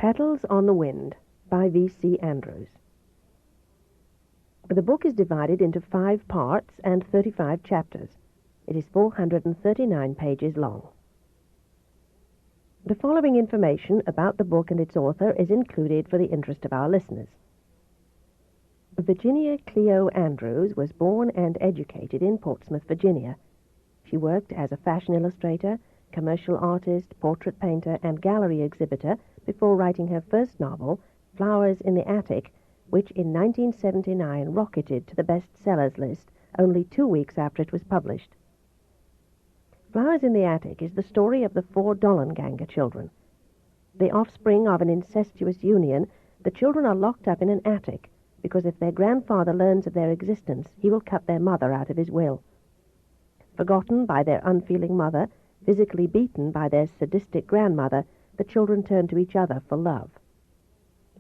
Petals on the Wind by V.C. Andrews. The book is divided into 5 parts and 35 chapters. It is 439 pages long. The following information about the book and its author is included for the interest of our listeners. Virginia Cleo Andrews was born and educated in Portsmouth, Virginia. She worked as a fashion illustrator, commercial artist, portrait painter, and gallery exhibitor before writing her first novel, Flowers in the Attic, which in 1979 rocketed to the bestsellers list only 2 weeks after it was published. Flowers in the Attic is the story of the 4 Dollenganger children. The offspring of an incestuous union, the children are locked up in an attic because if their grandfather learns of their existence, he will cut their mother out of his will. Forgotten by their unfeeling mother, physically beaten by their sadistic grandmother, the children turn to each other for love.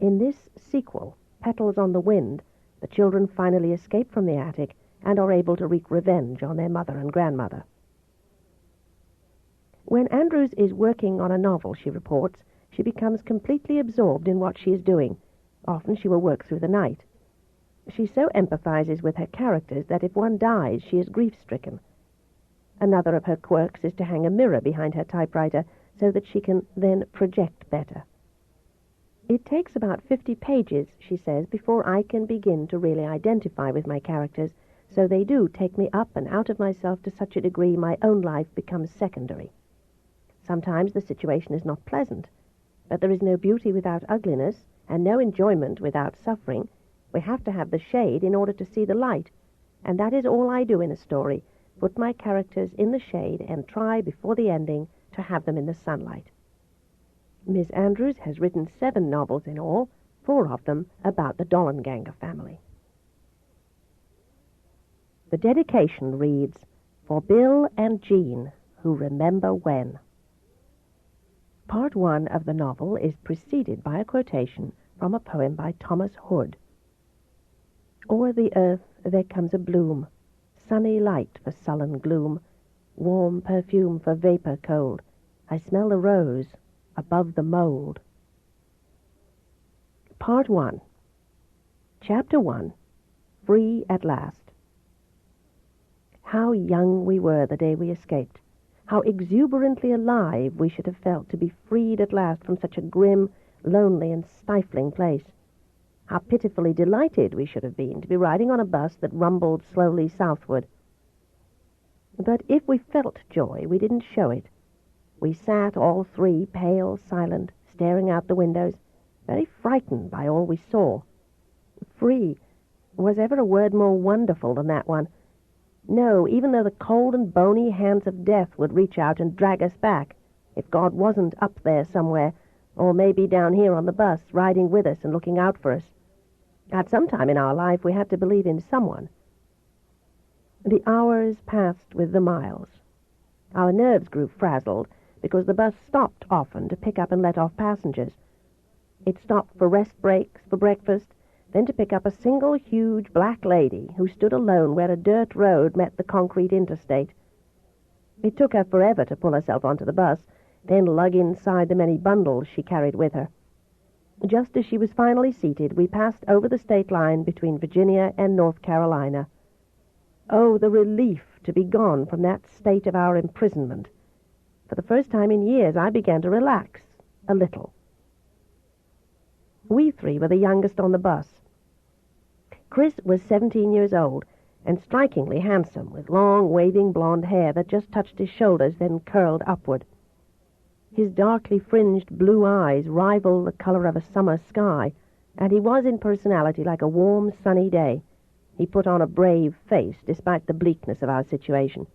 In this sequel, Petals on the Wind, the children finally escape from the attic and are able to wreak revenge on their mother and grandmother. When Andrews is working on a novel, she reports, she becomes completely absorbed in what she is doing. Often she will work through the night. She so empathizes with her characters that if one dies, she is grief-stricken. Another of her quirks is to hang a mirror behind her typewriter so that she can then project better. It takes about 50 pages, she says, before I can begin to really identify with my characters, so they do take me up and out of myself to such a degree my own life becomes secondary. Sometimes the situation is not pleasant, but there is no beauty without ugliness and no enjoyment without suffering. We have to have the shade in order to see the light, and that is all I do in a story, put my characters in the shade and try before the ending to have them in the sunlight. Miss Andrews has written 7 novels in all, 4 of them about the Dollenganger family. The dedication reads, "For Bill and Jean, who remember when." Part 1 of the novel is preceded by a quotation from a poem by Thomas Hood. "O'er the earth there comes a bloom, sunny light for sullen gloom, warm perfume for vapor cold. I smell the rose above the mold." Part 1. Chapter 1. Free at Last. How young we were the day we escaped. How exuberantly alive we should have felt to be freed at last from such a grim, lonely, and stifling place. How pitifully delighted we should have been to be riding on a bus that rumbled slowly southward. But if we felt joy, we didn't show it. We sat all 3, pale, silent, staring out the windows, very frightened by all we saw. Free. Was ever a word more wonderful than that one? No, even though the cold and bony hands of death would reach out and drag us back, if God wasn't up there somewhere, or maybe down here on the bus, riding with us and looking out for us. At some time in our life we had to believe in someone. The hours passed with the miles. Our nerves grew frazzled because the bus stopped often to pick up and let off passengers. It stopped for rest breaks, for breakfast, then to pick up a single huge black lady who stood alone where a dirt road met the concrete interstate. It took her forever to pull herself onto the bus, then lug inside the many bundles she carried with her. Just as she was finally seated, we passed over the state line between Virginia and North Carolina. Oh, the relief to be gone from that state of our imprisonment. For the first time in years, I began to relax a little. We 3 were the youngest on the bus. Chris was 17 years old and strikingly handsome, with long, waving blonde hair that just touched his shoulders, then curled upward. His darkly fringed blue eyes rivaled the color of a summer sky, and he was in personality like a warm, sunny day. He put on a brave face despite the bleakness of our situation.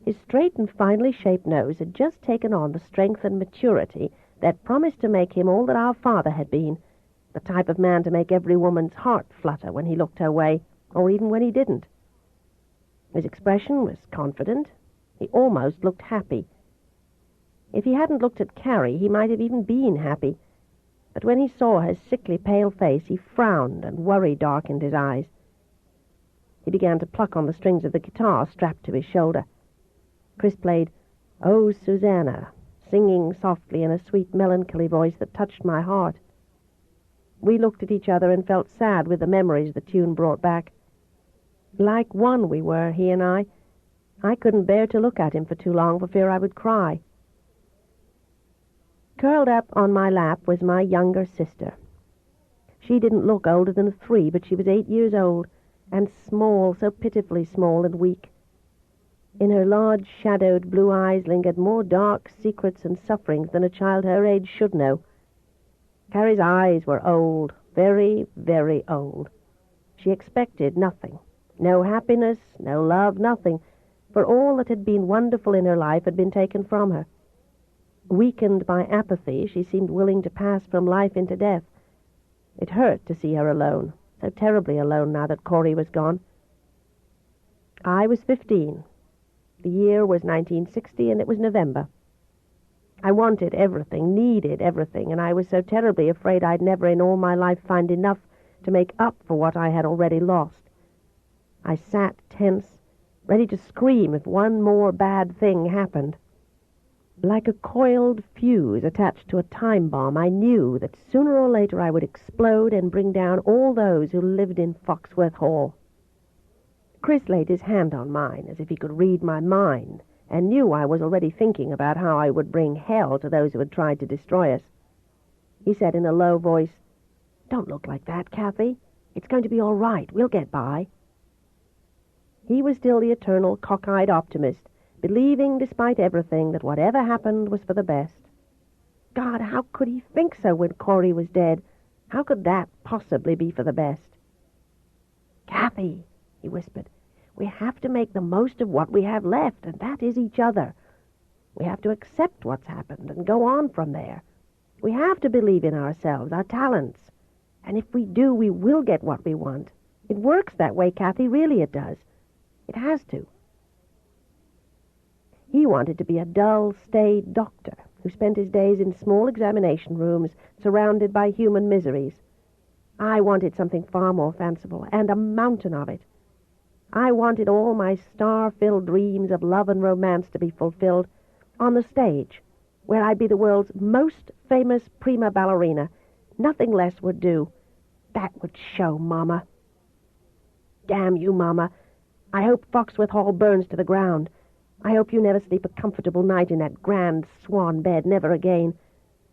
His straight and finely shaped nose had just taken on the strength and maturity that promised to make him all that our father had been, the type of man to make every woman's heart flutter when he looked her way, or even when he didn't. His expression was confident. He almost looked happy. If he hadn't looked at Carrie, he might have even been happy. But when he saw her sickly pale face, he frowned and worry darkened his eyes. He began to pluck on the strings of the guitar strapped to his shoulder. Chris played, "Oh, Susanna, singing softly in a sweet melancholy voice that touched my heart. We looked at each other and felt sad with the memories the tune brought back. Like one we were, he and I. I couldn't bear to look at him for too long for fear I would cry. Curled up on my lap was my younger sister. She didn't look older than 3, but she was 8 years old, and small, so pitifully small and weak. In her large, shadowed blue eyes lingered more dark secrets and sufferings than a child her age should know. Carrie's eyes were old, very, very old. She expected nothing. No happiness, no love, nothing, for all that had been wonderful in her life had been taken from her. Weakened by apathy, she seemed willing to pass from life into death. It hurt to see her alone, so terribly alone now that Corey was gone. I was 15. The year was 1960, and it was November. I wanted everything, needed everything, and I was so terribly afraid I'd never in all my life find enough to make up for what I had already lost. I sat tense, ready to scream if one more bad thing happened. Like a coiled fuse attached to a time bomb, I knew that sooner or later I would explode and bring down all those who lived in Foxworth Hall. Chris laid his hand on mine as if he could read my mind and knew I was already thinking about how I would bring hell to those who had tried to destroy us. He said in a low voice, "Don't look like that, Kathy. It's going to be all right. We'll get by." He was still the eternal cockeyed optimist, believing despite everything that whatever happened was for the best. God, how could he think so when Corey was dead? How could that possibly be for the best? "Kathy," he whispered, "we have to make the most of what we have left, and that is each other. We have to accept what's happened and go on from there. We have to believe in ourselves, our talents. And if we do, we will get what we want. It works that way, Kathy, really it does. It has to." He wanted to be a dull, staid doctor who spent his days in small examination rooms surrounded by human miseries. I wanted something far more fanciful, and a mountain of it. I wanted all my star-filled dreams of love and romance to be fulfilled on the stage, where I'd be the world's most famous prima ballerina. Nothing less would do. That would show, Mama. Damn you, Mama. I hope Foxworth Hall burns to the ground. I hope you never sleep a comfortable night in that grand swan bed, never again.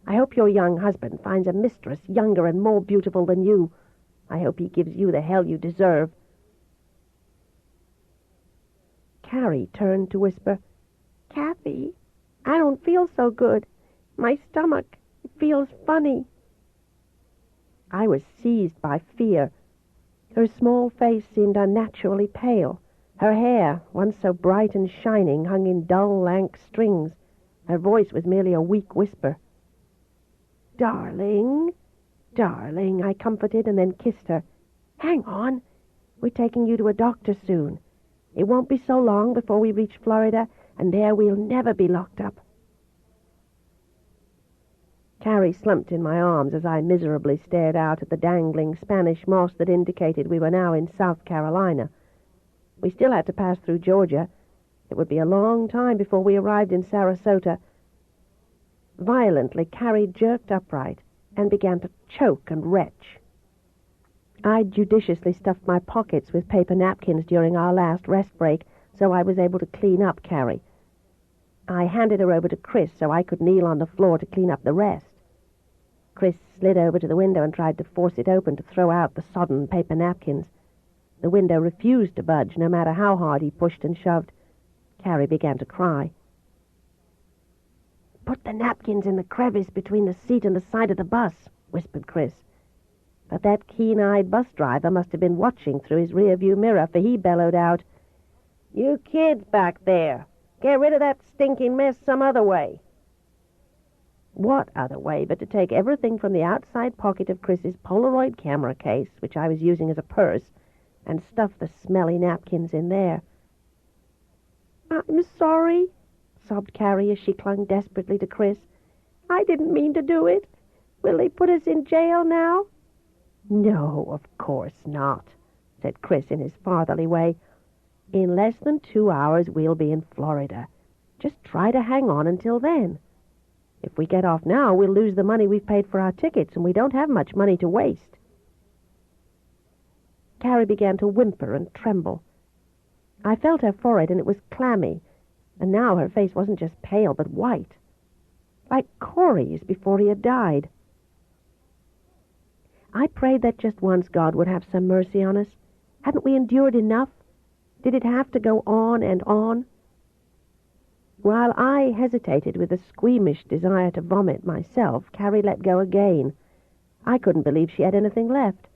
I hope your young husband finds a mistress younger and more beautiful than you. I hope he gives you the hell you deserve. Carrie turned to whisper, "Kathy, I don't feel so good. My stomach, it feels funny." I was seized by fear. Her small face seemed unnaturally pale. Her hair, once so bright and shining, hung in dull, lank strings. Her voice was merely a weak whisper. "Darling, darling," I comforted and then kissed her. "Hang on. We're taking you to a doctor soon. It won't be so long before we reach Florida, and there we'll never be locked up." Carrie slumped in my arms as I miserably stared out at the dangling Spanish moss that indicated we were now in South Carolina. We still had to pass through Georgia. It would be a long time before we arrived in Sarasota. Violently, Carrie jerked upright and began to choke and retch. I judiciously stuffed my pockets with paper napkins during our last rest break, so I was able to clean up Carrie. I handed her over to Chris so I could kneel on the floor to clean up the rest. Chris slid over to the window and tried to force it open to throw out the sodden paper napkins. The window refused to budge, no matter how hard he pushed and shoved. Carrie began to cry. "Put the napkins in the crevice between the seat and the side of the bus," whispered Chris. But that keen-eyed bus driver must have been watching through his rear-view mirror, for he bellowed out, "You kids back there, get rid of that stinking mess some other way." What other way but to take everything from the outside pocket of Chris's Polaroid camera case, which I was using as a purse, and stuff the smelly napkins in there. "I'm sorry," sobbed Carrie as she clung desperately to Chris. "I didn't mean to do it. Will they put us in jail now?" "No, of course not," said Chris in his fatherly way. "In less than 2 hours we'll be in Florida. Just try to hang on until then. If we get off now, we'll lose the money we've paid for our tickets, and we don't have much money to waste. Carrie began to whimper and tremble. I felt her forehead, and it was clammy, and now her face wasn't just pale, but white, like Corey's before he had died. I prayed that just once God would have some mercy on us. Hadn't we endured enough? Did it have to go on and on? While I hesitated with a squeamish desire to vomit myself, Carrie let go again. I couldn't believe she had anything left.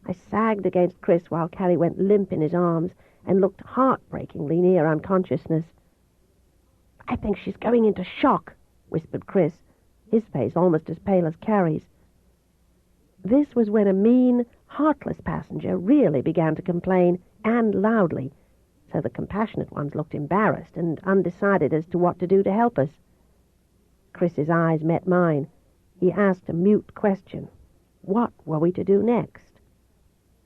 I sagged against Chris while Carrie went limp in his arms and looked heartbreakingly near unconsciousness. "I think she's going into shock," whispered Chris, his face almost as pale as Carrie's. This was when a mean, heartless passenger really began to complain, and loudly, so the compassionate ones looked embarrassed and undecided as to what to do to help us. Chris's eyes met mine. He asked a mute question. What were we to do next?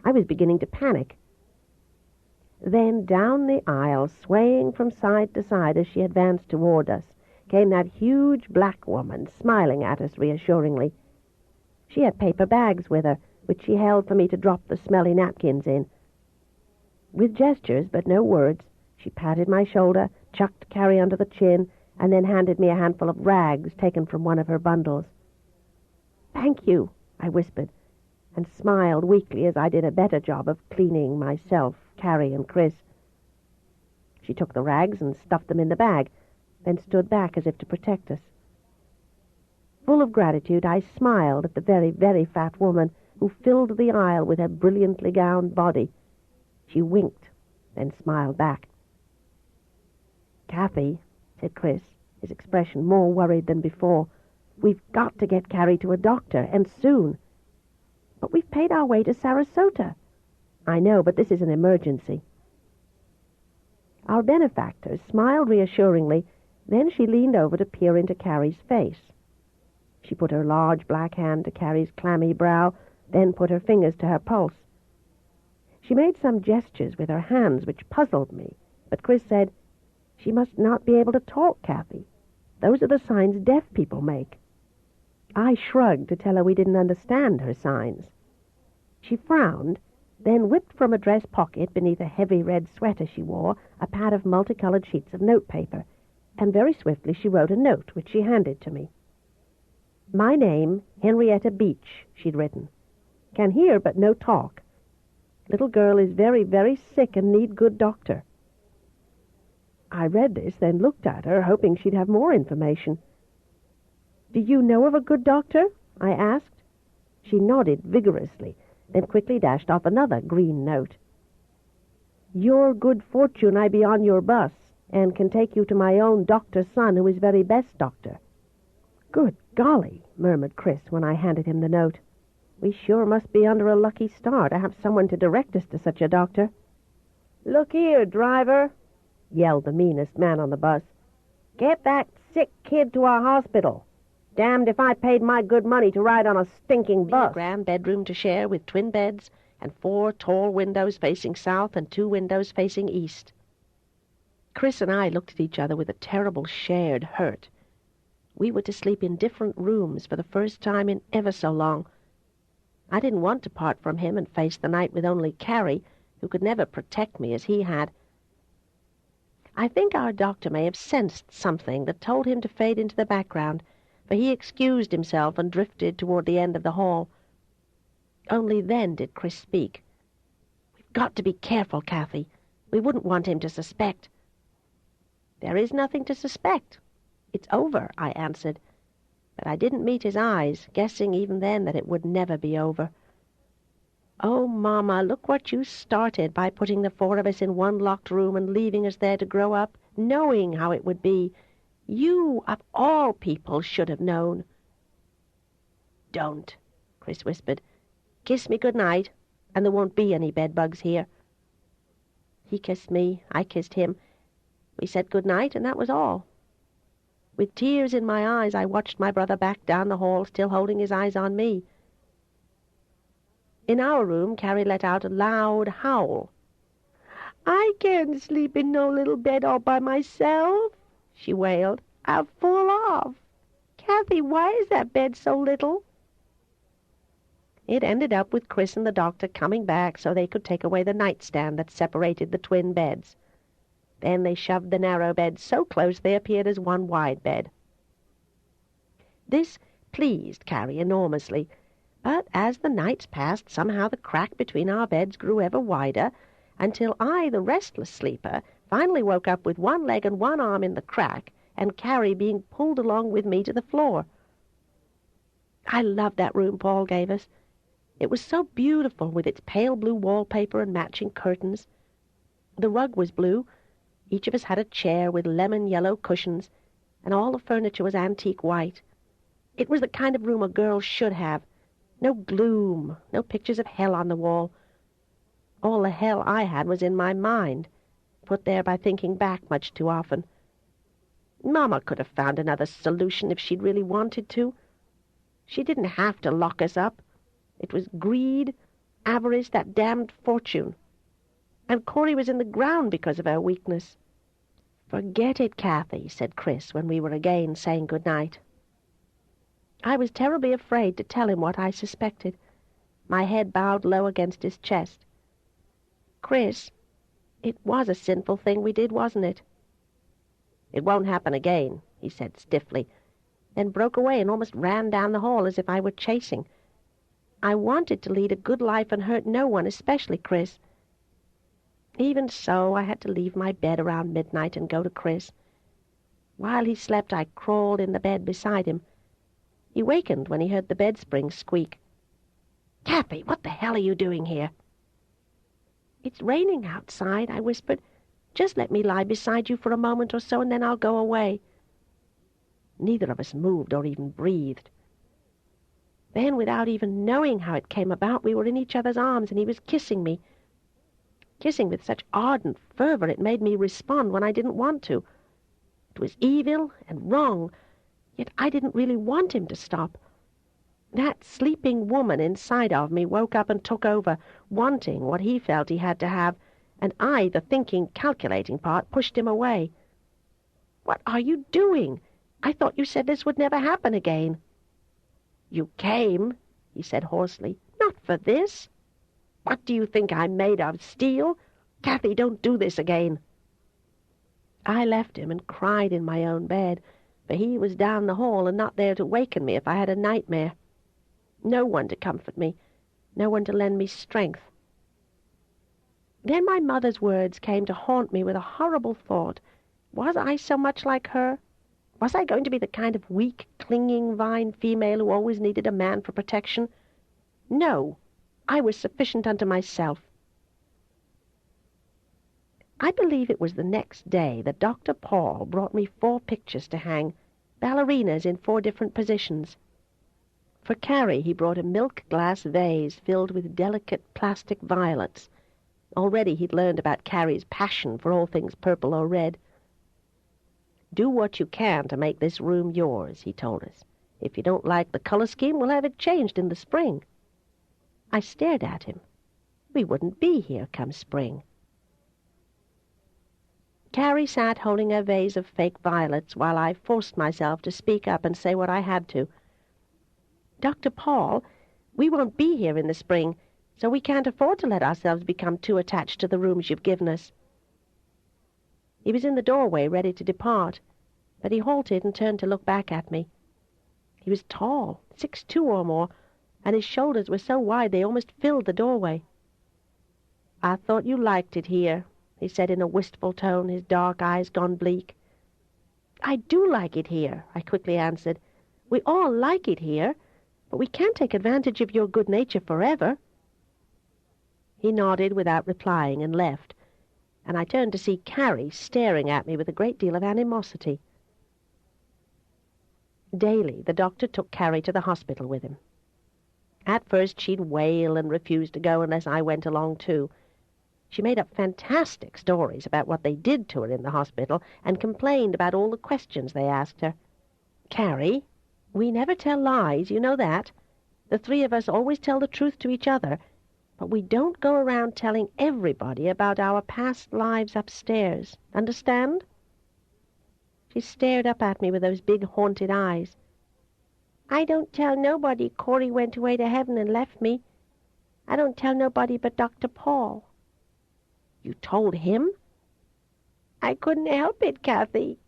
I was beginning to panic. Then down the aisle, swaying from side to side as she advanced toward us, came that huge black woman, smiling at us reassuringly. She had paper bags with her, which she held for me to drop the smelly napkins in. With gestures, but no words, she patted my shoulder, chucked Carrie under the chin, and then handed me a handful of rags taken from one of her bundles. "Thank you," I whispered, and smiled weakly as I did a better job of cleaning myself, Carrie, and Chris. She took the rags and stuffed them in the bag, then stood back as if to protect us. Full of gratitude, I smiled at the very, very fat woman who filled the aisle with her brilliantly gowned body. She winked, then smiled back. "Kathy," said Chris, his expression more worried than before, "we've got to get Carrie to a doctor, and soon." "But we've paid our way to Sarasota." "I know, but this is an emergency." Our benefactor smiled reassuringly, then she leaned over to peer into Carrie's face. She put her large black hand to Carrie's clammy brow, then put her fingers to her pulse. She made some gestures with her hands which puzzled me, but Chris said, "She must not be able to talk, Kathy. Those are the signs deaf people make." I shrugged to tell her we didn't understand her signs. She frowned, then whipped from a dress pocket beneath a heavy red sweater she wore a pad of multicolored sheets of notepaper, and very swiftly she wrote a note, which she handed to me. "My name, Henrietta Beach," she'd written. "Can hear but no talk. Little girl is very, very sick and need good doctor." I read this, then looked at her, hoping she'd have more information. "Do you know of a good doctor?" I asked. She nodded vigorously, then quickly dashed off another green note. "Your good fortune I be on your bus, and can take you to my own doctor's son, who is very best doctor." "Good golly," murmured Chris when I handed him the note. "We sure must be under a lucky star to have someone to direct us to such a doctor." "Look here, driver," yelled the meanest man on the bus. "Get that sick kid to our hospital. Damned if I paid my good money to ride on a stinking bus." A grand bedroom to share with twin beds and 4 tall windows facing south and 2 windows facing east. Chris and I looked at each other with a terrible shared hurt. We were to sleep in different rooms for the first time in ever so long. I didn't want to part from him and face the night with only Carrie, who could never protect me as he had. I think our doctor may have sensed something that told him to fade into the background, for he excused himself and drifted toward the end of the hall. Only then did Chris speak. "We've got to be careful, Kathy. We wouldn't want him to suspect." "There is nothing to suspect. It's over," I answered, but I didn't meet his eyes, guessing even then that it would never be over. "Oh, Mama, look what you started by putting the 4 of us in one locked room and leaving us there to grow up, knowing how it would be. You, of all people, should have known." "Don't," Chris whispered. "Kiss me good night, and there won't be any bedbugs here." He kissed me, I kissed him. We said good night, and that was all. With tears in my eyes, I watched my brother back down the hall, still holding his eyes on me. In our room, Carrie let out a loud howl. "I can't sleep in no little bed all by myself," she wailed. "I'll fall off. Kathy, why is that bed so little?" It ended up with Chris and the doctor coming back so they could take away the nightstand that separated the twin beds. Then they shoved the narrow bed so close they appeared as one wide bed. This pleased Carrie enormously, but as the nights passed, somehow the crack between our beds grew ever wider, until I, the restless sleeper, finally woke up with one leg and one arm in the crack, and Carrie being pulled along with me to the floor. I loved that room Paul gave us. It was so beautiful, with its pale blue wallpaper and matching curtains. The rug was blue. Each of us had a chair with lemon-yellow cushions, and all the furniture was antique white. It was the kind of room a girl should have. No gloom, no pictures of hell on the wall. All the hell I had was in my mind, put there by thinking back much too often. Mama could have found another solution if she'd really wanted to. She didn't have to lock us up. It was greed, avarice, that damned fortune. And Corey was in the ground because of her weakness. "Forget it, Kathy," said Chris when we were again saying good night. I was terribly afraid to tell him what I suspected. My head bowed low against his chest. "Chris, it was a sinful thing we did, wasn't it?" "It won't happen again," he said stiffly, then broke away and almost ran down the hall as if I were chasing. I wanted to lead a good life and hurt no one, especially Chris. Even so, I had to leave my bed around midnight and go to Chris. While he slept, I crawled in the bed beside him. He wakened when he heard the bed springs squeak. "Kathy, what the hell are you doing here?" "It's raining outside," I whispered. "Just let me lie beside you for a moment or so, and then I'll go away." Neither of us moved or even breathed. Then, without even knowing how it came about, we were in each other's arms, and he was kissing me. Kissing with such ardent fervor it made me respond when I didn't want to. It was evil and wrong, yet I didn't really want him to stop. That sleeping woman inside of me woke up and took over, wanting what he felt he had to have, and I, the thinking, calculating part, pushed him away. "What are you doing? I thought you said this would never happen again." "You came," he said hoarsely, "not for this. What do you think I'm made of, steel? Kathy, don't do this again." I left him and cried in my own bed, for he was down the hall and not there to waken me if I had a nightmare. No one to comfort me, no one to lend me strength. Then my mother's words came to haunt me with a horrible thought. Was I so much like her? Was I going to be the kind of weak, clinging vine female who always needed a man for protection? No, I was sufficient unto myself. I believe it was the next day that Dr. Paul brought me 4 pictures to hang, ballerinas in 4 different positions. For Carrie he brought a milk-glass vase filled with delicate plastic violets. Already he'd learned about Carrie's passion for all things purple or red. "Do what you can to make this room yours," he told us. "If you don't like the color scheme, we'll have it changed in the spring." I stared at him. We wouldn't be here come spring. Carrie sat holding her vase of fake violets while I forced myself to speak up and say what I had to. "Dr. Paul, we won't be here in the spring, so we can't afford to let ourselves become too attached to the rooms you've given us." He was in the doorway, ready to depart, but he halted and turned to look back at me. He was tall, 6'2" or more, and his shoulders were so wide they almost filled the doorway. "I thought you liked it here," he said in a wistful tone, his dark eyes gone bleak. "I do like it here," I quickly answered. "We all like it here, but we can't take advantage of your good nature forever." He nodded without replying and left, and I turned to see Carrie staring at me with a great deal of animosity. Daily the doctor took Carrie to the hospital with him. At first she'd wail and refuse to go unless I went along too. She made up fantastic stories about what they did to her in the hospital and complained about all the questions they asked her. "Carrie, we never tell lies, you know that. The 3 of us always tell the truth to each other, but we don't go around telling everybody about our past lives upstairs. Understand?" She stared up at me with those big haunted eyes. I don't tell nobody Corey went away to heaven and left me. I don't tell nobody but Dr. Paul. You told him? I couldn't help it, Kathy.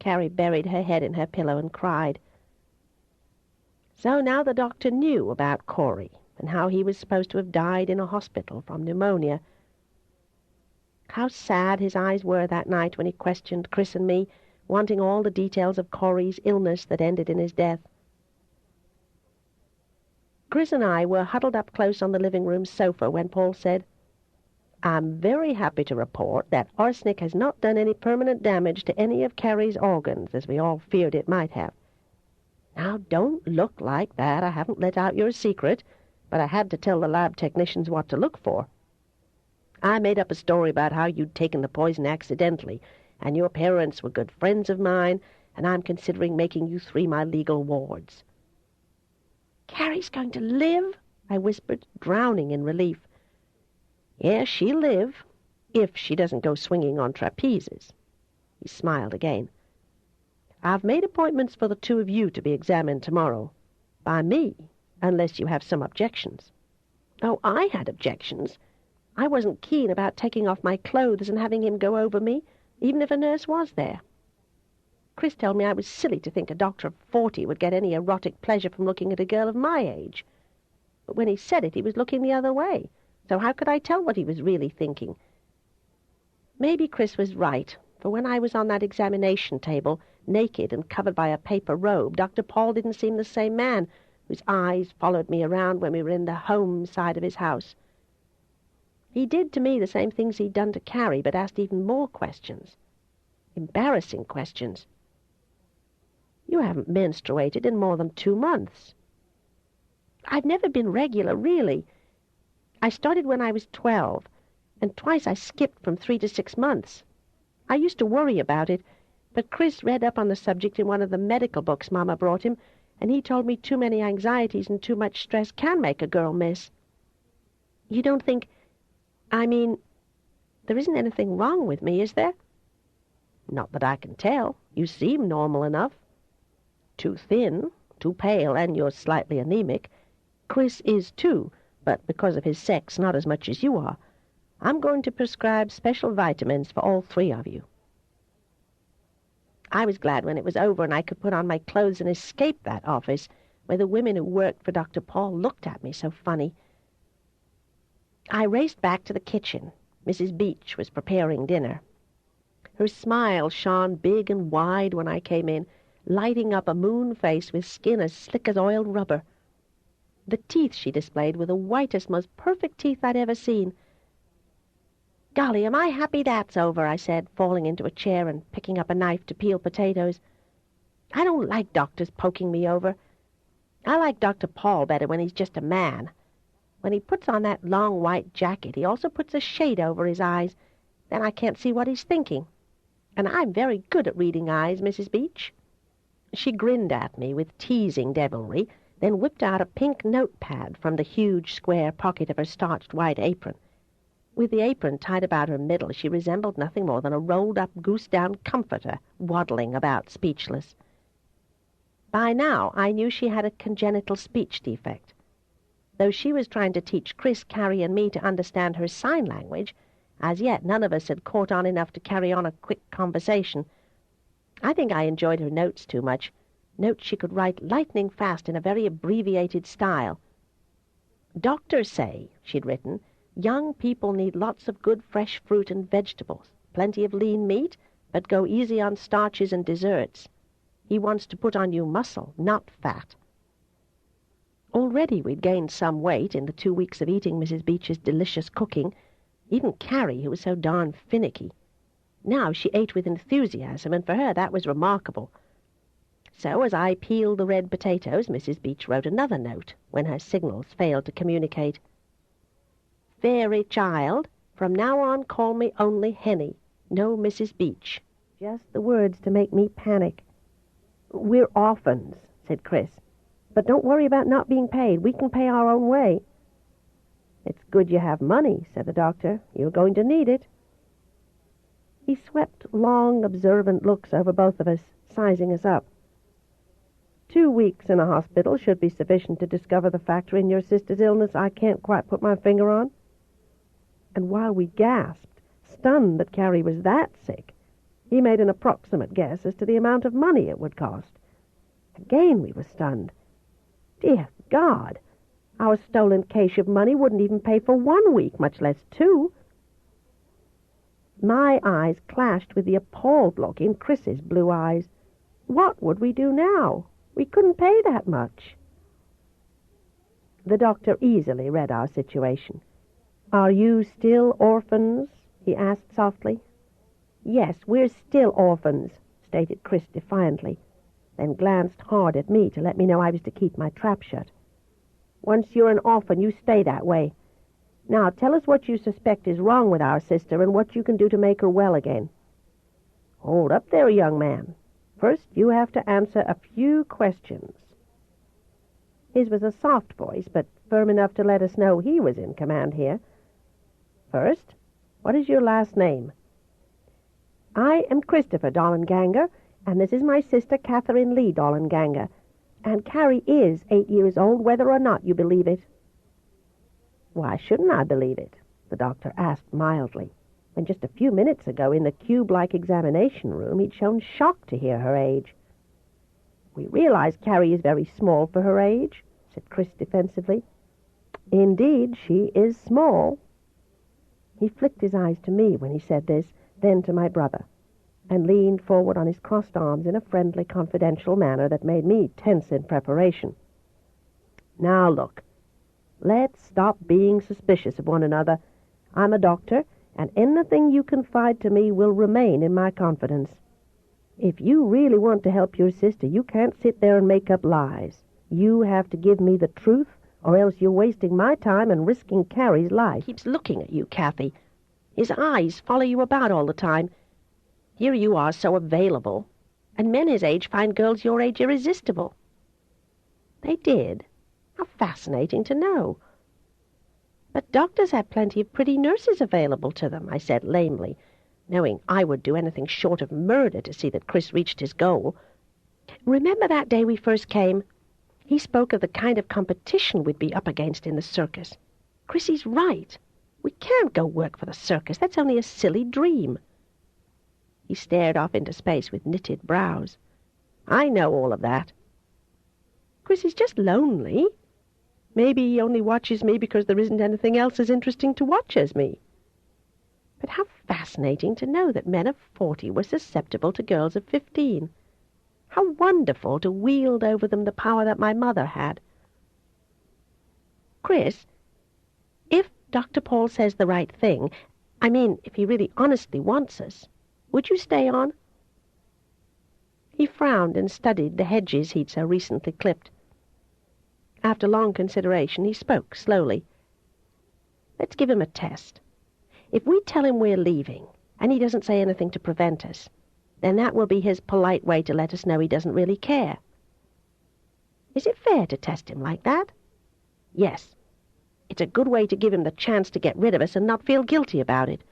Carrie buried her head in her pillow and cried. So now the doctor knew about Corey and how he was supposed to have died in a hospital from pneumonia. How sad his eyes were that night when he questioned Chris and me, wanting all the details of Corey's illness that ended in his death. Chris and I were huddled up close on the living room sofa when Paul said, I'm very happy to report that arsenic has not done any permanent damage to any of Carrie's organs, as we all feared it might have. Now, don't look like that. I haven't let out your secret, but I had to tell the lab technicians what to look for. I made up a story about how you'd taken the poison accidentally, and your parents were good friends of mine, and I'm considering making you 3 my legal wards. Carrie's going to live? I whispered, drowning in relief. Yes, she'll live, if she doesn't go swinging on trapezes. He smiled again. I've made appointments for the 2 of you to be examined tomorrow. By me, unless you have some objections. Oh, I had objections. I wasn't keen about taking off my clothes and having him go over me, even if a nurse was there. Chris told me I was silly to think a doctor of 40 would get any erotic pleasure from looking at a girl of my age. But when he said it, he was looking the other way, so how could I tell what he was really thinking? Maybe Chris was right, for when I was on that examination table, naked and covered by a paper robe, Dr. Paul didn't seem the same man whose eyes followed me around when we were in the home side of his house. He did to me the same things he'd done to Carrie, but asked even more questions. Embarrassing questions. You haven't menstruated in more than 2 months. I've never been regular, really. I started when I was 12, and twice I skipped from 3 to 6 months. I used to worry about it, but Chris read up on the subject in one of the medical books Mama brought him, and he told me too many anxieties and too much stress can make a girl miss. You don't think... there isn't anything wrong with me, is there? Not that I can tell. You seem normal enough. Too thin, too pale, and you're slightly anemic. Chris is too, but because of his sex, not as much as you are. I'm going to prescribe special vitamins for all 3 of you. I was glad when it was over and I could put on my clothes and escape that office where the women who worked for Dr. Paul looked at me so funny. I raced back to the kitchen. Mrs. Beach was preparing dinner. Her smile shone big and wide when I came in, lighting up a moon face with skin as slick as oiled rubber. The teeth she displayed were the whitest, most perfect teeth I'd ever seen. Golly, am I happy that's over, I said, falling into a chair and picking up a knife to peel potatoes. I don't like doctors poking me over. I like Dr. Paul better when he's just a man. When he puts on that long white jacket, he also puts a shade over his eyes. Then I can't see what he's thinking. And I'm very good at reading eyes, Mrs. Beach. She grinned at me with teasing devilry, then whipped out a pink notepad from the huge square pocket of her starched white apron. With the apron tied about her middle, she resembled nothing more than a rolled-up goose-down comforter, waddling about speechless. By now, I knew she had a congenital speech defect. Though she was trying to teach Chris, Carrie, and me to understand her sign language, as yet none of us had caught on enough to carry on a quick conversation. I think I enjoyed her notes too much, notes she could write lightning fast in a very abbreviated style. Doctors say, she'd written, young people need lots of good fresh fruit and vegetables, plenty of lean meat, but go easy on starches and desserts. He wants to put on you muscle, not fat. Already we'd gained some weight in the 2 weeks of eating Mrs. Beach's delicious cooking, even Carrie, who was so darn finicky. Now she ate with enthusiasm, and for her that was remarkable. So as I peeled the red potatoes, Mrs. Beach wrote another note when her signals failed to communicate. Fairy child, from now on call me only Henny, no Mrs. Beach. Just the words to make me panic. We're orphans, said Chris. But don't worry about not being paid. We can pay our own way. It's good you have money, said the doctor. You're going to need it. He swept long, observant looks over both of us, sizing us up. 2 weeks in a hospital should be sufficient to discover the factor in your sister's illness I can't quite put my finger on. And while we gasped, stunned that Carrie was that sick, he made an approximate guess as to the amount of money it would cost. Again we were stunned. Dear God, our stolen cache of money wouldn't even pay for 1 week, much less 2. My eyes clashed with the appalled look in Chris's blue eyes. What would we do now? We couldn't pay that much. The doctor easily read our situation. "Are you still orphans?" he asked softly. "Yes, we're still orphans," stated Chris defiantly, then glanced hard at me to let me know I was to keep my trap shut. "Once you're an orphan, you stay that way. Now tell us what you suspect is wrong with our sister and what you can do to make her well again." "Hold up there, young man. First, you have to answer a few questions." His was a soft voice, but firm enough to let us know he was in command here. "First, what is your last name?" "I am Christopher Dollenganger, and this is my sister Catherine Lee Dollenganger, and Carrie is 8 years old, whether or not you believe it." "Why shouldn't I believe it?" the doctor asked mildly, when just a few minutes ago in the cube-like examination room he'd shown shock to hear her age. "We realize Carrie is very small for her age," said Chris defensively. "Indeed, she is small." He flicked his eyes to me when he said this, then to my brother, and leaned forward on his crossed arms in a friendly, confidential manner that made me tense in preparation. "Now look, let's stop being suspicious of one another. I'm a doctor, and anything you confide to me will remain in my confidence. If you really want to help your sister, you can't sit there and make up lies. You have to give me the truth, or else you're wasting my time and risking Carrie's life." "Keeps looking at you, Kathy. His eyes follow you about all the time. Here you are so available, and men his age find girls your age irresistible." "They did? How fascinating to know." "But doctors have plenty of pretty nurses available to them," I said lamely, knowing I would do anything short of murder to see that Chris reached his goal. "Remember that day we first came? He spoke of the kind of competition we'd be up against in the circus. Chrissy's right. We can't go work for the circus. That's only a silly dream." He stared off into space with knitted brows. "I know all of that. Chris is just lonely. Maybe he only watches me because there isn't anything else as interesting to watch as me. But how fascinating to know that men of 40 were susceptible to girls of 15. How wonderful to wield over them the power that my mother had. Chris, if Dr. Paul says the right thing, I mean, if he really honestly wants us, would you stay on?" He frowned and studied the hedges he'd so recently clipped. After long consideration, he spoke slowly. "Let's give him a test. If we tell him we're leaving, and he doesn't say anything to prevent us, then that will be his polite way to let us know he doesn't really care. Is it fair to test him like that?" "Yes. It's a good way to give him the chance to get rid of us and not feel guilty about it.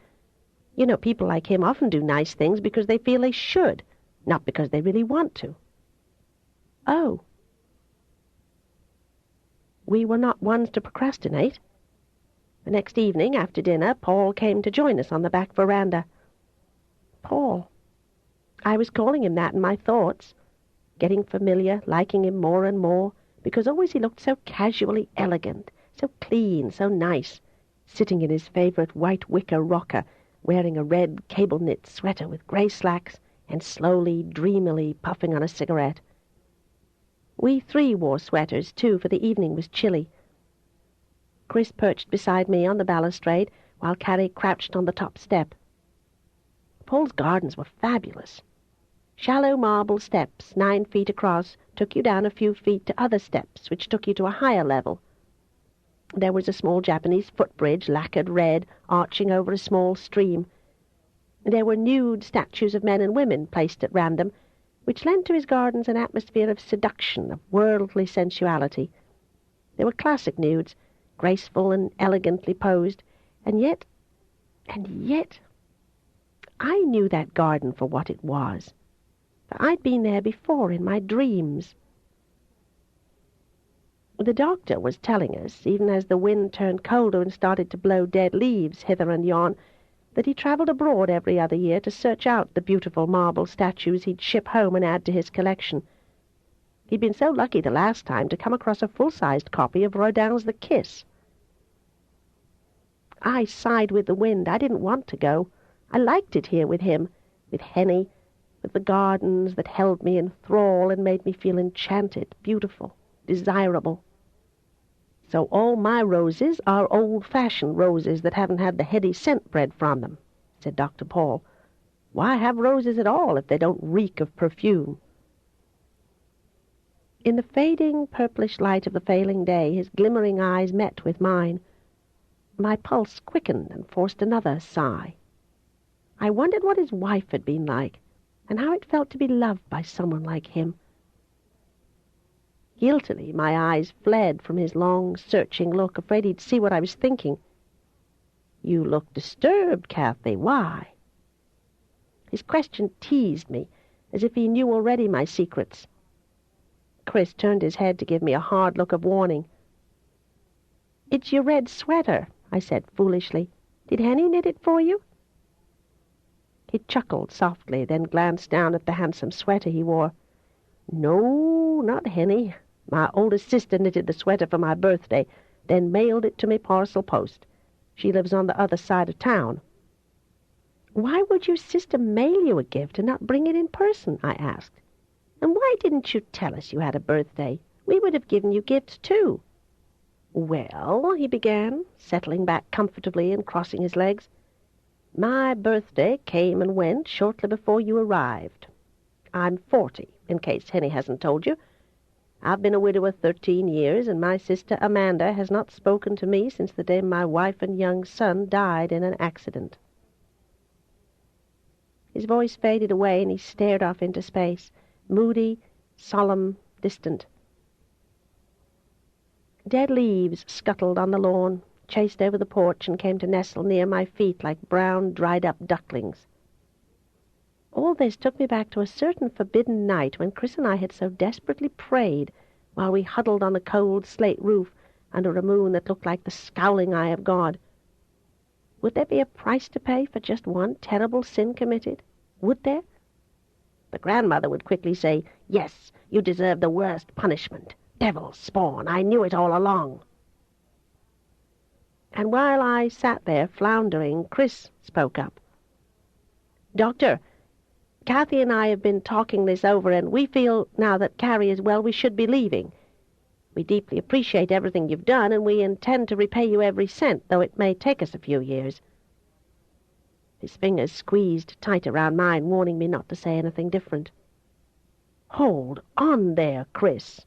You know, people like him often do nice things because they feel they should, not because they really want to." "Oh." We were not ones to procrastinate. The next evening, after dinner, Paul came to join us on the back veranda. Paul. I was calling him that in my thoughts, getting familiar, liking him more and more, because always he looked so casually elegant, so clean, so nice, sitting in his favorite white wicker rocker, wearing a red cable-knit sweater with gray slacks, and slowly, dreamily puffing on a cigarette. We 3 wore sweaters, too, for the evening was chilly. Chris perched beside me on the balustrade, while Carrie crouched on the top step. Paul's gardens were fabulous. Shallow marble steps, 9 feet across, took you down a few feet to other steps, which took you to a higher level. There was a small Japanese footbridge, lacquered red, arching over a small stream. There were nude statues of men and women placed at random, which lent to his gardens an atmosphere of seduction, of worldly sensuality. They were classic nudes, graceful and elegantly posed, and yet, I knew that garden for what it was. For I'd been there before in my dreams. The doctor was telling us, even as the wind turned colder and started to blow dead leaves hither and yon, that he travelled abroad every other year to search out the beautiful marble statues he'd ship home and add to his collection. He'd been so lucky the last time to come across a full-sized copy of Rodin's The Kiss. I sighed with the wind. I didn't want to go. I liked it here with him, with Henny, with the gardens that held me in thrall and made me feel enchanted, beautiful, desirable. So all my roses are old-fashioned roses that haven't had the heady scent bred from them, said Dr. Paul. Why have roses at all if they don't reek of perfume? In the fading purplish light of the failing day, his glimmering eyes met with mine. My pulse quickened and forced another sigh. I wondered what his wife had been like, and how it felt to be loved by someone like him. Guiltily, my eyes fled from his long, searching look, afraid he'd see what I was thinking. You look disturbed, Kathy. Why? His question teased me, as if he knew already my secrets. Chris turned his head to give me a hard look of warning. It's your red sweater, I said foolishly. Did Henny knit it for you? He chuckled softly, then glanced down at the handsome sweater he wore. No, not Henny. My oldest sister knitted the sweater for my birthday, then mailed it to me parcel post. She lives on the other side of town. Why would your sister mail you a gift and not bring it in person? I asked. And why didn't you tell us you had a birthday? We would have given you gifts, too. Well, he began, settling back comfortably and crossing his legs, my birthday came and went shortly before you arrived. I'm 40, in case Henny hasn't told you. I've been a widower 13 years, and my sister Amanda has not spoken to me since the day my wife and young son died in an accident. His voice faded away, and he stared off into space, moody, solemn, distant. Dead leaves scuttled on the lawn, chased over the porch, and came to nestle near my feet like brown, dried-up ducklings. All this took me back to a certain forbidden night when Chris and I had so desperately prayed while we huddled on the cold slate roof under a moon that looked like the scowling eye of God. Would there be a price to pay for just one terrible sin committed? Would there? The grandmother would quickly say, Yes, you deserve the worst punishment. Devil's spawn, I knew it all along. And while I sat there floundering, Chris spoke up. Doctor, Kathy and I have been talking this over, and we feel now that Carrie is well, we should be leaving. We deeply appreciate everything you've done, and we intend to repay you every cent, though it may take us a few years. His fingers squeezed tight around mine, warning me not to say anything different. Hold on there, Chris,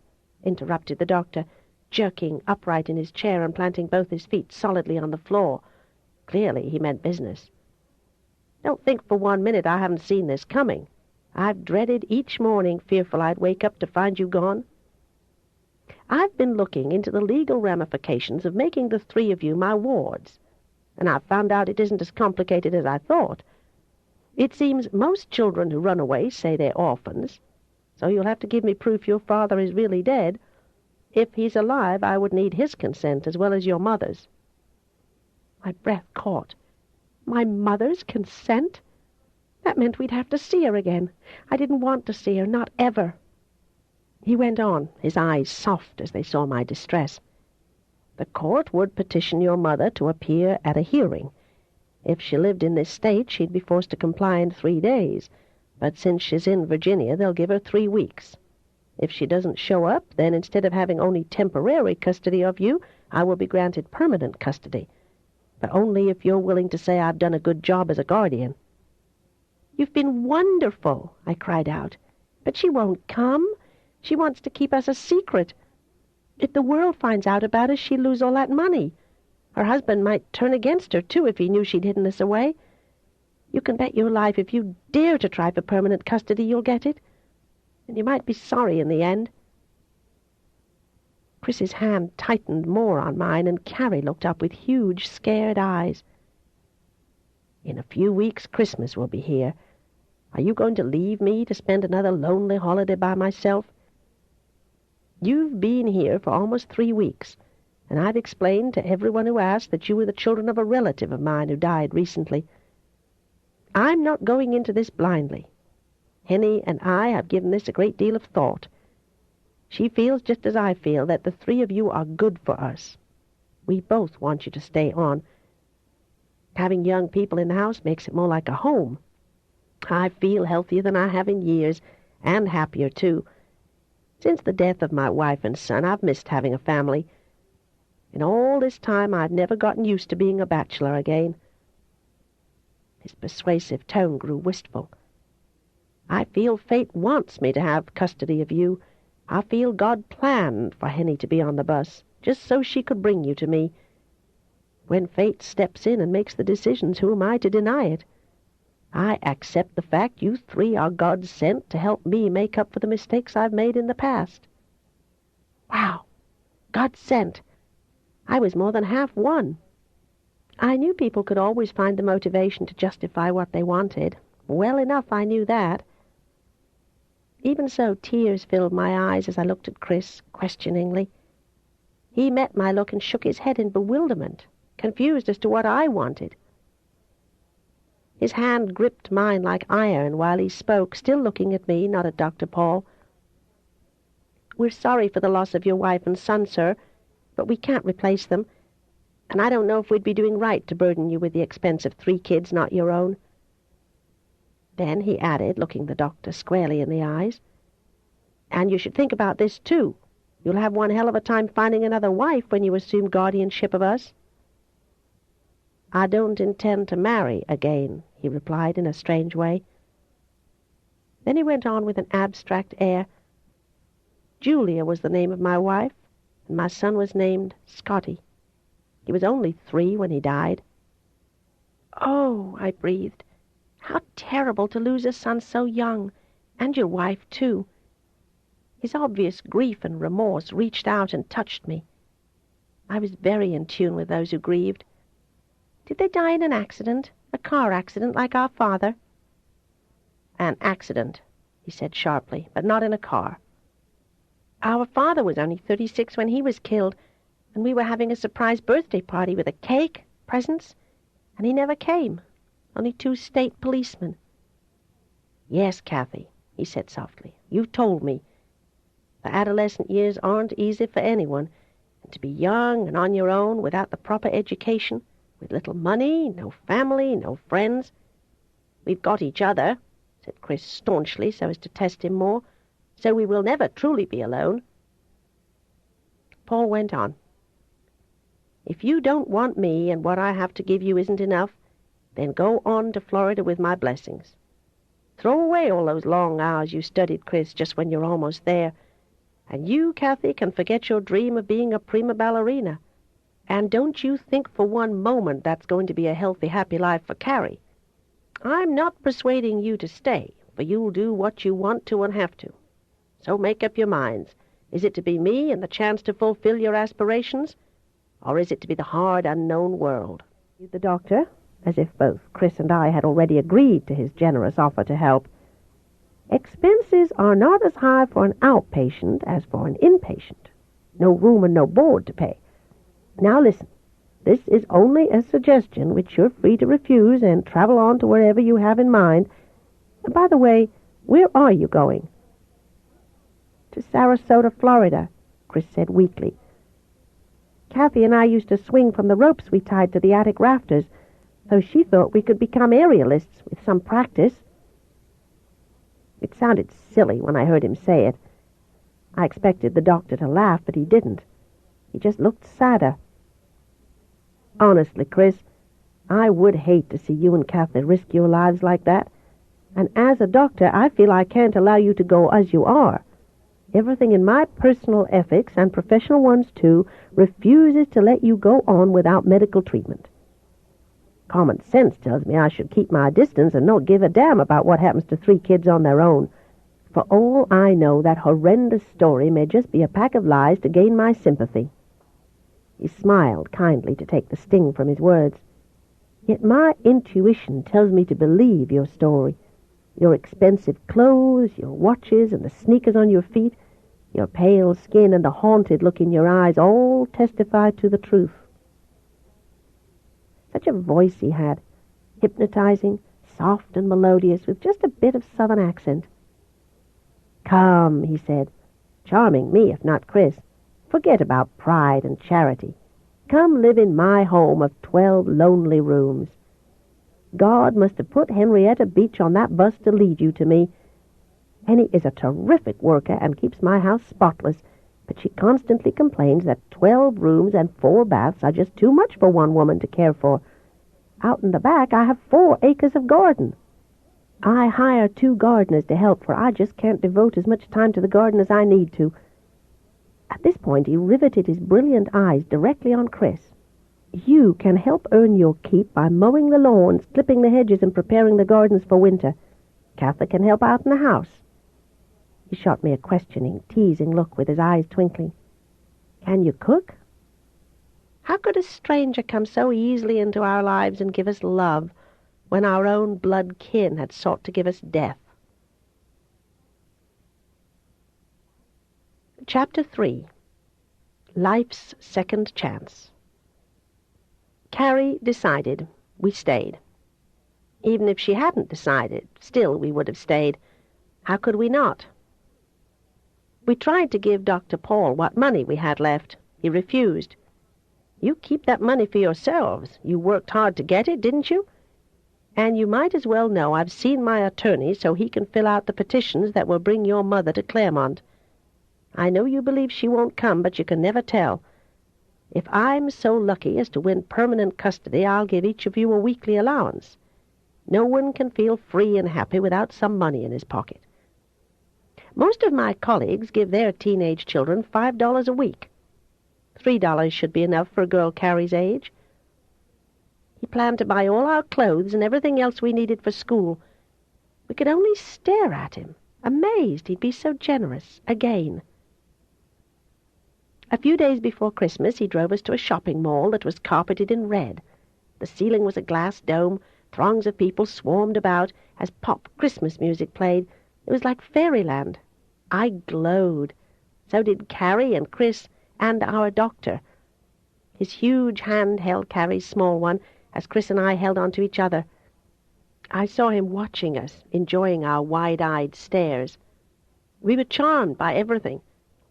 interrupted the doctor, jerking upright in his chair and planting both his feet solidly on the floor. Clearly he meant business. Don't think for 1 minute I haven't seen this coming. I've dreaded each morning, fearful I'd wake up to find you gone. I've been looking into the legal ramifications of making the 3 of you my wards, and I've found out it isn't as complicated as I thought. It seems most children who run away say they're orphans, so you'll have to give me proof your father is really dead. If he's alive, I would need his consent as well as your mother's. My breath caught. My mother's consent? That meant we'd have to see her again. I didn't want to see her, not ever. He went on, his eyes soft as they saw my distress. The court would petition your mother to appear at a hearing. If she lived in this state, she'd be forced to comply in 3 days. But since she's in Virginia, they'll give her 3 weeks. If she doesn't show up, then instead of having only temporary custody of you, I will be granted permanent custody. But only if you're willing to say I've done a good job as a guardian. You've been wonderful, I cried out. But she won't come. She wants to keep us a secret. If the world finds out about us, she'll lose all that money. Her husband might turn against her, too, if he knew she'd hidden us away. You can bet your life if you dare to try for permanent custody, you'll get it. And you might be sorry in the end. Chris's hand tightened more on mine, and Carrie looked up with huge, scared eyes. In a few weeks, Christmas will be here. Are you going to leave me to spend another lonely holiday by myself? You've been here for almost 3 weeks, and I've explained to everyone who asked that you were the children of a relative of mine who died recently. I'm not going into this blindly. Henny and I have given this a great deal of thought. She feels just as I feel, that the 3 of you are good for us. We both want you to stay on. Having young people in the house makes it more like a home. I feel healthier than I have in years, and happier, too. Since the death of my wife and son, I've missed having a family. In all this time, I've never gotten used to being a bachelor again. His persuasive tone grew wistful. I feel fate wants me to have custody of you. I feel God planned for Henny to be on the bus, just so she could bring you to me. When fate steps in and makes the decisions, who am I to deny it? I accept the fact you 3 are God sent to help me make up for the mistakes I've made in the past. Wow, God sent. I was more than half won. I knew people could always find the motivation to justify what they wanted. Well enough I knew that. Even so, tears filled my eyes as I looked at Chris questioningly. He met my look and shook his head in bewilderment, confused as to what I wanted. His hand gripped mine like iron while he spoke, still looking at me, not at Dr. Paul. We're sorry for the loss of your wife and son, sir, but we can't replace them, and I don't know if we'd be doing right to burden you with the expense of 3 kids not your own. Then he added, looking the doctor squarely in the eyes, and you should think about this, too. You'll have one hell of a time finding another wife when you assume guardianship of us. I don't intend to marry again, he replied in a strange way. Then he went on with an abstract air. Julia was the name of my wife, and my son was named Scotty. He was only 3 when he died. Oh, I breathed. How terrible to lose a son so young, and your wife, too. His obvious grief and remorse reached out and touched me. I was very in tune with those who grieved. Did they die in an accident, a car accident like our father? An accident, he said sharply, but not in a car. Our father was only 36 when he was killed, and we were having a surprise birthday party with a cake, presents, and he never came. Only 2 state policemen. Yes, Kathy, he said softly, you've told me. The adolescent years aren't easy for anyone, and to be young and on your own without the proper education, with little money, no family, no friends. We've got each other, said Chris staunchly so as to test him more, so we will never truly be alone. Paul went on. If you don't want me and what I have to give you isn't enough, then go on to Florida with my blessings. Throw away all those long hours you studied, Chris, just when you're almost there. And you, Kathy, can forget your dream of being a prima ballerina. And don't you think for one moment that's going to be a healthy, happy life for Carrie. I'm not persuading you to stay, for you'll do what you want to and have to. So make up your minds. Is it to be me and the chance to fulfill your aspirations? Or is it to be the hard, unknown world? The doctor, as if both Chris and I had already agreed to his generous offer to help. Expenses are not as high for an outpatient as for an inpatient. No room and no board to pay. Now listen, this is only a suggestion which you're free to refuse and travel on to wherever you have in mind. And by the way, where are you going? To Sarasota, Florida, Chris said weakly. Kathy and I used to swing from the ropes we tied to the attic rafters, so she thought we could become aerialists with some practice. It sounded silly when I heard him say it. I expected the doctor to laugh, but he didn't. He just looked sadder. Honestly, Chris, I would hate to see you and Kathy risk your lives like that. And as a doctor, I feel I can't allow you to go as you are. Everything in my personal ethics, and professional ones too, refuses to let you go on without medical treatment. Common sense tells me I should keep my distance and not give a damn about what happens to 3 kids on their own. For all I know, that horrendous story may just be a pack of lies to gain my sympathy. He smiled kindly to take the sting from his words. Yet my intuition tells me to believe your story. Your expensive clothes, your watches, and the sneakers on your feet, Your pale skin and the haunted look in your eyes all testified to the truth. Such a voice he had, hypnotizing, soft and melodious, with just a bit of southern accent. "Come," he said, charming me if not Chris. "Forget about pride and charity. Come live in my home of 12 lonely rooms. God must have put Henrietta Beach on that bus to lead you to me. Henny is a terrific worker and keeps my house spotless, but she constantly complains that 12 rooms and 4 baths are just too much for one woman to care for. Out in the back I have 4 acres of garden. I hire 2 gardeners to help, for I just can't devote as much time to the garden as I need to." At this point he riveted his brilliant eyes directly on Chris. "You can help earn your keep by mowing the lawns, clipping the hedges, and preparing the gardens for winter. Cather can help out in the house." He shot me a questioning, teasing look with his eyes twinkling. "Can you cook?" How could a stranger come so easily into our lives and give us love, when our own blood kin had sought to give us death? Chapter 3. Life's Second Chance. Carrie decided. We stayed. Even if she hadn't decided, still we would have stayed. How could we not? We tried to give Dr. Paul what money we had left. He refused. "You keep that money for yourselves. You worked hard to get it, didn't you? And you might as well know I've seen my attorney so he can fill out the petitions that will bring your mother to Claremont. I know you believe she won't come, but you can never tell. If I'm so lucky as to win permanent custody, I'll give each of you a weekly allowance. No one can feel free and happy without some money in his pocket. Most of my colleagues give their teenage children $5 a week. $3 should be enough for a girl Carrie's age." He planned to buy all our clothes and everything else we needed for school. We could only stare at him, amazed he'd be so generous again. A few days before Christmas he drove us to a shopping mall that was carpeted in red. The ceiling was a glass dome. Throngs of people swarmed about as pop Christmas music played. It was like fairyland. I glowed. So did Carrie and Chris and our doctor. His huge hand held Carrie's small one as Chris and I held on to each other. I saw him watching us, enjoying our wide-eyed stares. We were charmed by everything,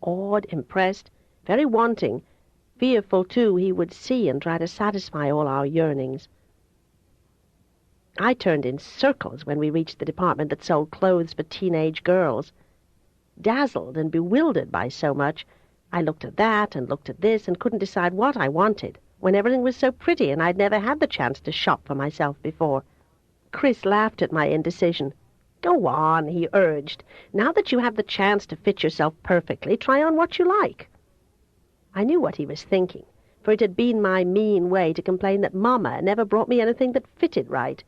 awed, impressed, very wanting, fearful, too, he would see and try to satisfy all our yearnings. I turned in circles when we reached the department that sold clothes for teenage girls. Dazzled and bewildered by so much, I looked at that and looked at this and couldn't decide what I wanted, when everything was so pretty and I'd never had the chance to shop for myself before. Chris laughed at my indecision. "Go on," he urged. "Now that you have the chance to fit yourself perfectly, try on what you like." I knew what he was thinking, for it had been my mean way to complain that Mama never brought me anything that fitted right.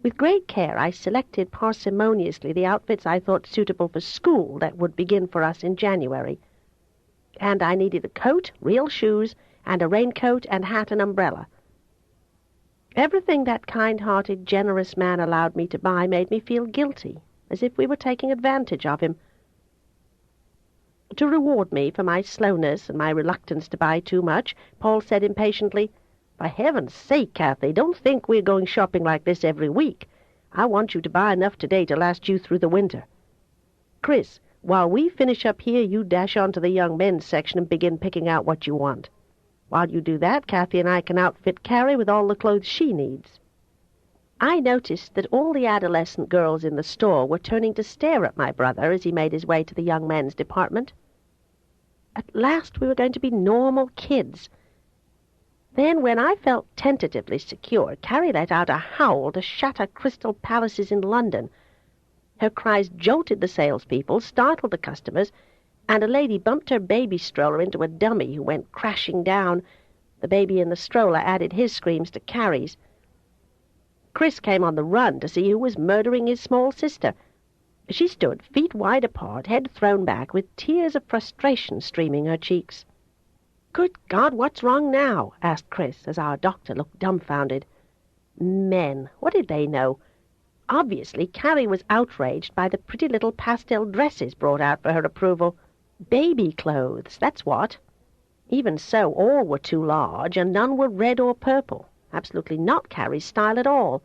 With great care I selected parsimoniously the outfits I thought suitable for school that would begin for us in January. And I needed a coat, real shoes, and a raincoat and hat and umbrella. Everything that kind-hearted, generous man allowed me to buy made me feel guilty, as if we were taking advantage of him. To reward me for my slowness and my reluctance to buy too much, Paul said impatiently, "For heaven's sake, Kathy, don't think we're going shopping like this every week. I want you to buy enough today to last you through the winter. Chris, while we finish up here, you dash on to the young men's section and begin picking out what you want. While you do that, Kathy and I can outfit Carrie with all the clothes she needs." I noticed that all the adolescent girls in the store were turning to stare at my brother as he made his way to the young men's department. At last we were going to be normal kids. Then, when I felt tentatively secure, Carrie let out a howl to shatter Crystal Palaces in London. Her cries jolted the salespeople, startled the customers, and a lady bumped her baby stroller into a dummy who went crashing down. The baby in the stroller added his screams to Carrie's. Chris came on the run to see who was murdering his small sister. She stood feet wide apart, head thrown back, with tears of frustration streaming her cheeks. "Good God, what's wrong now?" asked Chris, as our doctor looked dumbfounded. Men, what did they know? Obviously, Carrie was outraged by the pretty little pastel dresses brought out for her approval. Baby clothes, that's what. Even so, all were too large, and none were red or purple. Absolutely not Carrie's style at all.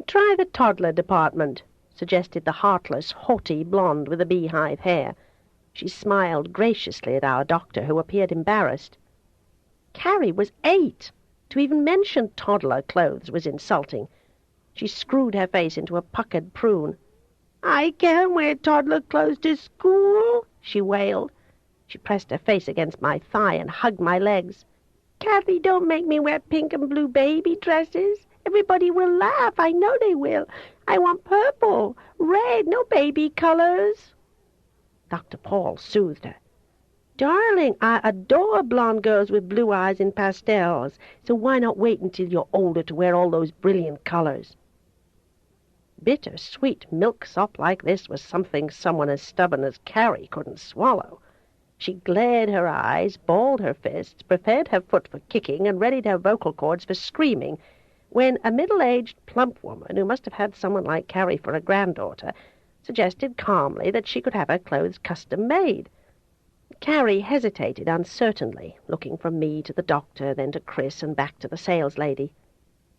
"Try the toddler department," suggested the heartless, haughty blonde with the beehive hair. She smiled graciously at our doctor, who appeared embarrassed. Carrie was 8. To even mention toddler clothes was insulting. She screwed her face into a puckered prune. "I can't wear toddler clothes to school," she wailed. She pressed her face against my thigh and hugged my legs. "Kathy, don't make me wear pink and blue baby dresses. Everybody will laugh. I know they will. I want purple, red, no baby colors." Dr. Paul soothed her. "Darling, I adore blonde girls with blue eyes and pastels, so why not wait until you're older to wear all those brilliant colors?" Bitter-sweet milksop like this was something someone as stubborn as Carrie couldn't swallow. She glared her eyes, balled her fists, prepared her foot for kicking, and readied her vocal cords for screaming, when a middle-aged, plump woman, who must have had someone like Carrie for a granddaughter, suggested calmly that she could have her clothes custom-made. Carrie hesitated uncertainly, looking from me to the doctor, then to Chris, and back to the saleslady.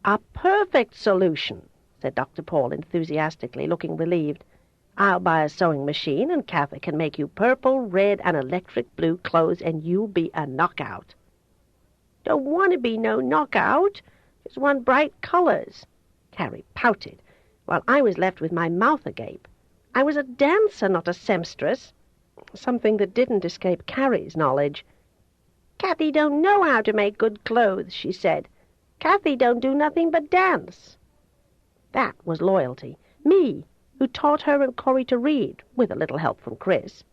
"A perfect solution," said Dr. Paul enthusiastically, looking relieved. "I'll buy a sewing machine, and Kathy can make you purple, red, and electric blue clothes, and you'll be a knockout." "Don't want to be no knockout. Just want bright colors." Carrie pouted, while I was left with my mouth agape. I was a dancer, not a seamstress, something that didn't escape Carrie's knowledge. "Kathy don't know how to make good clothes," she said. "Kathy don't do nothing but dance." That was loyalty. Me, who taught her and Corey to read, with a little help from Chris.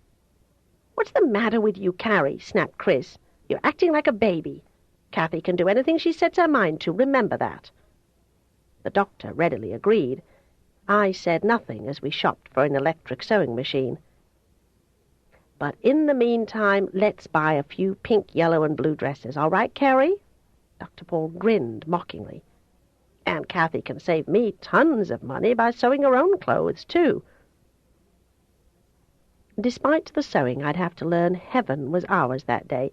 "What's the matter with you, Carrie?" snapped Chris. "You're acting like a baby. Kathy can do anything she sets her mind to, remember that." The doctor readily agreed. I said nothing as we shopped for an electric sewing machine. "But in the meantime, let's buy a few pink, yellow, and blue dresses. All right, Carrie?" Dr. Paul grinned mockingly. "And Kathy can save me tons of money by sewing her own clothes, too." Despite the sewing I'd have to learn, heaven was ours that day.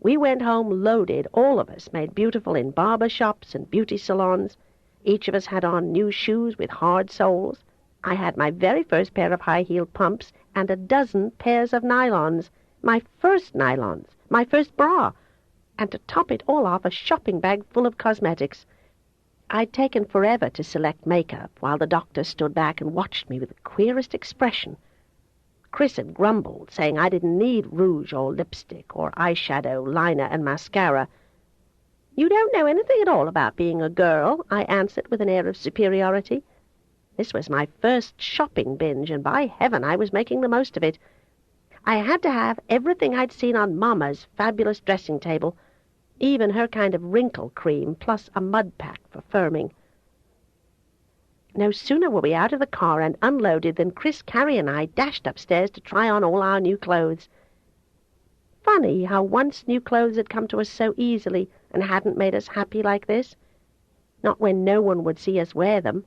We went home loaded, all of us, made beautiful in barber shops and beauty salons. Each of us had on new shoes with hard soles. I had my very first pair of high-heeled pumps and a dozen pairs of nylons, my first nylons, my first bra, and to top it all off, a shopping bag full of cosmetics. I'd taken forever to select makeup, while the doctor stood back and watched me with the queerest expression. Chris had grumbled, saying I didn't need rouge or lipstick or eyeshadow, liner, and mascara. "You don't know anything at all about being a girl," I answered with an air of superiority. This was my first shopping binge, and by heaven I was making the most of it. I had to have everything I'd seen on Mama's fabulous dressing table, even her kind of wrinkle cream, plus a mud pack for firming. No sooner were we out of the car and unloaded than Chris, Carrie, and I dashed upstairs to try on all our new clothes. Funny how once new clothes had come to us so easily and hadn't made us happy like this. Not when no one would see us wear them.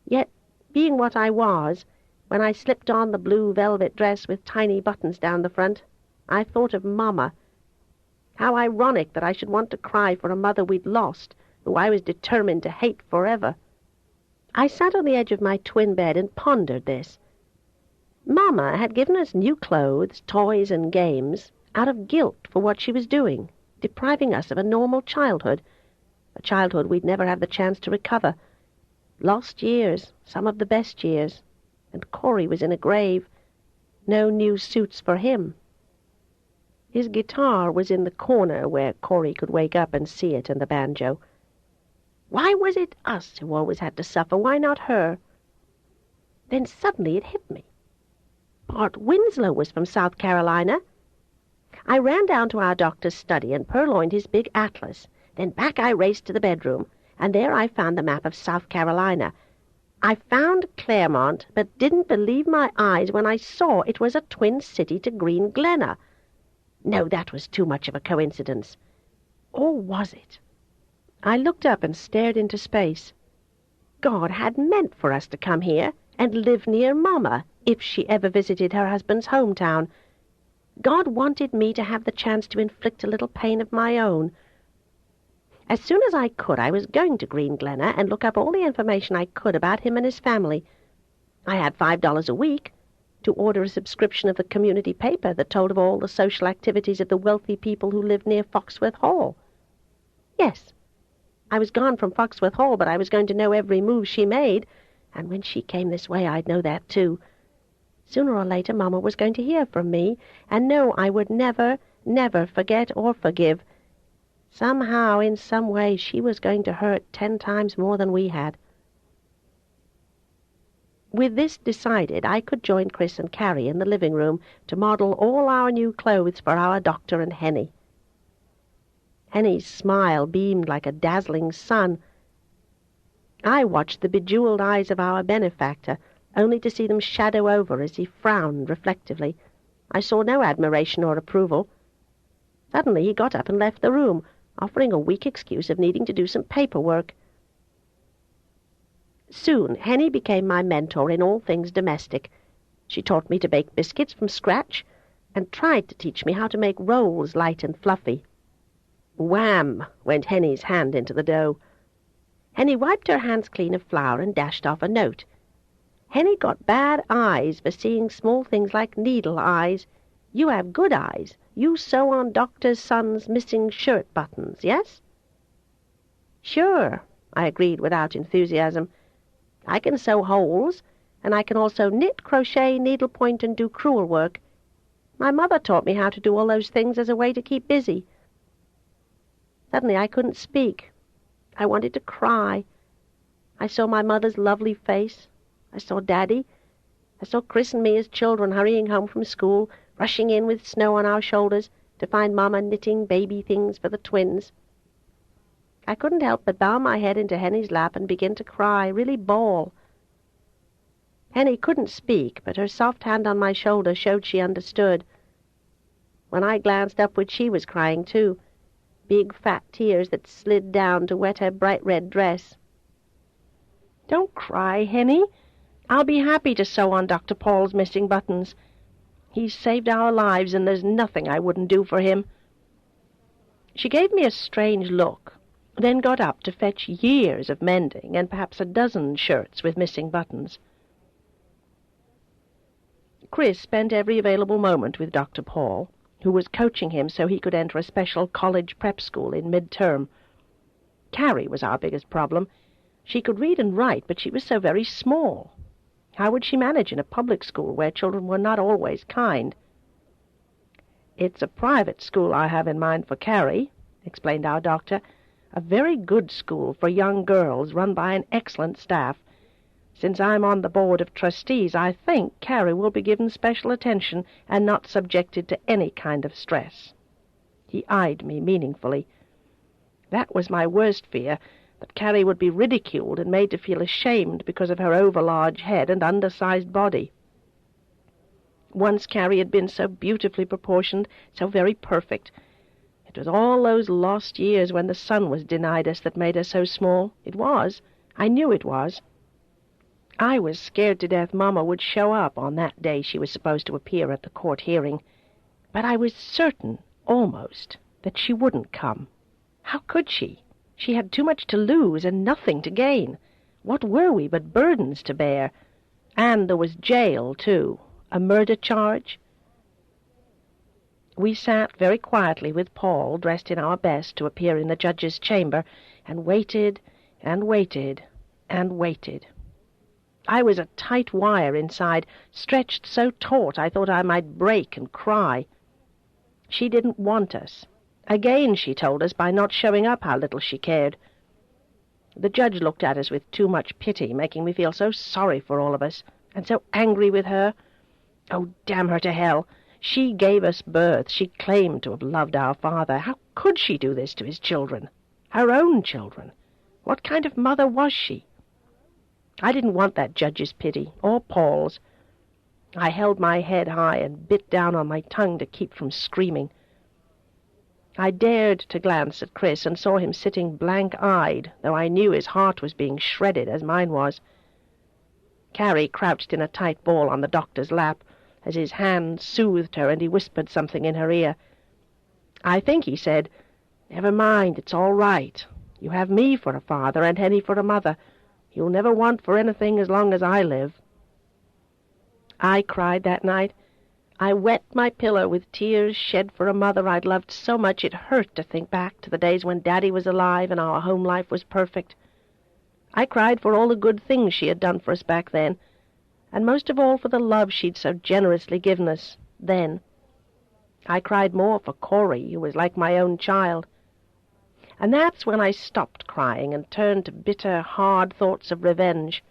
Yet, being what I was, when I slipped on the blue velvet dress with tiny buttons down the front, I thought of Mama. How ironic that I should want to cry for a mother we'd lost, who I was determined to hate forever. I sat on the edge of my twin bed and pondered this. Mama had given us new clothes, toys, and games out of guilt for what she was doing, depriving us of a normal childhood, a childhood we'd never have the chance to recover. Lost years, some of the best years, and Corey was in a grave. No new suits for him. His guitar was in the corner where Corey could wake up and see it and the banjo. Why was it us who always had to suffer? Why not her? Then suddenly it hit me. Bart Winslow was from South Carolina. I ran down to our doctor's study and purloined his big atlas. Then back I raced to the bedroom, and there I found the map of South Carolina. I found Claremont, but didn't believe my eyes when I saw it was a twin city to Green Glenna. No, that was too much of a coincidence. Or was it? I looked up and stared into space. God had meant for us to come here and live near Mama, if she ever visited her husband's hometown. God wanted me to have the chance to inflict a little pain of my own. As soon as I could, I was going to Green Glenna and look up all the information I could about him and his family. I had $5 a week to order a subscription of the community paper that told of all the social activities of the wealthy people who lived near Foxworth Hall. Yes, I was gone from Foxworth Hall, but I was going to know every move she made, and when she came this way I'd know that too. Sooner or later Mama was going to hear from me, and know I would never, never forget or forgive. Somehow, in some way, she was going to hurt 10 times more than we had. With this decided, I could join Chris and Carrie in the living room to model all our new clothes for our doctor and Henny. Henny's smile beamed like a dazzling sun. I watched the bejeweled eyes of our benefactor, only to see them shadow over as he frowned reflectively. I saw no admiration or approval. Suddenly he got up and left the room, offering a weak excuse of needing to do some paperwork. Soon Henny became my mentor in all things domestic. She taught me to bake biscuits from scratch, and tried to teach me how to make rolls light and fluffy. Wham! Went Henny's hand into the dough. Henny wiped her hands clean of flour and dashed off a note. Henny got bad eyes for seeing small things like needle eyes. You have good eyes. You sew on doctor's son's missing shirt buttons, yes? Sure, I agreed without enthusiasm. I can sew holes, and I can also knit, crochet, needlepoint, and do crewel work. My mother taught me how to do all those things as a way to keep busy. Suddenly I couldn't speak. I wanted to cry. I saw my mother's lovely face. I saw Daddy. I saw Chris and me as children hurrying home from school, rushing in with snow on our shoulders to find Mama knitting baby things for the twins. I couldn't help but bow my head into Henny's lap and begin to cry, really bawl. Henny couldn't speak, but her soft hand on my shoulder showed she understood. When I glanced upward, she was crying too, big fat tears that slid down to wet her bright red dress. "Don't cry, Henny. I'll be happy to sew on Dr. Paul's missing buttons. He's saved our lives, and there's nothing I wouldn't do for him." She gave me a strange look, then got up to fetch years of mending and perhaps a dozen shirts with missing buttons. Chris spent every available moment with Dr. Paul, who was coaching him so he could enter a special college prep school in mid-term. Carrie was our biggest problem. She could read and write, but she was so very small. How would she manage in a public school where children were not always kind? "It's a private school I have in mind for Carrie," explained our doctor. "A very good school for young girls run by an excellent staff. Since I'm on the board of trustees, I think Carrie will be given special attention and not subjected to any kind of stress." He eyed me meaningfully. That was my worst fear, that Carrie would be ridiculed and made to feel ashamed because of her overlarge head and undersized body. Once Carrie had been so beautifully proportioned, so very perfect. It was all those lost years when the sun was denied us that made her so small. It was. I knew it was. I was scared to death Mama would show up on that day she was supposed to appear at the court hearing. But I was certain, almost, that she wouldn't come. How could she? She had too much to lose and nothing to gain. What were we but burdens to bear? And there was jail, too. A murder charge. We sat very quietly with Paul, dressed in our best, to appear in the judge's chamber, and waited, and waited, and waited. I was a tight wire inside, stretched so taut I thought I might break and cry. She didn't want us. Again, she told us by not showing up how little she cared. The judge looked at us with too much pity, making me feel so sorry for all of us, and so angry with her. Oh, damn her to hell! She gave us birth. She claimed to have loved our father. How could she do this to his children? Her own children. What kind of mother was she? I didn't want that judge's pity, or Paul's. I held my head high and bit down on my tongue to keep from screaming. I dared to glance at Chris and saw him sitting blank-eyed, though I knew his heart was being shredded as mine was. Carrie crouched in a tight ball on the doctor's lap, as his hand soothed her and he whispered something in her ear. I think he said, "Never mind, it's all right. You have me for a father and Henny for a mother. You'll never want for anything as long as I live." I cried that night. I wet my pillow with tears shed for a mother I'd loved so much it hurt to think back to the days when Daddy was alive and our home life was perfect. I cried for all the good things she had done for us back then, and most of all for the love she'd so generously given us then. I cried more for Corey, who was like my own child. And that's when I stopped crying and turned to bitter, hard thoughts of revenge.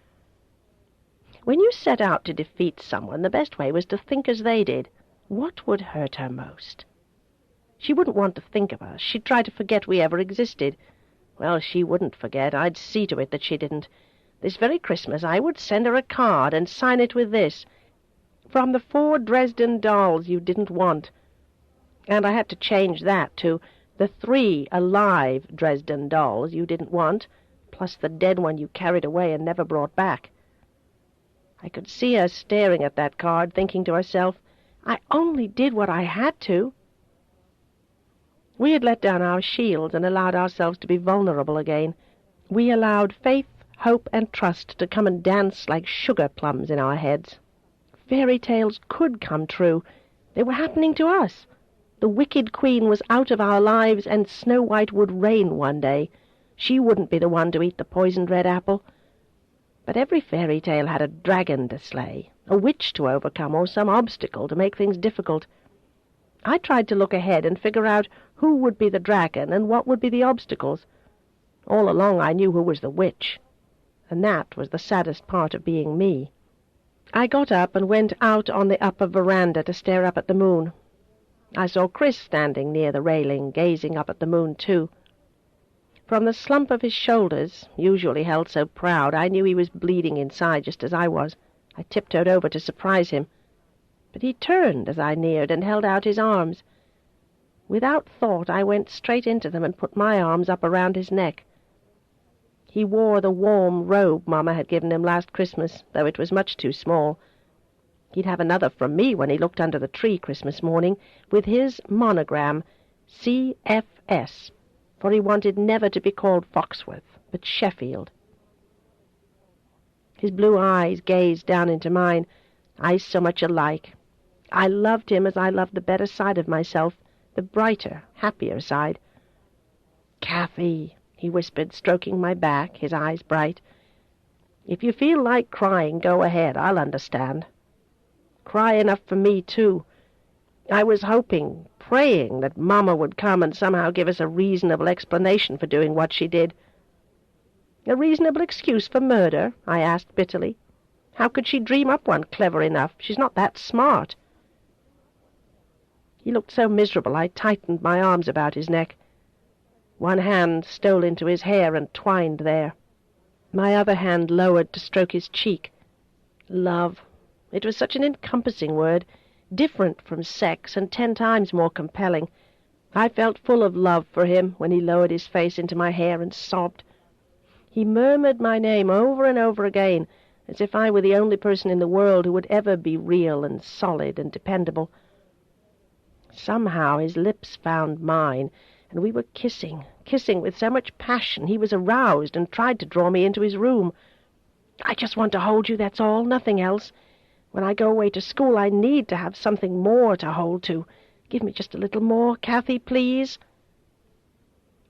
When you set out to defeat someone, the best way was to think as they did. What would hurt her most? She wouldn't want to think of us. She'd try to forget we ever existed. Well, she wouldn't forget. I'd see to it that she didn't. This very Christmas I would send her a card and sign it with this: "From the 4 Dresden dolls you didn't want." And I had to change that to "the 3 alive Dresden dolls you didn't want, plus the dead one you carried away and never brought back." I could see her staring at that card, thinking to herself, I only did what I had to. We had let down our shields and allowed ourselves to be vulnerable again. We allowed faith, hope, and trust to come and dance like sugar plums in our heads. Fairy tales could come true. They were happening to us. The wicked queen was out of our lives, and Snow White would reign one day. She wouldn't be the one to eat the poisoned red apple. But every fairy tale had a dragon to slay, a witch to overcome, or some obstacle to make things difficult. I tried to look ahead and figure out who would be the dragon and what would be the obstacles. All along I knew who was the witch, and that was the saddest part of being me. I got up and went out on the upper veranda to stare up at the moon. I saw Chris standing near the railing, gazing up at the moon too. From the slump of his shoulders, usually held so proud, I knew he was bleeding inside just as I was. I tiptoed over to surprise him. But he turned as I neared and held out his arms. Without thought, I went straight into them and put my arms up around his neck. He wore the warm robe Mama had given him last Christmas, though it was much too small. He'd have another from me when he looked under the tree Christmas morning, with his monogram, CFS, for he wanted never to be called Foxworth, but Sheffield. His blue eyes gazed down into mine, eyes so much alike. I loved him as I loved the better side of myself, the brighter, happier side. "Kathy," he whispered, stroking my back, his eyes bright. "If you feel like crying, go ahead. I'll understand. Cry enough for me, too. I was hoping, praying that Mama would come and somehow give us a reasonable explanation for doing what she did." "A reasonable excuse for murder?" I asked bitterly. "How could she dream up one clever enough? She's not that smart." He looked so miserable I tightened my arms about his neck. One hand stole into his hair and twined there. My other hand lowered to stroke his cheek. Love. It was such an encompassing word, different from sex and 10 times more compelling. I felt full of love for him when he lowered his face into my hair and sobbed. He murmured my name over and over again, as if I were the only person in the world who would ever be real and solid and dependable. Somehow his lips found mine, and we were kissing with so much passion he was aroused and tried to draw me into his room. "I just want to hold you, that's all, nothing else. When I go away to school I need to have something more to hold to. Give me just a little more, Kathy, please."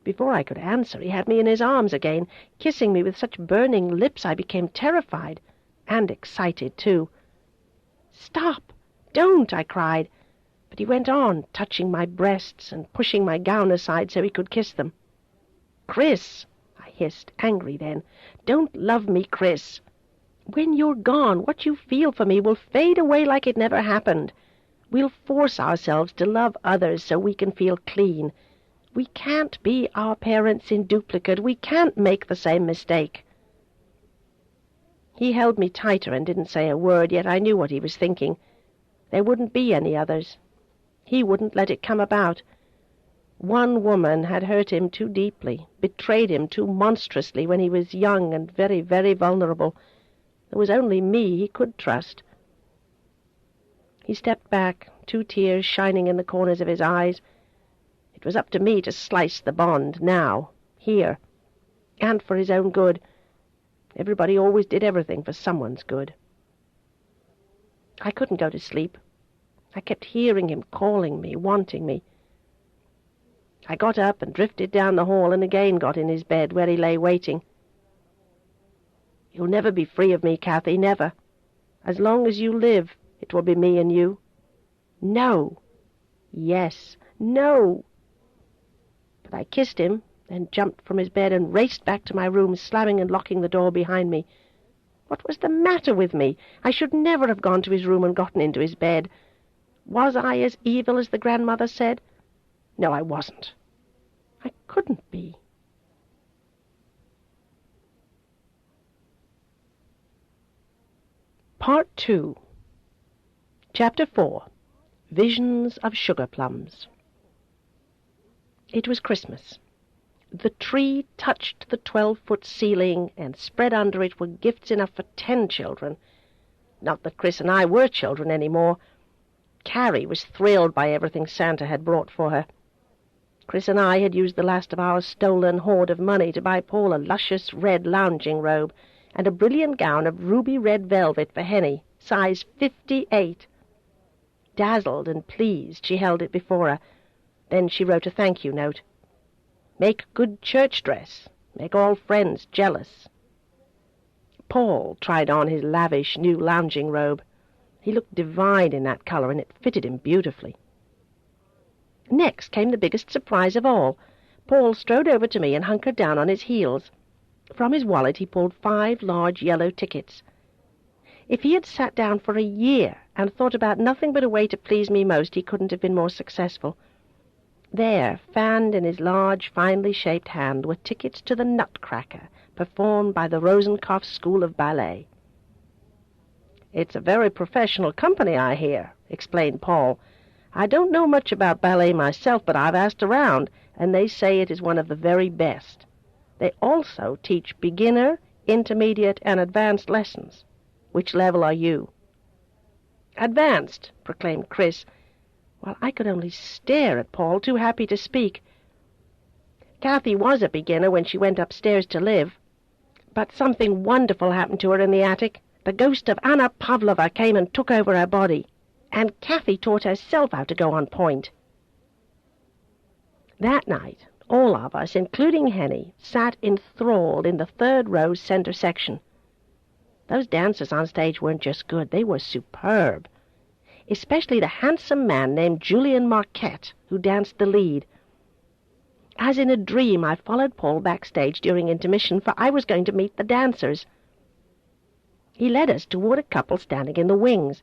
Before I could answer, he had me in his arms again, kissing me with such burning lips I became terrified, and excited too. "Stop! Don't!" I cried. But he went on, touching my breasts and pushing my gown aside so he could kiss them. "Chris," I hissed, angry then, "don't love me, Chris. When you're gone, what you feel for me will fade away like it never happened. We'll force ourselves to love others so we can feel clean. We can't be our parents in duplicate. We can't make the same mistake." He held me tighter and didn't say a word, yet I knew what he was thinking. There wouldn't be any others. He wouldn't let it come about. One woman had hurt him too deeply, betrayed him too monstrously when he was young and very, very vulnerable. There was only me he could trust. He stepped back, 2 tears shining in the corners of his eyes. It was up to me to slice the bond, now, here, and for his own good. Everybody always did everything for someone's good. I couldn't go to sleep. I kept hearing him calling me, wanting me. I got up and drifted down the hall and again got in his bed, where he lay waiting. "You'll never be free of me, Kathy, never. As long as you live, it will be me and you." "No." "Yes, no." But I kissed him, then jumped from his bed and raced back to my room, slamming and locking the door behind me. What was the matter with me? I should never have gone to his room and gotten into his bed. Was I as evil as the grandmother said? No, I wasn't. I couldn't be. Part 2. Chapter 4. Visions of Sugar Plums. It was Christmas. The tree touched the 12-foot ceiling, and spread under it were gifts enough for 10 children. Not that Chris and I were children any more. Carrie was thrilled by everything Santa had brought for her. Chris and I had used the last of our stolen hoard of money to buy Paul a luscious red lounging robe and a brilliant gown of ruby red velvet for Henny, size 58. Dazzled and pleased, she held it before her. Then she wrote a thank-you note. "Make good church dress. Make all friends jealous." Paul tried on his lavish new lounging robe. He looked divine in that color, and it fitted him beautifully. Next came the biggest surprise of all. Paul strode over to me and hunkered down on his heels. From his wallet he pulled 5 large yellow tickets. If he had sat down for a year and thought about nothing but a way to please me most, he couldn't have been more successful. There, fanned in his large, finely shaped hand, were tickets to the Nutcracker, performed by the Rosenkopf School of Ballet. "It's a very professional company, I hear," explained Paul. "I don't know much about ballet myself, but I've asked around, and they say it is one of the very best. They also teach beginner, intermediate, and advanced lessons. Which level are you?" "Advanced," proclaimed Chris, while I could only stare at Paul, too happy to speak. "Kathy was a beginner when she went upstairs to live. But something wonderful happened to her in the attic. The ghost of Anna Pavlova came and took over her body, and Kathy taught herself how to go on point." That night, all of us, including Henny, sat enthralled in the 3rd row center section. Those dancers on stage weren't just good, they were superb. Especially the handsome man named Julian Marquette, who danced the lead. As in a dream, I followed Paul backstage during intermission, for I was going to meet the dancers. He led us toward a couple standing in the wings.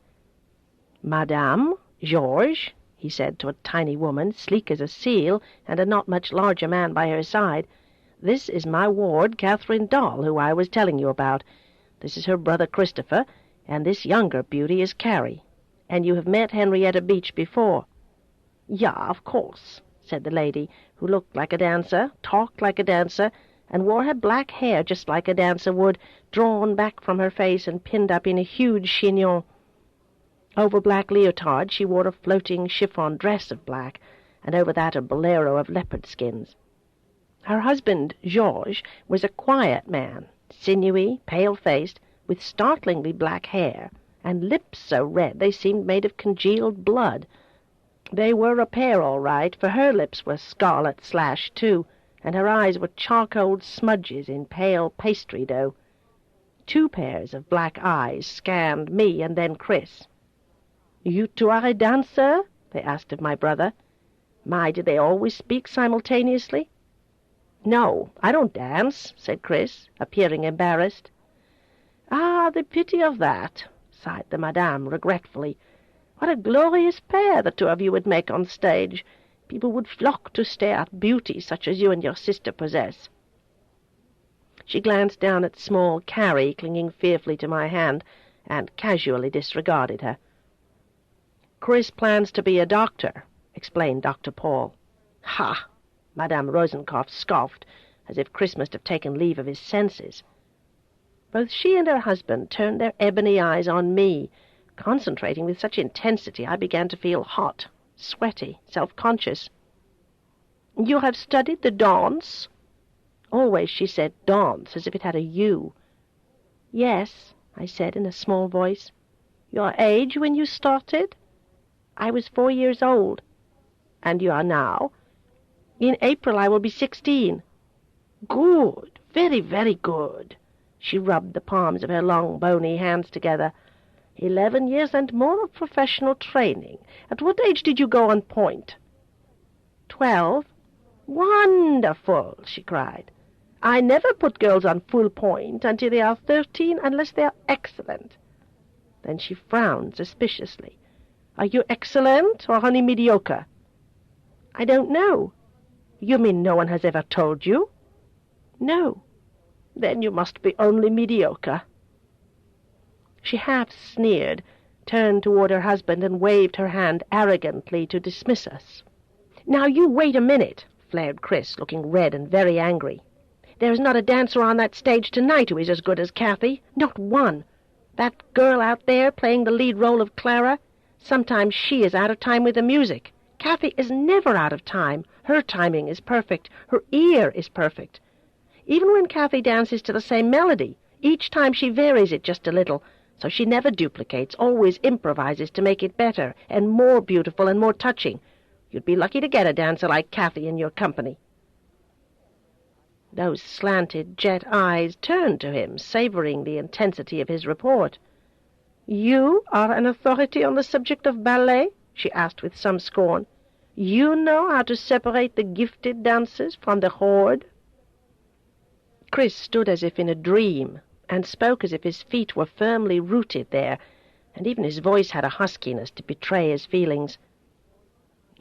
"Madame, Georges," he said to a tiny woman, sleek as a seal, and a not much larger man by her side, "this is my ward, Catherine Doll, who I was telling you about. This is her brother Christopher, and this younger beauty is Carrie. And you have met Henrietta Beach before." "Ja, of course," said the lady, who looked like a dancer, talked like a dancer, and wore her black hair just like a dancer would, drawn back from her face and pinned up in a huge chignon. Over black leotard she wore a floating chiffon dress of black, and over that a bolero of leopard skins. Her husband, Georges, was a quiet man, sinewy, pale-faced, with startlingly black hair, and lips so red they seemed made of congealed blood. They were a pair, all right, for her lips were scarlet/, too, and her eyes were charcoal smudges in pale pastry dough. 2 pairs of black eyes scanned me and then Chris. "You two are a dancer?" they asked of my brother. My, did they always speak simultaneously? "No, I don't dance," said Chris, appearing embarrassed. "Ah, the pity of that," sighed the madame regretfully. "What a glorious pair the 2 of you would make on stage. People would flock to stare at beauty such as you and your sister possess." She glanced down at small Carrie clinging fearfully to my hand, and casually disregarded her. "Chris plans to be a doctor," explained Dr. Paul. "Ha!" Madame Rosenkopf scoffed, as if Chris must have taken leave of his senses. Both she and her husband turned their ebony eyes on me, Concentrating with such intensity, I began to feel hot, sweaty, self-conscious. "You have studied the dance?" Always she said dance, as if it had a U. "Yes," I said in a small voice. "Your age when you started?" "I was 4 years old." "And you are now?" "In April I will be 16. "Good, very, very good." She rubbed the palms of her long, bony hands together. 11 years and more of professional training. At what age did you go on point?" 12. "Wonderful!" she cried. "I never put girls on full point until they are 13 unless they are excellent." Then she frowned suspiciously. "Are you excellent or only mediocre?" "I don't know." "You mean no one has ever told you?" "No." "Then you must be only mediocre." She half sneered, turned toward her husband, and waved her hand arrogantly to dismiss us. "Now you wait a minute," flared Chris, looking red and very angry. "There is not a dancer on that stage tonight who is as good as Kathy. Not one. That girl out there playing the lead role of Clara, sometimes she is out of time with the music. Kathy is never out of time. Her timing is perfect. Her ear is perfect. Even when Kathy dances to the same melody, each time she varies it just a little, so she never duplicates, always improvises to make it better and more beautiful and more touching. You'd be lucky to get a dancer like Kathy in your company." Those slanted jet eyes turned to him, savoring the intensity of his report. "You are an authority on the subject of ballet?" she asked with some scorn. "You know how to separate the gifted dancers from the horde?" Chris stood as if in a dream, and spoke as if his feet were firmly rooted there, and even his voice had a huskiness to betray his feelings.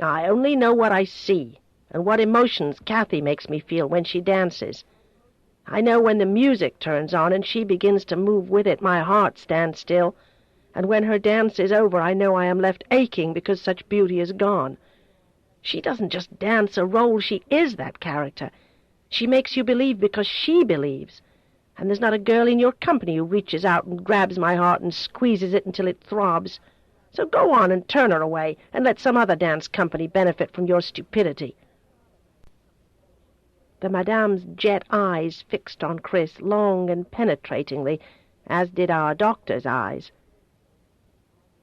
"I only know what I see, and what emotions Kathy makes me feel when she dances. I know when the music turns on and she begins to move with it, my heart stands still, and when her dance is over I know I am left aching because such beauty is gone. She doesn't just dance a role, she is that character. She makes you believe because she believes, and there's not a girl in your company who reaches out and grabs my heart and squeezes it until it throbs. So go on and turn her away, and let some other dance company benefit from your stupidity." The Madame's jet eyes fixed on Chris long and penetratingly, as did our doctor's eyes.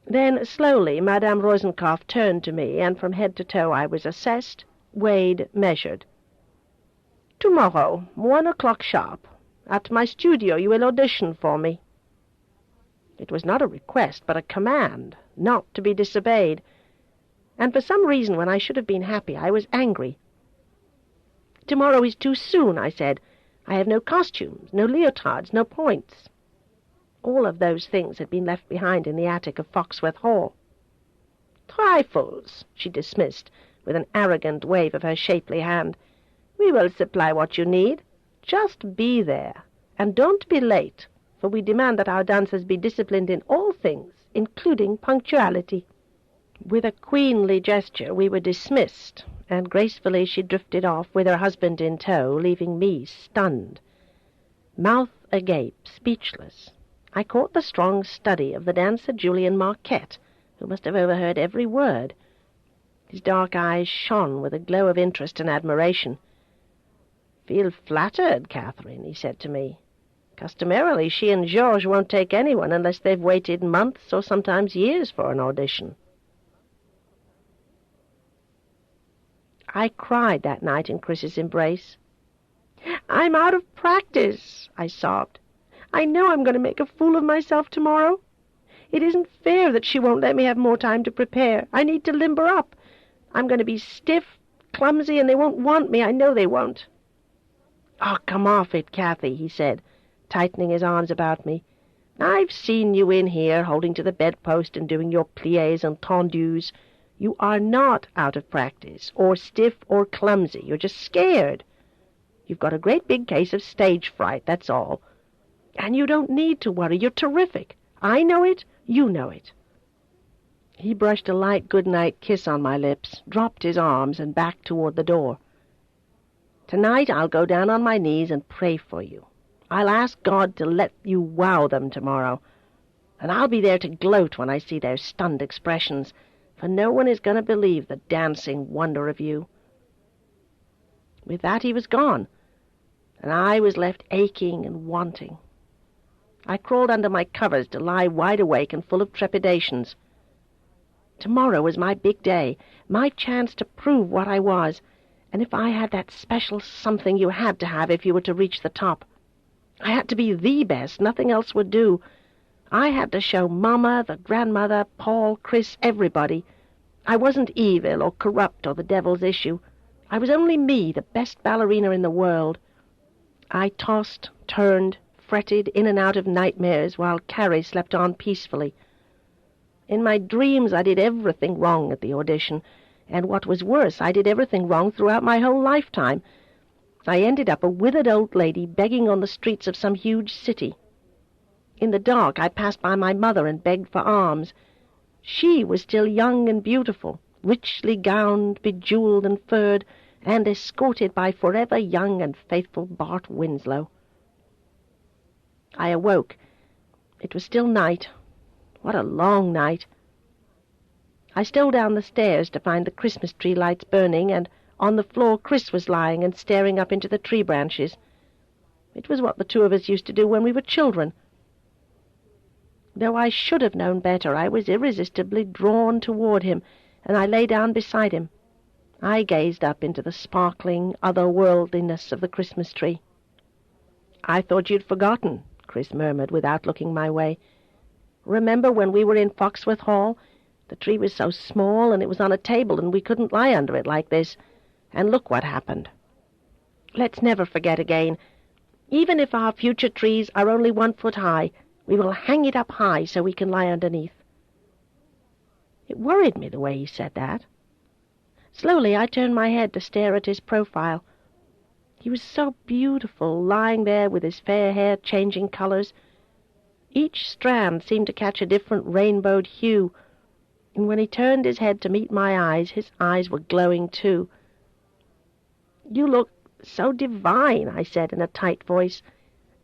Then, slowly, Madame Rosenkopf turned to me, and from head to toe I was assessed, weighed, measured. "Tomorrow, 1 o'clock sharp. At my studio you will audition for me." It was not a request, but a command, not to be disobeyed. And for some reason, when I should have been happy, I was angry. "Tomorrow is too soon," I said. "I have no costumes, no leotards, no points." All of those things had been left behind in the attic of Foxworth Hall. "Trifles," she dismissed, with an arrogant wave of her shapely hand. "We will supply what you need. Just be there, and don't be late, for we demand that our dancers be disciplined in all things, including punctuality." With a queenly gesture we were dismissed, and gracefully she drifted off with her husband in tow, leaving me stunned, mouth agape, speechless. I caught the strong study of the dancer Julian Marquette, who must have overheard every word. His dark eyes shone with a glow of interest and admiration. "Feel flattered, Catherine," he said to me. "Customarily, she and Georges won't take anyone unless they've waited months or sometimes years for an audition." I cried that night in Chris's embrace. "I'm out of practice," I sobbed. "I know I'm going to make a fool of myself tomorrow. It isn't fair that she won't let me have more time to prepare. I need to limber up. I'm going to be stiff, clumsy, and they won't want me. I know they won't." "Oh, come off it, Kathy," he said, tightening his arms about me. "I've seen you in here, holding to the bedpost and doing your pliés and tendus. You are not out of practice, or stiff or clumsy. You're just scared. You've got a great big case of stage fright, that's all. And you don't need to worry. You're terrific. I know it. You know it." He brushed a light good-night kiss on my lips, dropped his arms, and backed toward the door. "Tonight I'll go down on my knees and pray for you. I'll ask God to let you wow them tomorrow. And I'll be there to gloat when I see their stunned expressions, for no one is going to believe the dancing wonder of you." With that he was gone, and I was left aching and wanting. I crawled under my covers to lie wide awake and full of trepidations. Tomorrow was my big day, my chance to prove what I was, and if I had that special something you had to have if you were to reach the top. I had to be the best, nothing else would do. I had to show Mama, the grandmother, Paul, Chris, everybody. I wasn't evil or corrupt or the devil's issue. I was only me, the best ballerina in the world. I tossed, turned, fretted in and out of nightmares while Carrie slept on peacefully. In my dreams I did everything wrong at the audition, and what was worse, I did everything wrong throughout my whole lifetime. I ended up a withered old lady begging on the streets of some huge city. In the dark I passed by my mother and begged for alms. She was still young and beautiful, richly gowned, bejeweled and furred, and escorted by forever young and faithful Bart Winslow. I awoke. It was still night. What a long night. I stole down the stairs to find the Christmas tree lights burning, and on the floor Chris was lying and staring up into the tree branches. It was what the two of us used to do when we were children. Though I should have known better, I was irresistibly drawn toward him, and I lay down beside him. I gazed up into the sparkling otherworldliness of the Christmas tree. "I thought you'd forgotten," Chris murmured without looking my way. "Remember when we were in Foxworth Hall? The tree was so small, and it was on a table, and we couldn't lie under it like this. And look what happened. Let's never forget again. Even if our future trees are only 1 foot high, we will hang it up high so we can lie underneath." It worried me the way he said that. Slowly I turned my head to stare at his profile. He was so beautiful, lying there with his fair hair changing colors. Each strand seemed to catch a different rainbowed hue, and when he turned his head to meet my eyes, his eyes were glowing too. "You look so divine," I said in a tight voice.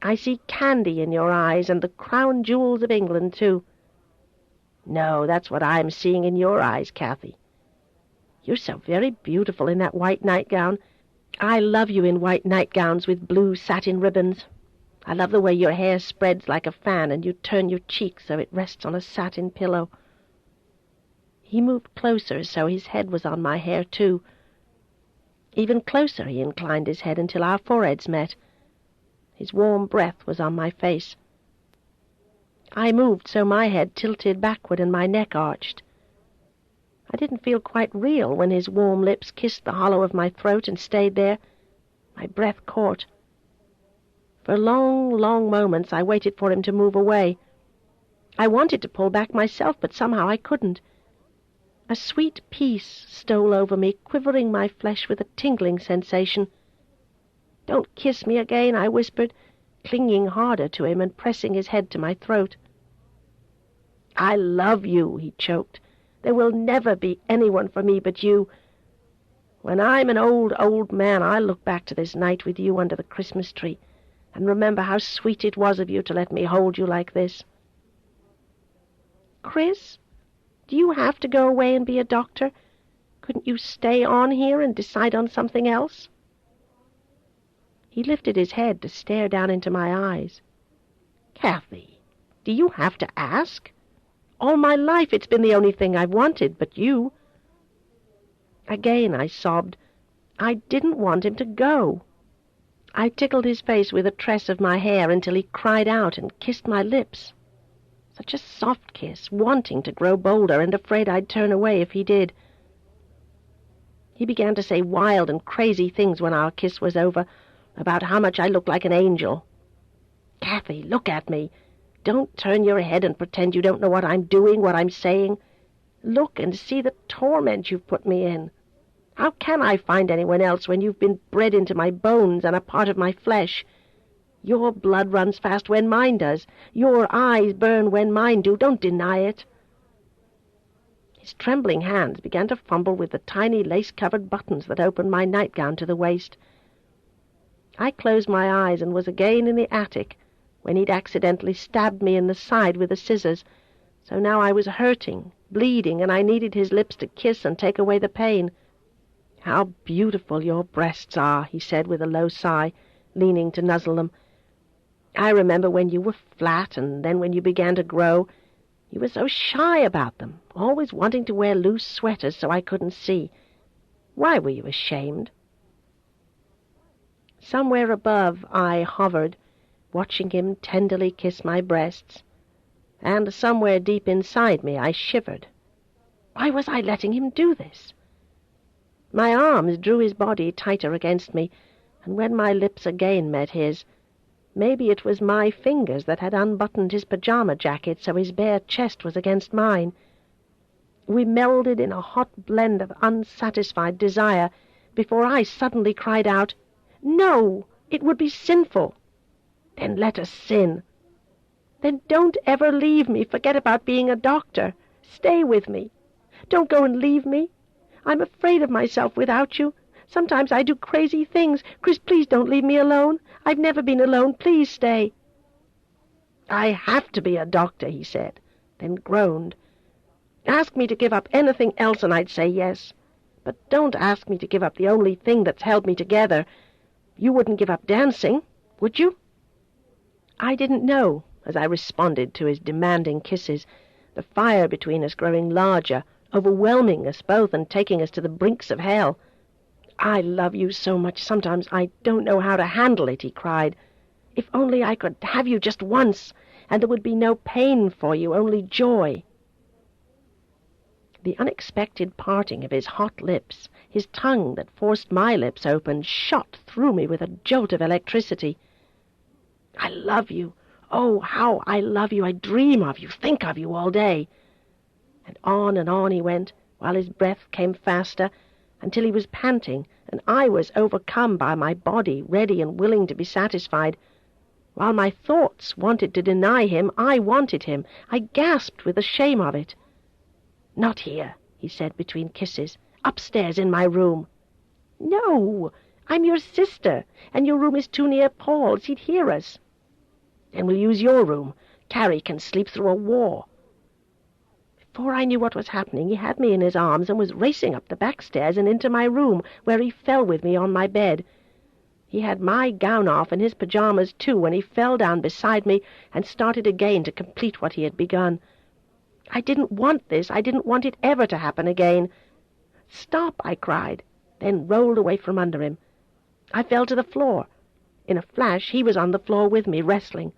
"I see candy in your eyes, and the crown jewels of England, too." "No, that's what I'm seeing in your eyes, Kathy. You're so very beautiful in that white nightgown. I love you in white nightgowns with blue satin ribbons. I love the way your hair spreads like a fan and you turn your cheek so it rests on a satin pillow." He moved closer, so his head was on my hair, too. Even closer he inclined his head until our foreheads met. His warm breath was on my face. I moved so my head tilted backward and my neck arched. I didn't feel quite real when his warm lips kissed the hollow of my throat and stayed there. My breath caught. For long, long moments I waited for him to move away. I wanted to pull back myself, but somehow I couldn't. A sweet peace stole over me, quivering my flesh with a tingling sensation. "Don't kiss me again," I whispered, clinging harder to him and pressing his head to my throat. "I love you," he choked. "There will never be anyone for me but you. When I'm an old, old man, I'll look back to this night with you under the Christmas tree and remember how sweet it was of you to let me hold you like this." "Chris, do you have to go away and be a doctor? Couldn't you stay on here and decide on something else?" He lifted his head to stare down into my eyes. "Kathy, do you have to ask? All my life it's been the only thing I've wanted, but you." Again I sobbed. I didn't want him to go. I tickled his face with a tress of my hair until he cried out and kissed my lips. Such a soft kiss, wanting to grow bolder and afraid I'd turn away if he did. He began to say wild and crazy things when our kiss was over, about how much I looked like an angel. "Kathy, look at me. Don't turn your head and pretend you don't know what I'm doing, what I'm saying. Look and see the torment you've put me in. How can I find anyone else when you've been bred into my bones and a part of my flesh? Your blood runs fast when mine does. Your eyes burn when mine do. Don't deny it." His trembling hands began to fumble with the tiny lace-covered buttons that opened my nightgown to the waist. I closed my eyes and was again in the attic, when he'd accidentally stabbed me in the side with the scissors, so now I was hurting, bleeding, and I needed his lips to kiss and take away the pain. "How beautiful your breasts are," he said with a low sigh, leaning to nuzzle them. "I remember when you were flat, and then when you began to grow, you were so shy about them, always wanting to wear loose sweaters so I couldn't see. Why were you ashamed?" Somewhere above I hovered, watching him tenderly kiss my breasts, and somewhere deep inside me I shivered. Why was I letting him do this? My arms drew his body tighter against me, and when my lips again met his, maybe it was my fingers that had unbuttoned his pajama jacket so his bare chest was against mine. We melded in a hot blend of unsatisfied desire before I suddenly cried out, "No, it would be sinful." "Then let us sin." "Then don't ever leave me. Forget about being a doctor. Stay with me. Don't go and leave me. I'm afraid of myself without you. Sometimes I do crazy things. Chris, please don't leave me alone. I've never been alone. Please stay." "I have to be a doctor," he said, then groaned. "Ask me to give up anything else and I'd say yes. But don't ask me to give up the only thing that's held me together. You wouldn't give up dancing, would you?" I didn't know, as I responded to his demanding kisses, the fire between us growing larger, overwhelming us both and taking us to the brinks of hell. "I love you so much sometimes I don't know how to handle it," he cried. "If only I could have you just once, and there would be no pain for you, only joy." The unexpected parting of his hot lips, his tongue that forced my lips open, shot through me with a jolt of electricity. "I love you. Oh, how I love you. I dream of you, think of you all day." And on he went, while his breath came faster, until he was panting, and I was overcome by my body, ready and willing to be satisfied. While my thoughts wanted to deny him, I wanted him. I gasped with the shame of it. "Not here," he said between kisses. "Upstairs in my room." "No, I'm your sister, and your room is too near Paul's. He'd hear us." "Then we'll use your room. Carrie can sleep through a war." Before I knew what was happening, he had me in his arms and was racing up the back stairs and into my room, where he fell with me on my bed. He had my gown off and his pajamas too when he fell down beside me and started again to complete what he had begun. I didn't want this. I didn't want it ever to happen again. "Stop," I cried, then rolled away from under him. I fell to the floor. In a flash he was on the floor with me, wrestling.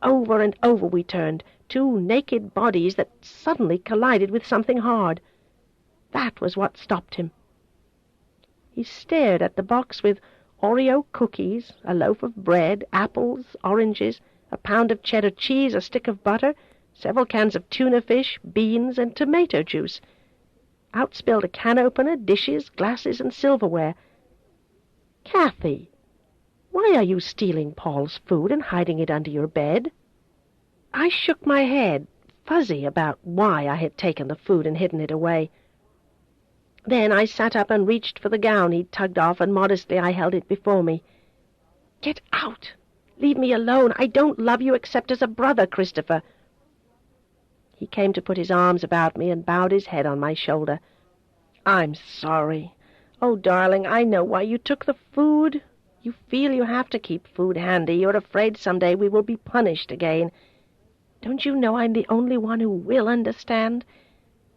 Over and over we turned, two naked bodies that suddenly collided with something hard. That was what stopped him. He stared at the box with Oreo cookies, a loaf of bread, apples, oranges, a pound of cheddar cheese, a stick of butter, several cans of tuna fish, beans, and tomato juice. Out spilled a can opener, dishes, glasses, and silverware. "Kathy, why are you stealing Paul's food and hiding it under your bed?" I shook my head, fuzzy about why I had taken the food and hidden it away. Then I sat up and reached for the gown he'd tugged off, and modestly I held it before me. "Get out! Leave me alone! I don't love you except as a brother, Christopher." He came to put his arms about me and bowed his head on my shoulder. "I'm sorry. Oh, darling, I know why you took the food. You feel you have to keep food handy. You're afraid someday we will be punished again. Don't you know I'm the only one who will understand?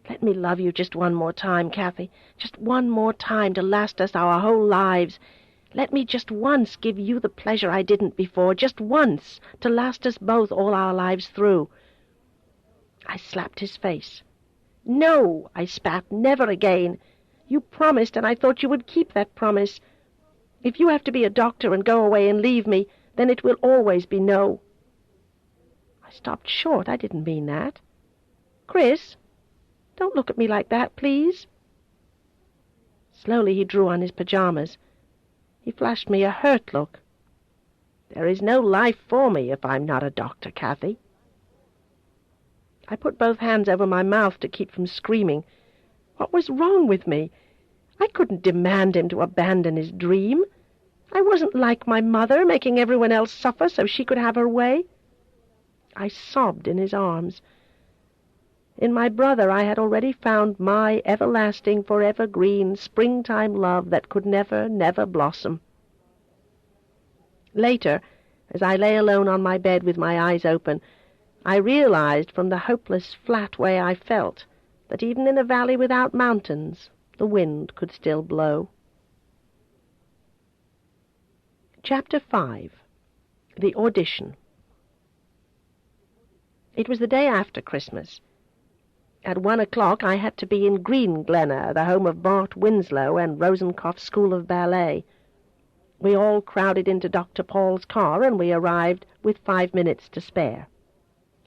Let me love you just one more time, Kathy. Just one more time to last us our whole lives. Let me just once give you the pleasure I didn't before. Just once to last us both all our lives through." I slapped his face. "No," I spat, "never again. You promised, and I thought you would keep that promise. If you have to be a doctor and go away and leave me, then it will always be no." I stopped short. I didn't mean that. "Chris, don't look at me like that, please." Slowly he drew on his pajamas. He flashed me a hurt look. "There is no life for me if I'm not a doctor, Kathy." I put both hands over my mouth to keep from screaming. What was wrong with me? I couldn't demand him to abandon his dream. I wasn't like my mother, making everyone else suffer so she could have her way. I sobbed in his arms. In my brother I had already found my everlasting, forever green, springtime love that could never, never blossom. Later, as I lay alone on my bed with my eyes open, I realized from the hopeless, flat way I felt that even in a valley without mountains, the wind could still blow. Chapter 5. The Audition. It was the day after Christmas. At 1 o'clock I had to be in Green Glenna, the home of Bart Winslow and Rosenkopf's School of Ballet. We all crowded into Dr. Paul's car, and we arrived with 5 minutes to spare.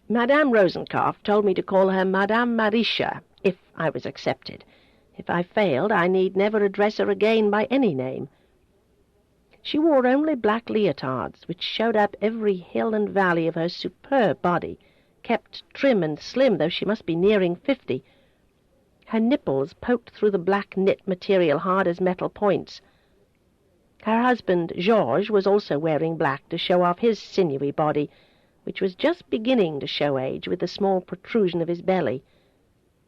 Madame Rosenkopf told me to call her Madame Marisha, if I was accepted. If I failed, I need never address her again by any name. She wore only black leotards, which showed up every hill and valley of her superb body, kept trim and slim, though she must be nearing 50. Her nipples poked through the black knit material hard as metal points. Her husband, Georges, was also wearing black to show off his sinewy body, which was just beginning to show age with the small protrusion of his belly.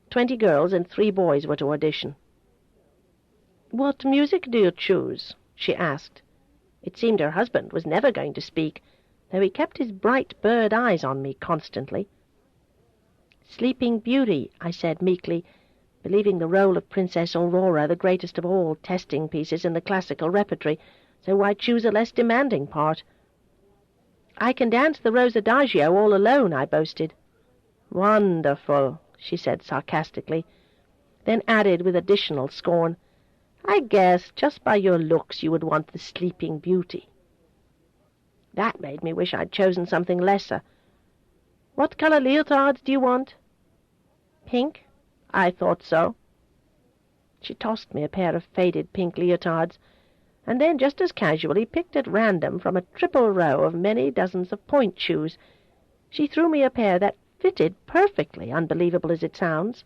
20 girls and 3 boys were to audition. "What music do you choose?" she asked. It seemed her husband was never going to speak, though he kept his bright bird eyes on me constantly. "Sleeping Beauty," I said meekly, believing the role of Princess Aurora the greatest of all testing pieces in the classical repertory, so why choose a less demanding part? "I can dance the Rose Adagio all alone," I boasted. "Wonderful," she said sarcastically, then added with additional scorn, "I guess just by your looks you would want the Sleeping Beauty." That made me wish I'd chosen something lesser. "What color leotards do you want?" "Pink." "I thought so." She tossed me a pair of faded pink leotards, and then just as casually picked at random from a triple row of many dozens of point shoes. She threw me a pair that fitted perfectly, unbelievable as it sounds.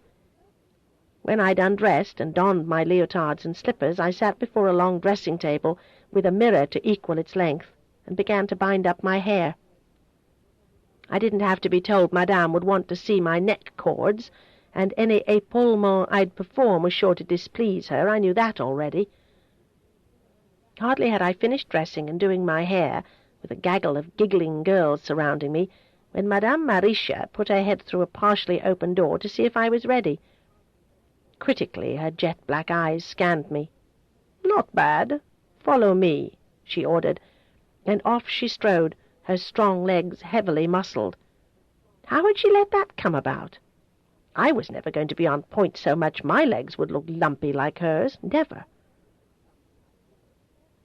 When I'd undressed and donned my leotards and slippers, I sat before a long dressing table with a mirror to equal its length, and began to bind up my hair. I didn't have to be told Madame would want to see my neck cords, and any épaulement I'd perform was sure to displease her. I knew that already. Hardly had I finished dressing and doing my hair, with a gaggle of giggling girls surrounding me, when Madame Marisha put her head through a partially open door to see if I was ready. Critically, her jet-black eyes scanned me. "Not bad. Follow me," she ordered, and off she strode, her strong legs heavily muscled. How had she let that come about? I was never going to be on point so much my legs would look lumpy like hers. Never.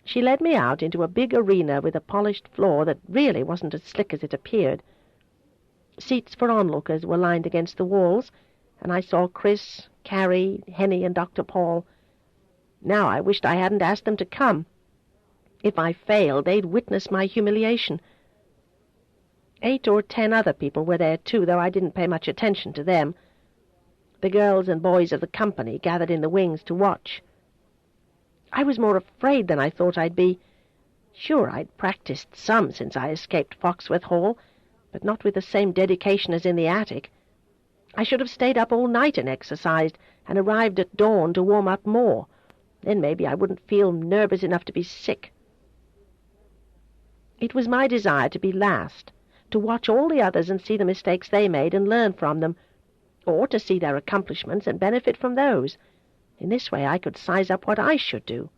She led me out into a big arena with a polished floor that really wasn't as slick as it appeared. Seats for onlookers were lined against the walls, and I saw Chris, Carrie, Henny, and Dr. Paul. Now I wished I hadn't asked them to come. If I failed, they'd witness my humiliation. 8 or 10 other people were there too, though I didn't pay much attention to them. The girls and boys of the company gathered in the wings to watch. I was more afraid than I thought I'd be. Sure, I'd practiced some since I escaped Foxworth Hall, but not with the same dedication as in the attic. I should have stayed up all night and exercised, and arrived at dawn to warm up more. Then maybe I wouldn't feel nervous enough to be sick. It was my desire to be last, to watch all the others and see the mistakes they made and learn from them, or to see their accomplishments and benefit from those. In this way I could size up what I should do.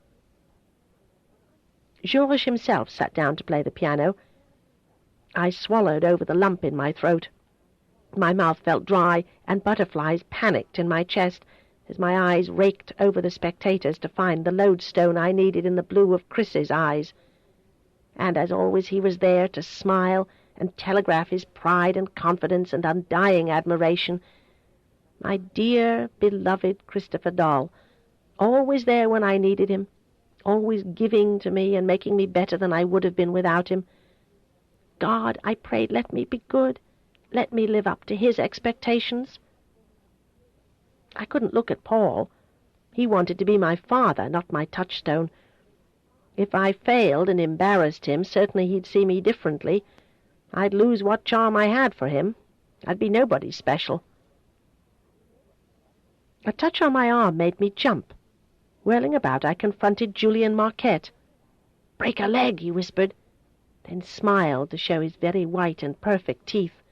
Georges himself sat down to play the piano. I swallowed over the lump in my throat. My mouth felt dry, and butterflies panicked in my chest as my eyes raked over the spectators to find the lodestone I needed in the blue of Chris's eyes. And as always he was there to smile and telegraph his pride and confidence and undying admiration. My dear, beloved Christopher Doll, always there when I needed him, always giving to me and making me better than I would have been without him. God, I prayed, let me be good. Let me live up to his expectations. I couldn't look at Paul. He wanted to be my father, not my touchstone. If I failed and embarrassed him, certainly he'd see me differently. I'd lose what charm I had for him. I'd be nobody special. A touch on my arm made me jump. Whirling about, I confronted Julian Marquette. "Break a leg," he whispered, then smiled to show his very white and perfect teeth.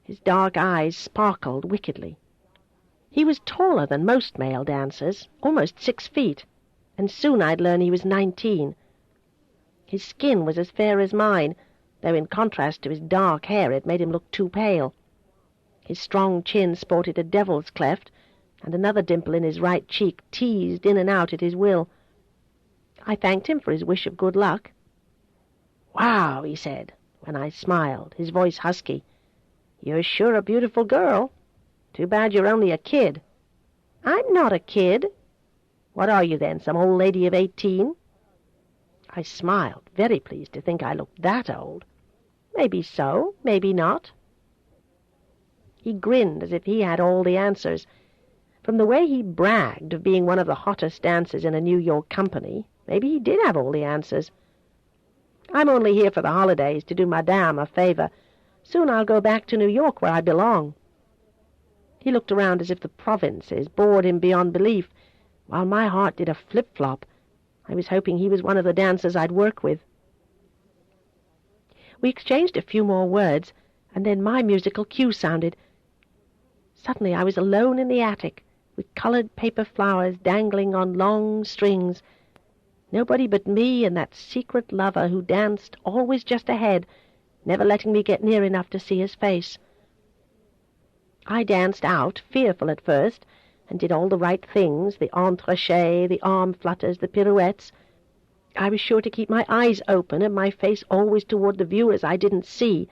His dark eyes sparkled wickedly. He was taller than most male dancers, almost 6 feet, and soon I'd learn he was 19. His skin was as fair as mine, though in contrast to his dark hair it made him look too pale. His strong chin sported a devil's cleft, and another dimple in his right cheek teased in and out at his will. I thanked him for his wish of good luck. "Wow," he said, when I smiled, his voice husky. "You're sure a beautiful girl. Too bad you're only a kid." "I'm not a kid." "What are you then, some old lady of 18? I smiled, very pleased to think I looked that old. "Maybe so, maybe not." He grinned as if he had all the answers. From the way he bragged of being one of the hottest dancers in a New York company, maybe he did have all the answers. "I'm only here for the holidays, to do Madame a favor. Soon I'll go back to New York, where I belong." He looked around as if the provinces bored him beyond belief, while my heart did a flip-flop. I was hoping he was one of the dancers I'd work with. We exchanged a few more words, and then my musical cue sounded. Suddenly I was alone in the attic, with colored paper flowers dangling on long strings. Nobody but me and that secret lover who danced always just ahead, never letting me get near enough to see his face. I danced out, fearful at first, and did all the right things, the entrechat, the arm flutters, the pirouettes. I was sure to keep my eyes open and my face always toward the viewers I didn't see.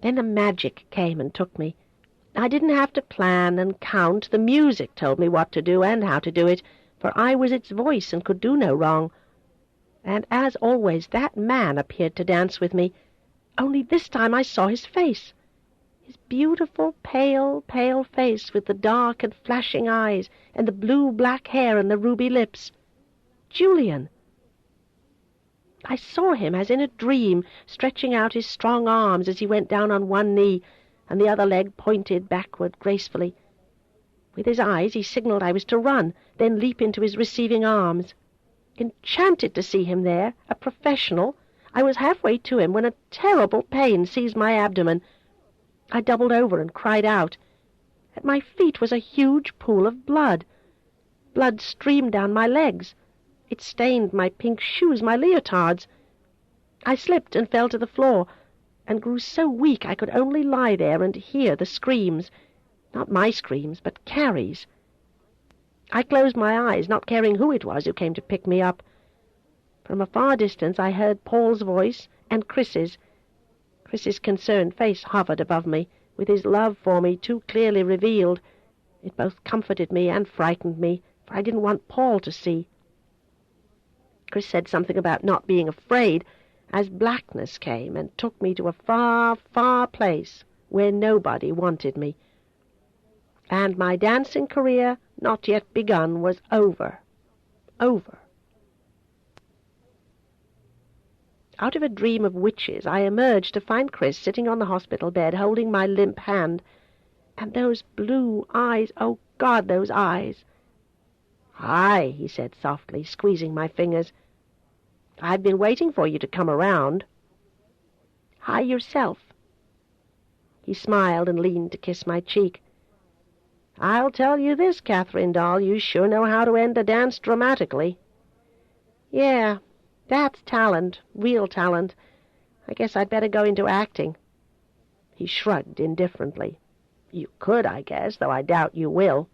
Then the magic came and took me. I didn't have to plan and count. The music told me what to do and how to do it, for I was its voice and could do no wrong. And as always, that man appeared to dance with me, only this time I saw his face. His beautiful, pale, pale face with the dark and flashing eyes and the blue-black hair and the ruby lips. Julian! I saw him as in a dream, stretching out his strong arms as he went down on one knee, and the other leg pointed backward gracefully. With his eyes he signaled I was to run, then leap into his receiving arms. Enchanted to see him there, a professional, I was halfway to him when a terrible pain seized my abdomen. I doubled over and cried out. At my feet was a huge pool of blood. Blood streamed down my legs. It stained my pink shoes, my leotards. I slipped and fell to the floor, and grew so weak I could only lie there and hear the screams. Not my screams, but Carrie's. I closed my eyes, not caring who it was who came to pick me up. From a far distance I heard Paul's voice and Chris's. Chris's concerned face hovered above me, with his love for me too clearly revealed. It both comforted me and frightened me, for I didn't want Paul to see. Chris said something about not being afraid, as blackness came and took me to a far, far place where nobody wanted me. And my dancing career, not yet begun, was over. Over. Out of a dream of witches, I emerged to find Chris sitting on the hospital bed, holding my limp hand. And those blue eyes, oh God, those eyes! "Hi," he said softly, squeezing my fingers. "I've been waiting for you to come around." "Hi yourself." He smiled and leaned to kiss my cheek. "I'll tell you this, Catherine doll, you sure know how to end a dance dramatically." "Yeah, that's talent, real talent. I guess I'd better go into acting." He shrugged indifferently. "You could, I guess, though I doubt you will."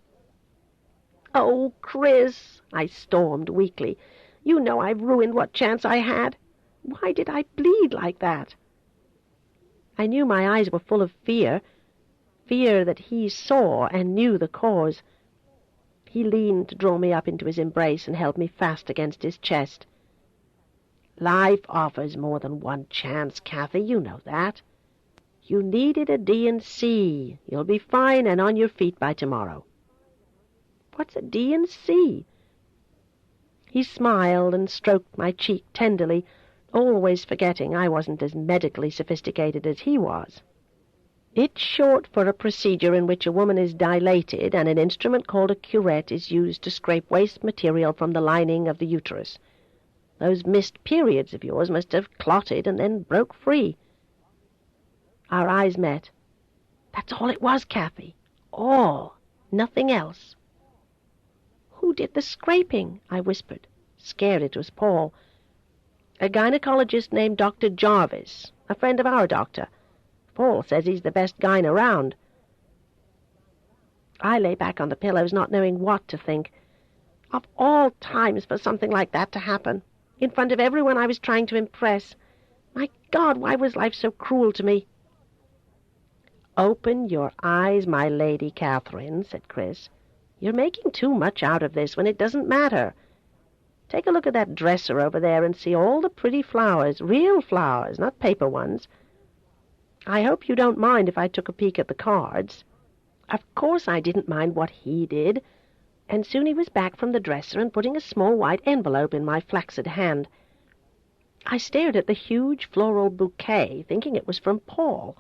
"Oh, Chris," I stormed weakly, "you know I've ruined what chance I had. Why did I bleed like that?" I knew my eyes were full of fear that he saw and knew the cause. He leaned to draw me up into his embrace and held me fast against his chest. "Life offers more than one chance, Kathy, you know that. You needed a D&C. You'll be fine and on your feet by tomorrow." "What's a D&C?" He smiled and stroked my cheek tenderly, always forgetting I wasn't as medically sophisticated as he was. "It's short for a procedure in which a woman is dilated and an instrument called a curette is used to scrape waste material from the lining of the uterus. Those missed periods of yours must have clotted and then broke free." Our eyes met. "That's all it was, Kathy. All. Nothing else." "Who did the scraping?" I whispered, scared it was Paul. "A gynecologist named Dr. Jarvis, a friend of our doctor. Paul says he's the best gyne around." I lay back on the pillows, not knowing what to think. Of all times for something like that to happen, in front of everyone I was trying to impress. My God, why was life so cruel to me? "Open your eyes, my Lady Catherine," said Chris. "You're making too much out of this when it doesn't matter. Take a look at that dresser over there and see all the pretty flowers, real flowers, not paper ones. I hope you don't mind if I took a peek at the cards." Of course I didn't mind what he did, and soon he was back from the dresser and putting a small white envelope in my flaccid hand. I stared at the huge floral bouquet, thinking it was from Paul,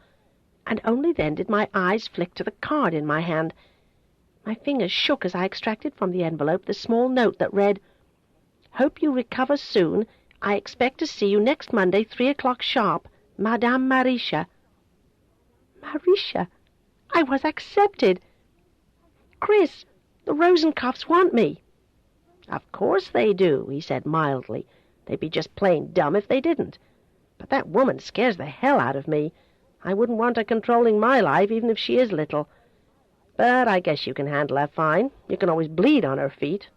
and only then did my eyes flick to the card in my hand. My fingers shook as I extracted from the envelope the small note that read, "Hope you recover soon. I expect to see you next Monday, 3 o'clock sharp. Madame Marisha." Marisha! I was accepted. "Chris, the Rosenkoffs want me." "Of course they do," he said mildly. "They'd be just plain dumb if they didn't. But that woman scares the hell out of me. I wouldn't want her controlling my life, even if she is little. But I guess you can handle her fine. You can always bleed on her feet."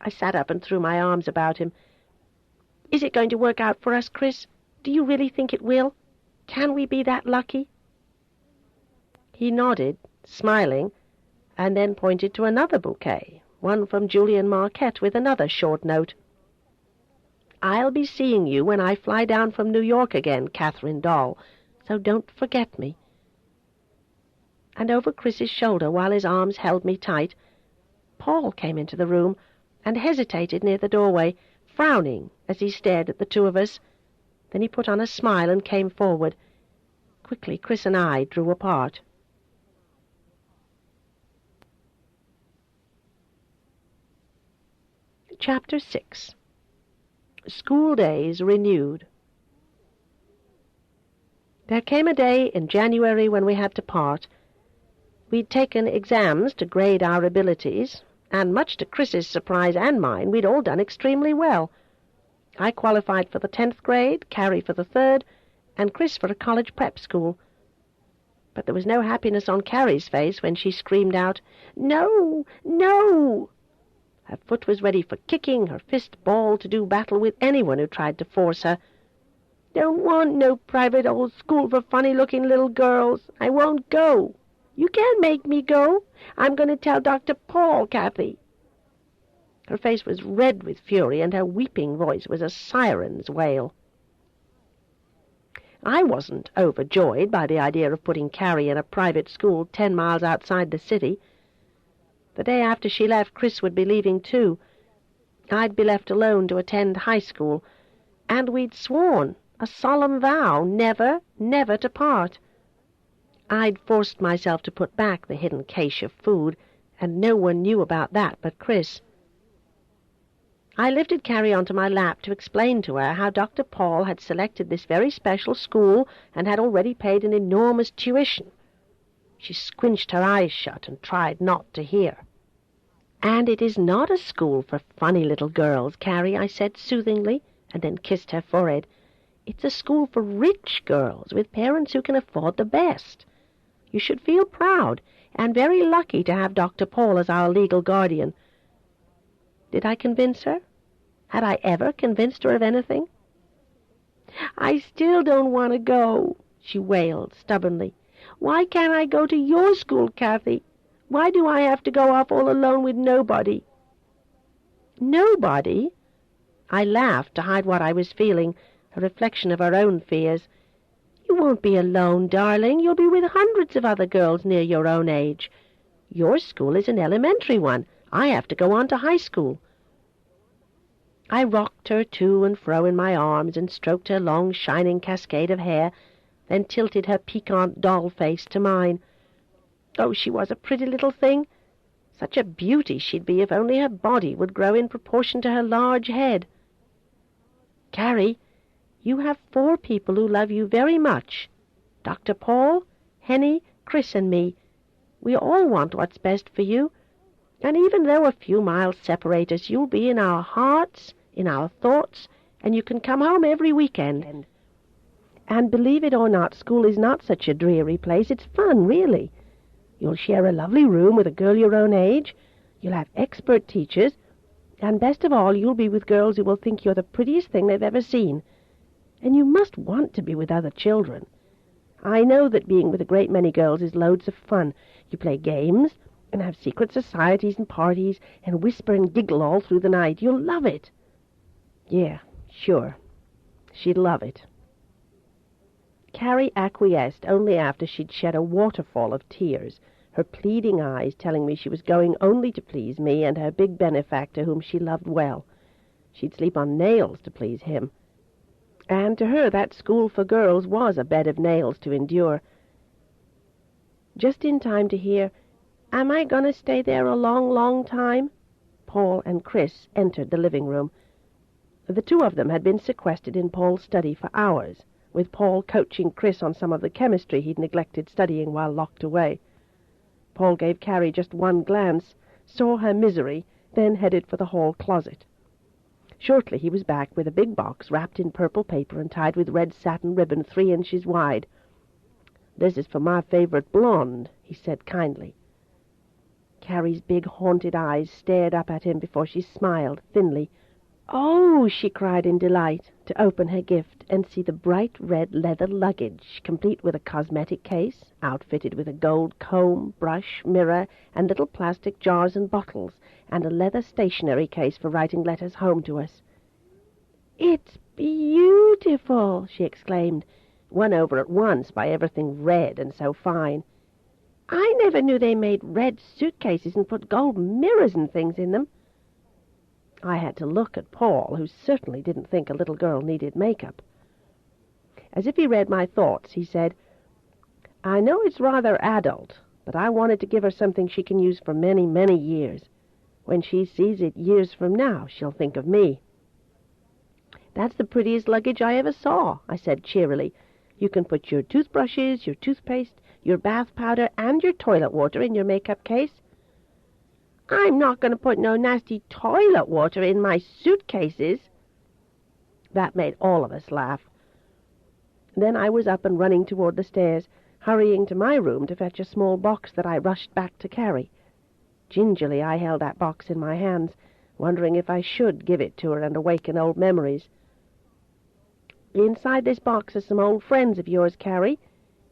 I sat up and threw my arms about him. "Is it going to work out for us, Chris? Do you really think it will? Can we be that lucky?" He nodded, smiling, and then pointed to another bouquet, one from Julian Marquette with another short note. "I'll be seeing you when I fly down from New York again, Catherine Doll, so don't forget me." And over Chris's shoulder, while his arms held me tight, Paul came into the room and hesitated near the doorway, frowning as he stared at the two of us. Then he put on a smile and came forward. Quickly, Chris and I drew apart. Chapter 6. School Days Renewed. There came a day in January when we had to part. We'd taken exams to grade our abilities, and much to Chris's surprise and mine, we'd all done extremely well. I qualified for the 10th grade, Carrie for the 3rd, and Chris for a college prep school. But there was no happiness on Carrie's face when she screamed out, "No! No!" Her foot was ready for kicking, her fist balled to do battle with anyone who tried to force her. "Don't want no private old school for funny-looking little girls. I won't go. You can't make me go. I'm going to tell Dr. Paul, Kathy." Her face was red with fury, and her weeping voice was a siren's wail. I wasn't overjoyed by the idea of putting Carrie in a private school 10 miles outside the city. The day after she left, Chris would be leaving too. I'd be left alone to attend high school, and we'd sworn a solemn vow never, never to part. I'd forced myself to put back the hidden cache of food, and no one knew about that but Chris. I lifted Carrie onto my lap to explain to her how Dr. Paul had selected this very special school and had already paid an enormous tuition. She squinched her eyes shut and tried not to hear. "And it is not a school for funny little girls, Carrie," I said soothingly, and then kissed her forehead. "It's a school for rich girls with parents who can afford the best. You should feel proud and very lucky to have Dr. Paul as our legal guardian." Did I convince her? Had I ever convinced her of anything? "I still don't want to go," she wailed stubbornly. "Why can't I go to your school, Kathy? Why do I have to go off all alone with nobody?" "Nobody?" I laughed to hide what I was feeling, a reflection of her own fears. "You won't be alone, darling. You'll be with hundreds of other girls near your own age. Your school is an elementary one. I have to go on to high school." I rocked her to and fro in my arms and stroked her long, shining cascade of hair, then tilted her piquant doll face to mine. Oh, she was a pretty little thing. Such a beauty she'd be if only her body would grow in proportion to her large head. Carrie, you have 4 people who love you very much. Dr. Paul, Henny, Chris, and me. We all want what's best for you. And even though a few miles separate us, you'll be in our hearts, in our thoughts, and you can come home every weekend. And believe it or not, school is not such a dreary place. It's fun, really. You'll share a lovely room with a girl your own age. You'll have expert teachers. And best of all, you'll be with girls who will think you're the prettiest thing they've ever seen. And you must want to be with other children. I know that being with a great many girls is loads of fun. You play games and have secret societies and parties and whisper and giggle all through the night. You'll love it. Yeah, sure. She'd love it. Carrie acquiesced only after she'd shed a waterfall of tears, her pleading eyes telling me she was going only to please me and her big benefactor whom she loved well. She'd sleep on nails to please him. And to her that school for girls was a bed of nails to endure. Just in time to hear, "Am I going to stay there a long, long time?" Paul and Chris entered the living room. The 2 of them had been sequestered in Paul's study for hours, with Paul coaching Chris on some of the chemistry he'd neglected studying while locked away. Paul gave Carrie just one glance, saw her misery, then headed for the hall closet. Shortly he was back with a big box wrapped in purple paper and tied with red satin ribbon 3 inches wide. "This is for my favorite blonde," he said kindly. Carrie's big haunted eyes stared up at him before she smiled thinly. "Oh," she cried in delight, to open her gift and see the bright red leather luggage, complete with a cosmetic case, outfitted with a gold comb, brush, mirror, and little plastic jars and bottles, and a leather stationery case for writing letters home to us. "It's beautiful," she exclaimed, won over at once by everything red and so fine. "I never knew they made red suitcases and put gold mirrors and things in them." I had to look at Paul, who certainly didn't think a little girl needed makeup. As if he read my thoughts, he said, "I know it's rather adult, but I wanted to give her something she can use for many, many years. When she sees it years from now, she'll think of me." "That's the prettiest luggage I ever saw," I said cheerily. "You can put your toothbrushes, your toothpaste, your bath powder, and your toilet water in your makeup case." "I'm not going to put no nasty toilet water in my suitcases." That made all of us laugh. Then I was up and running toward the stairs, hurrying to my room to fetch a small box that I rushed back to carry. Gingerly I held that box in my hands, wondering if I should give it to her and awaken old memories. "Inside this box are some old friends of yours, Carrie.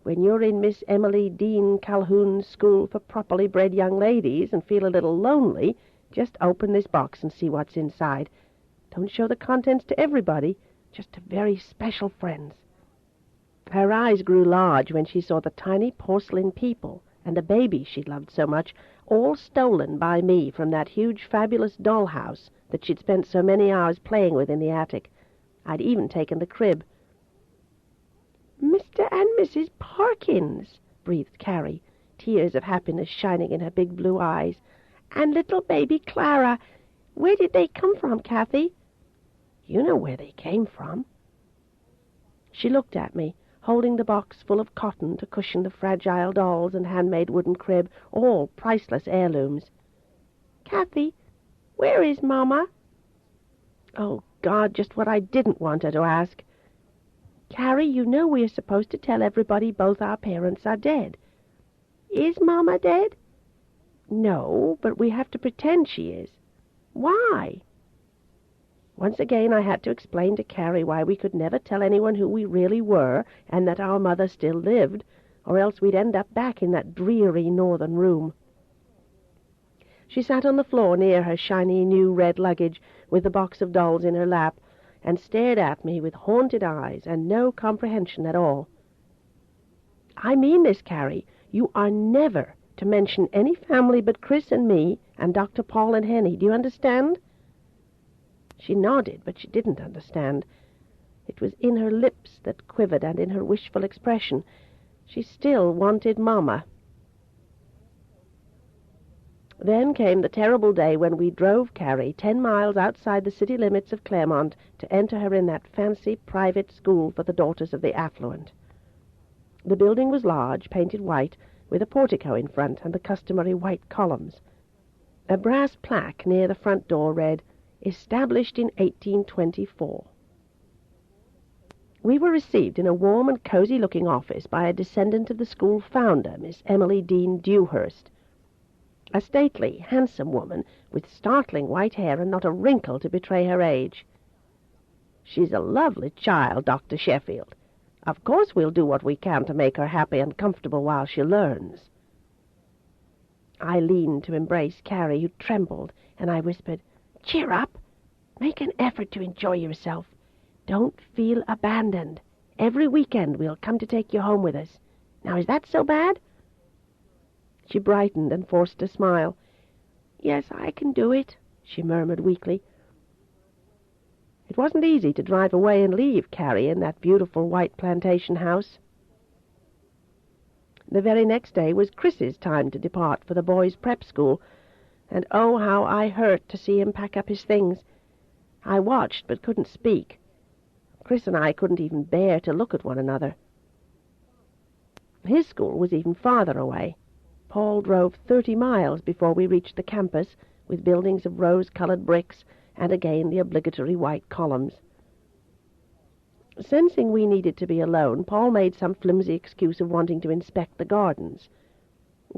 When you're in Miss Emily Dean Calhoun's school for properly bred young ladies and feel a little lonely, just open this box and see what's inside. Don't show the contents to everybody, just to very special friends." Her eyes grew large when she saw the tiny porcelain people and a baby she'd loved so much, all stolen by me from that huge fabulous dollhouse that she'd spent so many hours playing with in the attic. I'd even taken the crib. "Mr. and Mrs. Parkins," breathed Carrie, tears of happiness shining in her big blue eyes. "And little baby Clara. Where did they come from, Kathy?" "You know where they came from." She looked at me, holding the box full of cotton to cushion the fragile dolls and handmade wooden crib, all priceless heirlooms. "Kathy, where is Mama?" Oh, God, just what I didn't want her to ask. "Carrie, you know we are supposed to tell everybody both our parents are dead." "Is Mama dead?" "No, but we have to pretend she is." "Why?" Once again I had to explain to Carrie why we could never tell anyone who we really were and that our mother still lived, or else we'd end up back in that dreary northern room. She sat on the floor near her shiny new red luggage with the box of dolls in her lap and stared at me with haunted eyes and no comprehension at all. "I mean this, Carrie. You are never to mention any family but Chris and me and Dr. Paul and Henny. Do you understand?" She nodded, but she didn't understand. It was in her lips that quivered and in her wishful expression. She still wanted Mama. Then came the terrible day when we drove Carrie 10 miles outside the city limits of Claremont to enter her in that fancy private school for the daughters of the affluent. The building was large, painted white, with a portico in front and the customary white columns. A brass plaque near the front door read, "Established in 1824. We were received in a warm and cosy-looking office by a descendant of the school founder, Miss Emily Dean Dewhurst, a stately, handsome woman with startling white hair and not a wrinkle to betray her age. "She's a lovely child, Dr. Sheffield. Of course we'll do what we can to make her happy and comfortable while she learns." I leaned to embrace Carrie, who trembled, and I whispered, "Cheer up. Make an effort to enjoy yourself. Don't feel abandoned. Every weekend we'll come to take you home with us. Now, is that so bad?" She brightened and forced a smile. "Yes, I can do it," she murmured weakly. It wasn't easy to drive away and leave Carrie in that beautiful white plantation house. The very next day was Chris's time to depart for the boys' prep school, and oh, how I hurt to see him pack up his things. I watched but couldn't speak. Chris and I couldn't even bear to look at one another. His school was even farther away. Paul drove 30 miles before we reached the campus, with buildings of rose-colored bricks and again the obligatory white columns. Sensing we needed to be alone, Paul made some flimsy excuse of wanting to inspect the gardens.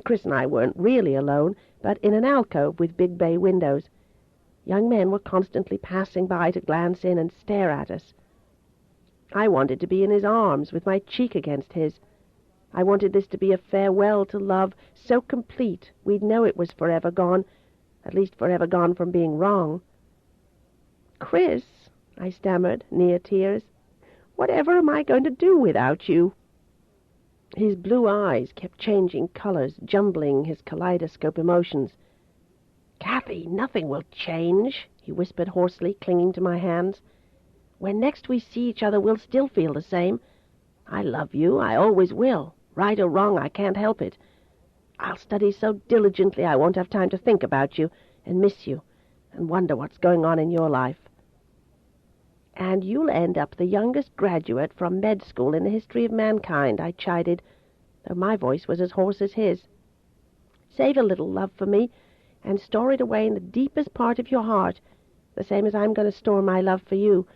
Chris and I weren't really alone, but in an alcove with big bay windows. Young men were constantly passing by to glance in and stare at us. I wanted to be in his arms, with my cheek against his. I wanted this to be a farewell to love so complete we'd know it was forever gone, at least forever gone from being wrong. "Chris," I stammered, near tears, "whatever am I going to do without you?" His blue eyes kept changing colors, jumbling his kaleidoscope emotions. "Kathy, nothing will change," he whispered hoarsely, clinging to my hands. "When next we see each other, we'll still feel the same. I love you, I always will. Right or wrong, I can't help it. I'll study so diligently I won't have time to think about you and miss you and wonder what's going on in your life. And you'll end up the youngest graduate from med school in the history of mankind," I chided, though my voice was as hoarse as his. "Save a little love for me and store it away in the deepest part of your heart, the same as I'm going to store my love for you.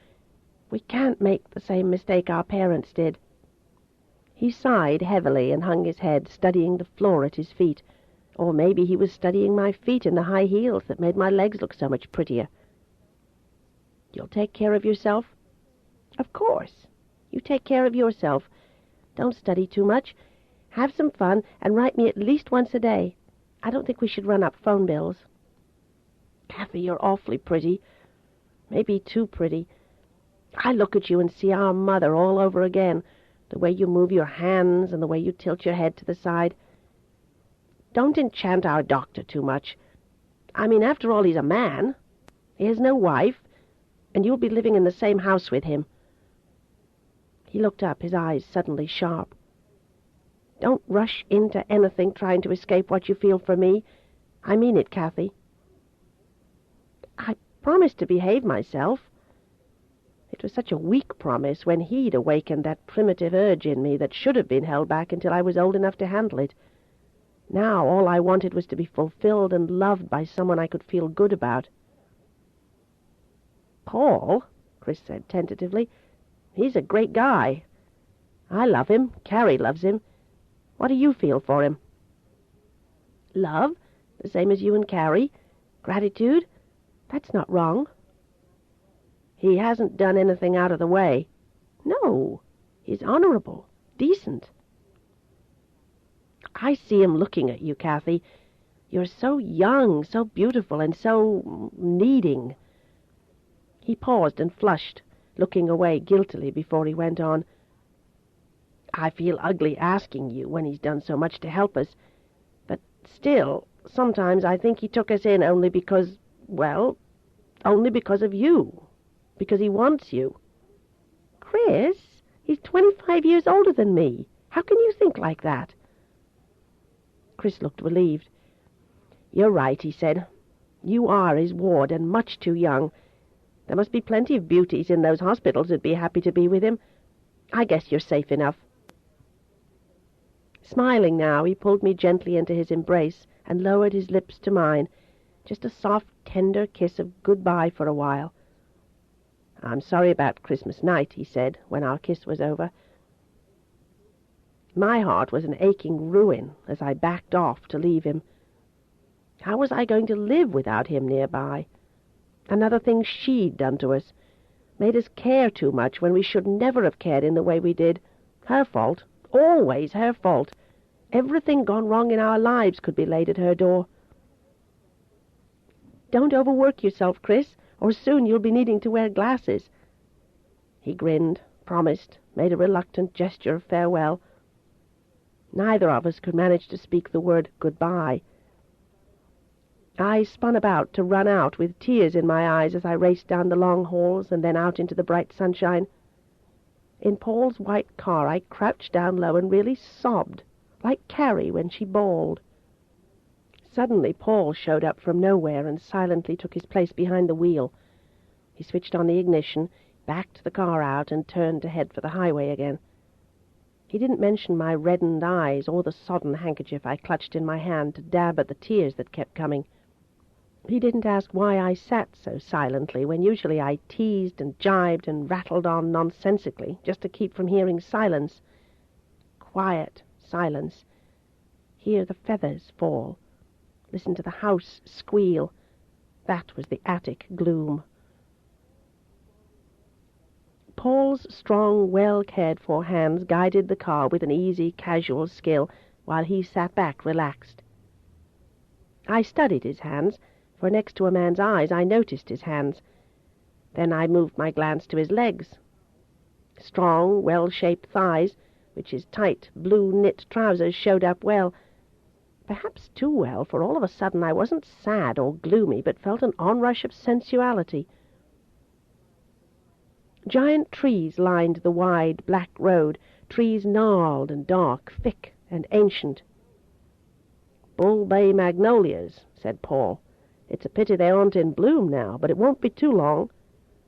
We can't make the same mistake our parents did." He sighed heavily and hung his head, studying the floor at his feet. Or maybe he was studying my feet in the high heels that made my legs look so much prettier. "You'll take care of yourself?" "Of course. You take care of yourself. Don't study too much. Have some fun, and write me at least once a day. I don't think we should run up phone bills." "Kathy, you're awfully pretty. Maybe too pretty. I look at you and see our mother all over again, the way you move your hands and the way you tilt your head to the side. Don't enchant our doctor too much. I mean, after all, he's a man. He has no wife, and you'll be living in the same house with him." He looked up, his eyes suddenly sharp. "Don't rush into anything trying to escape what you feel for me. I mean it, Kathy." I promised to behave myself. It was such a weak promise when he'd awakened that primitive urge in me that should have been held back until I was old enough to handle it. Now all I wanted was to be fulfilled and loved by someone I could feel good about. "Paul," Chris said tentatively, "he's a great guy. I love him. Carrie loves him. What do you feel for him?" "Love, the same as you and Carrie. Gratitude. That's not wrong." "He hasn't done anything out of the way." "No. He's honorable, decent." "I see him looking at you, Kathy. You're so young, so beautiful, and so needing." He paused and flushed, looking away guiltily before he went on. "I feel ugly asking you when he's done so much to help us, but still, sometimes I think he took us in only because, well, Only because of you. Because he wants you. Chris, he's 25 years older than me. How can you think like that? Chris looked relieved. You're right, he said. You are his ward and much too young. There must be plenty of beauties in those hospitals who'd be happy to be with him. I guess you're safe enough. Smiling now, he pulled me gently into his embrace and lowered his lips to mine, just a soft, tender kiss of goodbye for a while. I'm sorry about Christmas night, he said, when our kiss was over. My heart was an aching ruin as I backed off to leave him. How was I going to live without him nearby? Another thing she'd done to us. Made us care too much when we should never have cared in the way we did. Her fault. Always her fault. Everything gone wrong in our lives could be laid at her door. Don't overwork yourself, Chris, or soon you'll be needing to wear glasses. He grinned, promised, made a reluctant gesture of farewell. Neither of us could manage to speak the word goodbye. I spun about to run out with tears in my eyes as I raced down the long halls and then out into the bright sunshine. In Paul's white car I crouched down low and really sobbed, like Carrie when she bawled. Suddenly Paul showed up from nowhere and silently took his place behind the wheel. He switched on the ignition, backed the car out, and turned to head for the highway again. He didn't mention my reddened eyes or the sodden handkerchief I clutched in my hand to dab at the tears that kept coming. He didn't ask why I sat so silently when usually I teased and jibed and rattled on nonsensically just to keep from hearing silence. Quiet silence. Hear the feathers fall. Listen to the house squeal. That was the attic gloom. Paul's strong, well-cared-for hands guided the car with an easy, casual skill while he sat back relaxed. I studied his hands, for next to a man's eyes I noticed his hands. Then I moved my glance to his legs. Strong, well-shaped thighs, which his tight, blue knit trousers showed up well. Perhaps too well, for all of a sudden I wasn't sad or gloomy, but felt an onrush of sensuality. Giant trees lined the wide, black road, trees gnarled and dark, thick and ancient. "Bull Bay magnolias," said Paul. "It's a pity they aren't in bloom now, but it won't be too long.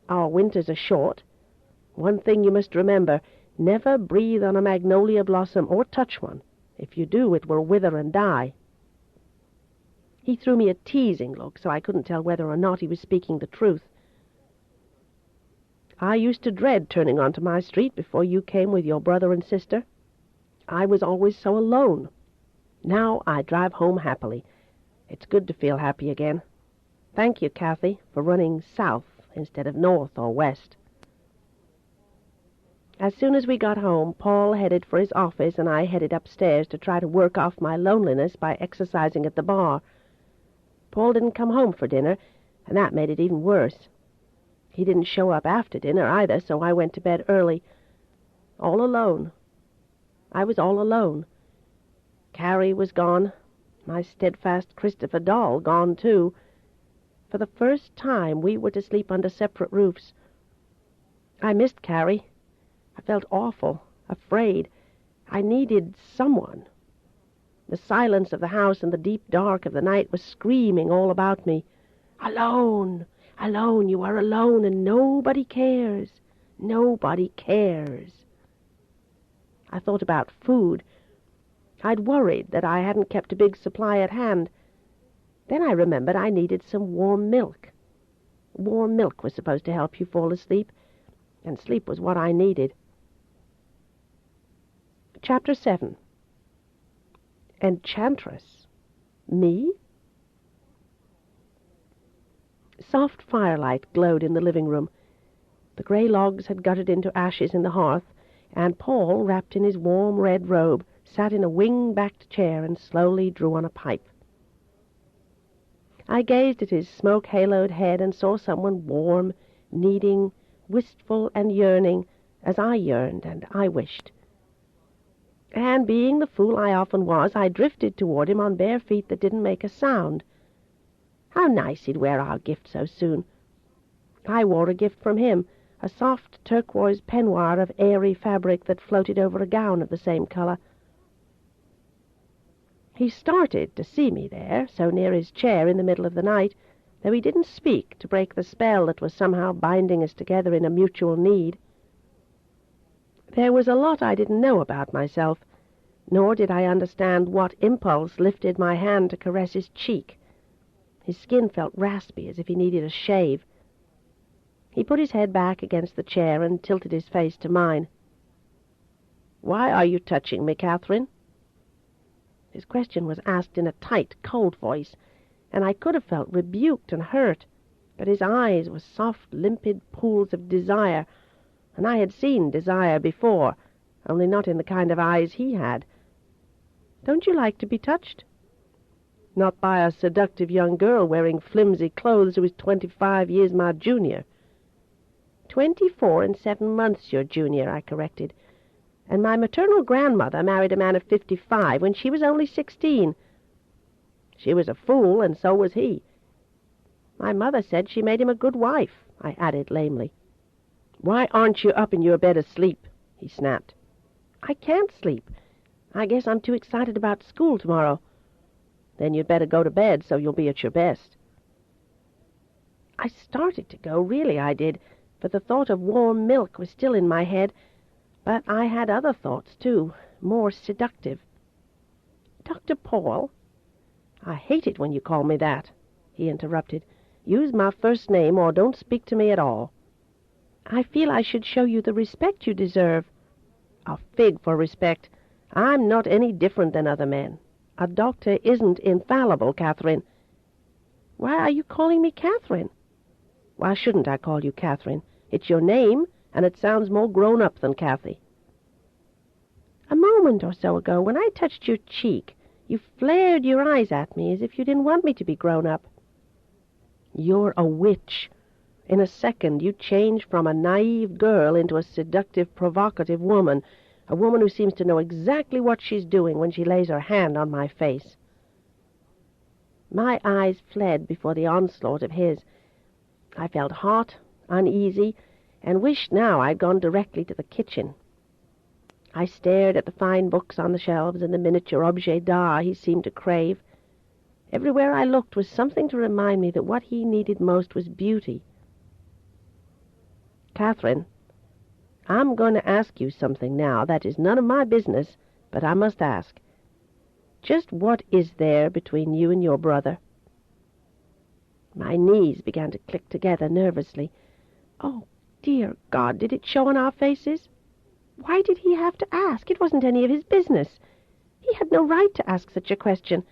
Our winters are short. One thing you must remember, never breathe on a magnolia blossom or touch one. If you do, it will wither and die." He threw me a teasing look, so I couldn't tell whether or not he was speaking the truth. "I used to dread turning onto my street before you came with your brother and sister. I was always so alone. Now I drive home happily. It's good to feel happy again. Thank you, Kathy, for running south instead of north or west." As soon as we got home, Paul headed for his office and I headed upstairs to try to work off my loneliness by exercising at the bar. Paul didn't come home for dinner, and that made it even worse. He didn't show up after dinner either, so I went to bed early. All alone. I was all alone. Carrie was gone. My steadfast Christopher doll gone too. For the first time we were to sleep under separate roofs. I missed Carrie. I felt awful, afraid. I needed someone. The silence of the house and the deep dark of the night was screaming all about me. "Alone! Alone! You are alone, and nobody cares. Nobody cares." I thought about food. I'd worried that I hadn't kept a big supply at hand. Then I remembered I needed some warm milk. Warm milk was supposed to help you fall asleep, and sleep was what I needed. Chapter 7. Enchantress. Me? Soft firelight glowed in the living room. The grey logs had guttered into ashes in the hearth, and Paul, wrapped in his warm red robe, sat in a wing-backed chair and slowly drew on a pipe. I gazed at his smoke-haloed head and saw someone warm, needing, wistful and yearning, as I yearned and I wished. And being the fool I often was, I drifted toward him on bare feet that didn't make a sound. How nice he'd wear our gift so soon. I wore a gift from him, a soft turquoise peignoir of airy fabric that floated over a gown of the same color. He started to see me there, so near his chair in the middle of the night, though he didn't speak to break the spell that was somehow binding us together in a mutual need. There was a lot I didn't know about myself, nor did I understand what impulse lifted my hand to caress his cheek. His skin felt raspy, as if he needed a shave. He put his head back against the chair and tilted his face to mine. "Why are you touching me, Catherine?" His question was asked in a tight, cold voice, and I could have felt rebuked and hurt, but his eyes were soft, limpid pools of desire, and I had seen desire before, only not in the kind of eyes he had. "Don't you like to be touched?" "Not by a seductive young girl wearing flimsy clothes who is 25 years my junior." 24 and 7 months your junior, I corrected. "And my maternal grandmother married a man of 55 when she was only 16. She was a fool, and so was he. My mother said she made him a good wife," I added lamely. "Why aren't you up in your bed asleep?" he snapped. "I can't sleep. I guess I'm too excited about school tomorrow." "Then you'd better go to bed so you'll be at your best." I started to go, really I did, for the thought of warm milk was still in my head, but I had other thoughts, too, more seductive. "Dr. Paul—" "I hate it when you call me that," he interrupted. "Use my first name or don't speak to me at all." "I feel I should show you the respect you deserve." "A fig for respect. I'm not any different than other men. A doctor isn't infallible, Catherine." "Why are you calling me Catherine?" "Why shouldn't I call you Catherine? It's your name, and it sounds more grown-up than Cathy." "A moment or so ago, when I touched your cheek, you flared your eyes at me as if you didn't want me to be grown-up." "You're a witch. In a second you change from a naive girl into a seductive, provocative woman, a woman who seems to know exactly what she's doing when she lays her hand on my face." My eyes fled before the onslaught of his. I felt hot, uneasy, and wished now I'd gone directly to the kitchen. I stared at the fine books on the shelves and the miniature objets d'art he seemed to crave. Everywhere I looked was something to remind me that what he needed most was beauty. "Catherine, I'm going to ask you something now that is none of my business, but I must ask. Just what is there between you and your brother?" My knees began to click together nervously. Oh, dear God, did it show on our faces? Why did he have to ask? It wasn't any of his business. He had no right to ask such a question.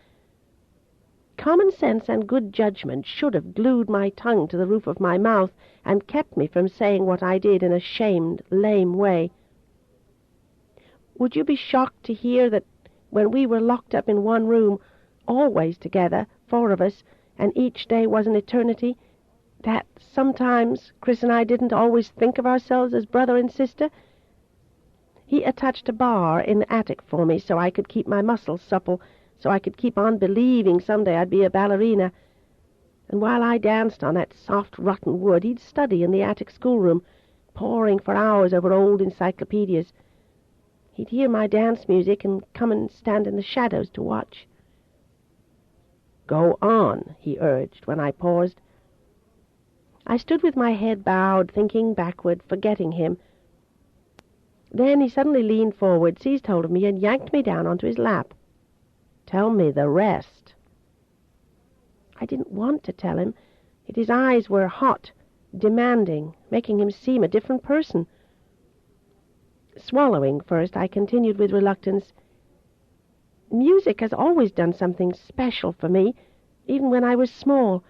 Common sense and good judgment should have glued my tongue to the roof of my mouth and kept me from saying what I did in a shamed, lame way. "Would you be shocked to hear that when we were locked up in one room, always together, 4 of us, and each day was an eternity, that sometimes Chris and I didn't always think of ourselves as brother and sister? He attached a bar in the attic for me so I could keep my muscles supple, so I could keep on believing someday I'd be a ballerina. And while I danced on that soft, rotten wood, he'd study in the attic schoolroom, poring for hours over old encyclopedias. He'd hear my dance music and come and stand in the shadows to watch." "Go on," he urged when I paused. I stood with my head bowed, thinking backward, forgetting him. Then he suddenly leaned forward, seized hold of me, and yanked me down onto his lap. "Tell me the rest." I didn't want to tell him, yet his eyes were hot, demanding, making him seem a different person. Swallowing first, I continued with reluctance. "Music has always done something special for me, even when I was small.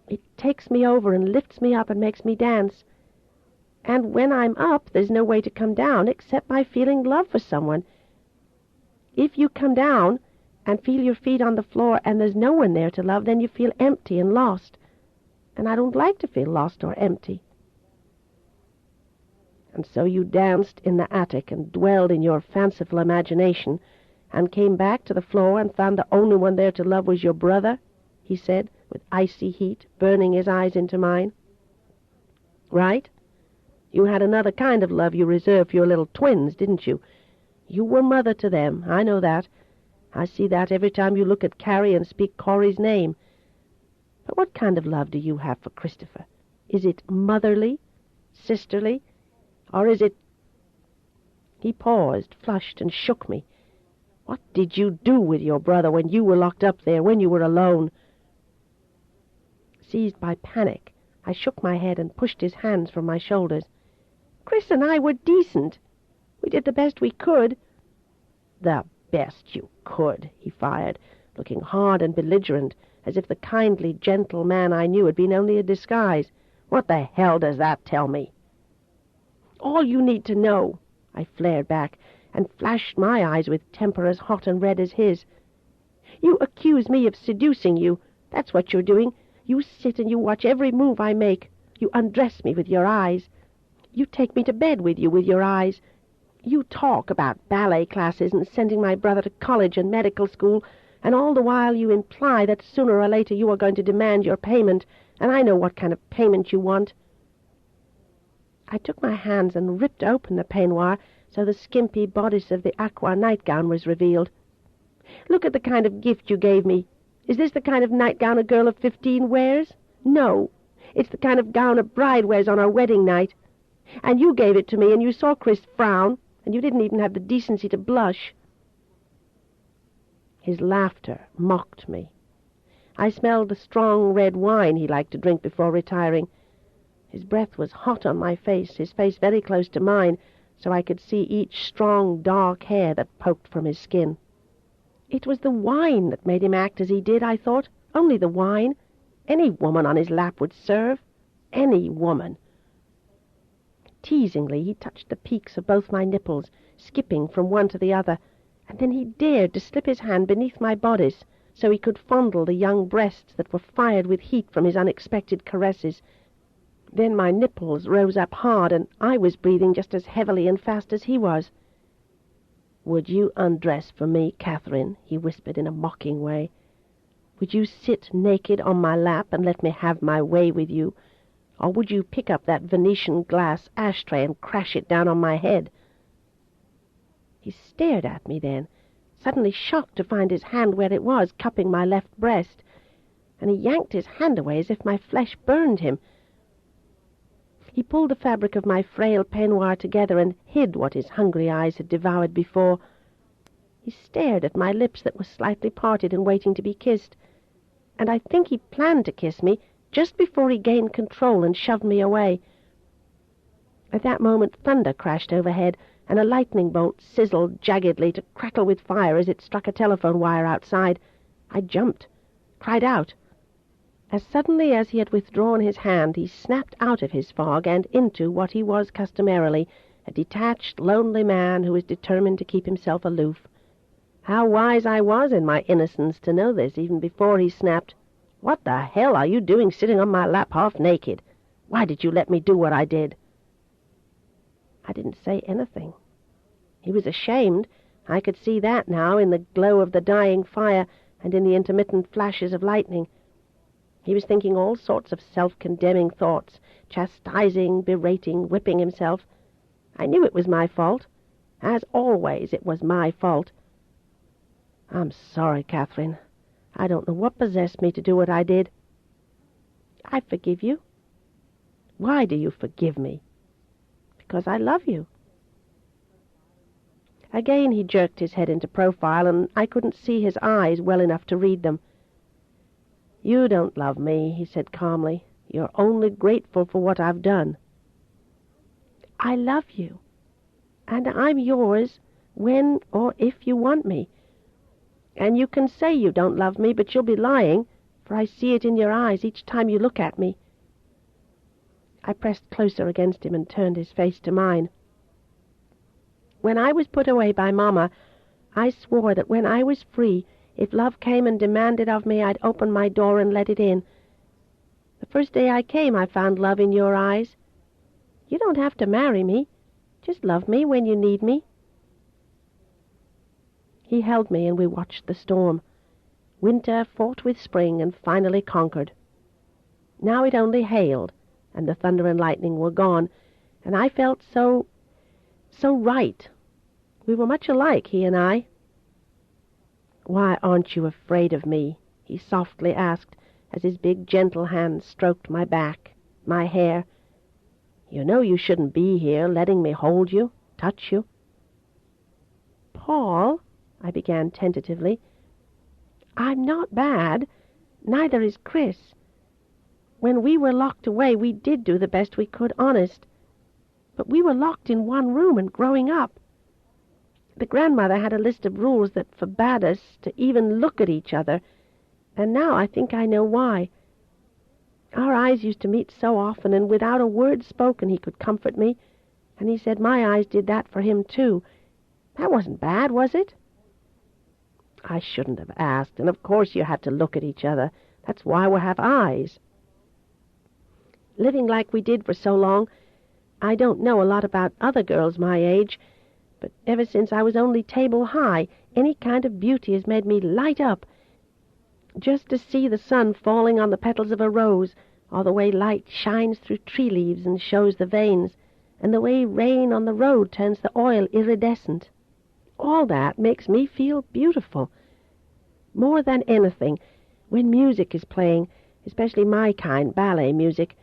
It takes me over and lifts me up and makes me dance. And when I'm up, there's no way to come down except by feeling love for someone. If you come down and feel your feet on the floor and there's no one there to love, then you feel empty and lost. And I don't like to feel lost or empty." "And so you danced in the attic and dwelled in your fanciful imagination and came back to the floor and found the only one there to love was your brother?" he said, with icy heat, burning his eyes into mine. right? You had another kind of love you reserved for your little twins, didn't you? You were mother to them, I know that. I see that every time you look at Carrie and speak Corey's name. But what kind of love do you have for Christopher? Is it motherly, sisterly, or is it... He paused, flushed, and shook me. What did you do with your brother when you were locked up there, when you were alone? Seized by panic, I shook my head and pushed his hands from my shoulders. Chris and I were decent. We did the best we could. The best you could, he fired, looking hard and belligerent, as if the kindly, gentle man I knew had been only a disguise. What the hell does that tell me? All you need to know, I flared back, and flashed my eyes with temper as hot and red as his. You accuse me of seducing you. That's what you're doing. You sit and you watch every move I make. You undress me with your eyes. You take me to bed with you with your eyes. You talk about ballet classes and sending my brother to college and medical school, and all the while you imply that sooner or later you are going to demand your payment, and I know what kind of payment you want. I took my hands and ripped open the peignoir so the skimpy bodice of the aqua nightgown was revealed. Look at the kind of gift you gave me. Is this the kind of nightgown a girl of 15 wears? No. It's the kind of gown a bride wears on her wedding night. And you gave it to me, and you saw Chris frown, and you didn't even have the decency to blush. His laughter mocked me. I smelled the strong red wine he liked to drink before retiring. His breath was hot on my face, his face very close to mine, so I could see each strong, dark hair that poked from his skin. It was the wine that made him act as he did, I thought. Only the wine. Any woman on his lap would serve. Any woman. Teasingly, he touched the peaks of both my nipples, skipping from one to the other, and then he dared to slip his hand beneath my bodice so he could fondle the young breasts that were fired with heat from his unexpected caresses. Then my nipples rose up hard, and I was breathing just as heavily and fast as he was. "Would you undress for me, Catherine?" he whispered in a mocking way. "Would you sit naked on my lap and let me have my way with you? Or would you pick up that Venetian glass ashtray and crash it down on my head?" He stared at me then, suddenly shocked to find his hand where it was, cupping my left breast, and he yanked his hand away as if my flesh burned him. He pulled the fabric of my frail peignoir together and hid what his hungry eyes had devoured before. He stared at my lips that were slightly parted and waiting to be kissed, and I think he planned to kiss me just before he gained control and shoved me away. At that moment thunder crashed overhead, and a lightning bolt sizzled jaggedly to crackle with fire as it struck a telephone wire outside. I jumped, cried out. As suddenly as he had withdrawn his hand, he snapped out of his fog and into what he was customarily, a detached, lonely man who was determined to keep himself aloof. How wise I was in my innocence to know this even before he snapped. "What the hell are you doing sitting on my lap half naked? Why did you let me do what I did?" I didn't say anything. He was ashamed. I could see that now in the glow of the dying fire and in the intermittent flashes of lightning. He was thinking all sorts of self-condemning thoughts, chastising, berating, whipping himself. I knew it was my fault. As always, it was my fault. "I'm sorry, Catherine. I don't know what possessed me to do what I did." "I forgive you." "Why do you forgive me?" "Because I love you." Again he jerked his head into profile, and I couldn't see his eyes well enough to read them. "You don't love me," he said calmly. "You're only grateful for what I've done." "I love you, and I'm yours when or if you want me. And you can say you don't love me, but you'll be lying, for I see it in your eyes each time you look at me." I pressed closer against him and turned his face to mine. "When I was put away by Mama, I swore that when I was free, if love came and demanded of me, I'd open my door and let it in. The first day I came, I found love in your eyes. You don't have to marry me. Just love me when you need me." He held me, and we watched the storm. Winter fought with spring and finally conquered. Now it only hailed, and the thunder and lightning were gone, and I felt so right. We were much alike, he and I. "Why aren't you afraid of me?" he softly asked, as his big, gentle hand stroked my back, my hair. "You know you shouldn't be here, letting me hold you, touch you." "Paul," I began tentatively, "I'm not bad. Neither is Chris. When we were locked away, we did do the best we could, honest. But we were locked in one room and growing up. The grandmother had a list of rules that forbade us to even look at each other, and now I think I know why. Our eyes used to meet so often, and without a word spoken he could comfort me, and he said my eyes did that for him too. That wasn't bad, was it?" "I shouldn't have asked, and of course you had to look at each other. That's why we have eyes." "Living like we did for so long, I don't know a lot about other girls my age, but ever since I was only table high, any kind of beauty has made me light up. Just to see the sun falling on the petals of a rose, or the way light shines through tree leaves and shows the veins, and the way rain on the road turns the oil iridescent. All that makes me feel beautiful. More than anything, when music is playing, especially my kind, ballet music,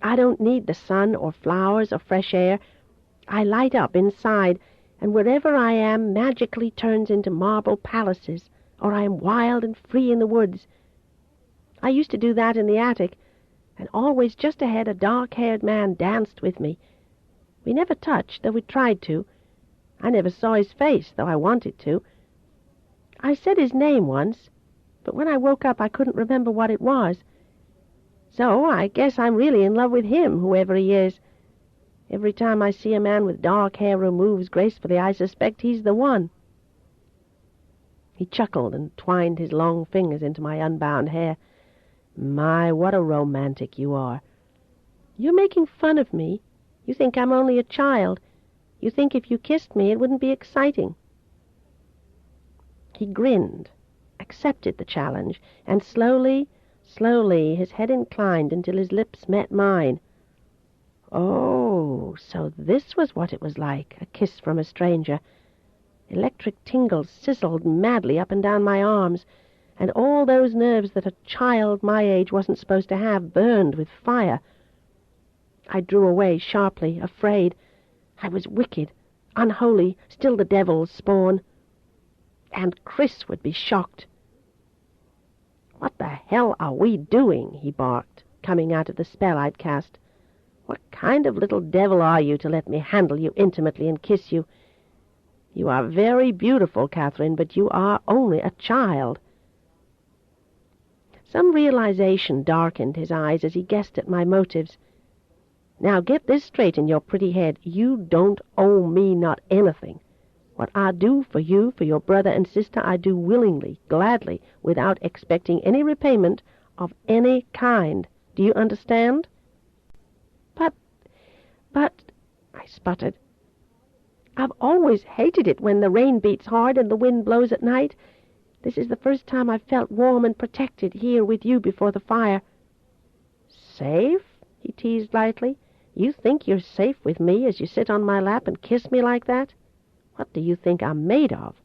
I don't need the sun or flowers or fresh air. I light up inside, and wherever I am magically turns into marble palaces, or I am wild and free in the woods. I used to do that in the attic, and always just ahead a dark-haired man danced with me. We never touched, though we tried to. I never saw his face, though I wanted to. I said his name once, but when I woke up I couldn't remember what it was. So I guess I'm really in love with him, whoever he is. Every time I see a man with dark hair who moves gracefully, I suspect he's the one." He chuckled and twined his long fingers into my unbound hair. "My, what a romantic you are." "You're making fun of me. You think I'm only a child. You think if you kissed me it wouldn't be exciting." He grinned, accepted the challenge, and slowly, his head inclined until his lips met mine. Oh, so this was what it was like, a kiss from a stranger. Electric tingles sizzled madly up and down my arms, and all those nerves that a child my age wasn't supposed to have burned with fire. I drew away sharply, afraid. I was wicked, unholy, still the devil's spawn. And Chris would be shocked. "What the hell are we doing?" he barked, coming out of the spell I'd cast. "What kind of little devil are you to let me handle you intimately and kiss you? You are very beautiful, Catherine, but you are only a child." Some realization darkened his eyes as he guessed at my motives. "Now get this straight in your pretty head. You don't owe me not anything. What I do for you, for your brother and sister, I do willingly, gladly, without expecting any repayment of any kind. Do you understand?" But, I sputtered, "I've always hated it when the rain beats hard and the wind blows at night. This is the first time I've felt warm and protected here with you before the fire." "Safe?" he teased lightly. "You think you're safe with me as you sit on my lap and kiss me like that? What do you think I'm made of?"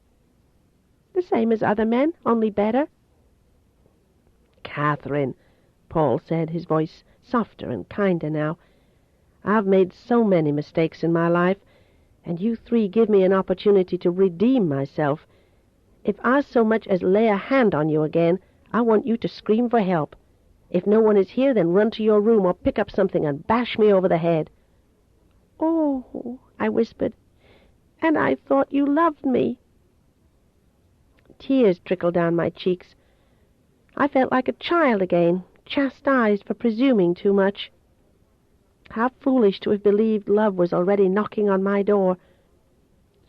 "The same as other men, only better." "Catherine," Paul said, his voice softer and kinder now, "I've made so many mistakes in my life, and you three give me an opportunity to redeem myself. If I so much as lay a hand on you again, I want you to scream for help. If no one is here, then run to your room or pick up something and bash me over the head." "Oh," I whispered, "and I thought you loved me." Tears trickled down my cheeks. I felt like a child again, chastised for presuming too much. How foolish to have believed love was already knocking on my door.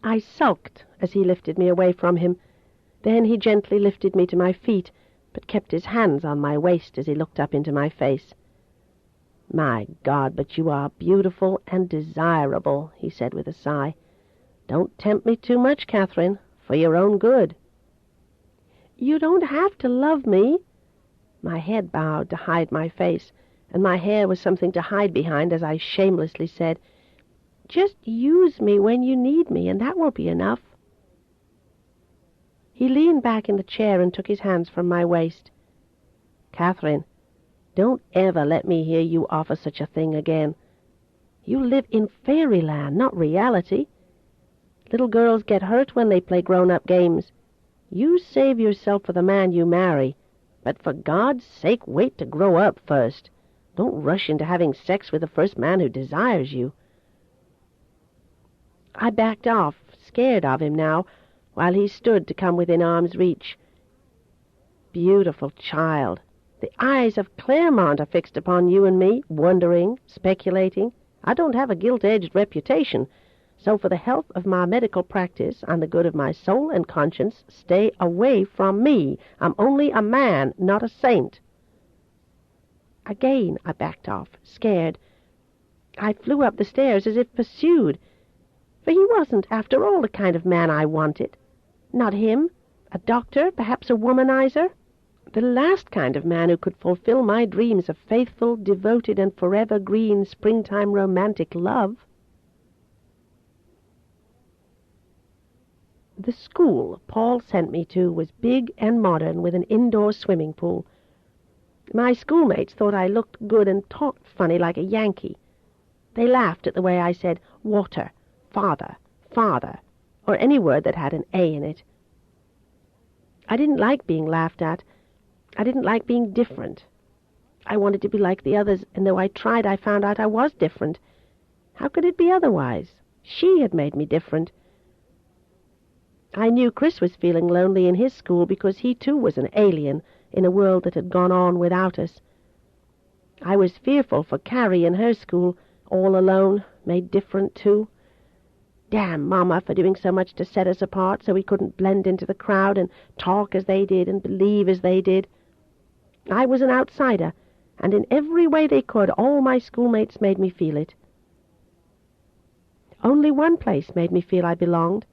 I sulked as he lifted me away from him. Then he gently lifted me to my feet, but kept his hands on my waist as he looked up into my face. "My God, but you are beautiful and desirable," he said with a sigh. "Don't tempt me too much, Catherine, for your own good." "You don't have to love me." My head bowed to hide my face, and my hair was something to hide behind as I shamelessly said, "Just use me when you need me, and that will be enough." He leaned back in the chair and took his hands from my waist. "Catherine, don't ever let me hear you offer such a thing again. You live in fairyland, not reality. Little girls get hurt when they play grown-up games. You save yourself for the man you marry, but for God's sake wait to grow up first. Don't rush into having sex with the first man who desires you." I backed off, scared of him now, while he stood to come within arm's reach. "Beautiful child, the eyes of Claremont are fixed upon you and me, wondering, speculating. I don't have a gilt-edged reputation, so for the health of my medical practice and the good of my soul and conscience, stay away from me. I'm only a man, not a saint." Again I backed off, scared. I flew up the stairs as if pursued, for he wasn't, after all, the kind of man I wanted. Not him, a doctor, perhaps a womanizer. The last kind of man who could fulfill my dreams of faithful, devoted, and forever green springtime romantic love. The school Paul sent me to was big and modern, with an indoor swimming pool. My schoolmates thought I looked good and talked funny like a Yankee. They laughed at the way I said water, father, father, or any word that had an A in it. I didn't like being laughed at. I didn't like being different. I wanted to be like the others, and though I tried, I found out I was different. How could it be otherwise? She had made me different. I knew Chris was feeling lonely in his school because he too was an alien in a world that had gone on without us. I was fearful for Carrie in her school, all alone, made different too. Damn Mama for doing so much to set us apart so we couldn't blend into the crowd and talk as they did and believe as they did. I was an outsider, and in every way they could, all my schoolmates made me feel it. Only one place made me feel I belonged.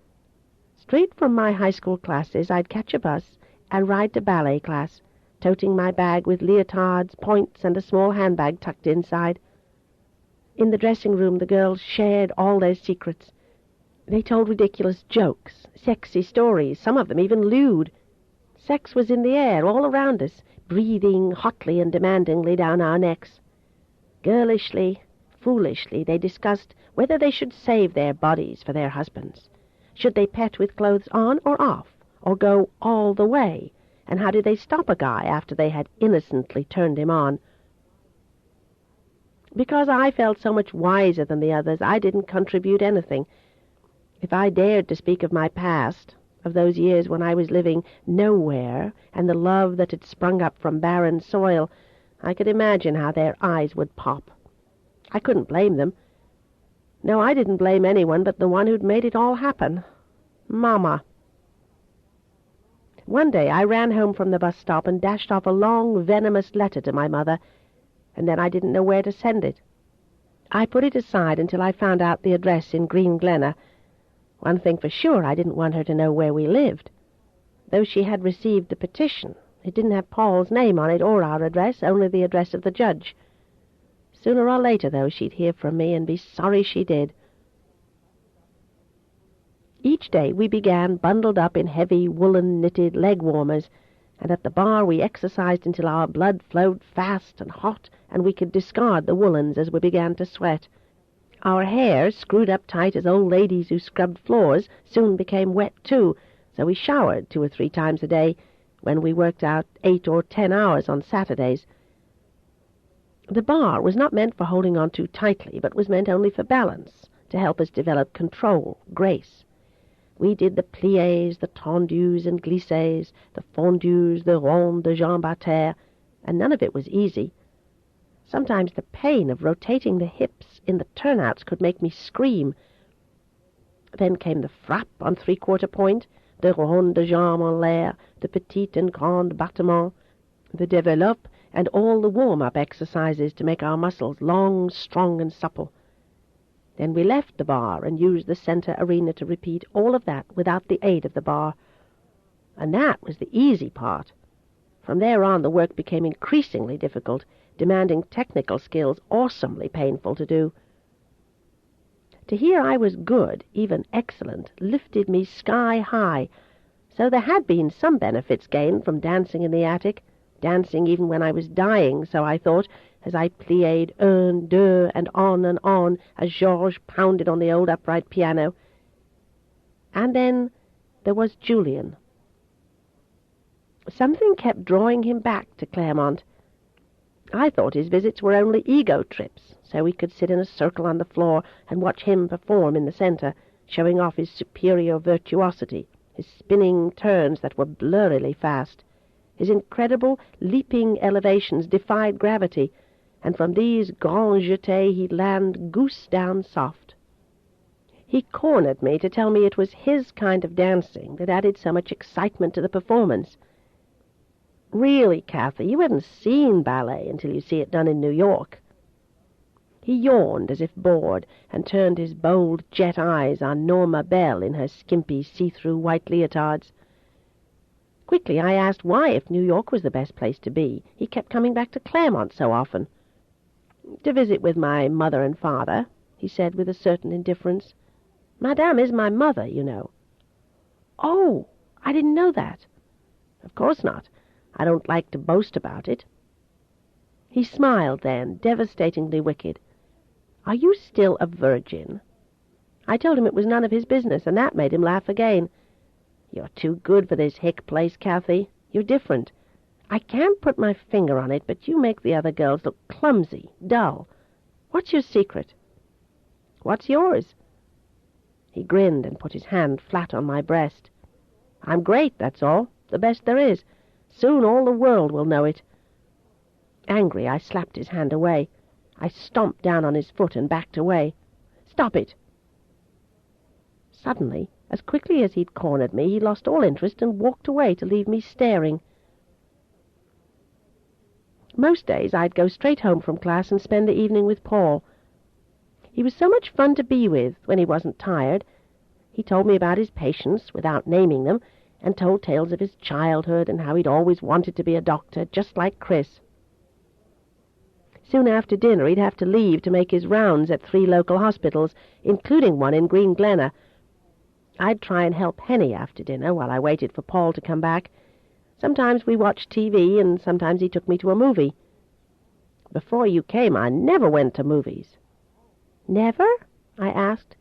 Straight from my high school classes, I'd catch a bus and ride to ballet class, toting my bag with leotards, points, and a small handbag tucked inside. In the dressing room, the girls shared all their secrets. They told ridiculous jokes, sexy stories, some of them even lewd. Sex was in the air all around us, breathing hotly and demandingly down our necks. Girlishly, foolishly, they discussed whether they should save their bodies for their husbands. Should they pet with clothes on or off, or go all the way? And how did they stop a guy after they had innocently turned him on? Because I felt so much wiser than the others, I didn't contribute anything. If I dared to speak of my past, of those years when I was living nowhere, and the love that had sprung up from barren soil, I could imagine how their eyes would pop. I couldn't blame them. No, I didn't blame anyone but the one who'd made it all happen. Mama. One day I ran home from the bus stop and dashed off a long, venomous letter to my mother, and then I didn't know where to send it. I put it aside until I found out the address in Green Glenna. One thing for sure, I didn't want her to know where we lived. Though she had received the petition, it didn't have Paul's name on it or our address, only the address of the judge. Sooner or later, though, she'd hear from me and be sorry she did. Each day we began bundled up in heavy woolen knitted leg warmers, and at the bar we exercised until our blood flowed fast and hot, and we could discard the woolens as we began to sweat. Our hair, screwed up tight as old ladies who scrubbed floors, soon became wet too, so we showered 2 or 3 times a day, when we worked out 8 or 10 hours on Saturdays. The bar was not meant for holding on too tightly, but was meant only for balance, to help us develop control, grace. We did the pliés, the tendus and glissés, the fondus, the rondes de jambes à terre, and none of it was easy. Sometimes the pain of rotating the hips in the turnouts could make me scream. Then came the frappe on 3/4 point, the ronde de jambes en l'air, the petit and grand battement, the développe, and all the warm-up exercises to make our muscles long, strong, and supple. Then we left the bar and used the center arena to repeat all of that without the aid of the bar. And that was the easy part. From there on, the work became increasingly difficult, demanding technical skills awesomely painful to do. To hear I was good, even excellent, lifted me sky high, so there had been some benefits gained from dancing in the attic, dancing even when I was dying, so I thought, as I plied un, deux, and on, as Georges pounded on the old upright piano. And then there was Julian. Something kept drawing him back to Claremont. I thought his visits were only ego trips, so we could sit in a circle on the floor and watch him perform in the centre, showing off his superior virtuosity, his spinning turns that were blurrily fast. His incredible leaping elevations defied gravity, and from these grands jetés he'd land goose down soft. He cornered me to tell me it was his kind of dancing that added so much excitement to the performance. Really, Kathy, you haven't seen ballet until you see it done in New York. He yawned as if bored, and turned his bold jet eyes on Norma Bell in her skimpy see-through white leotards. Quickly I asked why, if New York was the best place to be, he kept coming back to Claremont so often. "To visit with my mother and father," he said with a certain indifference. "Madame is my mother, you know." "Oh, I didn't know that." "Of course not. I don't like to boast about it." He smiled then, devastatingly wicked. "Are you still a virgin?" I told him it was none of his business, and that made him laugh again. "You're too good for this hick place, Kathy. You're different. I can't put my finger on it, but you make the other girls look clumsy, dull. What's your secret?" "What's yours?" He grinned and put his hand flat on my breast. "I'm great, that's all. The best there is. Soon all the world will know it." Angry, I slapped his hand away. I stomped down on his foot and backed away. "Stop it!" Suddenly, as quickly as he'd cornered me, he lost all interest and walked away to leave me staring. Most days I'd go straight home from class and spend the evening with Paul. He was so much fun to be with when he wasn't tired. He told me about his patients, without naming them, and told tales of his childhood and how he'd always wanted to be a doctor, just like Chris. Soon after dinner he'd have to leave to make his rounds at 3 local hospitals, including one in Green Glenna. I'd try and help Henny after dinner while I waited for Paul to come back. Sometimes we watched TV, and sometimes he took me to a movie. Before you came, I never went to movies. "Never?" I asked.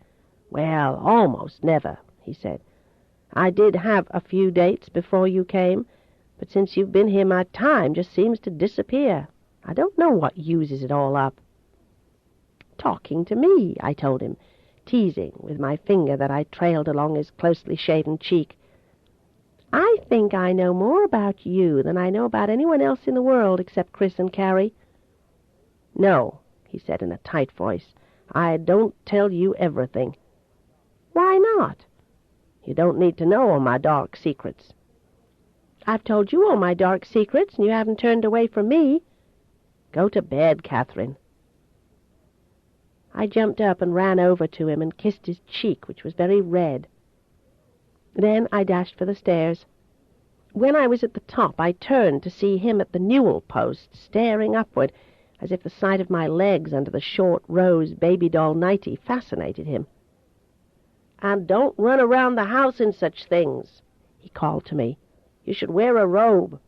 "Well, almost never," he said. "I did have a few dates before you came, but since you've been here my time just seems to disappear. I don't know what uses it all up." "Talking to me," I told him, teasing with my finger that I trailed along his closely shaven cheek. "I think I know more about you than I know about anyone else in the world except Chris and Carrie." "No," he said in a tight voice, "I don't tell you everything." "Why not?" "You don't need to know all my dark secrets." "I've told you all my dark secrets, and you haven't turned away from me." "Go to bed, Catherine." I jumped up and ran over to him and kissed his cheek, which was very red. Then I dashed for the stairs. When I was at the top, I turned to see him at the newel post, staring upward, as if the sight of my legs under the short rose baby doll nightie fascinated him. "And don't run around the house in such things," he called to me. "You should wear a robe."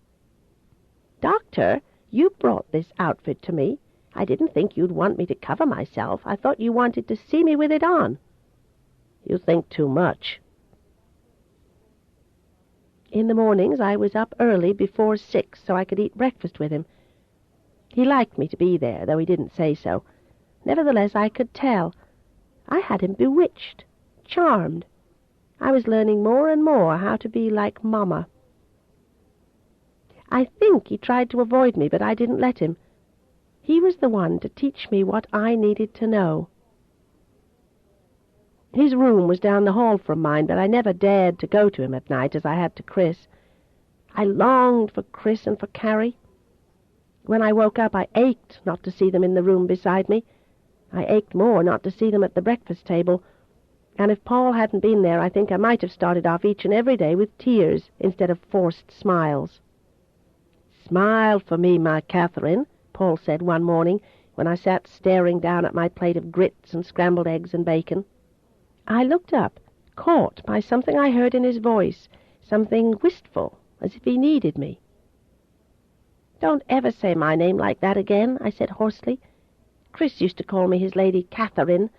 "Doctor, you brought this outfit to me. I didn't think you'd want me to cover myself. I thought you wanted to see me with it on." "You think too much." In the mornings I was up early before 6 so I could eat breakfast with him. He liked me to be there, though he didn't say so. Nevertheless, I could tell. I had him bewitched, charmed. I was learning more and more how to be like Mama. I think he tried to avoid me, but I didn't let him. He was the one to teach me what I needed to know. His room was down the hall from mine, but I never dared to go to him at night as I had to Chris. I longed for Chris and for Carrie. When I woke up, I ached not to see them in the room beside me. I ached more not to see them at the breakfast table. And if Paul hadn't been there, I think I might have started off each and every day with tears instead of forced smiles. "Smile for me, my Catherine," Paul said one morning when I sat staring down at my plate of grits and scrambled eggs and bacon. I looked up, caught by something I heard in his voice, something wistful, as if he needed me. "Don't ever say my name like that again," I said hoarsely. "Chris used to call me his Lady Catherine,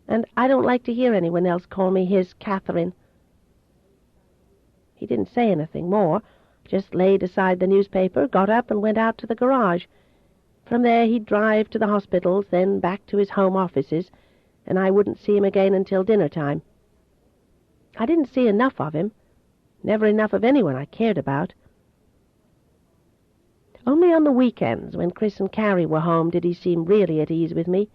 and I don't like to hear anyone else call me his Catherine." He didn't say anything more, just laid aside the newspaper, got up and went out to the garage. From there he'd drive to the hospitals, then back to his home offices, and I wouldn't see him again until dinner time. I didn't see enough of him, never enough of anyone I cared about. Only on the weekends, when Chris and Carrie were home, did he seem really at ease with me.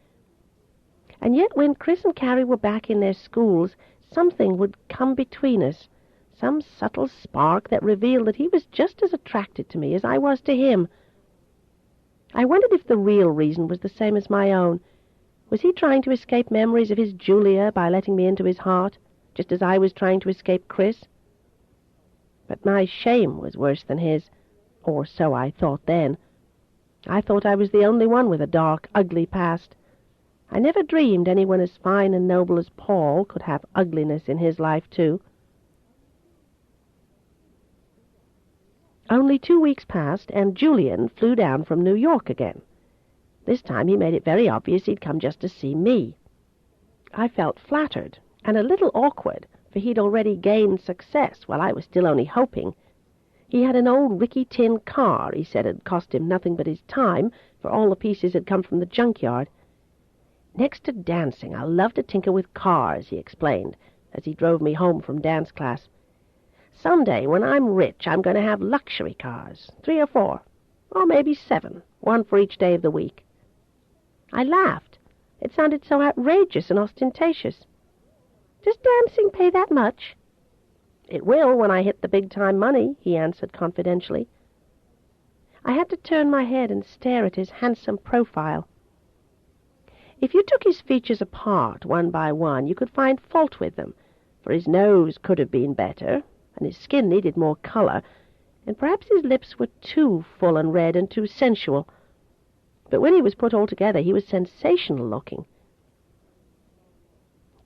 And yet when Chris and Carrie were back in their schools, something would come between us, some subtle spark that revealed that he was just as attracted to me as I was to him. I wondered if the real reason was the same as my own. Was he trying to escape memories of his Julia by letting me into his heart, just as I was trying to escape Chris? But my shame was worse than his, or so I thought then. I thought I was the only one with a dark, ugly past. I never dreamed anyone as fine and noble as Paul could have ugliness in his life, too. Only 2 weeks passed, and Julian flew down from New York again. This time he made it very obvious he'd come just to see me. I felt flattered and a little awkward, for he'd already gained success while I was still only hoping. He had an old rickety tin car he said had cost him nothing but his time, for all the pieces had come from the junkyard. "Next to dancing, I love to tinker with cars," he explained, as he drove me home from dance class. "Someday, when I'm rich, I'm going to have luxury cars, 3 or 4, or maybe 7, one for each day of the week." I laughed. It sounded so outrageous and ostentatious. "Does dancing pay that much?" "It will when I hit the big-time money," he answered confidentially. I had to turn my head and stare at his handsome profile. If you took his features apart one by one, you could find fault with them, for his nose could have been better, and his skin needed more color, and perhaps his lips were too full and red and too sensual. But when he was put all together, he was sensational-looking.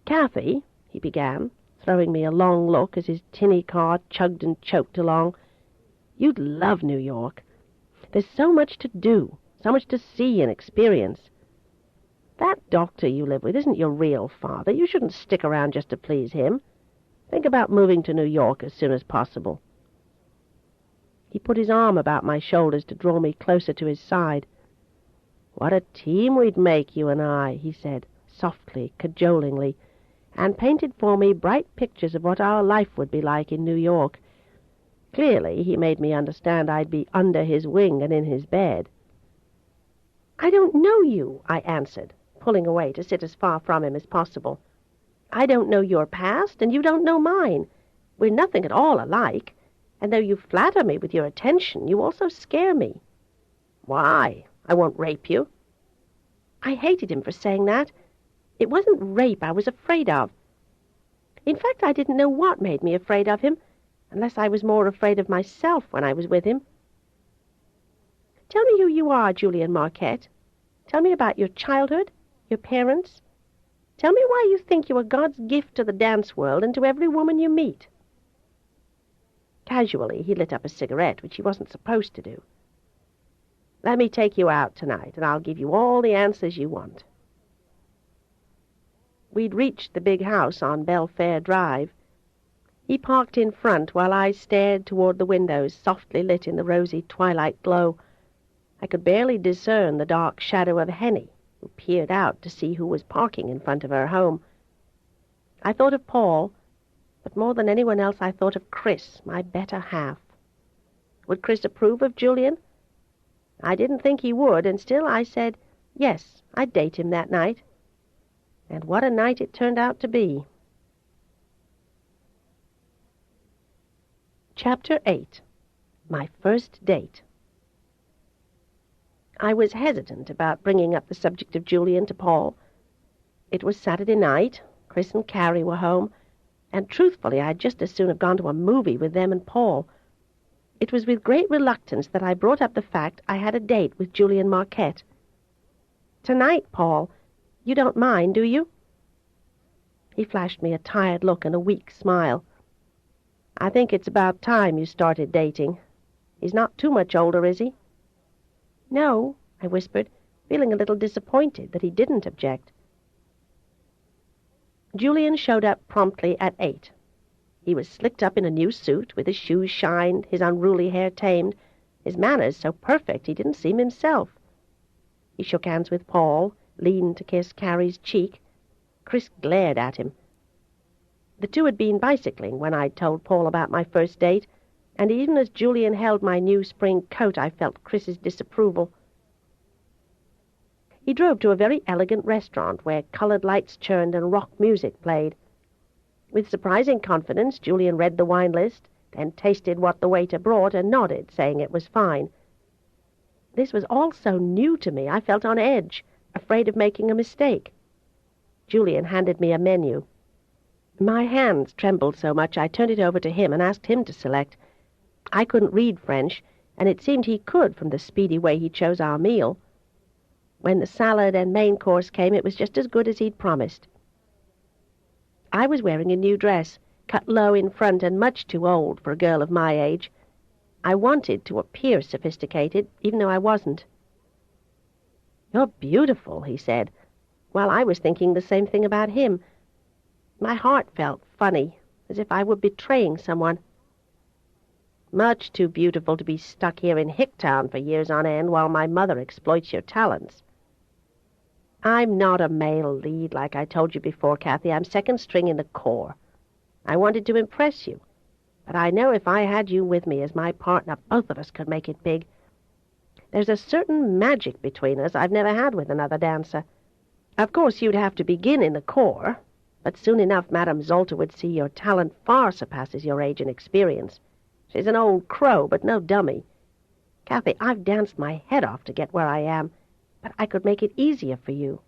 "Kathy," he began, throwing me a long look as his tinny car chugged and choked along, "you'd love New York. There's so much to do, so much to see and experience. That doctor you live with isn't your real father. You shouldn't stick around just to please him. Think about moving to New York as soon as possible." He put his arm about my shoulders to draw me closer to his side. "What a team we'd make, you and I," he said, softly, cajolingly, and painted for me bright pictures of what our life would be like in New York. Clearly, he made me understand I'd be under his wing and in his bed. "I don't know you," I answered, pulling away to sit as far from him as possible. "I don't know your past, and you don't know mine. We're nothing at all alike, and though you flatter me with your attention, you also scare me." "Why? I won't rape you." I hated him for saying that. It wasn't rape I was afraid of. In fact, I didn't know what made me afraid of him, unless I was more afraid of myself when I was with him. "Tell me who you are, Julian Marquette. Tell me about your childhood, your parents. Tell me why you think you are God's gift to the dance world and to every woman you meet." Casually, he lit up a cigarette, which he wasn't supposed to do. "Let me take you out tonight, and I'll give you all the answers you want." We'd reached the big house on Belfair Drive. He parked in front while I stared toward the windows, softly lit in the rosy twilight glow. I could barely discern the dark shadow of Henny, who peered out to see who was parking in front of her home. I thought of Paul, but more than anyone else I thought of Chris, my better half. Would Chris approve of Julian? I didn't think he would, and still I said, yes, I'd date him that night. And what a night it turned out to be. Chapter 8. My First Date. I was hesitant about bringing up the subject of Julian to Paul. It was Saturday night, Chris and Carrie were home, and truthfully I'd just as soon have gone to a movie with them and Paul. It was with great reluctance that I brought up the fact I had a date with Julian Marquette. "Tonight, Paul. You don't mind, do you?" He flashed me a tired look and a weak smile. "I think it's about time you started dating. He's not too much older, is he?" "No," I whispered, feeling a little disappointed that he didn't object. Julian showed up promptly at 8. He was slicked up in a new suit, with his shoes shined, his unruly hair tamed, his manners so perfect he didn't seem himself. He shook hands with Paul, leaned to kiss Carrie's cheek. Chris glared at him. The two had been bicycling when I'd told Paul about my first date, and even as Julian held my new spring coat I felt Chris's disapproval. He drove to a very elegant restaurant where colored lights churned and rock music played. With surprising confidence, Julian read the wine list, then tasted what the waiter brought and nodded, saying it was fine. This was all so new to me, I felt on edge, afraid of making a mistake. Julian handed me a menu. My hands trembled so much I turned it over to him and asked him to select. I couldn't read French, and it seemed he could from the speedy way he chose our meal. When the salad and main course came, it was just as good as he'd promised. I was wearing a new dress, cut low in front and much too old for a girl of my age. I wanted to appear sophisticated, even though I wasn't. "You're beautiful," he said, while I was thinking the same thing about him. My heart felt funny, as if I were betraying someone. "Much too beautiful to be stuck here in Hicktown for years on end while my mother exploits your talents." "I'm not a male lead, like I told you before, Kathy. I'm second string in the corps. I wanted to impress you, but I know if I had you with me as my partner, both of us could make it big. There's a certain magic between us I've never had with another dancer. Of course, you'd have to begin in the corps, but soon enough Madame Zolter would see your talent far surpasses your age and experience. She's an old crow, but no dummy. Kathy, I've danced my head off to get where I am, but I could make it easier for you.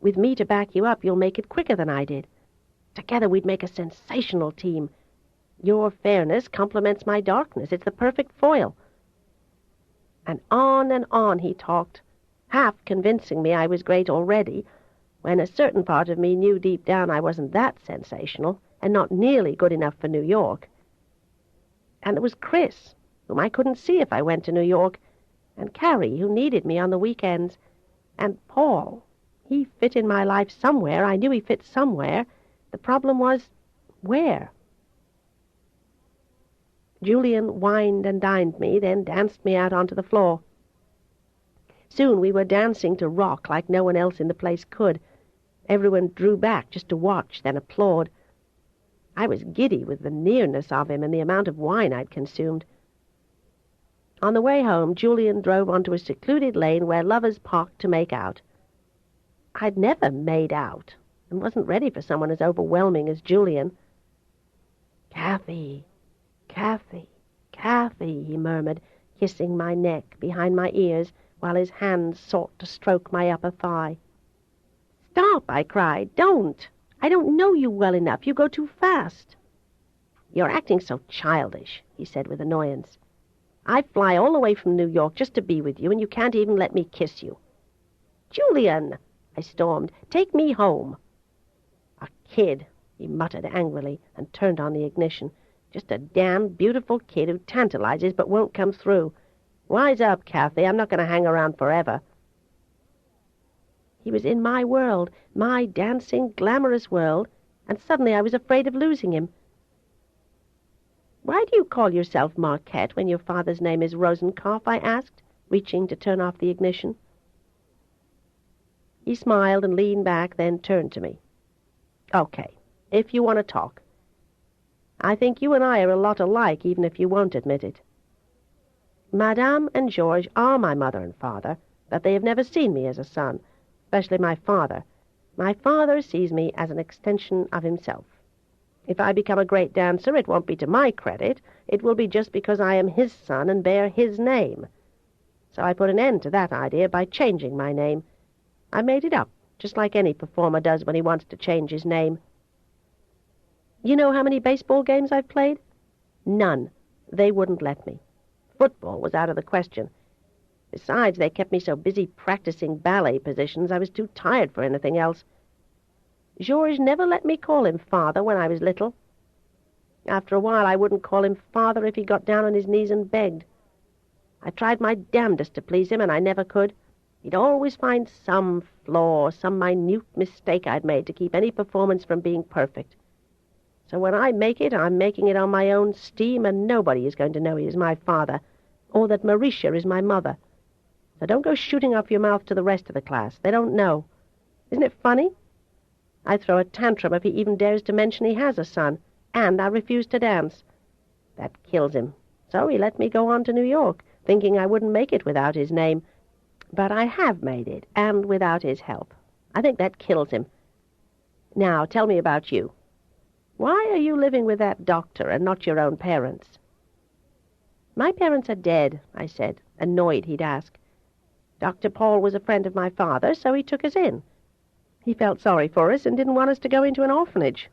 With me to back you up, you'll make it quicker than I did. Together we'd make a sensational team. Your fairness complements my darkness. It's the perfect foil." And on he talked, half convincing me I was great already, when a certain part of me knew deep down I wasn't that sensational and not nearly good enough for New York. And there was Chris, whom I couldn't see if I went to New York, and Carrie, who needed me on the weekends, and Paul. He fit in my life somewhere. I knew he fit somewhere. The problem was, where? Julian wined and dined me, then danced me out onto the floor. Soon we were dancing to rock like no one else in the place could. Everyone drew back just to watch, then applaud. I was giddy with the nearness of him and the amount of wine I'd consumed. On the way home, Julian drove onto a secluded lane where lovers parked to make out. I'd never made out, and wasn't ready for someone as overwhelming as Julian. "Kathy, Kathy, Kathy," he murmured, kissing my neck behind my ears while his hands sought to stroke my upper thigh. "Stop," I cried. "Don't. I don't know you well enough. You go too fast." "You're acting so childish," he said with annoyance. "I fly all the way from New York just to be with you, and you can't even let me kiss you." "Julian," I stormed, "take me home." "A kid," he muttered angrily and turned on the ignition. "Just a damn beautiful kid who tantalizes but won't come through. Wise up, Kathy. I'm not going to hang around forever." He was in my world, my dancing, glamorous world, and suddenly I was afraid of losing him. "Why do you call yourself Marquette when your father's name is Rosenkopf?" I asked, reaching to turn off the ignition. He smiled and leaned back, then turned to me. "Okay, if you want to talk. I think you and I are a lot alike, even if you won't admit it. Madame and George are my mother and father, but they have never seen me as a son, especially my father. My father sees me as an extension of himself. If I become a great dancer, it won't be to my credit. It will be just because I am his son and bear his name. So I put an end to that idea by changing my name. I made it up, just like any performer does when he wants to change his name. You know how many baseball games I've played? None. They wouldn't let me. Football was out of the question. Besides, they kept me so busy practicing ballet positions I was too tired for anything else. Georges never let me call him father when I was little. After a while I wouldn't call him father if he got down on his knees and begged. I tried my damnedest to please him, and I never could. He'd always find some flaw, some minute mistake I'd made to keep any performance from being perfect. So when I make it, I'm making it on my own steam, and nobody is going to know he is my father, or that Marisha is my mother. So don't go shooting off your mouth to the rest of the class. They don't know. Isn't it funny? I throw a tantrum if he even dares to mention he has a son, and I refuse to dance. That kills him. So he let me go on to New York, thinking I wouldn't make it without his name. But I have made it, and without his help. I think that kills him. Now, tell me about you. Why are you living with that doctor and not your own parents? My parents are dead, I said, annoyed he'd ask. Dr. Paul was a friend of my father, so he took us in. He felt sorry for us and didn't want us to go into an orphanage.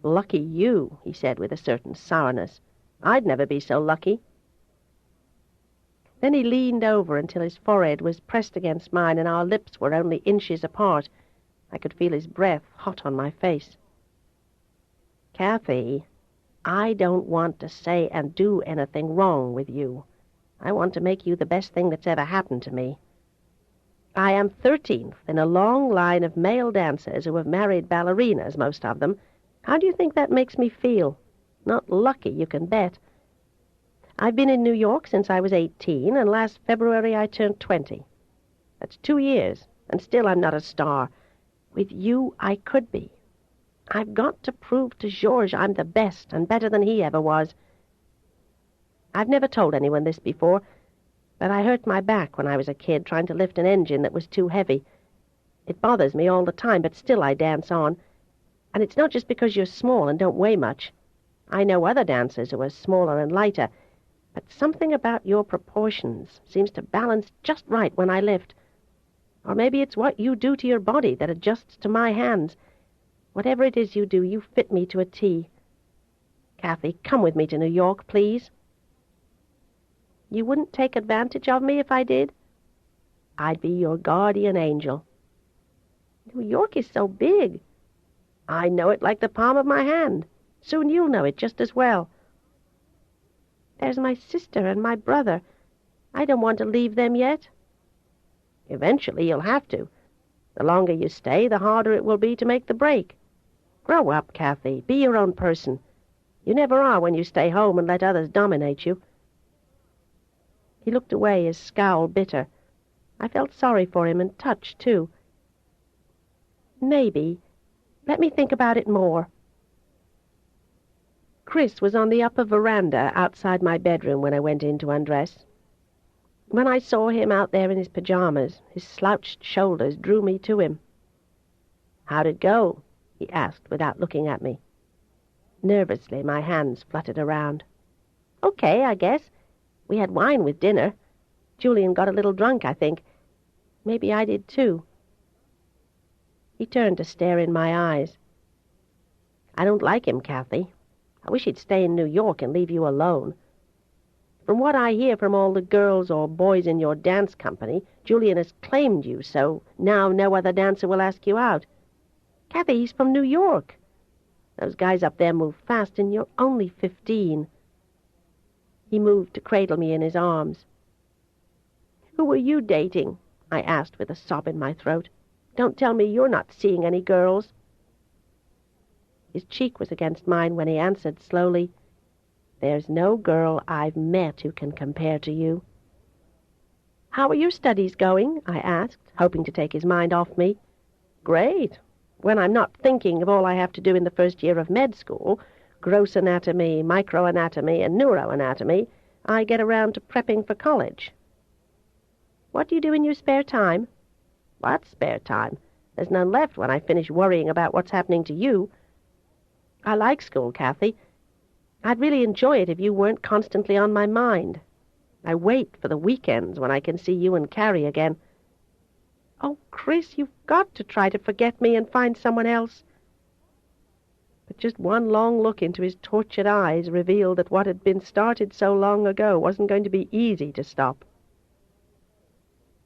Lucky you, he said with a certain sourness. I'd never be so lucky. Then he leaned over until his forehead was pressed against mine and our lips were only inches apart. I could feel his breath hot on my face. Kathy, I don't want to say and do anything wrong with you. I want to make you the best thing that's ever happened to me. I am 13th in a long line of male dancers who have married ballerinas, most of them. How do you think that makes me feel? Not lucky, you can bet. I've been in New York since I was 18, and last February I turned 20. That's 2 years, and still I'm not a star. With you, I could be. I've got to prove to Georges I'm the best and better than he ever was. I've never told anyone this before, but I hurt my back when I was a kid trying to lift an engine that was too heavy. It bothers me all the time, but still I dance on. And it's not just because you're small and don't weigh much. I know other dancers who are smaller and lighter, but something about your proportions seems to balance just right when I lift. Or maybe it's what you do to your body that adjusts to my hands. Whatever it is you do, you fit me to a T. Kathy, come with me to New York, please. You wouldn't take advantage of me if I did? I'd be your guardian angel. New York is so big. I know it like the palm of my hand. Soon you'll know it just as well. There's my sister and my brother. I don't want to leave them yet. Eventually you'll have to. The longer you stay, the harder it will be to make the break. Grow up, Kathy. Be your own person. You never are when you stay home and let others dominate you. He looked away, his scowl bitter. I felt sorry for him and touched, too. Maybe. Let me think about it more. Chris was on the upper veranda outside my bedroom when I went in to undress. When I saw him out there in his pajamas, his slouched shoulders drew me to him. How'd it go? He asked without looking at me. Nervously, my hands fluttered around. Okay, I guess. We had wine with dinner. Julian got a little drunk, I think. Maybe I did, too. He turned to stare in my eyes. I don't like him, Kathy. I wish he'd stay in New York and leave you alone. From what I hear from all the girls or boys in your dance company, Julian has claimed you, so now no other dancer will ask you out. Kathy, he's from New York. Those guys up there move fast, and you're only 15. He moved to cradle me in his arms. Who were you dating? I asked with a sob in my throat. Don't tell me you're not seeing any girls. His cheek was against mine when he answered slowly, There's no girl I've met who can compare to you. How are your studies going? I asked, hoping to take his mind off me. Great. When I'm not thinking of all I have to do in the first year of med school, gross anatomy, microanatomy, and neuroanatomy, I get around to prepping for college. What do you do in your spare time? What spare time? There's none left when I finish worrying about what's happening to you. I like school, Kathy. I'd really enjoy it if you weren't constantly on my mind. I wait for the weekends when I can see you and Carrie again. Oh, Chris, you've got to try to forget me and find someone else. But Just one long look into his tortured eyes revealed that what had been started so long ago wasn't going to be easy to stop.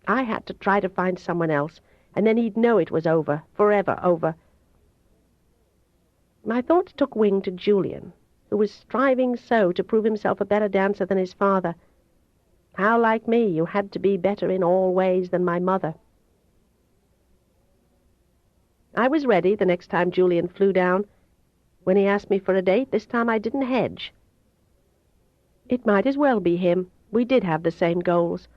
I had to try to find someone else, and then he'd know it was over, forever over. My thoughts took wing to Julian, who was striving so to prove himself a better dancer than his father. How like me you had to be better in all ways than my mother. I was ready the next time Julian flew down. When he asked me for a date, this time I didn't hedge. It might as well be him. We did have the same goals.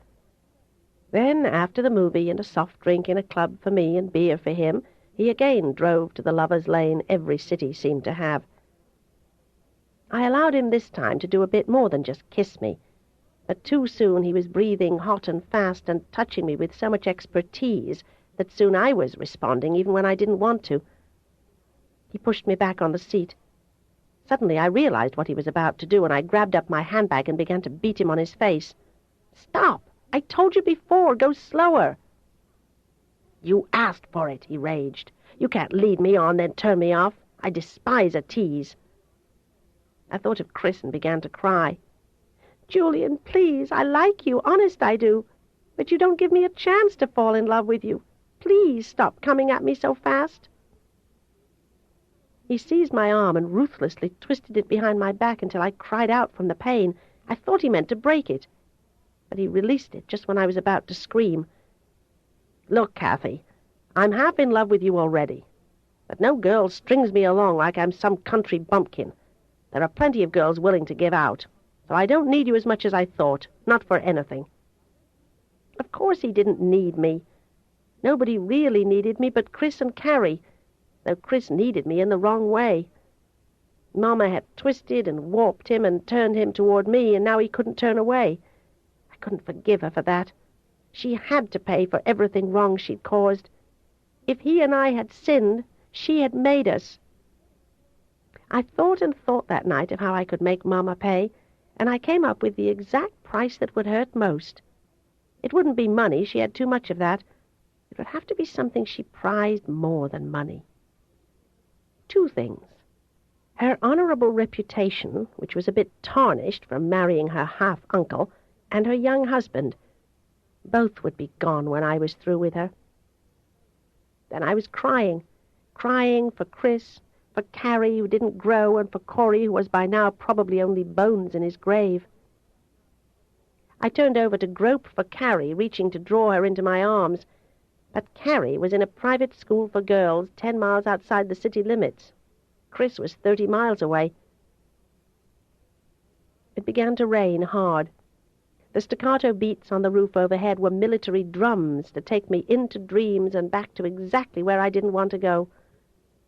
Then, after the movie and a soft drink in a club for me and beer for him, he again drove to the lover's lane every city seemed to have. I allowed him this time to do a bit more than just kiss me, but too soon he was breathing hot and fast and touching me with so much expertise that soon I was responding even when I didn't want to. He pushed me back on the seat. Suddenly I realized what he was about to do, and I grabbed up my handbag and began to beat him on his face. "Stop! I told you before, go slower." "You asked for it," he raged. "You can't lead me on, then turn me off. I despise a tease." I thought of Chris and began to cry. "Julian, please, I like you, honest I do. But you don't give me a chance to fall in love with you. Please stop coming at me so fast." He seized my arm and ruthlessly twisted it behind my back until I cried out from the pain. I thought he meant to break it, but he released it just when I was about to scream. "Look, Kathy, I'm half in love with you already, but no girl strings me along like I'm some country bumpkin. There are plenty of girls willing to give out, so I don't need you as much as I thought, not for anything." Of course he didn't need me. Nobody really needed me but Chris and Carrie, though Chris needed me in the wrong way. Mama had twisted and warped him and turned him toward me, and now he couldn't turn away. I couldn't forgive her for that. She had to pay for everything wrong she'd caused. If he and I had sinned, she had made us. I thought and thought that night of how I could make Mama pay, and I came up with the exact price that would hurt most. It wouldn't be money, she had too much of that. It would have to be something she prized more than money. 2 things. Her honorable reputation, which was a bit tarnished from marrying her half-uncle, and her young husband. Both would be gone when I was through with her. Then I was crying for Chris, for Carrie, who didn't grow, and for Corey, who was by now probably only bones in his grave. I turned over to grope for Carrie, reaching to draw her into my arms, but Carrie was in a private school for girls 10 miles outside the city limits. Chris was 30 miles away. It began to rain hard. The staccato beats on the roof overhead were military drums to take me into dreams and back to exactly where I didn't want to go.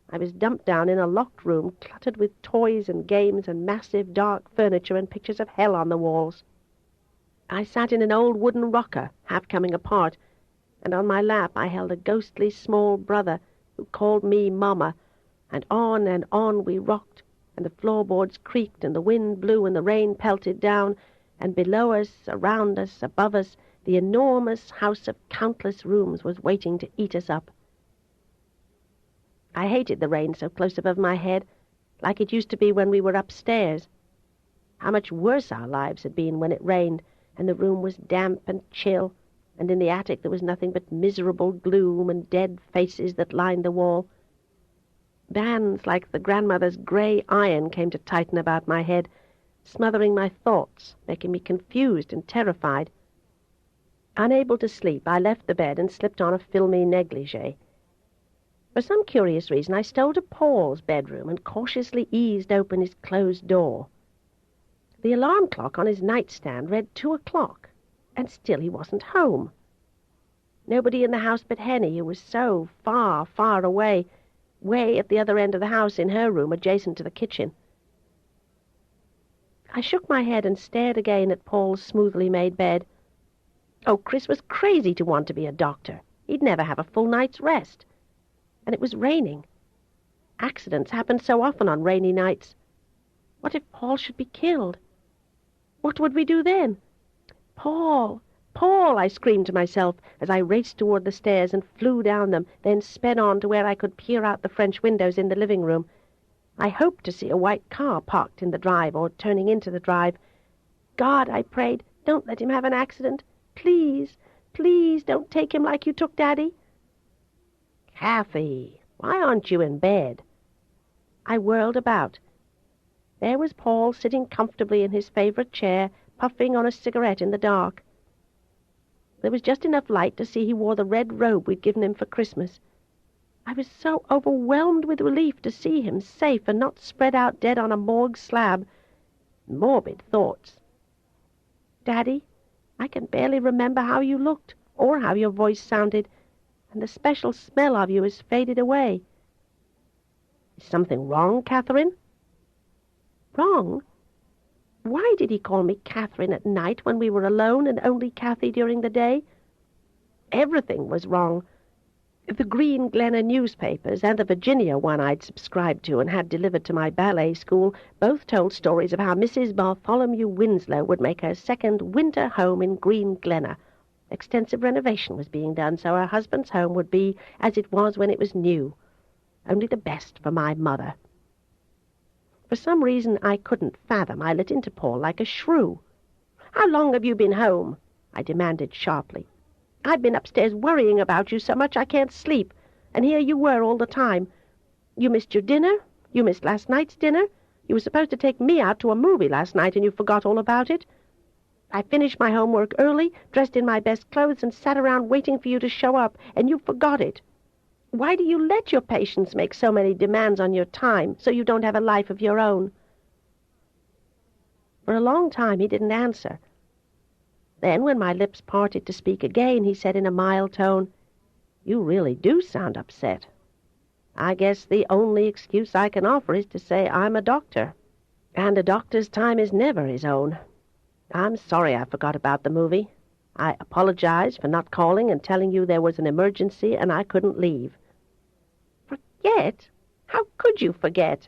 I was dumped down in a locked room cluttered with toys and games and massive dark furniture and pictures of hell on the walls. I sat in an old wooden rocker, half coming apart, and on my lap I held a ghostly small brother who called me Mama, and on we rocked, and the floorboards creaked, and the wind blew, and the rain pelted down, and below us, around us, above us, the enormous house of countless rooms was waiting to eat us up. I hated the rain so close above my head, like it used to be when we were upstairs. How much worse our lives had been when it rained, and the room was damp and chill, and in the attic there was nothing but miserable gloom and dead faces that lined the wall. Bands like the grandmother's grey iron came to tighten about my head, smothering my thoughts, making me confused and terrified. Unable to sleep, I left the bed and slipped on a filmy negligee. For some curious reason, I stole to Paul's bedroom and cautiously eased open his closed door. The alarm clock on his nightstand read 2 o'clock, and still he wasn't home. Nobody in the house but Henny, who was so far, far away, way at the other end of the house in her room adjacent to the kitchen. I shook my head and stared again at Paul's smoothly made bed. Oh, Chris was crazy to want to be a doctor. He'd never have a full night's rest. And it was raining. Accidents happened so often on rainy nights. What if Paul should be killed? What would we do then? Paul! Paul! I screamed to myself as I raced toward the stairs and flew down them, then sped on to where I could peer out the French windows in the living room. I hoped to see a white car parked in the drive or turning into the drive. God, I prayed, don't let him have an accident. Please, please don't take him like you took Daddy. Kathy, why aren't you in bed? I whirled about. There was Paul sitting comfortably in his favorite chair, puffing on a cigarette in the dark. There was just enough light to see he wore the red robe we'd given him for Christmas. I was so overwhelmed with relief to see him safe and not spread out dead on a morgue slab. Morbid thoughts. Daddy, I can barely remember how you looked or how your voice sounded, and the special smell of you has faded away. Is something wrong, Catherine? Wrong? Why did he call me Catherine at night when we were alone and only Kathy during the day? Everything was wrong. The Green Glenna newspapers and the Virginia one I'd subscribed to and had delivered to my ballet school both told stories of how Mrs. Bartholomew Winslow would make her second winter home in Green Glenna. Extensive renovation was being done, so her husband's home would be as it was when it was new. Only the best for my mother. For some reason I couldn't fathom, I lit into Paul like a shrew. How long have you been home? I demanded sharply. I've been upstairs worrying about you so much I can't sleep, and here you were all the time. You missed your dinner, you missed last night's dinner, you were supposed to take me out to a movie last night and you forgot all about it. I finished my homework early, dressed in my best clothes, and sat around waiting for you to show up, and you forgot it. Why do you let your patients make so many demands on your time so you don't have a life of your own? For a long time he didn't answer. Then, when my lips parted to speak again, he said in a mild tone, You really do sound upset. I guess the only excuse I can offer is to say I'm a doctor, and a doctor's time is never his own. I'm sorry I forgot about the movie. I apologize for not calling and telling you there was an emergency and I couldn't leave. Forget? How could you forget?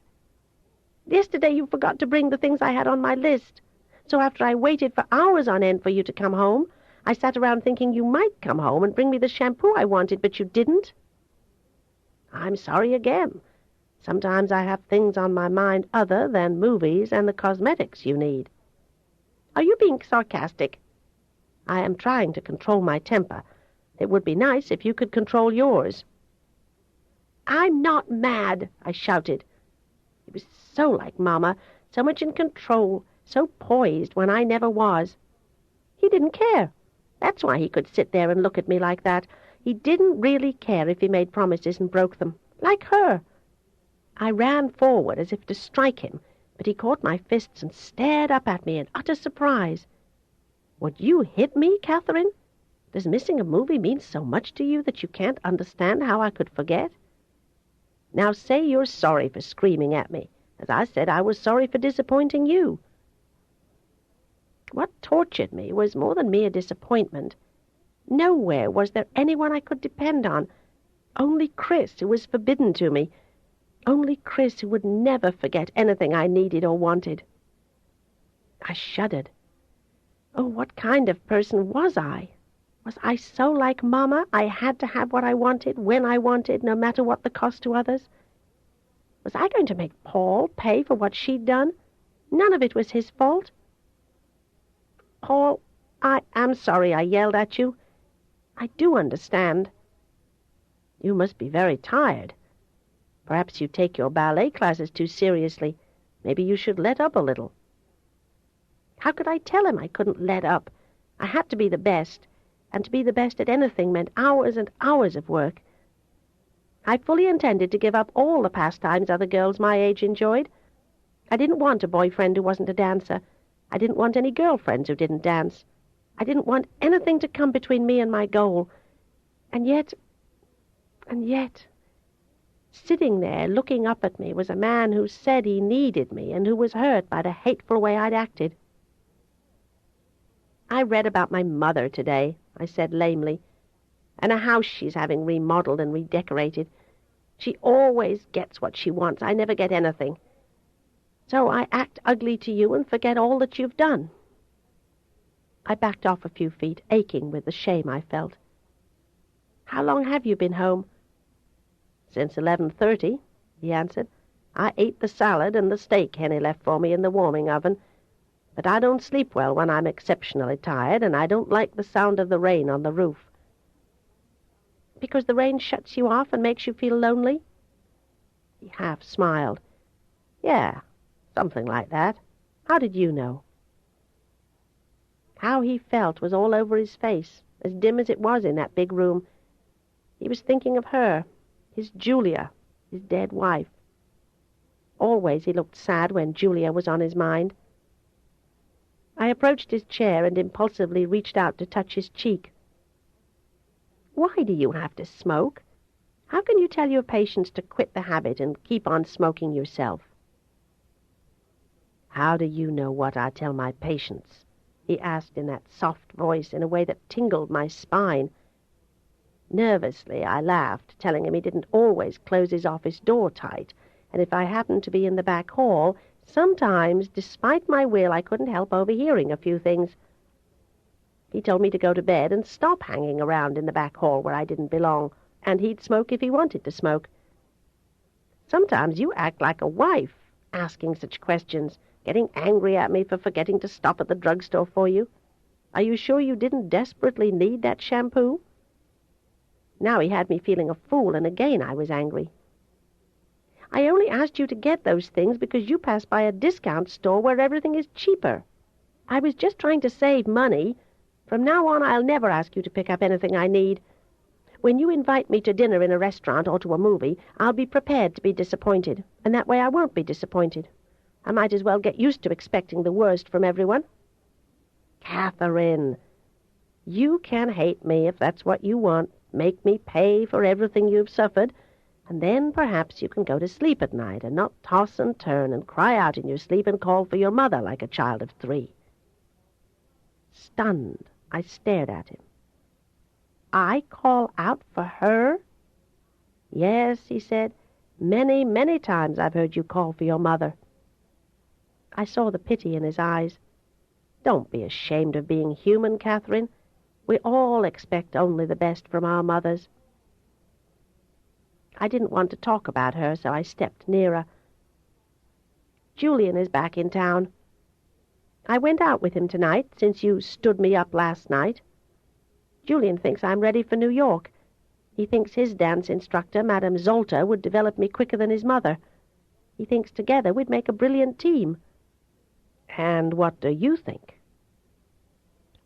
Yesterday you forgot to bring the things I had on my list. So after I waited for hours on end for you to come home, I sat around thinking you might come home and bring me the shampoo I wanted, but you didn't. I'm sorry again. Sometimes I have things on my mind other than movies and the cosmetics you need. Are you being sarcastic? I am trying to control my temper. It would be nice if you could control yours. I'm not mad, I shouted. It was so like Mama, so much in control, so poised when I never was. He didn't care. That's why he could sit there and look at me like that. He didn't really care if he made promises and broke them, like her. I ran forward as if to strike him, but he caught my fists and stared up at me in utter surprise. Would you hit me, Catherine? Does missing a movie mean so much to you that you can't understand how I could forget? Now say you're sorry for screaming at me, as I said I was sorry for disappointing you. What tortured me was more than mere disappointment. Nowhere was there anyone I could depend on. Only Chris, who was forbidden to me. Only Chris, who would never forget anything I needed or wanted. I shuddered. Oh, what kind of person was I? Was I so like Mama I had to have what I wanted, when I wanted, no matter what the cost to others? Was I going to make Paul pay for what she'd done? None of it was his fault. Paul, I am sorry I yelled at you. I do understand. You must be very tired. Perhaps you take your ballet classes too seriously. Maybe you should let up a little. How could I tell him I couldn't let up? I had to be the best, and to be the best at anything meant hours and hours of work. I fully intended to give up all the pastimes other girls my age enjoyed. I didn't want a boyfriend who wasn't a dancer. I didn't want any girlfriends who didn't dance. I didn't want anything to come between me and my goal. And yet, sitting there looking up at me was a man who said he needed me and who was hurt by the hateful way I'd acted. I read about my mother today, I said lamely, and a house she's having remodeled and redecorated. She always gets what she wants. I never get anything. So I act ugly to you and forget all that you've done. I backed off a few feet, aching with the shame I felt. How long have you been home? Since 11:30, he answered. I ate the salad and the steak Henny left for me in the warming oven, but I don't sleep well when I'm exceptionally tired, and I don't like the sound of the rain on the roof." "Because the rain shuts you off and makes you feel lonely?" He half smiled. "Yeah, something like that. How did you know?" How he felt was all over his face, as dim as it was in that big room. He was thinking of her, his Julia, his dead wife. Always he looked sad when Julia was on his mind. I approached his chair and impulsively reached out to touch his cheek. "Why do you have to smoke? How can you tell your patients to quit the habit and keep on smoking yourself?" "How do you know what I tell my patients?" he asked in that soft voice in a way that tingled my spine. Nervously I laughed, telling him he didn't always close his office door tight, and if I happened to be in the back hall, sometimes, despite my will, I couldn't help overhearing a few things. He told me to go to bed and stop hanging around in the back hall where I didn't belong, and he'd smoke if he wanted to smoke. "Sometimes you act like a wife, asking such questions, getting angry at me for forgetting to stop at the drugstore for you. Are you sure you didn't desperately need that shampoo?" Now he had me feeling a fool, and again I was angry. "I only asked you to get those things because you pass by a discount store where everything is cheaper. I was just trying to save money. From now on, I'll never ask you to pick up anything I need. When you invite me to dinner in a restaurant or to a movie, I'll be prepared to be disappointed, and that way I won't be disappointed. I might as well get used to expecting the worst from everyone." "Catherine, you can hate me if that's what you want, make me pay for everything you've suffered, and then perhaps you can go to sleep at night and not toss and turn and cry out in your sleep and call for your mother like a child of 3. Stunned, I stared at him. "I call out for her?" "Yes," he said. "Many, many times I've heard you call for your mother." I saw the pity in his eyes. "Don't be ashamed of being human, Catherine. We all expect only the best from our mothers." I didn't want to talk about her, so I stepped nearer. "Julian is back in town. I went out with him tonight, since you stood me up last night. Julian thinks I'm ready for New York. He thinks his dance instructor, Madame Zolter, would develop me quicker than his mother. He thinks together we'd make a brilliant team." "And what do you think?"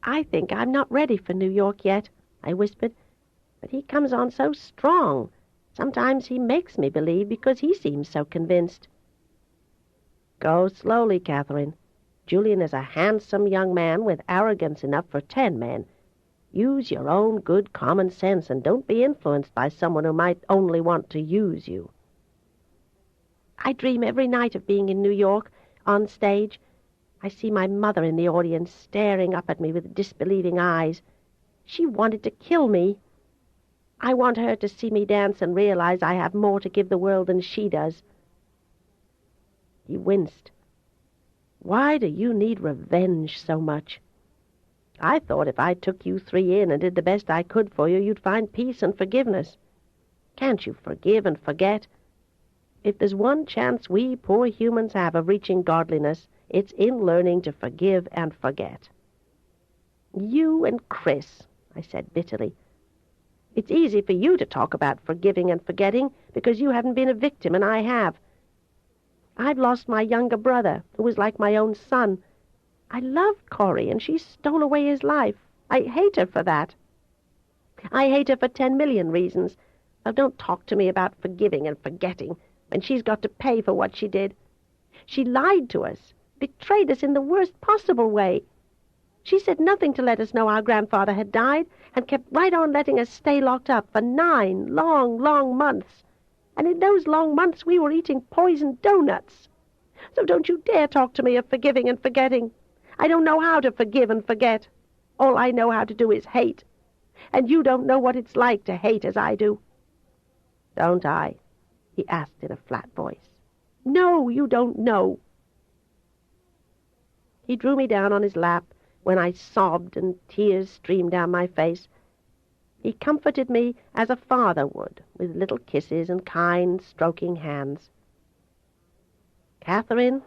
"I think I'm not ready for New York yet," I whispered. "But he comes on so strong. Sometimes he makes me believe because he seems so convinced." "Go slowly, Catherine. Julian is a handsome young man with arrogance enough for 10 men. Use your own good common sense and don't be influenced by someone who might only want to use you." "I dream every night of being in New York, on stage. I see my mother in the audience staring up at me with disbelieving eyes. She wanted to kill me. I want her to see me dance and realize I have more to give the world than she does." He winced. "Why do you need revenge so much? I thought if I took you 3 in and did the best I could for you, you'd find peace and forgiveness. Can't you forgive and forget? If there's one chance we poor humans have of reaching godliness, it's in learning to forgive and forget." "You and Chris," I said bitterly. "It's easy for you to talk about forgiving and forgetting because you haven't been a victim and I have. I've lost my younger brother, who was like my own son. I loved Corey, and she stole away his life. I hate her for that. I hate her for 10 million reasons. Now don't talk to me about forgiving and forgetting when she's got to pay for what she did. She lied to us, betrayed us in the worst possible way. She said nothing to let us know our grandfather had died, and kept right on letting us stay locked up for 9 long, long months. And in those long months we were eating poisoned doughnuts. So don't you dare talk to me of forgiving and forgetting. I don't know how to forgive and forget. All I know how to do is hate. And you don't know what it's like to hate as I do." "Don't I?" he asked in a flat voice. "No, you don't know." He drew me down on his lap when I sobbed and tears streamed down my face. He comforted me as a father would, with little kisses and kind, stroking hands. Catherine,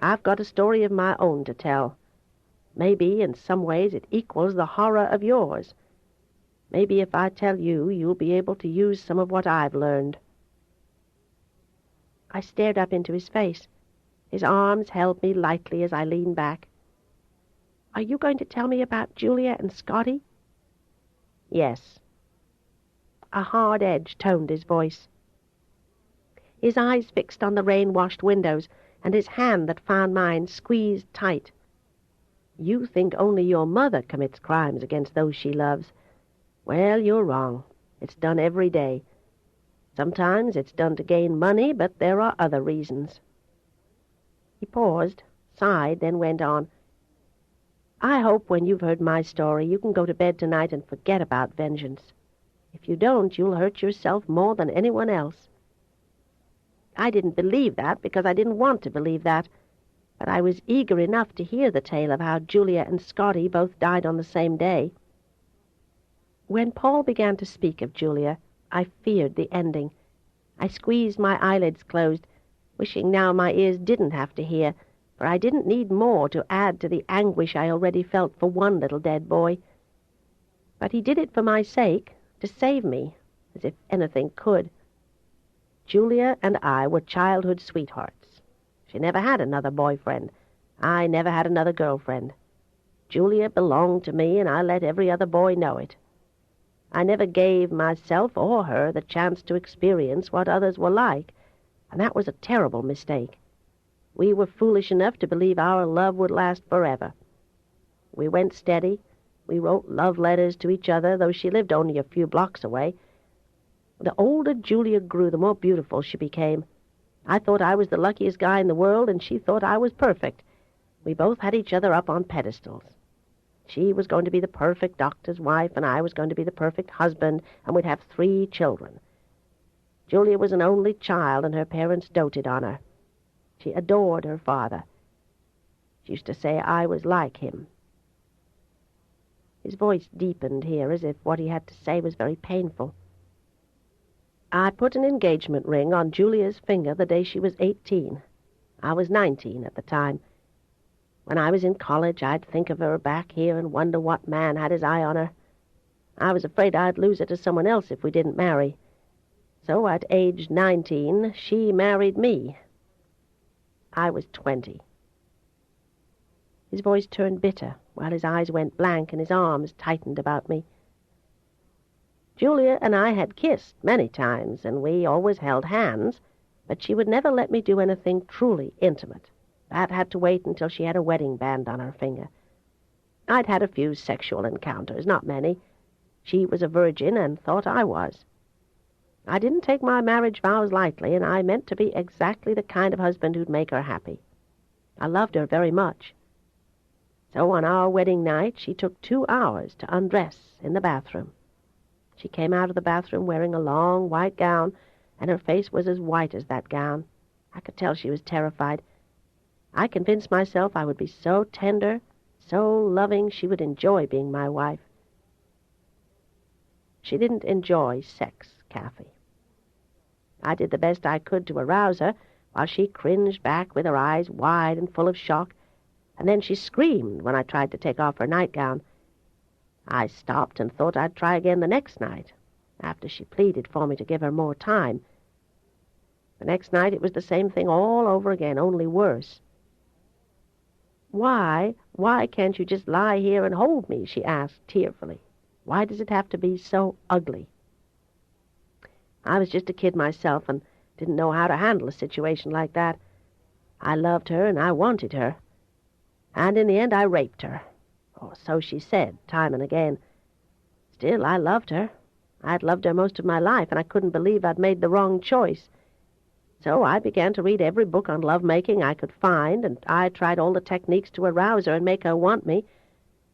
I've got a story of my own to tell. Maybe in some ways it equals the horror of yours. Maybe if I tell you, you'll be able to use some of what I've learned." I stared up into his face. His arms held me lightly as I leaned back. "Are you going to tell me about Julia and Scotty?" "Yes." A hard edge toned his voice. His eyes fixed on the rain-washed windows, and his hand that found mine squeezed tight. "You think only your mother commits crimes against those she loves. Well, you're wrong. It's done every day. Sometimes it's done to gain money, but there are other reasons." He paused, sighed, then went on. "I hope when you've heard my story you can go to bed tonight and forget about vengeance. If you don't, you'll hurt yourself more than anyone else." I didn't believe that because I didn't want to believe that, but I was eager enough to hear the tale of how Julia and Scotty both died on the same day. When Paul began to speak of Julia, I feared the ending. I squeezed my eyelids closed, wishing now my ears didn't have to hear, for I didn't need more to add to the anguish I already felt for one little dead boy. But he did it for my sake, to save me, as if anything could. Julia and I were childhood sweethearts. She never had another boyfriend. I never had another girlfriend. Julia belonged to me, and I let every other boy know it. I never gave myself or her the chance to experience what others were like, and that was a terrible mistake. We were foolish enough to believe our love would last forever. We went steady. We wrote love letters to each other, though she lived only a few blocks away. The older Julia grew, the more beautiful she became. I thought I was the luckiest guy in the world, and she thought I was perfect. We both had each other up on pedestals. She was going to be the perfect doctor's wife, and I was going to be the perfect husband, and we'd have 3 children. Julia was an only child, and her parents doted on her. She adored her father. She used to say I was like him. His voice deepened here, as if what he had to say was very painful. I put an engagement ring on Julia's finger the day she was 18. I was 19 at the time. When I was in college, I'd think of her back here and wonder what man had his eye on her. I was afraid I'd lose her to someone else if we didn't marry. So at age 19, she married me. I was 20. His voice turned bitter, while his eyes went blank and his arms tightened about me. Julia and I had kissed many times, and we always held hands, but she would never let me do anything truly intimate. That had to wait until she had a wedding band on her finger. I'd had a few sexual encounters, not many. She was a virgin and thought I was. I didn't take my marriage vows lightly, and I meant to be exactly the kind of husband who'd make her happy. I loved her very much. So on our wedding night, she took 2 hours to undress in the bathroom. She came out of the bathroom wearing a long white gown, and her face was as white as that gown. I could tell she was terrified. I convinced myself I would be so tender, so loving, she would enjoy being my wife. She didn't enjoy sex, Kathy. I did the best I could to arouse her, while she cringed back with her eyes wide and full of shock, and then she screamed when I tried to take off her nightgown. I stopped and thought I'd try again the next night, after she pleaded for me to give her more time. The next night it was the same thing all over again, only worse. Why can't you just lie here and hold me?" she asked tearfully. "Why does it have to be so ugly?" I was just a kid myself and didn't know how to handle a situation like that. I loved her and I wanted her. And in the end I raped her. Or so she said, time and again. Still, I loved her. I'd loved her most of my life, and I couldn't believe I'd made the wrong choice. So I began to read every book on lovemaking I could find, and I tried all the techniques to arouse her and make her want me,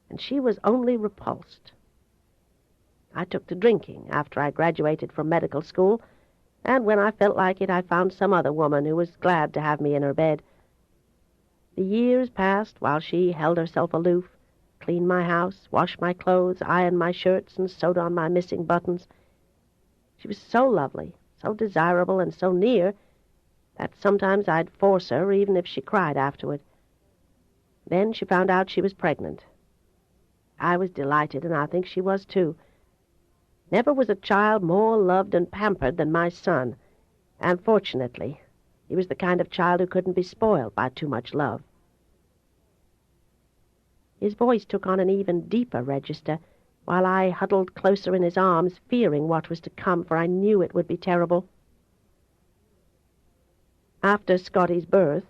and she was only repulsed. I took to drinking after I graduated from medical school, and when I felt like it, I found some other woman who was glad to have me in her bed. The years passed while she held herself aloof, cleaned my house, washed my clothes, ironed my shirts, and sewed on my missing buttons. She was so lovely, so desirable, and so near, that sometimes I'd force her even if she cried afterward. Then she found out she was pregnant. I was delighted, and I think she was too. Never was a child more loved and pampered than my son, and fortunately, he was the kind of child who couldn't be spoiled by too much love. His voice took on an even deeper register, while I huddled closer in his arms, fearing what was to come, for I knew it would be terrible. After Scotty's birth,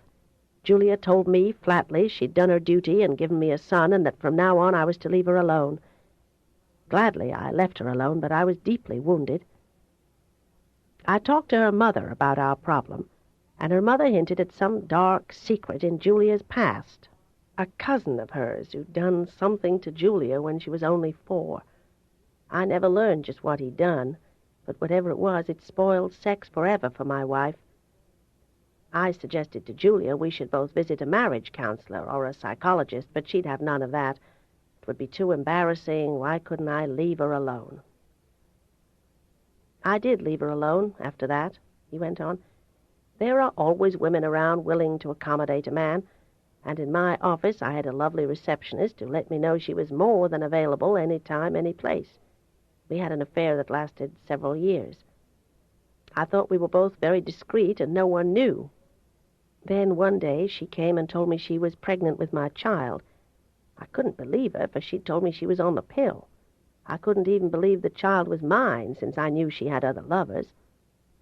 Julia told me flatly she'd done her duty and given me a son, and that from now on I was to leave her alone. Gladly I left her alone, but I was deeply wounded. I talked to her mother about our problem, and her mother hinted at some dark secret in Julia's past. A cousin of hers who'd done something to Julia when she was only 4. I never learned just what he'd done, but whatever it was, it spoiled sex forever for my wife. I suggested to Julia we should both visit a marriage counselor or a psychologist, but she'd have none of that. It would be too embarrassing. Why couldn't I leave her alone? I did leave her alone after that, he went on. There are always women around willing to accommodate a man, and in my office I had a lovely receptionist who let me know she was more than available any time, any place. We had an affair that lasted several years. I thought we were both very discreet and no one knew. Then one day she came and told me she was pregnant with my child. I couldn't believe her, for she'd told me she was on the pill. I couldn't even believe the child was mine, since I knew she had other lovers.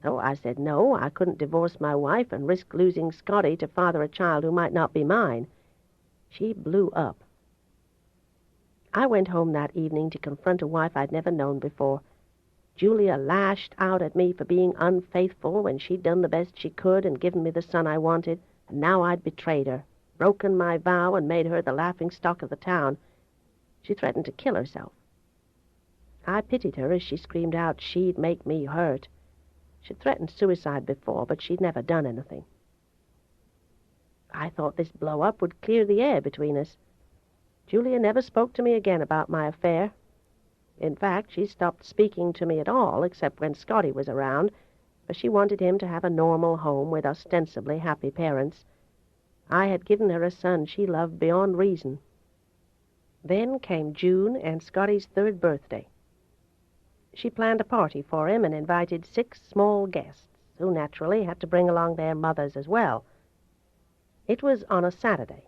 So I said no, I couldn't divorce my wife and risk losing Scotty to father a child who might not be mine. She blew up. I went home that evening to confront a wife I'd never known before. Julia lashed out at me for being unfaithful when she'd done the best she could and given me the son I wanted, and now I'd betrayed her, broken my vow, and made her the laughingstock of the town. She threatened to kill herself. I pitied her as she screamed out she'd make me hurt. She'd threatened suicide before, but she'd never done anything. I thought this blow-up would clear the air between us. Julia never spoke to me again about my affair. In fact, she stopped speaking to me at all, except when Scotty was around, for she wanted him to have a normal home with ostensibly happy parents. I had given her a son she loved beyond reason. Then came June and Scotty's 3rd birthday. She planned a party for him and invited 6 small guests, who naturally had to bring along their mothers as well. It was on a Saturday.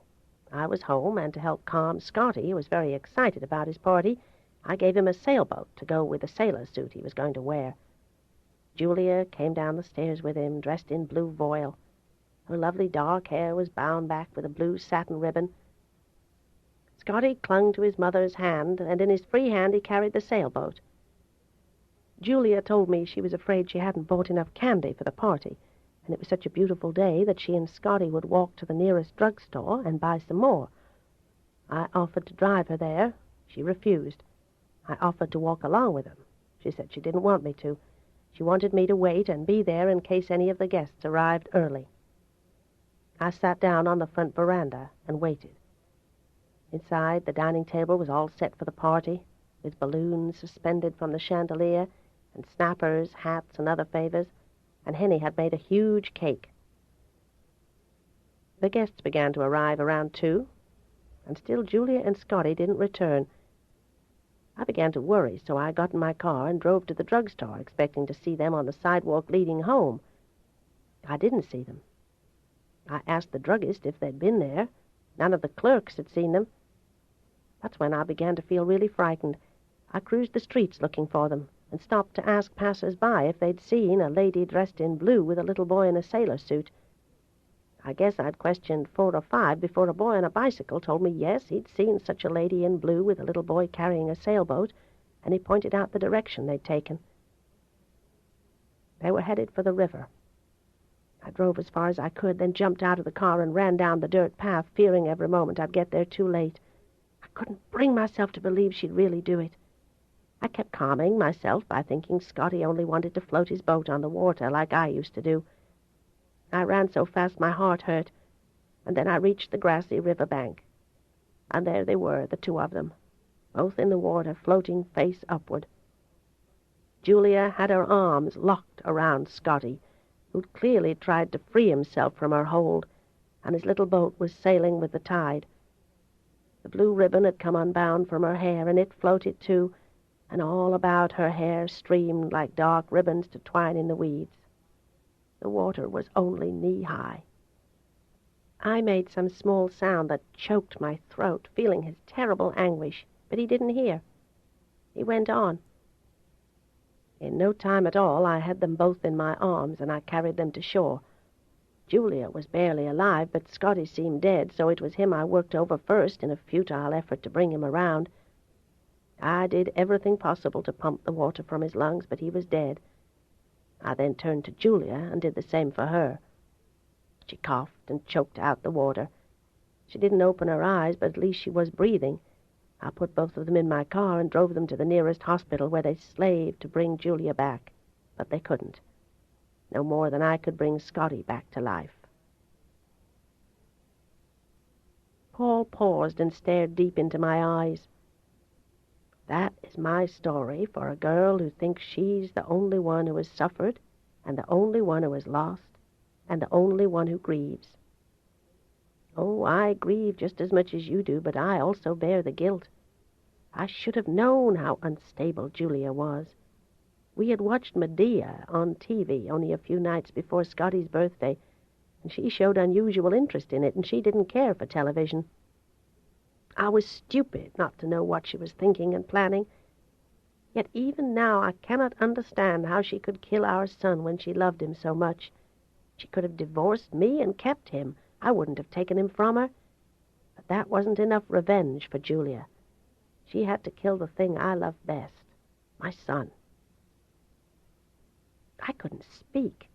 I was home, and to help calm Scotty, who was very excited about his party, I gave him a sailboat to go with the sailor suit he was going to wear. Julia came down the stairs with him, dressed in blue voile. Her lovely dark hair was bound back with a blue satin ribbon. Scotty clung to his mother's hand, and in his free hand he carried the sailboat. Julia told me she was afraid she hadn't bought enough candy for the party, and it was such a beautiful day that she and Scotty would walk to the nearest drugstore and buy some more. I offered to drive her there. She refused. I offered to walk along with them. She said she didn't want me to. She wanted me to wait and be there in case any of the guests arrived early. I sat down on the front veranda and waited. Inside, the dining table was all set for the party, with balloons suspended from the chandelier, and snappers, hats, and other favors, and Henny had made a huge cake. The guests began to arrive around 2, and still Julia and Scotty didn't return. I began to worry, so I got in my car and drove to the drugstore, expecting to see them on the sidewalk leading home. I didn't see them. I asked the druggist if they'd been there. None of the clerks had seen them. That's when I began to feel really frightened. I cruised the streets looking for them, and stopped to ask passers-by if they'd seen a lady dressed in blue with a little boy in a sailor suit. I guess I'd questioned 4 or 5 before a boy on a bicycle told me yes, he'd seen such a lady in blue with a little boy carrying a sailboat, and he pointed out the direction they'd taken. They were headed for the river. I drove as far as I could, then jumped out of the car and ran down the dirt path, fearing every moment I'd get there too late. I couldn't bring myself to believe she'd really do it. I kept calming myself by thinking Scotty only wanted to float his boat on the water like I used to do. I ran so fast my heart hurt, and then I reached the grassy river bank. And there they were, the 2 of them, both in the water, floating face upward. Julia had her arms locked around Scotty, who'd clearly tried to free himself from her hold, and his little boat was sailing with the tide. The blue ribbon had come unbound from her hair, and it floated too, and all about her hair streamed like dark ribbons to twine in the weeds. The water was only knee-high. I made some small sound that choked my throat, feeling his terrible anguish, but he didn't hear. He went on. In no time at all, I had them both in my arms, and I carried them to shore. Julia was barely alive, but Scotty seemed dead, so it was him I worked over first in a futile effort to bring him around. I did everything possible to pump the water from his lungs, but he was dead. I then turned to Julia and did the same for her. She coughed and choked out the water. She didn't open her eyes, but at least she was breathing. I put both of them in my car and drove them to the nearest hospital, where they slaved to bring Julia back. But they couldn't. No more than I could bring Scotty back to life. Paul paused and stared deep into my eyes. That is my story for a girl who thinks she's the only one who has suffered, and the only one who has lost, and the only one who grieves. Oh, I grieve just as much as you do, but I also bear the guilt. I should have known how unstable Julia was. We had watched Medea on TV only a few nights before Scotty's birthday, and she showed unusual interest in it, and she didn't care for television. I was stupid not to know what she was thinking and planning. Yet even now I cannot understand how she could kill our son when she loved him so much. She could have divorced me and kept him. I wouldn't have taken him from her. But that wasn't enough revenge for Julia. She had to kill the thing I loved best, my son. I couldn't speak.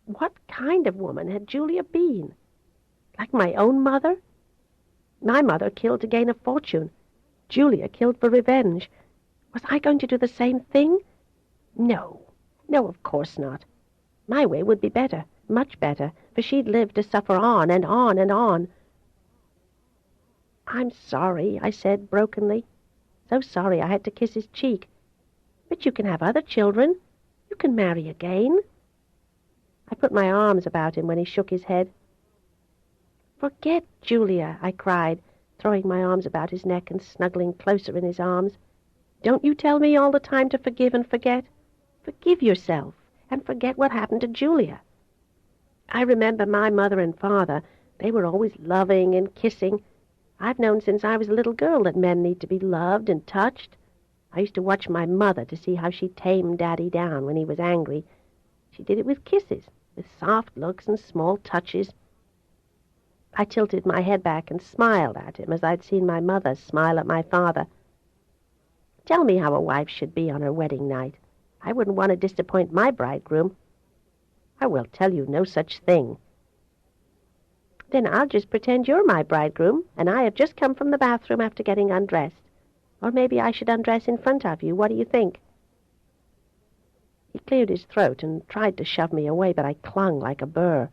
What kind of woman had Julia been? Like my own mother? My mother killed to gain a fortune. Julia killed for revenge. Was I going to do the same thing? No, of course not. My way would be better, much better, for she'd live to suffer on and on and on. I'm sorry, I said brokenly. So sorry I had to kiss his cheek. But you can have other children. You can marry again. I put my arms about him when he shook his head. Forget Julia, I cried, throwing my arms about his neck and snuggling closer in his arms. Don't you tell me all the time to forgive and forget? Forgive yourself and forget what happened to Julia. I remember my mother and father. They were always loving and kissing. I've known since I was a little girl that men need to be loved and touched. I used to watch my mother to see how she tamed Daddy down when he was angry. She did it with kisses, with soft looks and small touches. I tilted my head back and smiled at him as I'd seen my mother smile at my father. Tell me how a wife should be on her wedding night. I wouldn't want to disappoint my bridegroom. I will tell you no such thing. Then I'll just pretend you're my bridegroom, and I have just come from the bathroom after getting undressed. Or maybe I should undress in front of you. What do you think? He cleared his throat and tried to shove me away, but I clung like a burr.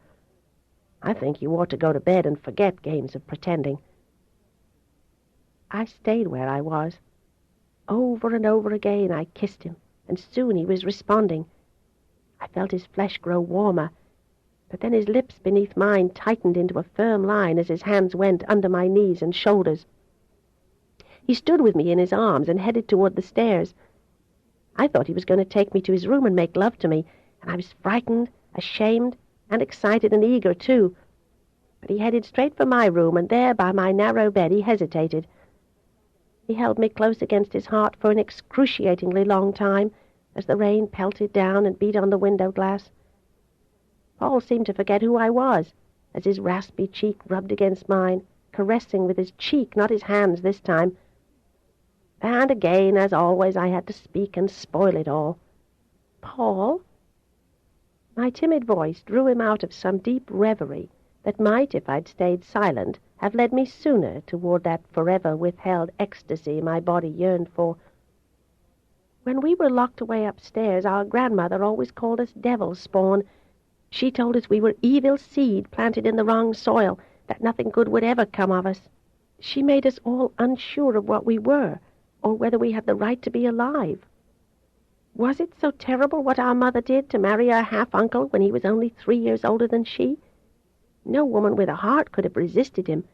I think you ought to go to bed and forget games of pretending. I stayed where I was. Over and over again I kissed him, and soon he was responding. I felt his flesh grow warmer, but then his lips beneath mine tightened into a firm line as his hands went under my knees and shoulders. He stood with me in his arms and headed toward the stairs. I thought he was going to take me to his room and make love to me, and I was frightened, ashamed, and excited and eager, too. But he headed straight for my room, and there by my narrow bed he hesitated. He held me close against his heart for an excruciatingly long time as the rain pelted down and beat on the window glass. Paul seemed to forget who I was as his raspy cheek rubbed against mine, caressing with his cheek, not his hands this time. And again, as always, I had to speak and spoil it all. Paul? My timid voice drew him out of some deep reverie that might, if I'd stayed silent, have led me sooner toward that forever withheld ecstasy my body yearned for. When we were locked away upstairs, our grandmother always called us devil's spawn. She told us we were evil seed planted in the wrong soil, that nothing good would ever come of us. She made us all unsure of what we were, or whether we had the right to be alive. Was it so terrible what our mother did to marry her half-uncle when he was only 3 years older than she? No woman with a heart could have resisted him.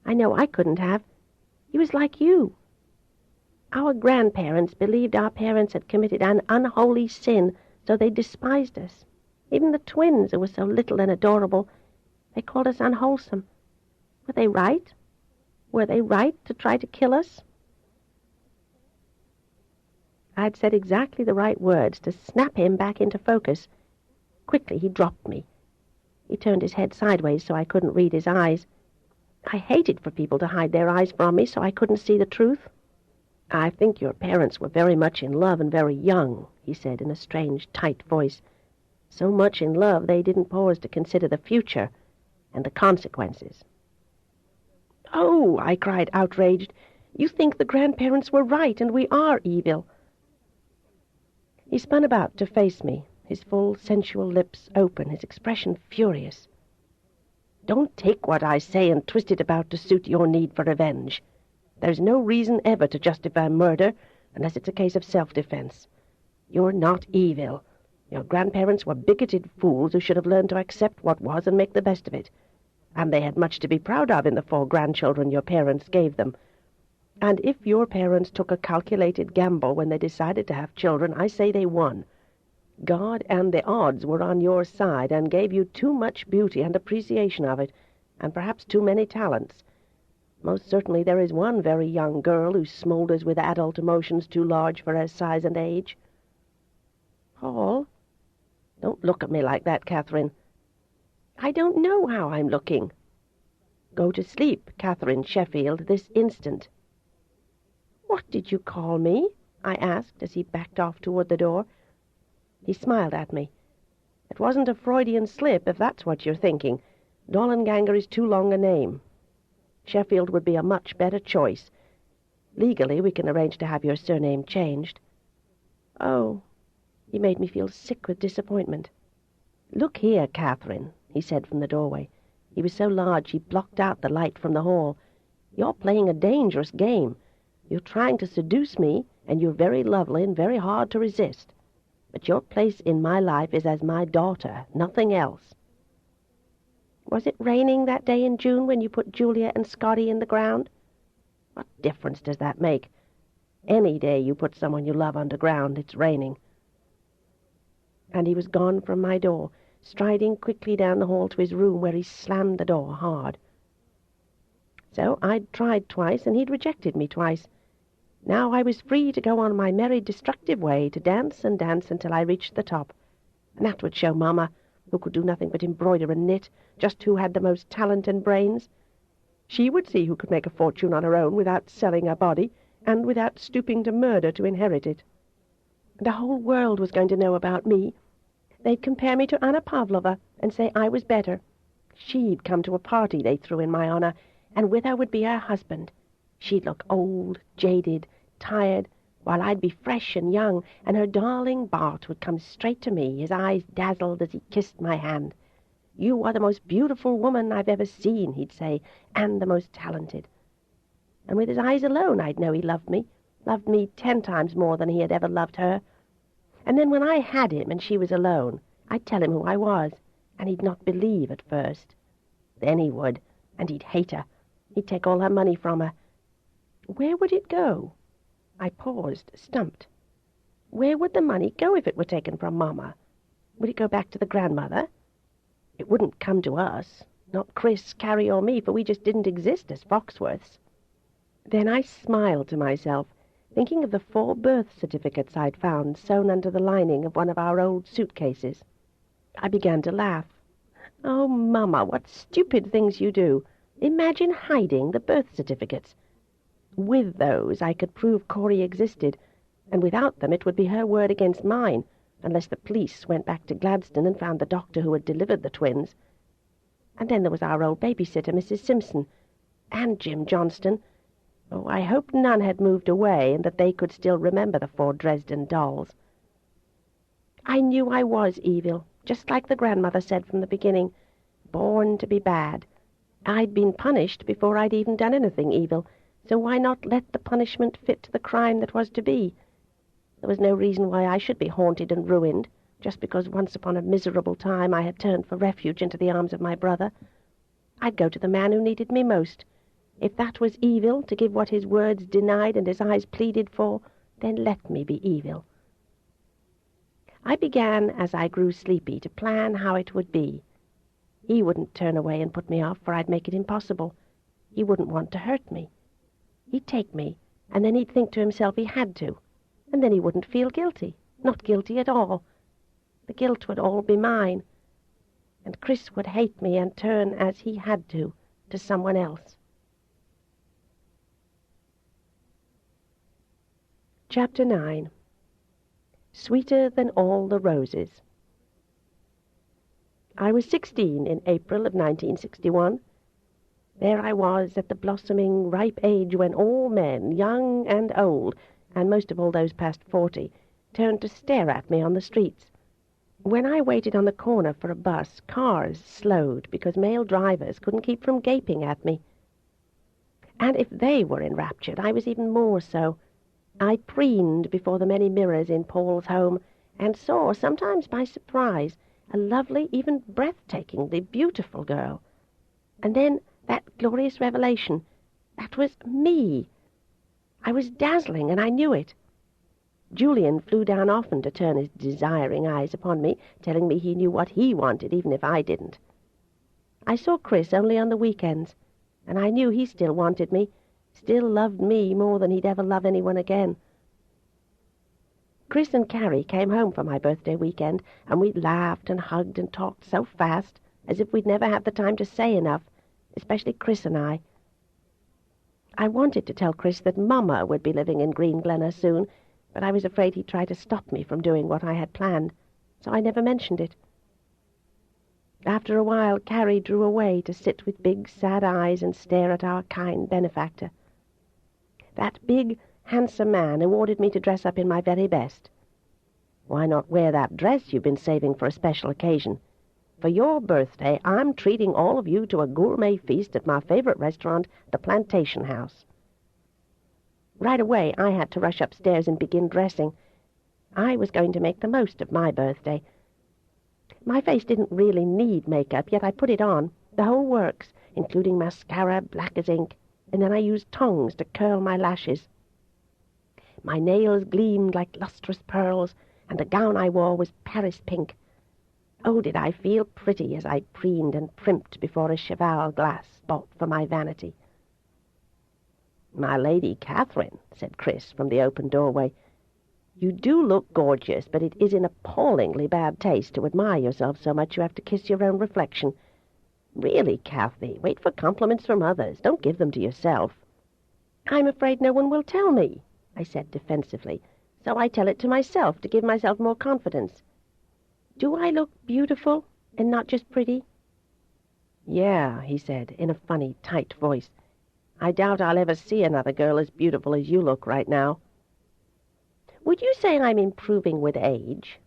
I know I couldn't have. He was like you. Our grandparents believed our parents had committed an unholy sin, so they despised us. Even the twins, who were so little and adorable, they called us unwholesome. Were they right? Were they right to try to kill us? I'd said exactly the right words to snap him back into focus. Quickly he dropped me. He turned his head sideways so I couldn't read his eyes. I hated for people to hide their eyes from me so I couldn't see the truth. "I think your parents were very much in love and very young," he said in a strange, tight voice. "So much in love they didn't pause to consider the future and the consequences." "Oh," I cried, outraged, "you think the grandparents were right and we are evil." He spun about to face me, his full, sensual lips open, his expression furious. "Don't take what I say and twist it about to suit your need for revenge. There's no reason ever to justify murder unless it's a case of self-defense. You're not evil. Your grandparents were bigoted fools who should have learned to accept what was and make the best of it. And they had much to be proud of in the 4 grandchildren your parents gave them. And if your parents took a calculated gamble when they decided to have children, I say they won. God and the odds were on your side and gave you too much beauty and appreciation of it, and perhaps too many talents. Most certainly there is one very young girl who smoulders with adult emotions too large for her size and age." "Paul, don't look at me like that, Catherine." "I don't know how I'm looking." "Go to sleep, Catherine Sheffield, this instant." "What did you call me?" I asked as he backed off toward the door. He smiled at me. "It wasn't a Freudian slip, if that's what you're thinking. Dollenganger is too long a name. Sheffield would be a much better choice. Legally, we can arrange to have your surname changed." "Oh," he made me feel sick with disappointment. "Look here, Catherine," he said from the doorway. He was so large he blocked out the light from the hall. "You're playing a dangerous game. You're trying to seduce me, and you're very lovely and very hard to resist. But your place in my life is as my daughter, nothing else." "Was it raining that day in June when you put Julia and Scotty in the ground?" "What difference does that make? Any day you put someone you love underground, it's raining." And he was gone from my door, striding quickly down the hall to his room, where he slammed the door hard. So I'd tried twice, and he'd rejected me twice. Now I was free to go on my merry, destructive way, to dance and dance until I reached the top. And that would show Mama, who could do nothing but embroider and knit, just who had the most talent and brains. She would see who could make a fortune on her own without selling her body, and without stooping to murder to inherit it. The whole world was going to know about me. They'd compare me to Anna Pavlova and say I was better. She'd come to a party they threw in my honor, and with her would be her husband. She'd look old, jaded, tired, while I'd be fresh and young, and her darling Bart would come straight to me, his eyes dazzled as he kissed my hand. "You are the most beautiful woman I've ever seen," he'd say, "and the most talented." And with his eyes alone I'd know he loved me 10 times more than he had ever loved her. And then when I had him and she was alone, I'd tell him who I was, and he'd not believe at first. Then he would, and he'd hate her. He'd take all her money from her. Where would it go? I paused, stumped. Where would the money go if it were taken from Mama? Would it go back to the grandmother? It wouldn't come to us, not Chris, Carrie, or me, for we just didn't exist as Foxworths. Then I smiled to myself, thinking of the 4 birth certificates I'd found sewn under the lining of one of our old suitcases. I began to laugh. "Oh, Mama, what stupid things you do. Imagine hiding the birth certificates. With those I could prove Corey existed, and without them it would be her word against mine, unless the police went back to Gladstone and found the doctor who had delivered the twins. And then there was our old babysitter, Mrs. Simpson, and Jim Johnston. Oh, I hoped none had moved away, and that they could still remember the 4 Dresden dolls. I knew I was evil, just like the grandmother said from the beginning, born to be bad. I'd been punished before I'd even done anything evil, so why not let the punishment fit to the crime that was to be? There was no reason why I should be haunted and ruined, just because once upon a miserable time I had turned for refuge into the arms of my brother. I'd go to the man who needed me most. If that was evil, to give what his words denied and his eyes pleaded for, then let me be evil. I began, as I grew sleepy, to plan how it would be. He wouldn't turn away and put me off, for I'd make it impossible. He wouldn't want to hurt me. He'd take me, and then he'd think to himself he had to, and then he wouldn't feel guilty, not guilty at all. The guilt would all be mine, and Chris would hate me and turn, as he had to someone else. Chapter 9. Sweeter than all the roses. I was 16 in April of 1961. There I was at the blossoming, ripe age when all men, young and old, and most of all those past 40, turned to stare at me on the streets. When I waited on the corner for a bus, cars slowed because male drivers couldn't keep from gaping at me. And if they were enraptured, I was even more so. I preened before the many mirrors in Paul's home and saw, sometimes by surprise, a lovely, even breathtakingly beautiful girl. And then that glorious revelation. That was me. I was dazzling, and I knew it. Julian flew down often to turn his desiring eyes upon me, telling me he knew what he wanted, even if I didn't. I saw Chris only on the weekends, and I knew he still wanted me, still loved me more than he'd ever love anyone again. Chris and Carrie came home for my birthday weekend, and we laughed and hugged and talked so fast, as if we'd never have the time to say enough, especially Chris and I. I wanted to tell Chris that Mama would be living in Green Glenna soon, but I was afraid he'd try to stop me from doing what I had planned, so I never mentioned it. After a while, Carrie drew away to sit with big, sad eyes and stare at our kind benefactor. That big, handsome man who ordered me to dress up in my very best. Why not wear that dress you've been saving for a special occasion? For your birthday, I'm treating all of you to a gourmet feast at my favorite restaurant, the Plantation House. Right away, I had to rush upstairs and begin dressing. I was going to make the most of my birthday. My face didn't really need makeup, yet I put it on, the whole works, including mascara, black as ink, and then I used tongs to curl my lashes. My nails gleamed like lustrous pearls, and the gown I wore was Paris pink. Oh, did I feel pretty as I preened and primped before a cheval glass bought for my vanity. "My Lady Catherine," said Chris from the open doorway, "you do look gorgeous, but it is in appallingly bad taste to admire yourself so much you have to kiss your own reflection. Really, Cathy, wait for compliments from others. Don't give them to yourself." "I'm afraid no one will tell me," I said defensively, "so I tell it to myself to give myself more confidence. Do I look beautiful and not just pretty?" "Yeah," he said in a funny, tight voice. "I doubt I'll ever see another girl as beautiful as you look right now." "Would you say I'm improving with age?"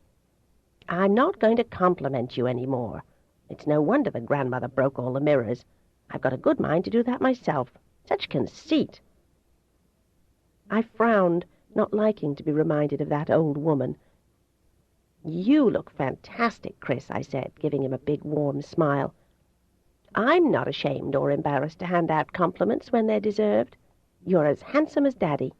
"I'm not going to compliment you any more. It's no wonder the grandmother broke all the mirrors. I've got a good mind to do that myself. Such conceit." I frowned, not liking to be reminded of that old woman. "You look fantastic, Chris," I said, giving him a big, warm smile. "I'm not ashamed or embarrassed to hand out compliments when they're deserved. You're as handsome as Daddy."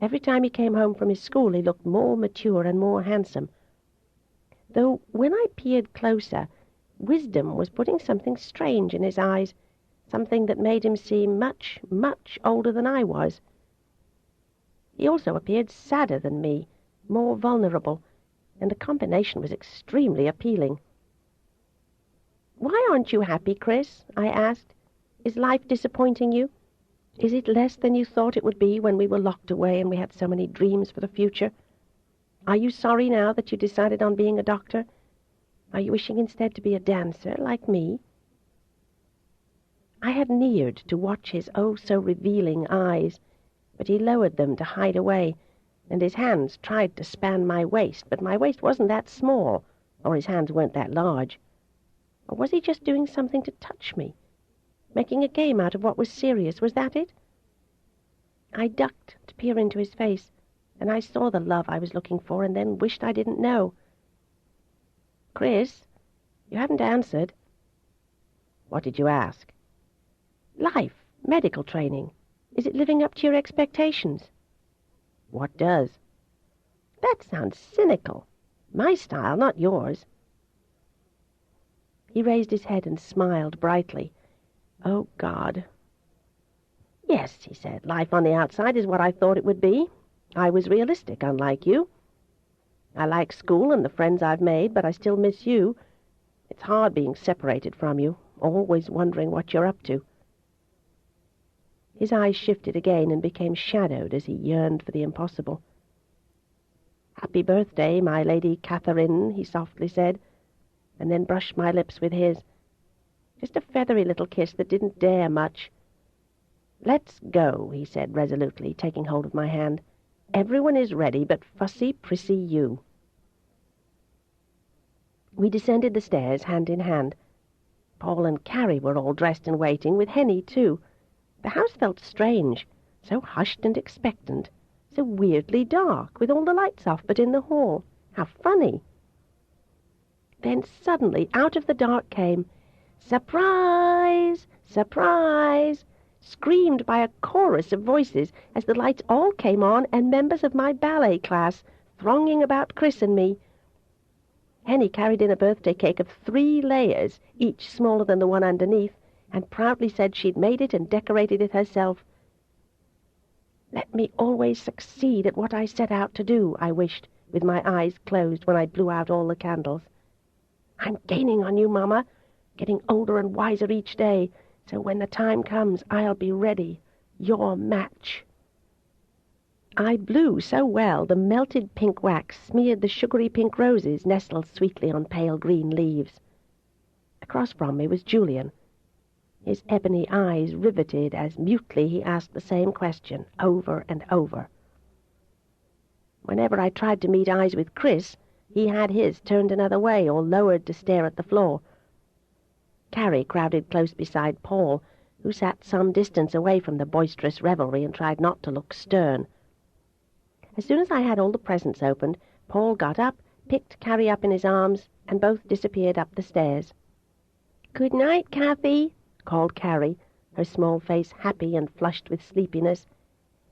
Every time he came home from his school, he looked more mature and more handsome. Though when I peered closer, wisdom was putting something strange in his eyes, something that made him seem much, much older than I was. He also appeared sadder than me, more vulnerable, and the combination was extremely appealing. "Why aren't you happy, Chris?" I asked. "Is life disappointing you? Is it less than you thought it would be when we were locked away and we had so many dreams for the future? Are you sorry now that you decided on being a doctor? Are you wishing instead to be a dancer like me?" I had neared to watch his oh-so-revealing eyes, but he lowered them to hide away, and his hands tried to span my waist, but my waist wasn't that small, or his hands weren't that large. Or was he just doing something to touch me? Making a game out of what was serious, was that it? I ducked to peer into his face, and I saw the love I was looking for and then wished I didn't know. Chris, you haven't answered. What did you ask? Life, medical training. Is it living up to your expectations? What does? That sounds cynical. My style, not yours. He raised his head and smiled brightly. Oh, God. Yes, he said, life on the outside is what I thought it would be. I was realistic, unlike you. I like school and the friends I've made, but I still miss you. It's hard being separated from you, always wondering what you're up to. His eyes shifted again and became shadowed as he yearned for the impossible. Happy birthday, my Lady Catherine, he softly said, and then brushed my lips with his. Just a feathery little kiss that didn't dare much. Let's go, he said resolutely, taking hold of my hand. Everyone is ready but fussy, prissy you. We descended the stairs hand in hand. Paul and Carrie were all dressed and waiting, with Henny too. The house felt strange, so hushed and expectant, so weirdly dark, with all the lights off but in the hall. How funny! Then suddenly out of the dark came, "Surprise! Surprise!" screamed by a chorus of voices as the lights all came on and members of my ballet class thronging about Chris and me. Henny carried in a birthday cake of 3 layers, each smaller than the one underneath, and proudly said she'd made it and decorated it herself. Let me always succeed at what I set out to do, I wished, with my eyes closed when I blew out all the candles. I'm gaining on you, Mama, getting older and wiser each day, so when the time comes, I'll be ready, your match. I blew so well the melted pink wax smeared the sugary pink roses nestled sweetly on pale green leaves. Across from me was Julian, his ebony eyes riveted as mutely he asked the same question over and over. Whenever I tried to meet eyes with Chris, he had his turned another way or lowered to stare at the floor. Carrie crowded close beside Paul, who sat some distance away from the boisterous revelry and tried not to look stern. As soon as I had all the presents opened, Paul got up, picked Carrie up in his arms, and both disappeared up the stairs. "Good night, Kathy," called Carrie, her small face happy and flushed with sleepiness.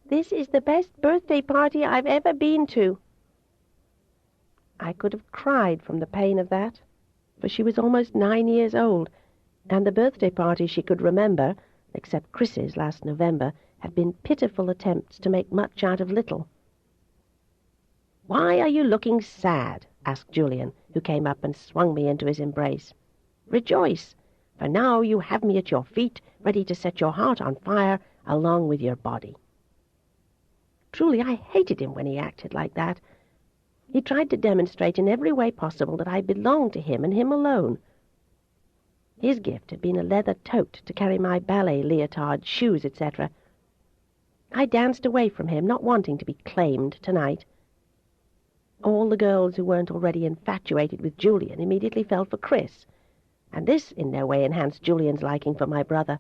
"This is the best birthday party I've ever been to." I could have cried from the pain of that, for she was almost 9 years old, and the birthday party she could remember, except Chris's last November, had been pitiful attempts to make much out of little. "Why are you looking sad?" asked Julian, who came up and swung me into his embrace. "Rejoice, for now you have me at your feet, ready to set your heart on fire along with your body." Truly, I hated him when he acted like that. He tried to demonstrate in every way possible that I belonged to him and him alone. His gift had been a leather tote to carry my ballet leotard, shoes, etc. I danced away from him, not wanting to be claimed tonight. All the girls who weren't already infatuated with Julian immediately fell for Chris, and this in no way enhanced Julian's liking for my brother.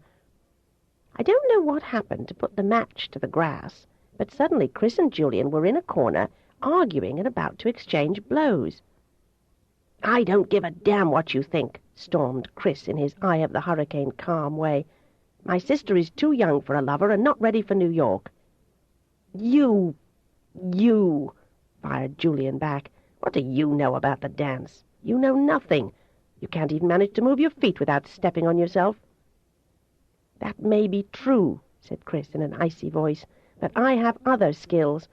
I don't know what happened to put the match to the grass, but suddenly Chris and Julian were in a corner, arguing and about to exchange blows. "I don't give a damn what you think," stormed Chris in his eye of the hurricane calm way. "My sister is too young for a lover and not ready for New York." You, fired Julian back. "What do you know about the dance? You know nothing. You can't even manage to move your feet without stepping on yourself." "That may be true," said Chris in an icy voice, "but I have other skills.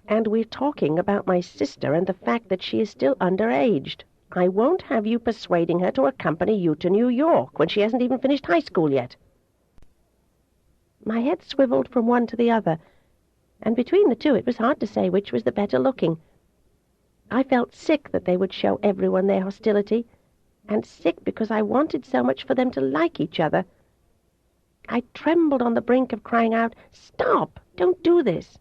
And we're talking about my sister and the fact that she is still underaged. I won't have you persuading her to accompany you to New York when she hasn't even finished high school yet." My head swiveled from one to the other, and between the two it was hard to say which was the better looking. I felt sick that they would show everyone their hostility, and sick because I wanted so much for them to like each other. I trembled on the brink of crying out, "Stop! Don't do this!"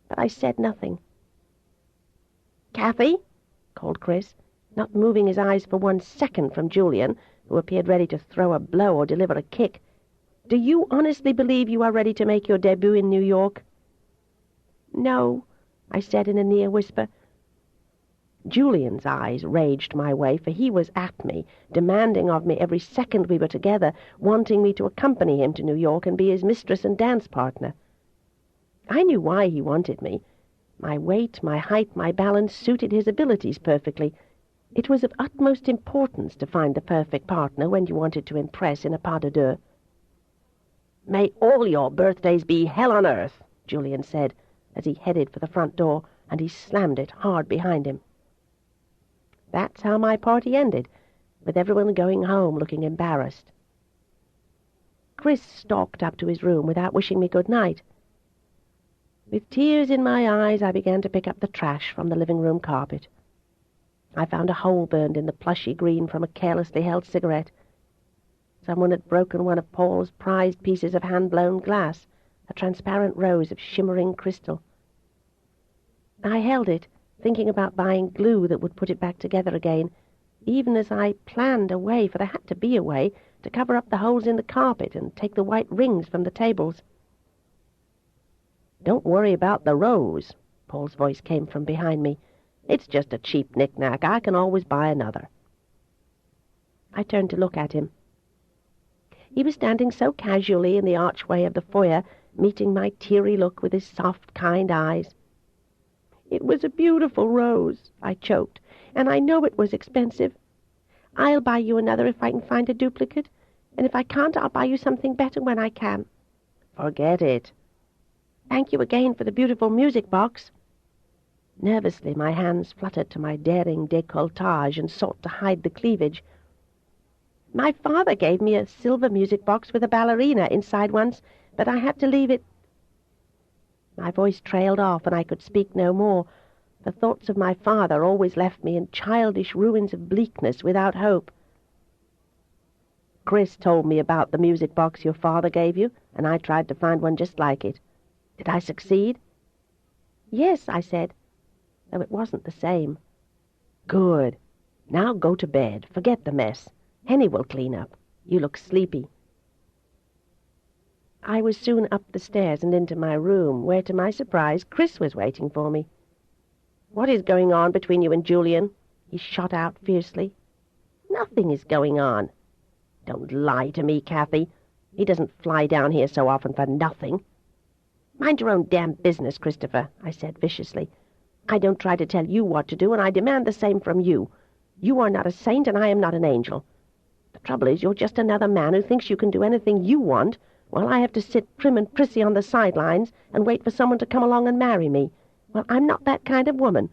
But I said nothing. "Kathy," called Chris, not moving his eyes for 1 second from Julian, who appeared ready to throw a blow or deliver a kick, "do you honestly believe you are ready to make your debut in New York?" "No," I said in a near whisper. Julian's eyes raged my way, for he was at me, demanding of me every second we were together, wanting me to accompany him to New York and be his mistress and dance partner. I knew why he wanted me. My weight, my height, my balance suited his abilities perfectly. It was of utmost importance to find the perfect partner when you wanted to impress in a pas de deux. "May all your birthdays be hell on earth," Julian said, as he headed for the front door, and he slammed it hard behind him. That's how my party ended, with everyone going home looking embarrassed. Chris stalked up to his room without wishing me good night. With tears in my eyes, I began to pick up the trash from the living-room carpet. I found a hole burned in the plushy green from a carelessly held cigarette. Someone had broken one of Paul's prized pieces of hand-blown glass, a transparent rose of shimmering crystal. I held it, thinking about buying glue that would put it back together again, even as I planned a way, for there had to be a way, to cover up the holes in the carpet and take the white rings from the tables. "Don't worry about the rose," Paul's voice came from behind me. "It's just a cheap knick-knack. I can always buy another." I turned to look at him. He was standing so casually in the archway of the foyer, meeting my teary look with his soft, kind eyes. "It was a beautiful rose," I choked, "and I know it was expensive. I'll buy you another if I can find a duplicate, and if I can't, I'll buy you something better when I can." "Forget it." "Thank you again for the beautiful music box." Nervously, my hands fluttered to my daring décolletage and sought to hide the cleavage. "My father gave me a silver music box with a ballerina inside once, but I had to leave it—" My voice trailed off, and I could speak no more. The thoughts of my father always left me in childish ruins of bleakness without hope. "Chris told me about the music box your father gave you, and I tried to find one just like it. Did I succeed?" "Yes," I said, though it wasn't the same. "Good. Now go to bed. Forget the mess. Henny will clean up. You look sleepy." I was soon up the stairs and into my room, where, to my surprise, Chris was waiting for me. "What is going on between you and Julian?" he shot out fiercely. "Nothing is going on." "Don't lie to me, Kathy. He doesn't fly down here so often for nothing." "Mind your own damn business, Christopher," I said viciously. "I don't try to tell you what to do, and I demand the same from you. You are not a saint, and I am not an angel. The trouble is, you're just another man who thinks you can do anything you want, while I have to sit prim and prissy on the sidelines and wait for someone to come along and marry me. Well, I'm not that kind of woman.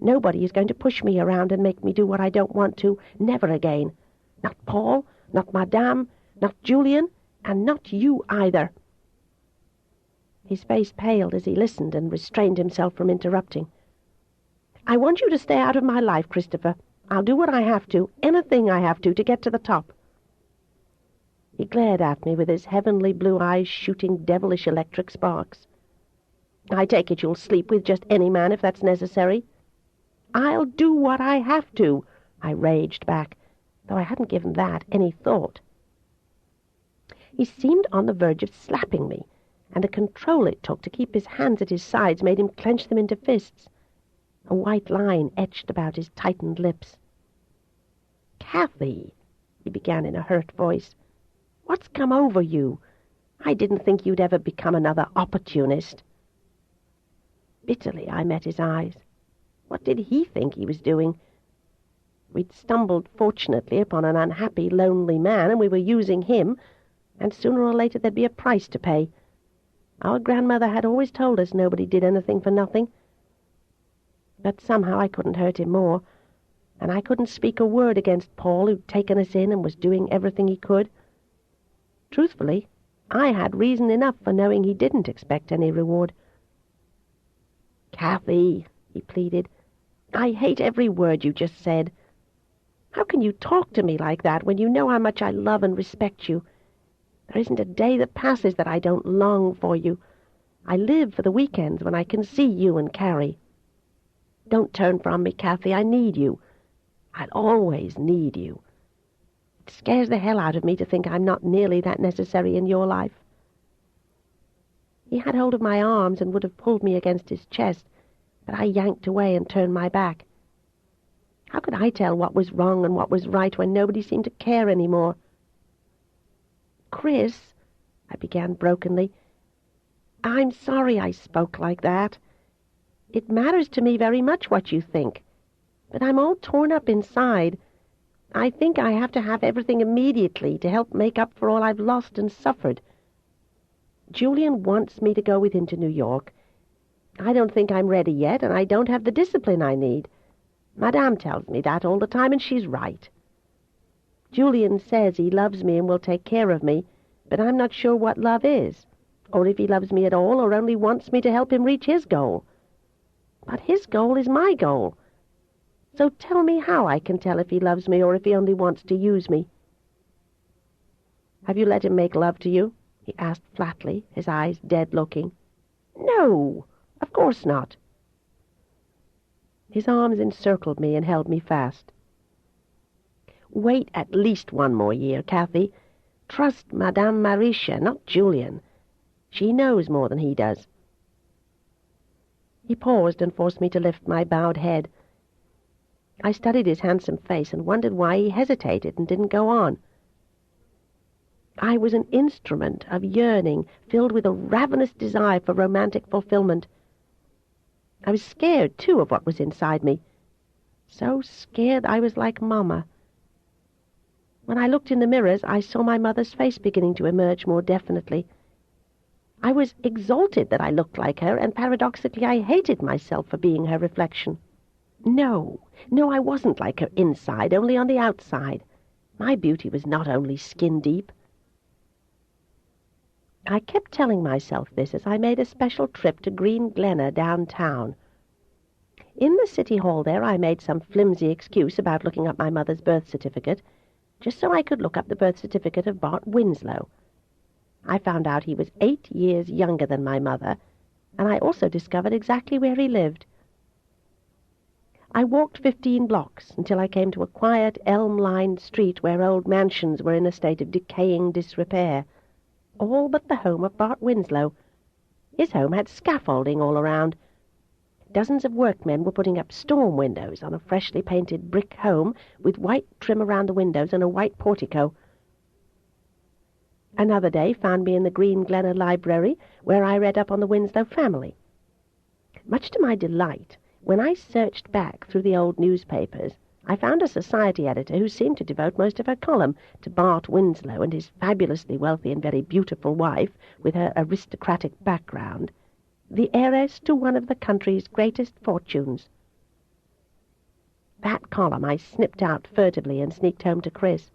Nobody is going to push me around and make me do what I don't want to. Never again. Not Paul, not Madame, not Julian, and not you either." His face paled as he listened and restrained himself from interrupting. "I want you to stay out of my life, Christopher. I'll do what I have to, anything I have to get to the top." He glared at me with his heavenly blue eyes shooting devilish electric sparks. "I take it you'll sleep with just any man if that's necessary." "I'll do what I have to," I raged back, though I hadn't given that any thought. He seemed on the verge of slapping me, and the control it took to keep his hands at his sides made him clench them into fists. A white line etched about his tightened lips. "Kathy," he began in a hurt voice, "what's come over you? I didn't think you'd ever become another opportunist." Bitterly I met his eyes. What did he think he was doing? We'd stumbled, fortunately, upon an unhappy, lonely man, and we were using him, and sooner or later there'd be a price to pay. Our grandmother had always told us nobody did anything for nothing. But somehow I couldn't hurt him more, and I couldn't speak a word against Paul, who'd taken us in and was doing everything he could. Truthfully, I had reason enough for knowing he didn't expect any reward. "Kathy," he pleaded, "I hate every word you just said. How can you talk to me like that when you know how much I love and respect you? There isn't a day that passes that I don't long for you. I live for the weekends when I can see you and Carrie. Don't turn from me, Kathy. I need you. I'll always need you. It scares the hell out of me to think I'm not nearly that necessary in your life." He had hold of my arms and would have pulled me against his chest, but I yanked away and turned my back. How could I tell what was wrong and what was right when nobody seemed to care any more? "Chris," I began brokenly, "I'm sorry I spoke like that. It matters to me very much what you think, but I'm all torn up inside. I think I have to have everything immediately to help make up for all I've lost and suffered. Julian wants me to go with him to New York. I don't think I'm ready yet, and I don't have the discipline I need. Madame tells me that all the time, and she's right. Julian says he loves me and will take care of me, but I'm not sure what love is, or if he loves me at all, or only wants me to help him reach his goal. But his goal is my goal. So tell me how I can tell if he loves me or if he only wants to use me." "Have you let him make love to you?" he asked flatly, his eyes dead-looking. "No, of course not." His arms encircled me and held me fast. "Wait at least one more year, Kathy. Trust Madame Marisha, not Julian. She knows more than he does." He paused and forced me to lift my bowed head. I studied his handsome face and wondered why he hesitated and didn't go on. I was an instrument of yearning, filled with a ravenous desire for romantic fulfillment. I was scared, too, of what was inside me. So scared I was like Mama. When I looked in the mirrors, I saw my mother's face beginning to emerge more definitely. I was exalted that I looked like her, and paradoxically I hated myself for being her reflection. No, I wasn't like her inside, only on the outside. My beauty was not only skin-deep. I kept telling myself this as I made a special trip to Green Glenna downtown. In the city hall there I made some flimsy excuse about looking up my mother's birth certificate, just so I could look up the birth certificate of Bart Winslow. I found out he was 8 years younger than my mother, and I also discovered exactly where he lived. I walked 15 blocks until I came to a quiet, elm-lined street where old mansions were in a state of decaying disrepair, all but the home of Bart Winslow. His home had scaffolding all around. Dozens of workmen were putting up storm windows on a freshly painted brick home with white trim around the windows and a white portico. Another day found me in the Green Glenna Library, where I read up on the Winslow family. Much to my delight, when I searched back through the old newspapers, I found a society editor who seemed to devote most of her column to Bart Winslow and his fabulously wealthy and very beautiful wife with her aristocratic background, the heiress to one of the country's greatest fortunes. That column I snipped out furtively and sneaked home to Chris.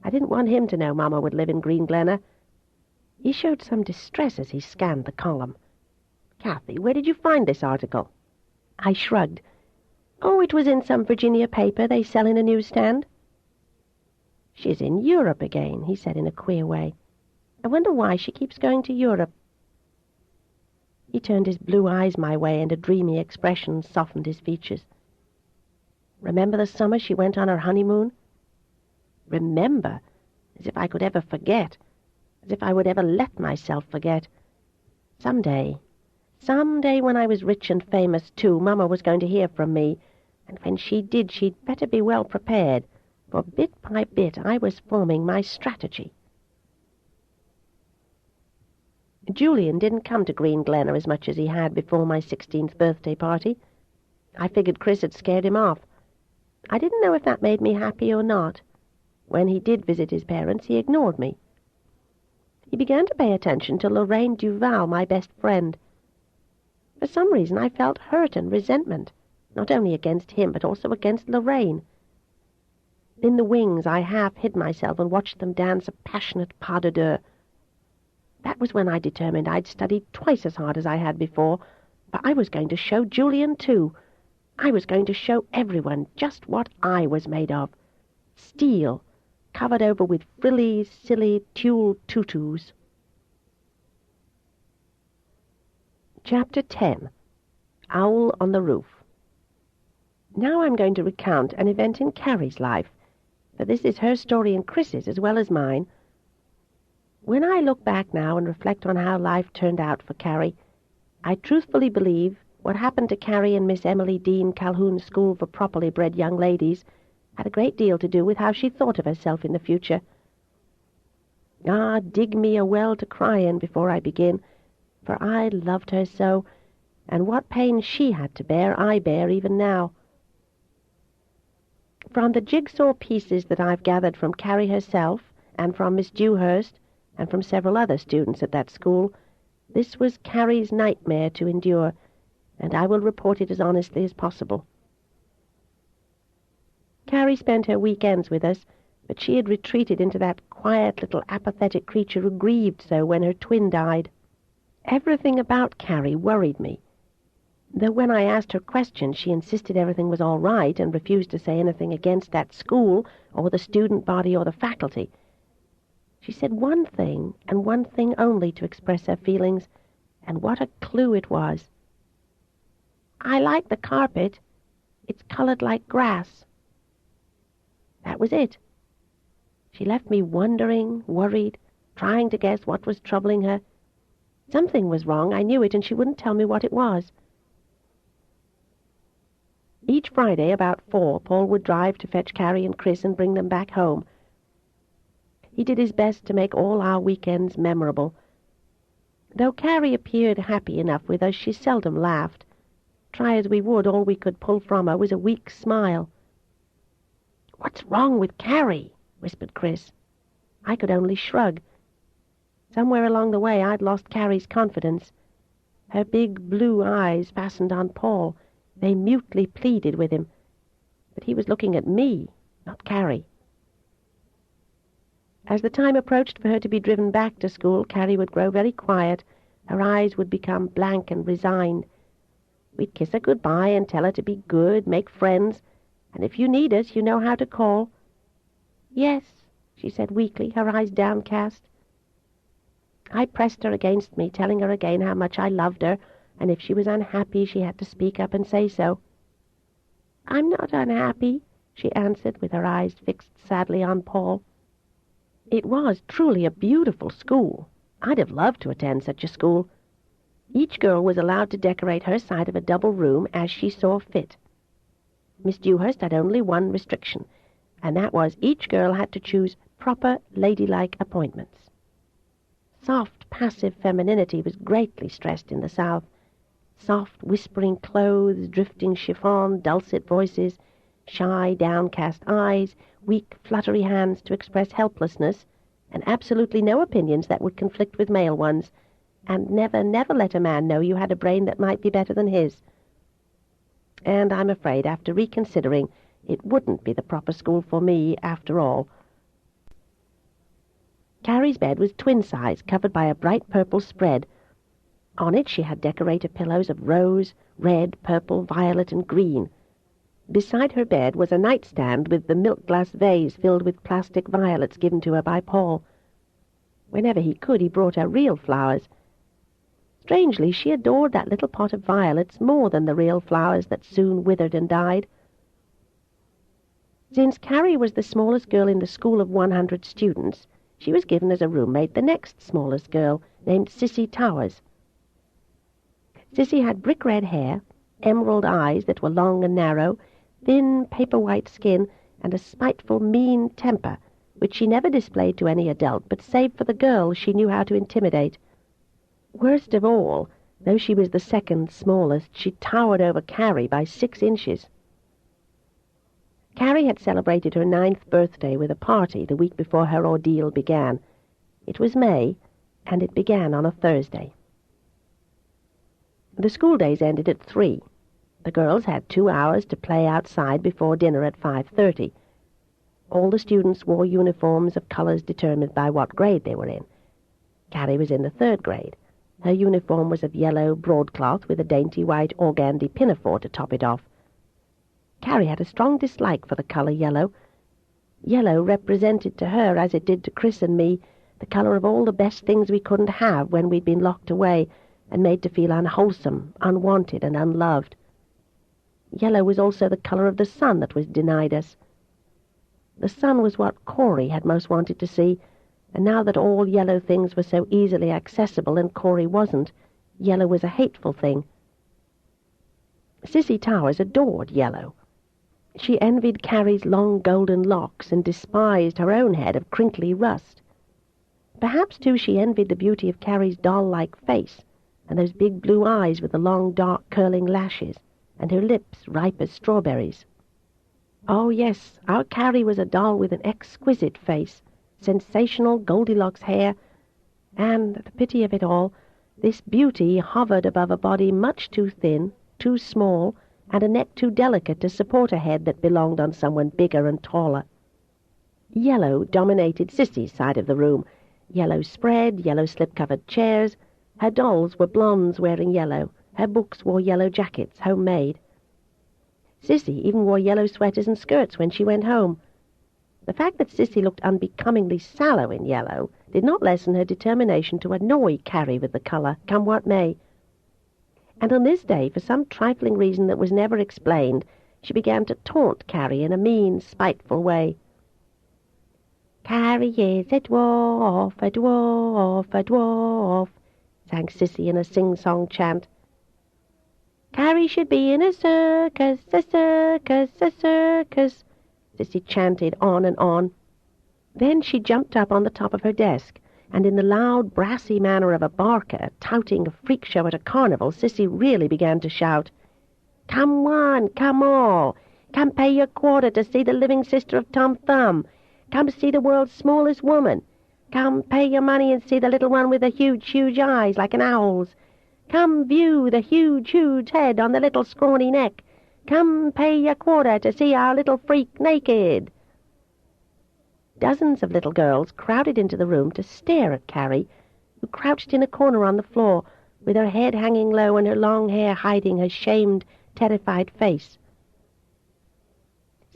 I didn't want him to know Mama would live in Green Glenna. He showed some distress as he scanned the column. "Kathy, where did you find this article?" I shrugged. "Oh, it was in some Virginia paper they sell in a newsstand." "She's in Europe again," he said in a queer way. "I wonder why she keeps going to Europe." He turned his blue eyes my way, and a dreamy expression softened his features. "Remember the summer she went on her honeymoon?" Remember? As if I could ever forget. As if I would ever let myself forget. Someday when I was rich and famous too, Mama was going to hear from me, and when she did, she'd better be well prepared, for bit by bit I was forming my strategy. Julian didn't come to Green Glenna as much as he had before my 16th birthday party. I figured Chris had scared him off. I didn't know if that made me happy or not. When he did visit his parents, he ignored me. He began to pay attention to Lorraine Duval, my best friend. For some reason I felt hurt and resentment, not only against him, but also against Lorraine. In the wings I half hid myself and watched them dance a passionate pas de deux. That was when I determined I'd study twice as hard as I had before, for I was going to show Julian too. I was going to show everyone just what I was made of. Steel, covered over with frilly, silly tulle tutus. Chapter 10. Owl on the Roof. Now I'm going to recount an event in Carrie's life, for this is her story and Chris's as well as mine. When I look back now and reflect on how life turned out for Carrie, I truthfully believe What happened to Carrie and Miss Emily Dean Calhoun's School for Properly Bred Young Ladies had a great deal to do with how she thought of herself in the future. Ah, dig me a well to cry in before I begin, for I loved her so, and what pain she had to bear, I bear even now. From the jigsaw pieces that I've gathered from Carrie herself, and from Miss Dewhurst, and from several other students at that school, this was Carrie's nightmare to endure, and I will report it as honestly as possible. Carrie spent her weekends with us, but she had retreated into that quiet little apathetic creature who grieved so when her twin died. Everything about Carrie worried me, though when I asked her questions she insisted everything was all right and refused to say anything against that school or the student body or the faculty. She said one thing, and one thing only, to express her feelings, and what a clue it was. "I like the carpet. It's colored like grass." That was it. She left me wondering, worried, trying to guess what was troubling her. Something was wrong, I knew it, and she wouldn't tell me what it was. Each Friday about 4, Paul would drive to fetch Carrie and Chris and bring them back home. He did his best to make all our weekends memorable. Though Carrie appeared happy enough with us, she seldom laughed. Try as we would, all we could pull from her was a weak smile. "What's wrong with Carrie?" whispered Chris. I could only shrug. Somewhere along the way I'd lost Carrie's confidence. Her big blue eyes fastened on Paul. They mutely pleaded with him. But he was looking at me, not Carrie. As the time approached for her to be driven back to school, Carrie would grow very quiet. Her eyes would become blank and resigned. We'd kiss her goodbye and tell her to be good, make friends, and if you need us, you know how to call. "Yes," she said weakly, her eyes downcast. I pressed her against me, telling her again how much I loved her, and if she was unhappy, she had to speak up and say so. "I'm not unhappy," she answered, with her eyes fixed sadly on Paul. It was truly a beautiful school. I'd have loved to attend such a school. Each girl was allowed to decorate her side of a double room as she saw fit. Miss Dewhurst had only one restriction, and that was each girl had to choose proper, ladylike appointments. Soft, passive femininity was greatly stressed in the South. Soft, whispering clothes, drifting chiffon, dulcet voices, shy, downcast eyes, weak, fluttery hands to express helplessness, and absolutely no opinions that would conflict with male ones, and never, never let a man know you had a brain that might be better than his. And I'm afraid, after reconsidering, it wouldn't be the proper school for me, after all. Carrie's bed was twin-size, covered by a bright purple spread. On it she had decorated pillows of rose, red, purple, violet, and green. Beside her bed was a nightstand with the milk-glass vase filled with plastic violets given to her by Paul. Whenever he could, he brought her real flowers. Strangely, she adored that little pot of violets more than the real flowers that soon withered and died. Since Carrie was the smallest girl in the school of 100 students, she was given as a roommate the next smallest girl, named Cissy Towers. Cissy had brick-red hair, emerald eyes that were long and narrow, thin, paper-white skin, and a spiteful, mean temper, which she never displayed to any adult, but save for the girls she knew how to intimidate. Worst of all, though she was the second smallest, she towered over Carrie by 6 inches. Carrie had celebrated her 9th birthday with a party the week before her ordeal began. It was May, and it began on a Thursday. The school days ended at 3. The girls had 2 hours to play outside before dinner at 5:30. All the students wore uniforms of colors determined by what grade they were in. Carrie was in the 3rd grade. Her uniform was of yellow broadcloth with a dainty white organdy pinafore to top it off. Carrie had a strong dislike for the color yellow. Yellow represented to her, as it did to Chris and me, the color of all the best things we couldn't have when we'd been locked away and made to feel unwholesome, unwanted, and unloved. Yellow was also the color of the sun that was denied us. The sun was what Corey had most wanted to see, and now that all yellow things were so easily accessible and Corey wasn't, yellow was a hateful thing. Cissy Towers adored yellow. She envied Carrie's long golden locks and despised her own head of crinkly rust. Perhaps, too, she envied the beauty of Carrie's doll-like face, and those big blue eyes with the long, dark, curling lashes, and her lips ripe as strawberries. Oh, yes, our Carrie was a doll with an exquisite face, sensational Goldilocks hair, and, the pity of it all, this beauty hovered above a body much too thin, too small, and a neck too delicate to support a head that belonged on someone bigger and taller. Yellow dominated Cissy's side of the room. Yellow spread, yellow slip-covered chairs. Her dolls were blondes wearing yellow. Her books wore yellow jackets, homemade. Cissy even wore yellow sweaters and skirts when she went home. The fact that Cissy looked unbecomingly sallow in yellow did not lessen her determination to annoy Carrie with the colour, come what may. And on this day, for some trifling reason that was never explained, she began to taunt Carrie in a mean, spiteful way. "Carrie is a dwarf, a dwarf, a dwarf," sang Cissy in a sing-song chant. "Carrie should be in a circus, a circus, a circus," Cissy chanted on and on. Then she jumped up on the top of her desk, and in the loud, brassy manner of a barker touting a freak show at a carnival, Cissy really began to shout, "Come one, come all, come pay your quarter to see the living sister of Tom Thumb. Come see the world's smallest woman. Come pay your money and see the little one with the huge, huge eyes like an owl's. Come view the huge, huge head on the little scrawny neck. Come pay your quarter to see our little freak naked." Dozens of little girls crowded into the room to stare at Carrie, who crouched in a corner on the floor, with her head hanging low and her long hair hiding her shamed, terrified face.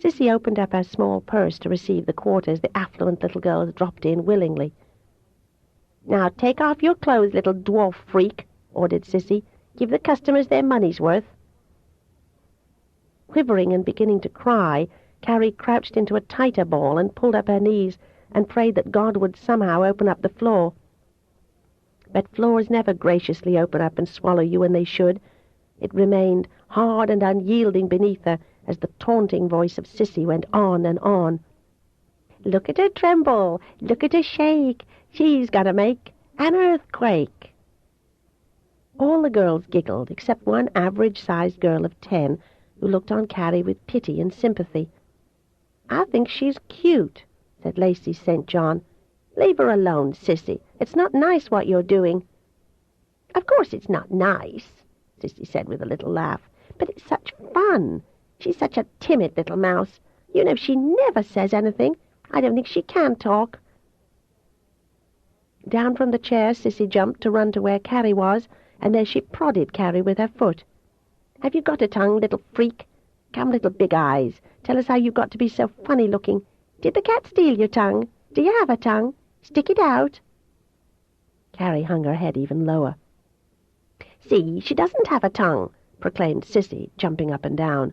Cissy opened up her small purse to receive the quarters the affluent little girls dropped in willingly. "Now take off your clothes, little dwarf freak," ordered Cissy. "Give the customers their money's worth." Quivering and beginning to cry, Carrie crouched into a tighter ball and pulled up her knees and prayed that God would somehow open up the floor. But floors never graciously open up and swallow you when they should. It remained hard and unyielding beneath her as the taunting voice of Cissy went on and on. "Look at her tremble, look at her shake, she's gonna make an earthquake." All the girls giggled, except one average-sized girl of 10 who looked on Carrie with pity and sympathy. "I think she's cute," said Lacey St. John. "Leave her alone, Cissy. It's not nice what you're doing." "Of course it's not nice," Cissy said with a little laugh, "but it's such fun. She's such a timid little mouse. You know she never says anything. I don't think she can talk." Down from the chair Cissy jumped to run to where Carrie was, and there she prodded Carrie with her foot. "Have you got a tongue, little freak? Come, little big eyes, tell us how you got to be so funny-looking. Did the cat steal your tongue? Do you have a tongue? Stick it out." Carrie hung her head even lower. "See, she doesn't have a tongue," proclaimed Cissy, jumping up and down.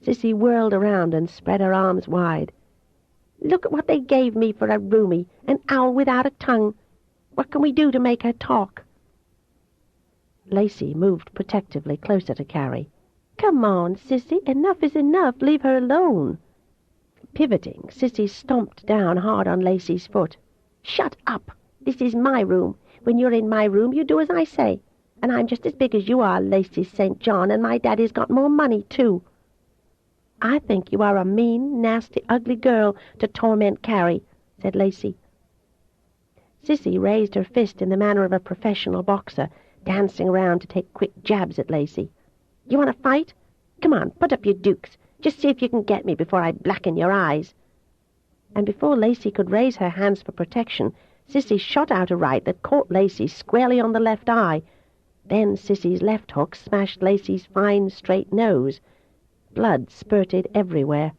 Cissy whirled around and spread her arms wide. "Look at what they gave me for a roomie, an owl without a tongue. What can we do to make her talk?" Lacey moved protectively closer to Carrie. "Come on, Cissy, enough is enough. Leave her alone." Pivoting, Cissy stomped down hard on Lacey's foot. "Shut up. This is my room. When you're in my room, you do as I say. And I'm just as big as you are, Lacey St. John, and my daddy's got more money, too." "I think you are a mean, nasty, ugly girl to torment Carrie," said Lacey. Cissy raised her fist in the manner of a professional boxer, dancing around to take quick jabs at Lacey. "You want to fight? Come on, put up your dukes. Just see if you can get me before I blacken your eyes." And before Lacey could raise her hands for protection, Cissy shot out a right that caught Lacey squarely on the left eye. Then Cissy's left hook smashed Lacey's fine, straight nose. Blood spurted everywhere.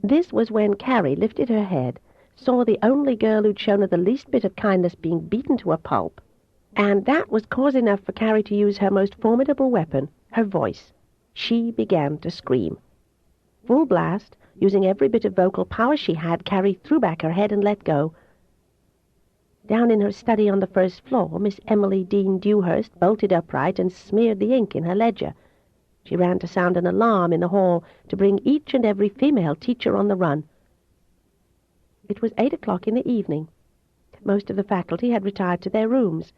This was when Carrie lifted her head, saw the only girl who'd shown her the least bit of kindness being beaten to a pulp, and that was cause enough for Carrie to use her most formidable weapon, her voice. She began to scream. Full blast, using every bit of vocal power she had, Carrie threw back her head and let go. Down in her study on the first floor, Miss Emily Dean Dewhurst bolted upright and smeared the ink in her ledger. She ran to sound an alarm in the hall to bring each and every female teacher on the run. It was 8 o'clock in the evening. Most of the faculty had retired to their rooms,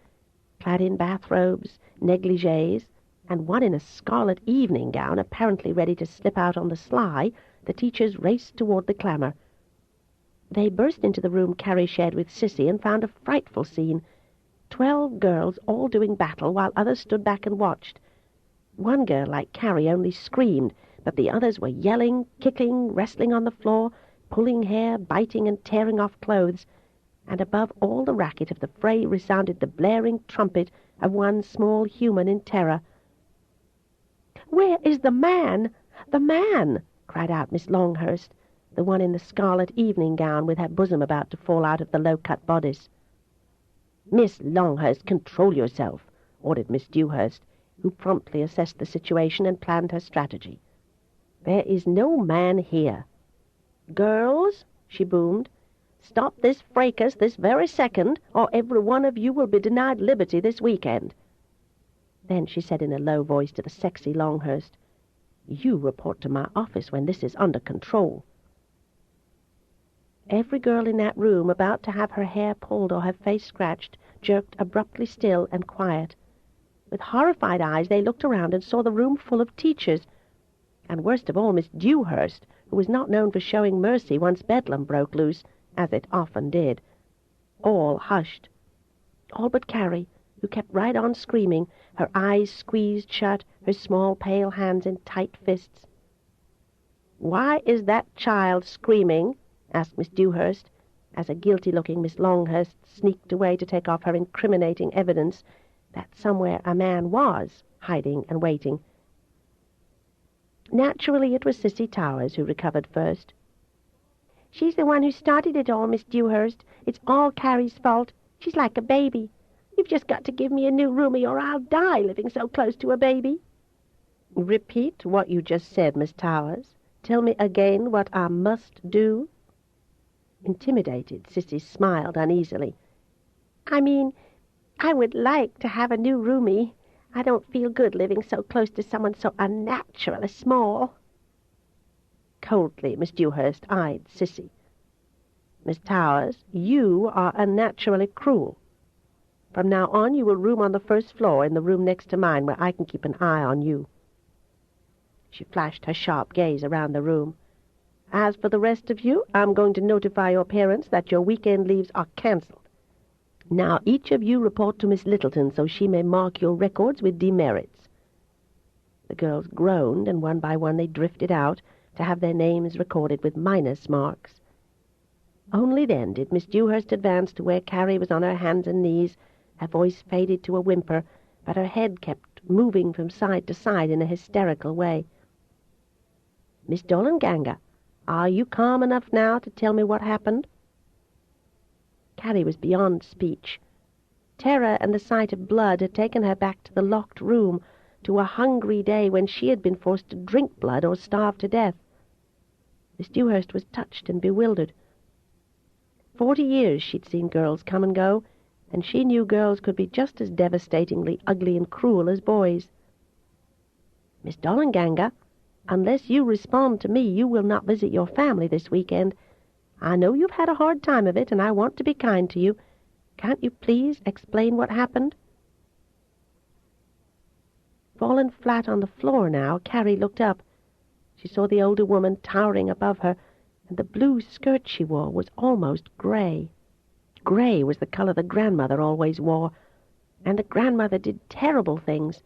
clad in bathrobes, negligées, and one in a scarlet evening gown, apparently ready to slip out on the sly. The teachers raced toward the clamour. They burst into the room Carrie shared with Cissy and found a frightful scene. 12 girls all doing battle while others stood back and watched. One girl, like Carrie, only screamed, but the others were yelling, kicking, wrestling on the floor, pulling hair, biting and tearing off clothes, and above all the racket of the fray resounded the blaring trumpet of one small human in terror. "Where is the man? The man!" cried out Miss Longhurst, the one in the scarlet evening gown with her bosom about to fall out of the low-cut bodice. "Miss Longhurst, control yourself," ordered Miss Dewhurst, who promptly assessed the situation and planned her strategy. "There is no man here. Girls," she boomed, "stop this fracas this very second, or every one of you will be denied liberty this weekend." Then she said in a low voice to the sexy Longhurst, "You report to my office when this is under control." Every girl in that room, about to have her hair pulled or her face scratched, jerked abruptly still and quiet. With horrified eyes they looked around and saw the room full of teachers, and worst of all Miss Dewhurst, who was not known for showing mercy once bedlam broke loose, as it often did. All hushed. All but Carrie, who kept right on screaming, her eyes squeezed shut, her small pale hands in tight fists. "Why is that child screaming?" asked Miss Dewhurst, as a guilty-looking Miss Longhurst sneaked away to take off her incriminating evidence that somewhere a man was hiding and waiting. Naturally, it was Cissy Towers who recovered first. "She's the one who started it all, Miss Dewhurst. It's all Carrie's fault. She's like a baby. You've just got to give me a new roomie or I'll die living so close to a baby." "Repeat what you just said, Miss Towers. Tell me again what I must do." Intimidated, Cissy smiled uneasily. "I mean, I would like to have a new roomie. I don't feel good living so close to someone so unnaturally small." Coldly, Miss Dewhurst eyed Cissy. "Miss Towers, you are unnaturally cruel. From now on you will room on the first floor in the room next to mine where I can keep an eye on you." She flashed her sharp gaze around the room. "As for the rest of you, I'm going to notify your parents that your weekend leaves are canceled. Now each of you report to Miss Littleton so she may mark your records with demerits." The girls groaned, and one by one they drifted out to have their names recorded with minus marks. Only then did Miss Dewhurst advance to where Carrie was on her hands and knees. Her voice faded to a whimper, but her head kept moving from side to side in a hysterical way. "Miss Dollenganger, are you calm enough now to tell me what happened?" Carrie was beyond speech. Terror and the sight of blood had taken her back to the locked room, to a hungry day when she had been forced to drink blood or starve to death. Miss Dewhurst was touched and bewildered. 40 years she'd seen girls come and go, and she knew girls could be just as devastatingly ugly and cruel as boys. "Miss Dollenganger, unless you respond to me, you will not visit your family this weekend. I know you've had a hard time of it, and I want to be kind to you. Can't you please explain what happened?" Fallen flat on the floor now, Carrie looked up. She saw the older woman towering above her, and the blue skirt she wore was almost gray. Gray was the color the grandmother always wore, and the grandmother did terrible things.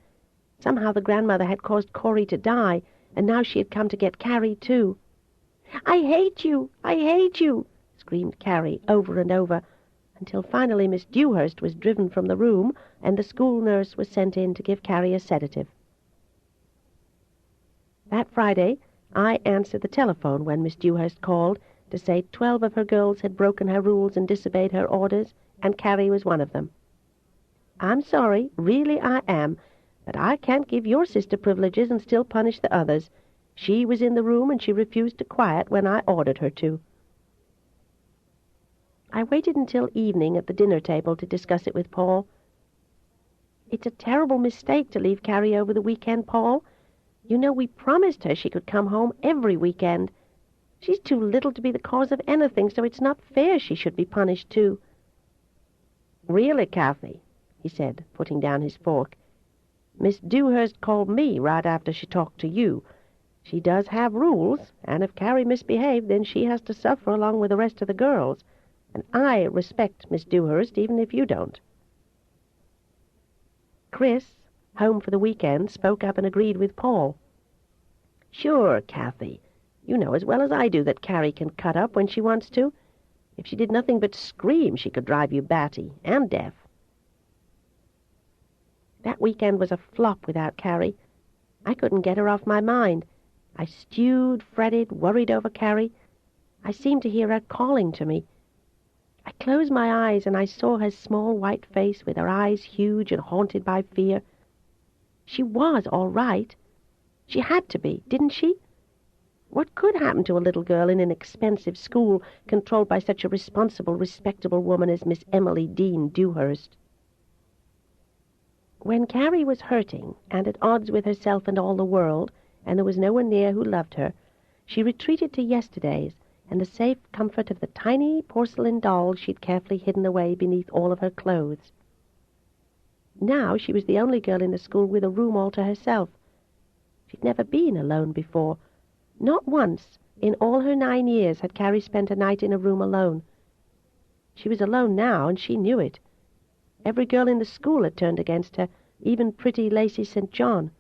Somehow the grandmother had caused Corey to die, and now she had come to get Carrie too. "I hate you! I hate you!" screamed Carrie over and over, until finally Miss Dewhurst was driven from the room, and the school nurse was sent in to give Carrie a sedative. That Friday, I answered the telephone when Miss Dewhurst called to say 12 of her girls had broken her rules and disobeyed her orders, and Carrie was one of them. "I'm sorry, really I am, but I can't give your sister privileges and still punish the others. She was in the room and she refused to quiet when I ordered her to." I waited until evening at the dinner table to discuss it with Paul. "It's a terrible mistake to leave Carrie over the weekend, Paul. You know, we promised her she could come home every weekend. She's too little to be the cause of anything, so it's not fair she should be punished too." "Really, Kathy," he said, putting down his fork, "Miss Dewhurst called me right after she talked to you. She does have rules, and if Carrie misbehaved, then she has to suffer along with the rest of the girls. And I respect Miss Dewhurst, even if you don't." Chris, home for the weekend, spoke up and agreed with Paul. "Sure, Kathy. You know as well as I do that Carrie can cut up when she wants to. If she did nothing but scream, she could drive you batty and deaf." That weekend was a flop without Carrie. I couldn't get her off my mind. I stewed, fretted, worried over Carrie. I seemed to hear her calling to me. I closed my eyes and I saw her small white face with her eyes huge and haunted by fear. She was all right. She had to be, didn't she? What could happen to a little girl in an expensive school controlled by such a responsible, respectable woman as Miss Emily Dean Dewhurst? When Carrie was hurting and at odds with herself and all the world, and there was no one near who loved her, she retreated to yesterdays and the safe comfort of the tiny porcelain doll she'd carefully hidden away beneath all of her clothes. Now she was the only girl in the school with a room all to herself. She'd never been alone before. Not once in all her 9 years had Carrie spent a night in a room alone. She was alone now, and she knew it. Every girl in the school had turned against her, even pretty Lacey St. John.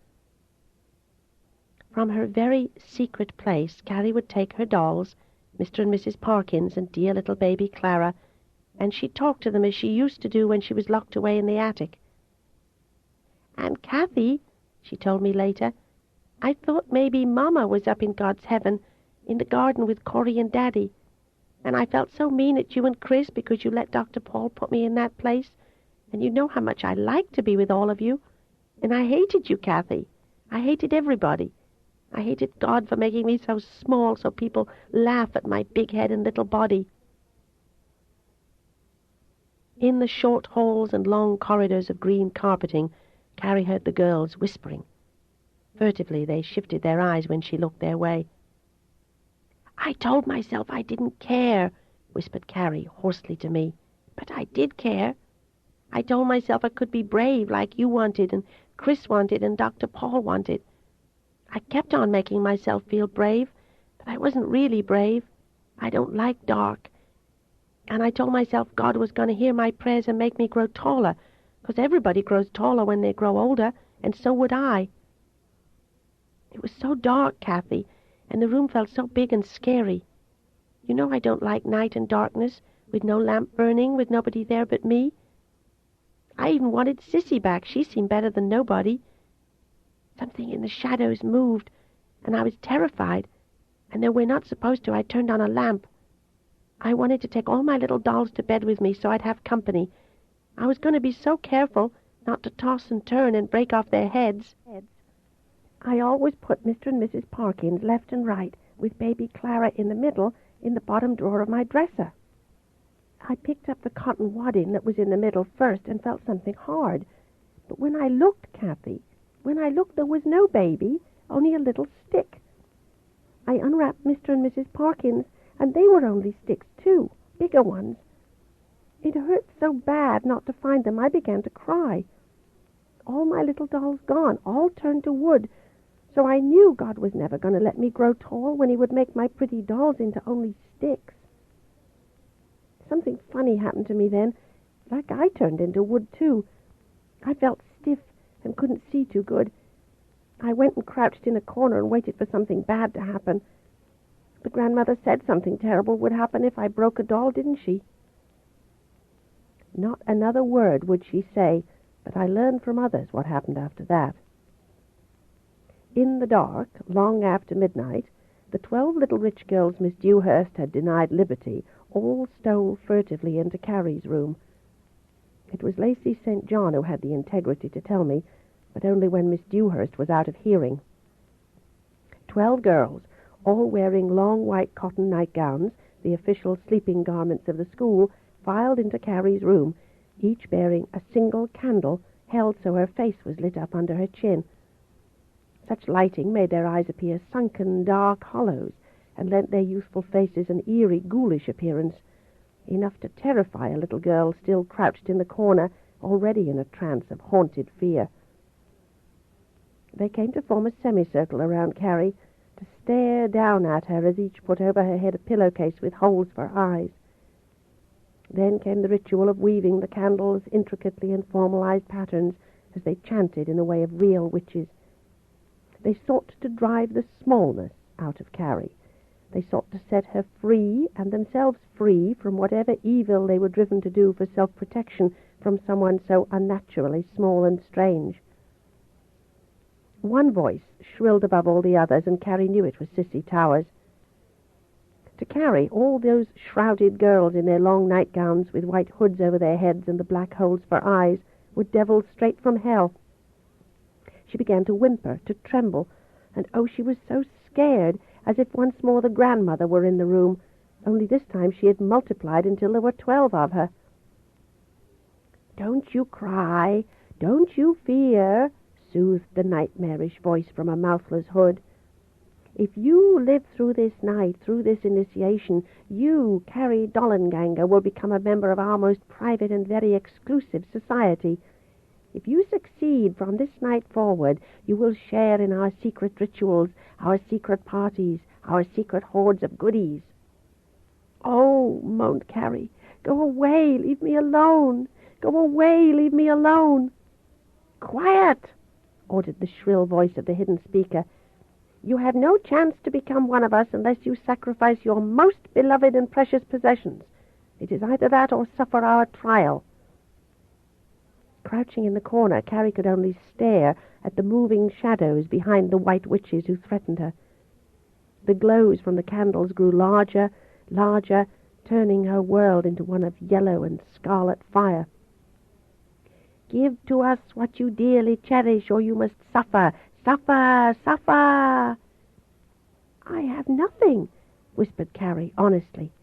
From her very secret place, Carrie would take her dolls, Mr. and Mrs. Parkins and dear little baby Clara, and she'd talk to them as she used to do when she was locked away in the attic. "And Kathy," she told me later, "I thought maybe Mama was up in God's heaven, in the garden with Corey and Daddy. And I felt so mean at you and Chris because you let Dr. Paul put me in that place. And you know how much I like to be with all of you. And I hated you, Kathy. I hated everybody. I hated God for making me so small so people laugh at my big head and little body." In the short halls and long corridors of green carpeting, Carrie heard the girls whispering. Furtively they shifted their eyes when she looked their way. "I told myself I didn't care," whispered Carrie hoarsely to me. "But I did care. I told myself I could be brave like you wanted and Chris wanted and Dr. Paul wanted. I kept on making myself feel brave, but I wasn't really brave. I don't like dark. And I told myself God was going to hear my prayers and make me grow taller, 'cause everybody grows taller when they grow older, and so would I. It was so dark, Kathy, and the room felt so big and scary. You know I don't like night and darkness, with no lamp burning, with nobody there but me. I even wanted Sissy back. She seemed better than nobody. Something in the shadows moved, and I was terrified, and though we're not supposed to, I turned on a lamp. I wanted to take all my little dolls to bed with me so I'd have company. I was going to be so careful not to toss and turn and break off their heads. I always put Mr. and Mrs. Parkins left and right, with baby Clara in the middle, in the bottom drawer of my dresser. I picked up the cotton wadding that was in the middle first and felt something hard. But when I looked, Kathy, there was no baby, only a little stick. I unwrapped Mr. and Mrs. Parkins, and they were only sticks too, bigger ones. It hurt so bad not to find them, I began to cry. All my little dolls gone, all turned to wood, so I knew God was never going to let me grow tall when he would make my pretty dolls into only sticks. Something funny happened to me then, like I turned into wood too. I felt stiff and couldn't see too good. I went and crouched in a corner and waited for something bad to happen. The grandmother said something terrible would happen if I broke a doll, didn't she? Not another word would she say, but I learned from others what happened after that. In the dark, long after midnight, the 12 little rich girls Miss Dewhurst had denied liberty all stole furtively into Carrie's room. It was Lacey St. John who had the integrity to tell me, but only when Miss Dewhurst was out of hearing. 12 girls, all wearing long white cotton nightgowns, the official sleeping garments of the school, filed into Carrie's room, each bearing a single candle held so her face was lit up under her chin. Such lighting made their eyes appear sunken, dark hollows, and lent their youthful faces an eerie, ghoulish appearance, enough to terrify a little girl still crouched in the corner, already in a trance of haunted fear. They came to form a semicircle around Carrie, to stare down at her as each put over her head a pillowcase with holes for eyes. Then came the ritual of weaving the candles intricately in formalized patterns as they chanted in the way of real witches. They sought to drive the smallness out of Carrie. They sought to set her free, and themselves free, from whatever evil they were driven to do for self-protection from someone so unnaturally small and strange. One voice shrilled above all the others, and Carrie knew it was Sissy Towers. To Carrie, all those shrouded girls in their long nightgowns with white hoods over their heads and the black holes for eyes were devils straight from hell. She began to whimper, to tremble, and oh, she was so scared, as if once more the grandmother were in the room, only this time she had multiplied until there were 12 of her. "Don't you cry, don't you fear," soothed the nightmarish voice from a mouthless hood. "If you live through this night, through this initiation, you, Carrie Dollenganger, will become a member of our most private and very exclusive society. If you succeed from this night forward, you will share in our secret rituals, our secret parties, our secret hoards of goodies." "Oh," moaned Carrie, "go away, leave me alone. Go away, leave me alone." "Quiet," ordered the shrill voice of the hidden speaker. "You have no chance to become one of us unless you sacrifice your most beloved and precious possessions. It is either that or suffer our trial." Crouching in the corner, Carrie could only stare at the moving shadows behind the white witches who threatened her. The glows from the candles grew larger, larger, turning her world into one of yellow and scarlet fire. "Give to us what you dearly cherish, or you must suffer, suffer, suffer." "I have nothing," whispered Carrie honestly.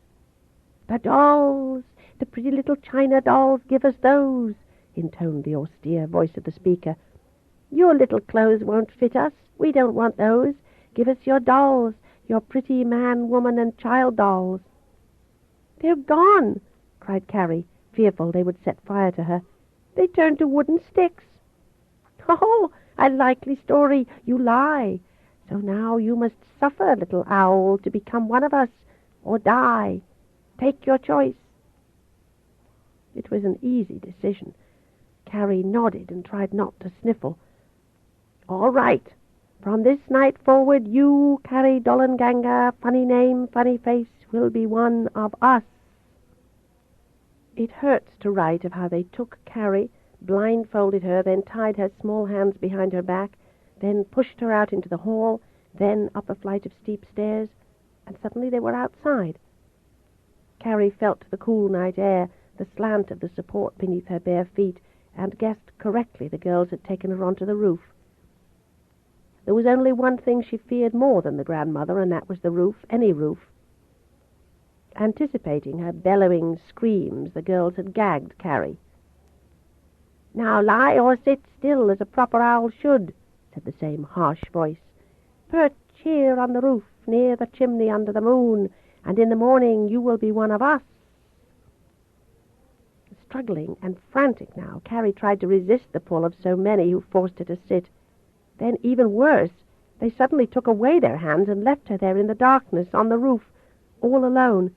"The dolls, the pretty little china dolls, give us those," intoned the austere voice of the speaker. "Your little clothes won't fit us. We don't want those. Give us your dolls, your pretty man, woman, and child dolls." "They're gone," cried Carrie, fearful they would set fire to her. "They turned to wooden sticks." "Oh, a likely story. You lie. So now you must suffer, little owl, to become one of us, or die. Take your choice." It was an easy decision. Carrie nodded and tried not to sniffle. "All right. From this night forward, you, Carrie Dollenganger, funny name, funny face, will be one of us." It hurts to write of how they took Carrie, blindfolded her, then tied her small hands behind her back, then pushed her out into the hall, then up a flight of steep stairs, and suddenly they were outside. Carrie felt the cool night air, the slant of the support beneath her bare feet, and guessed correctly the girls had taken her onto the roof. There was only one thing she feared more than the grandmother, and that was the roof, any roof. Anticipating her bellowing screams, the girls had gagged Carrie. "Now lie or sit still as a proper owl should," said the same harsh voice. "Perch here on the roof, near the chimney under the moon, and in the morning you will be one of us." Struggling and frantic now, Carrie tried to resist the pull of so many who forced her to sit. Then, even worse, they suddenly took away their hands and left her there in the darkness on the roof, all alone.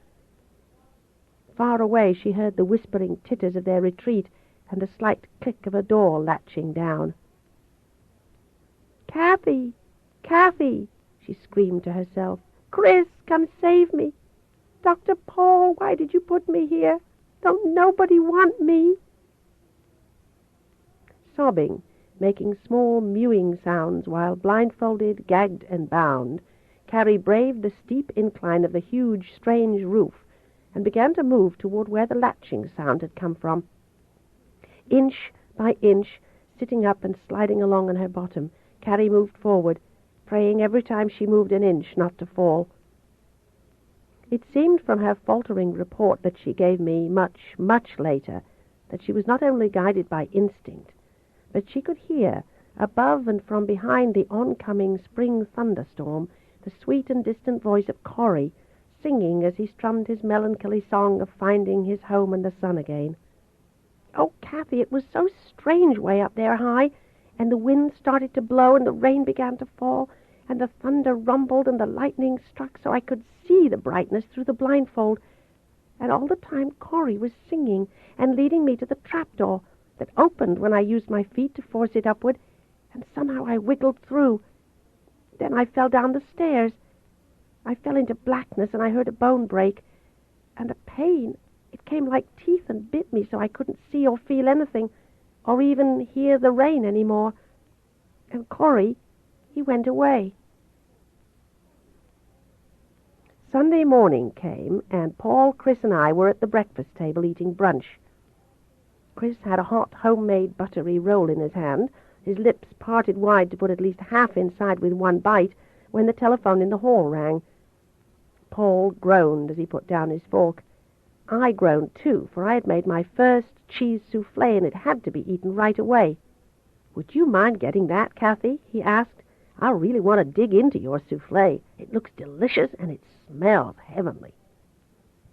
Far away she heard the whispering titters of their retreat and the slight click of a door latching down. "Kathy! Kathy!" she screamed to herself. "Chris, come save me! Dr. Paul, why did you put me here? Don't nobody want me?" Sobbing, making small mewing sounds while blindfolded, gagged, and bound, Carrie braved the steep incline of the huge, strange roof and began to move toward where the latching sound had come from. Inch by inch, sitting up and sliding along on her bottom, Carrie moved forward, praying every time she moved an inch not to fall. It seemed from her faltering report that she gave me much, much later, that she was not only guided by instinct, but she could hear, Above and from behind the oncoming spring thunderstorm, the sweet and distant voice of Corrie, singing as he strummed his melancholy song of finding his home in the sun again. Oh, Kathy, it was so strange way up there high, and the wind started to blow, and the rain began to fall, and the thunder rumbled, and the lightning struck so I could see the brightness through the blindfold. And all the time Corrie was singing and leading me to the trapdoor that opened when I used my feet to force it upward, and somehow I wiggled through. Then I fell down the stairs. I fell into blackness, and I heard a bone break, and the pain, it came like teeth and bit me so I couldn't see or feel anything, or even hear the rain any more. And Corrie, he went away. Sunday morning came, and Paul, Chris, and I were at the breakfast table eating brunch. Chris had a hot, homemade buttery roll in his hand, his lips parted wide to put at least half inside with one bite, when the telephone in the hall rang. Paul groaned as he put down his fork. I groaned too, for I had made my first cheese soufflé, and it had to be eaten right away. "Would you mind getting that, Kathy?" he asked. "I really want to dig into your soufflé. It looks delicious, and it smells heavenly."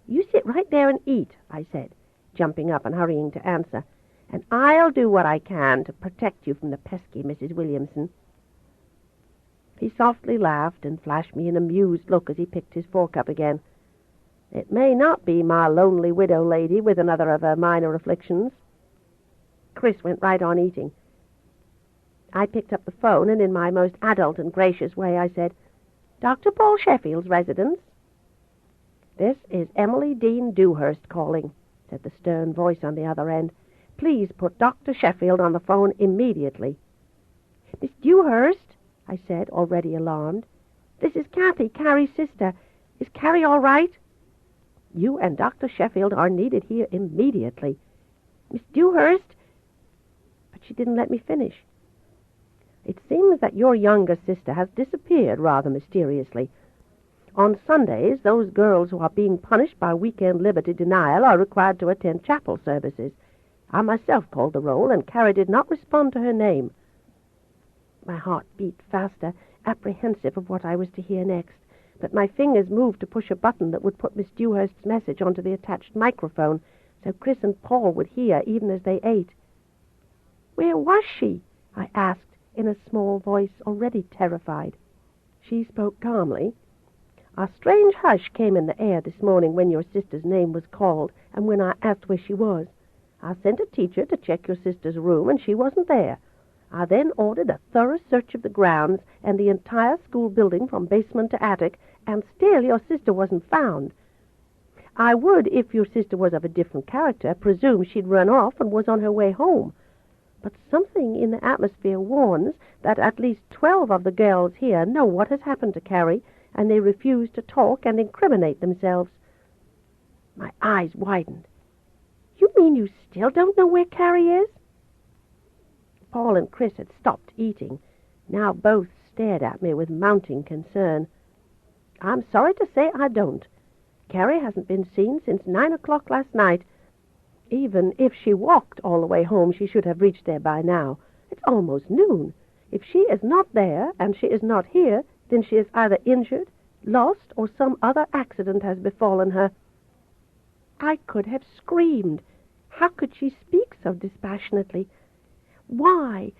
"You sit right there and eat," I said, jumping up and hurrying to answer, "and I'll do what I can to protect you from the pesky Mrs. Williamson." He softly laughed and flashed me an amused look as he picked his fork up again. "It may not be my lonely widow lady with another of her minor afflictions." Chris went right on eating. I picked up the phone, and in my most adult and gracious way I said, "Dr. Paul Sheffield's residence?" "This is Emily Dean Dewhurst calling," said the stern voice on the other end. "Please put Dr. Sheffield on the phone immediately." "Miss Dewhurst," I said, already alarmed. "This is Kathy, Carrie's sister. Is Carrie all right?" "You and Dr. Sheffield are needed here immediately." "Miss Dewhurst—" But she didn't let me finish. "It seems that your younger sister has disappeared rather mysteriously. On Sundays, those girls who are being punished by weekend liberty denial are required to attend chapel services. I myself called the roll, and Carrie did not respond to her name." My heart beat faster, apprehensive of what I was to hear next, but my fingers moved to push a button that would put Miss Dewhurst's message onto the attached microphone, so Chris and Paul would hear even as they ate. "Where was she?" I asked, in a small voice, already terrified. She spoke calmly. "A strange hush came in the air this morning when your sister's name was called, and when I asked where she was. I sent a teacher to check your sister's room, and she wasn't there. I then ordered a thorough search of the grounds and the entire school building from basement to attic, and still your sister wasn't found. I would, if your sister was of a different character, presume she'd run off and was on her way home. But something in the atmosphere warns that at least 12 of the girls here know what has happened to Carrie, and they refuse to talk and incriminate themselves." My eyes widened. "You mean you still don't know where Carrie is?" Paul and Chris had stopped eating. Now both stared at me with mounting concern. "I'm sorry to say I don't. Carrie hasn't been seen since 9 o'clock last night. Even if she walked all the way home, she should have reached there by now. It's almost noon. If she is not there, and she is not here, then she is either injured, lost, or some other accident has befallen her." I could have screamed. How could she speak so dispassionately? Why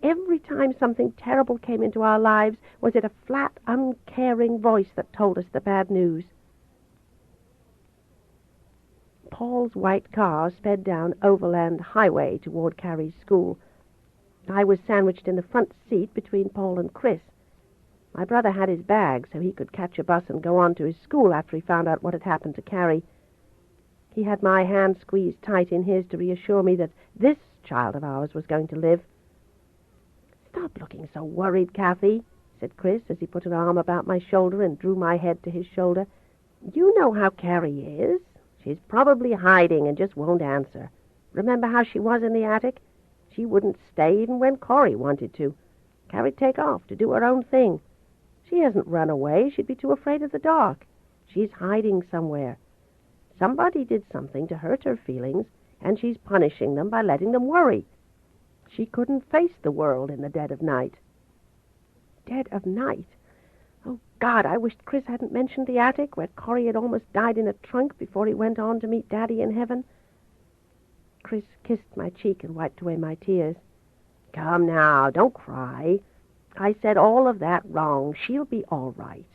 every time something terrible came into our lives, was it a flat, uncaring voice that told us the bad news? Paul's white car sped down Overland Highway toward Carrie's school. I was sandwiched in the front seat between Paul and Chris. My brother had his bag so he could catch a bus and go on to his school after he found out what had happened to Carrie. He had my hand squeezed tight in his to reassure me that this child of ours was going to live. "Stop looking so worried, Kathy," said Chris as he put an arm about my shoulder and drew my head to his shoulder. "You know how Carrie is. She's probably hiding and just won't answer. Remember how she was in the attic? She wouldn't stay even when Corrie wanted to. Carrie'd take off to do her own thing. She hasn't run away. She'd be too afraid of the dark. She's hiding somewhere. Somebody did something to hurt her feelings, and she's punishing them by letting them worry. She couldn't face the world in the dead of night. Dead of night? Oh, God, I wished Chris hadn't mentioned the attic where Corrie had almost died in a trunk before he went on to meet Daddy in heaven. Chris kissed my cheek and wiped away my tears. Come now, don't cry. I said all of that wrong. She'll be all right.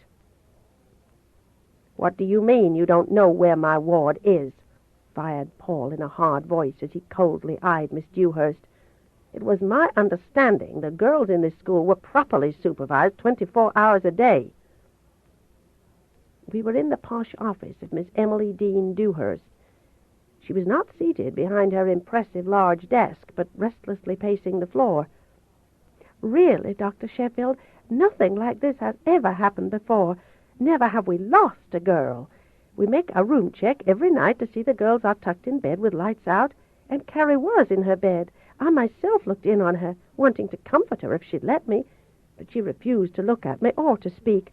What do you mean you don't know where my ward is? Fired Paul in a hard voice as he coldly eyed Miss Dewhurst. It was my understanding the girls in this school were properly supervised 24 hours a day. We were in the posh office of Miss Emily Dean Dewhurst. She was not seated behind her impressive large desk, but restlessly pacing the floor. Really, Dr. Sheffield, nothing like this has ever happened before. Never have we lost a girl. We make a room check every night to see the girls are tucked in bed with lights out, and Carrie was in her bed. I myself looked in on her, wanting to comfort her if she'd let me, but she refused to look at me or to speak.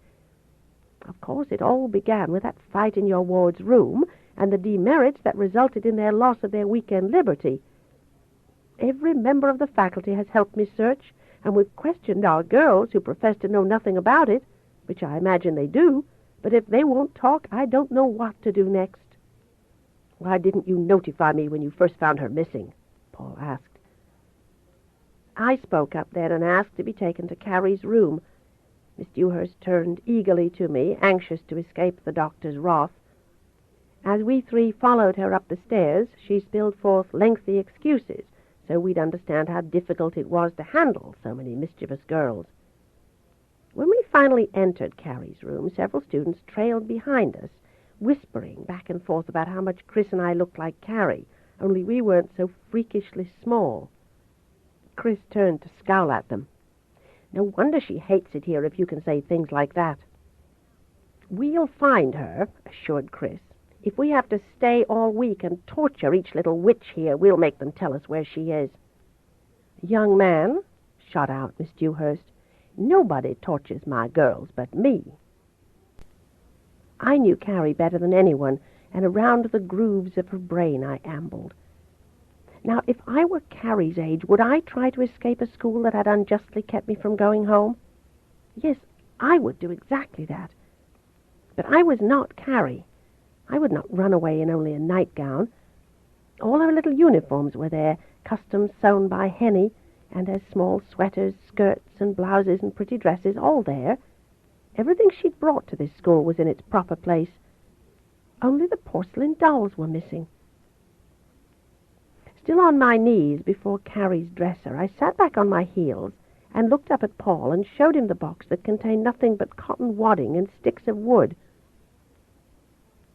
Of course, it all began with that fight in your ward's room and the demerits that resulted in their loss of their weekend liberty. Every member of the faculty has helped me search, and we've questioned our girls who profess to know nothing about it, which I imagine they do, but if they won't talk, I don't know what to do next. Why didn't you notify me when you first found her missing? Paul asked. I spoke up then and asked to be taken to Carrie's room. Miss Dewhurst turned eagerly to me, anxious to escape the doctor's wrath. As we three followed her up the stairs, she spilled forth lengthy excuses, so we'd understand how difficult it was to handle so many mischievous girls. When we finally entered Carrie's room, several students trailed behind us, whispering back and forth about how much Chris and I looked like Carrie, only we weren't so freakishly small. Chris turned to scowl at them. No wonder she hates it here if you can say things like that. We'll find her, assured Chris. If we have to stay all week and torture each little witch here, we'll make them tell us where she is. Young man, shot out Miss Dewhurst, nobody tortures my girls but me. I knew Carrie better than anyone, and around the grooves of her brain I ambled. Now, if I were Carrie's age, would I try to escape a school that had unjustly kept me from going home? Yes, I would do exactly that. But I was not Carrie. I would not run away in only a nightgown. All her little uniforms were there, custom sewn by Henny, and her small sweaters, skirts, and blouses, and pretty dresses, all there. Everything she'd brought to this school was in its proper place. Only the porcelain dolls were missing. Still on my knees before Carrie's dresser, I sat back on my heels and looked up at Paul and showed him the box that contained nothing but cotton wadding and sticks of wood.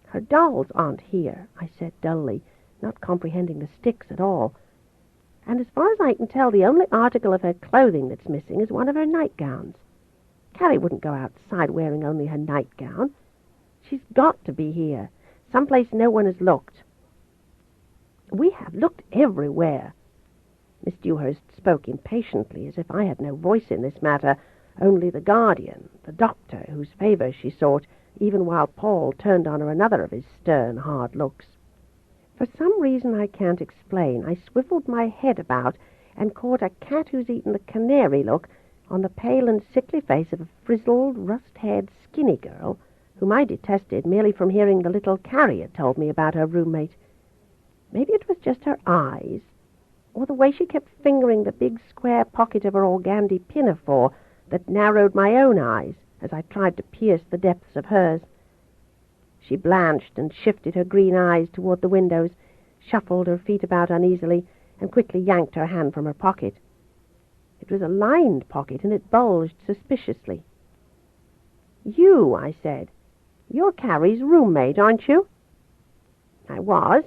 Her dolls aren't here, I said dully, not comprehending the sticks at all. And as far as I can tell, the only article of her clothing that's missing is one of her nightgowns. Carrie wouldn't go outside wearing only her nightgown. She's got to be here, someplace no one has looked. We have looked everywhere. Miss Dewhurst spoke impatiently, as if I had no voice in this matter, only the guardian, the doctor, whose favour she sought, even while Paul turned on her another of his stern, hard looks. For some reason I can't explain, I swiveled my head about and caught a cat who's eaten the canary look on the pale and sickly face of a frizzled, rust-haired, skinny girl whom I detested merely from hearing the little Carrie had told me about her roommate. Maybe it was just her eyes, or the way she kept fingering the big square pocket of her organdy pinafore that narrowed my own eyes as I tried to pierce the depths of hers. She blanched and shifted her green eyes toward the windows, shuffled her feet about uneasily, and quickly yanked her hand from her pocket. It was a lined pocket, and it bulged suspiciously. "You," I said. "You're Carrie's roommate, aren't you?" "I was,"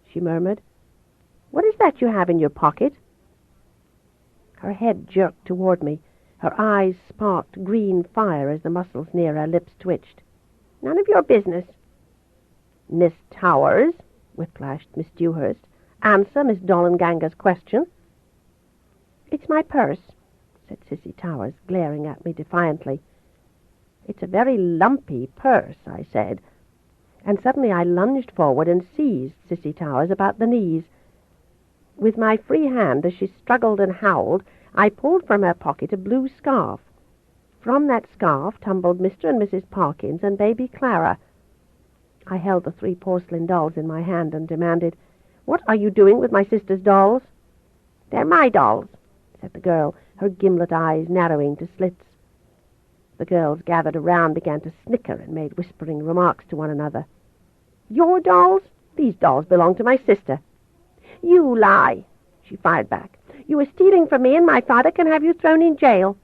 she murmured. "What is that you have in your pocket?" Her head jerked toward me. Her eyes sparked green fire as the muscles near her lips twitched. "None of your business." "Miss Towers," whiplashed Miss Dewhurst, "answer Miss Dollenganger's question." "It's my purse," said Cissy Towers, glaring at me defiantly. "It's a very lumpy purse," I said, and suddenly I lunged forward and seized Cissy Towers about the knees. With my free hand, as she struggled and howled, I pulled from her pocket a blue scarf. From that scarf tumbled Mr. and Mrs. Parkins and baby Clara. I held the 3 porcelain dolls in my hand and demanded, "What are you doing with my sister's dolls?" "They're my dolls," said the girl, her gimlet eyes narrowing to slits. The girls gathered around began to snicker and made whispering remarks to one another. "Your dolls? These dolls belong to my sister." "You lie," she fired back. "You are stealing from me, and my father can have you thrown in jail."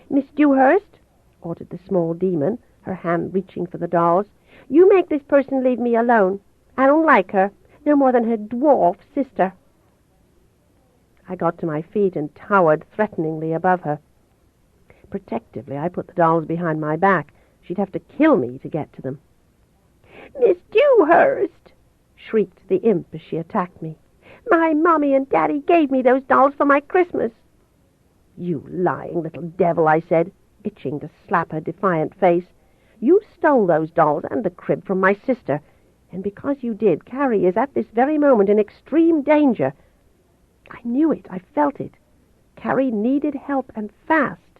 "Miss Dewhurst," ordered the small demon, her hand reaching for the dolls, "you make this person leave me alone. I don't like her, no more than her dwarf sister." I got to my feet and towered threateningly above her. Protectively, I put the dolls behind my back. She'd have to kill me to get to them. "Miss Dewhurst!" shrieked the imp as she attacked me. "My Mommy and Daddy gave me those dolls for my Christmas." "You lying little devil," I said, itching to slap her defiant face. "You stole those dolls and the crib from my sister, and because you did, Carrie is at this very moment in extreme danger." I knew it. I felt it. Carrie needed help, and fast.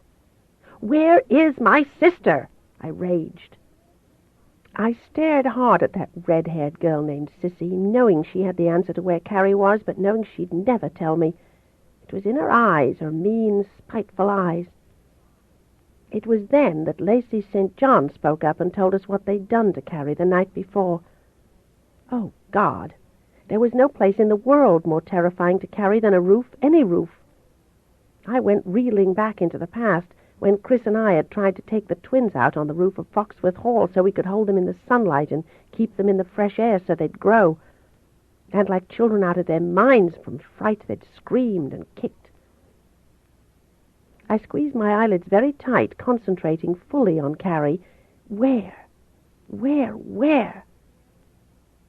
"Where is my sister?" I raged. I stared hard at that red-haired girl named Sissy, knowing she had the answer to where Carrie was, but knowing she'd never tell me. It was in her eyes, her mean, spiteful eyes. It was then that Lacey St. John spoke up and told us what they'd done to Carrie the night before. Oh, God! There was no place in the world more terrifying to Carrie than a roof, any roof. I went reeling back into the past, when Chris and I had tried to take the twins out on the roof of Foxworth Hall so we could hold them in the sunlight and keep them in the fresh air so they'd grow. And like children out of their minds from fright, they'd screamed and kicked. I squeezed my eyelids very tight, concentrating fully on Carrie. Where?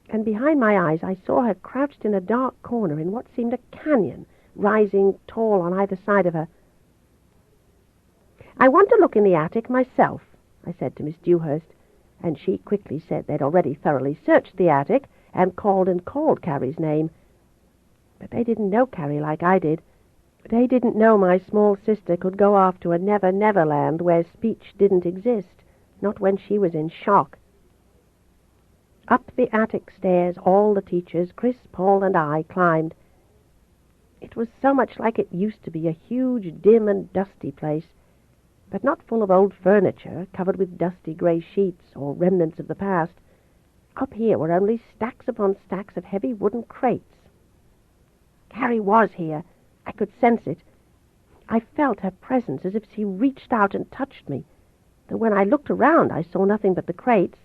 And behind my eyes I saw her crouched in a dark corner in what seemed a canyon, rising tall on either side of her. "I want to look in the attic myself," I said to Miss Dewhurst, and she quickly said they'd already thoroughly searched the attic and called Carrie's name. But they didn't know Carrie like I did. They didn't know my small sister could go off to a never-never land where speech didn't exist, not when she was in shock. Up the attic stairs all the teachers, Chris, Paul, and I, climbed. It was so much like it used to be, a huge, dim and dusty place, but not full of old furniture, covered with dusty grey sheets or remnants of the past. Up here were only stacks upon stacks of heavy wooden crates. Carrie was here. I could sense it. I felt her presence as if she reached out and touched me, though when I looked around I saw nothing but the crates.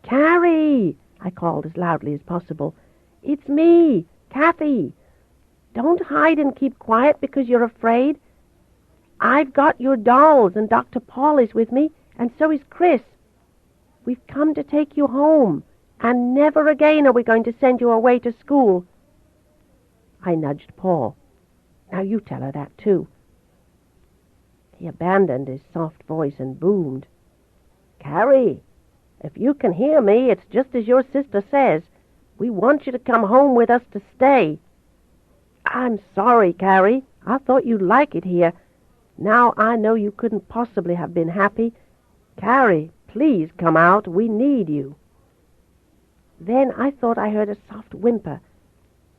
"Carrie!" I called as loudly as possible. "It's me, Kathy. Don't hide and keep quiet because you're afraid. I've got your dolls, and Dr. Paul is with me, and so is Chris. We've come to take you home, and never again are we going to send you away to school." I nudged Paul. "Now you tell her that, too." He abandoned his soft voice and boomed. "Carrie, if you can hear me, it's just as your sister says. We want you to come home with us to stay." "I'm sorry, Carrie. I thought you'd like it here. Now I know you couldn't possibly have been happy. Carrie, please come out. We need you." Then I thought I heard a soft whimper.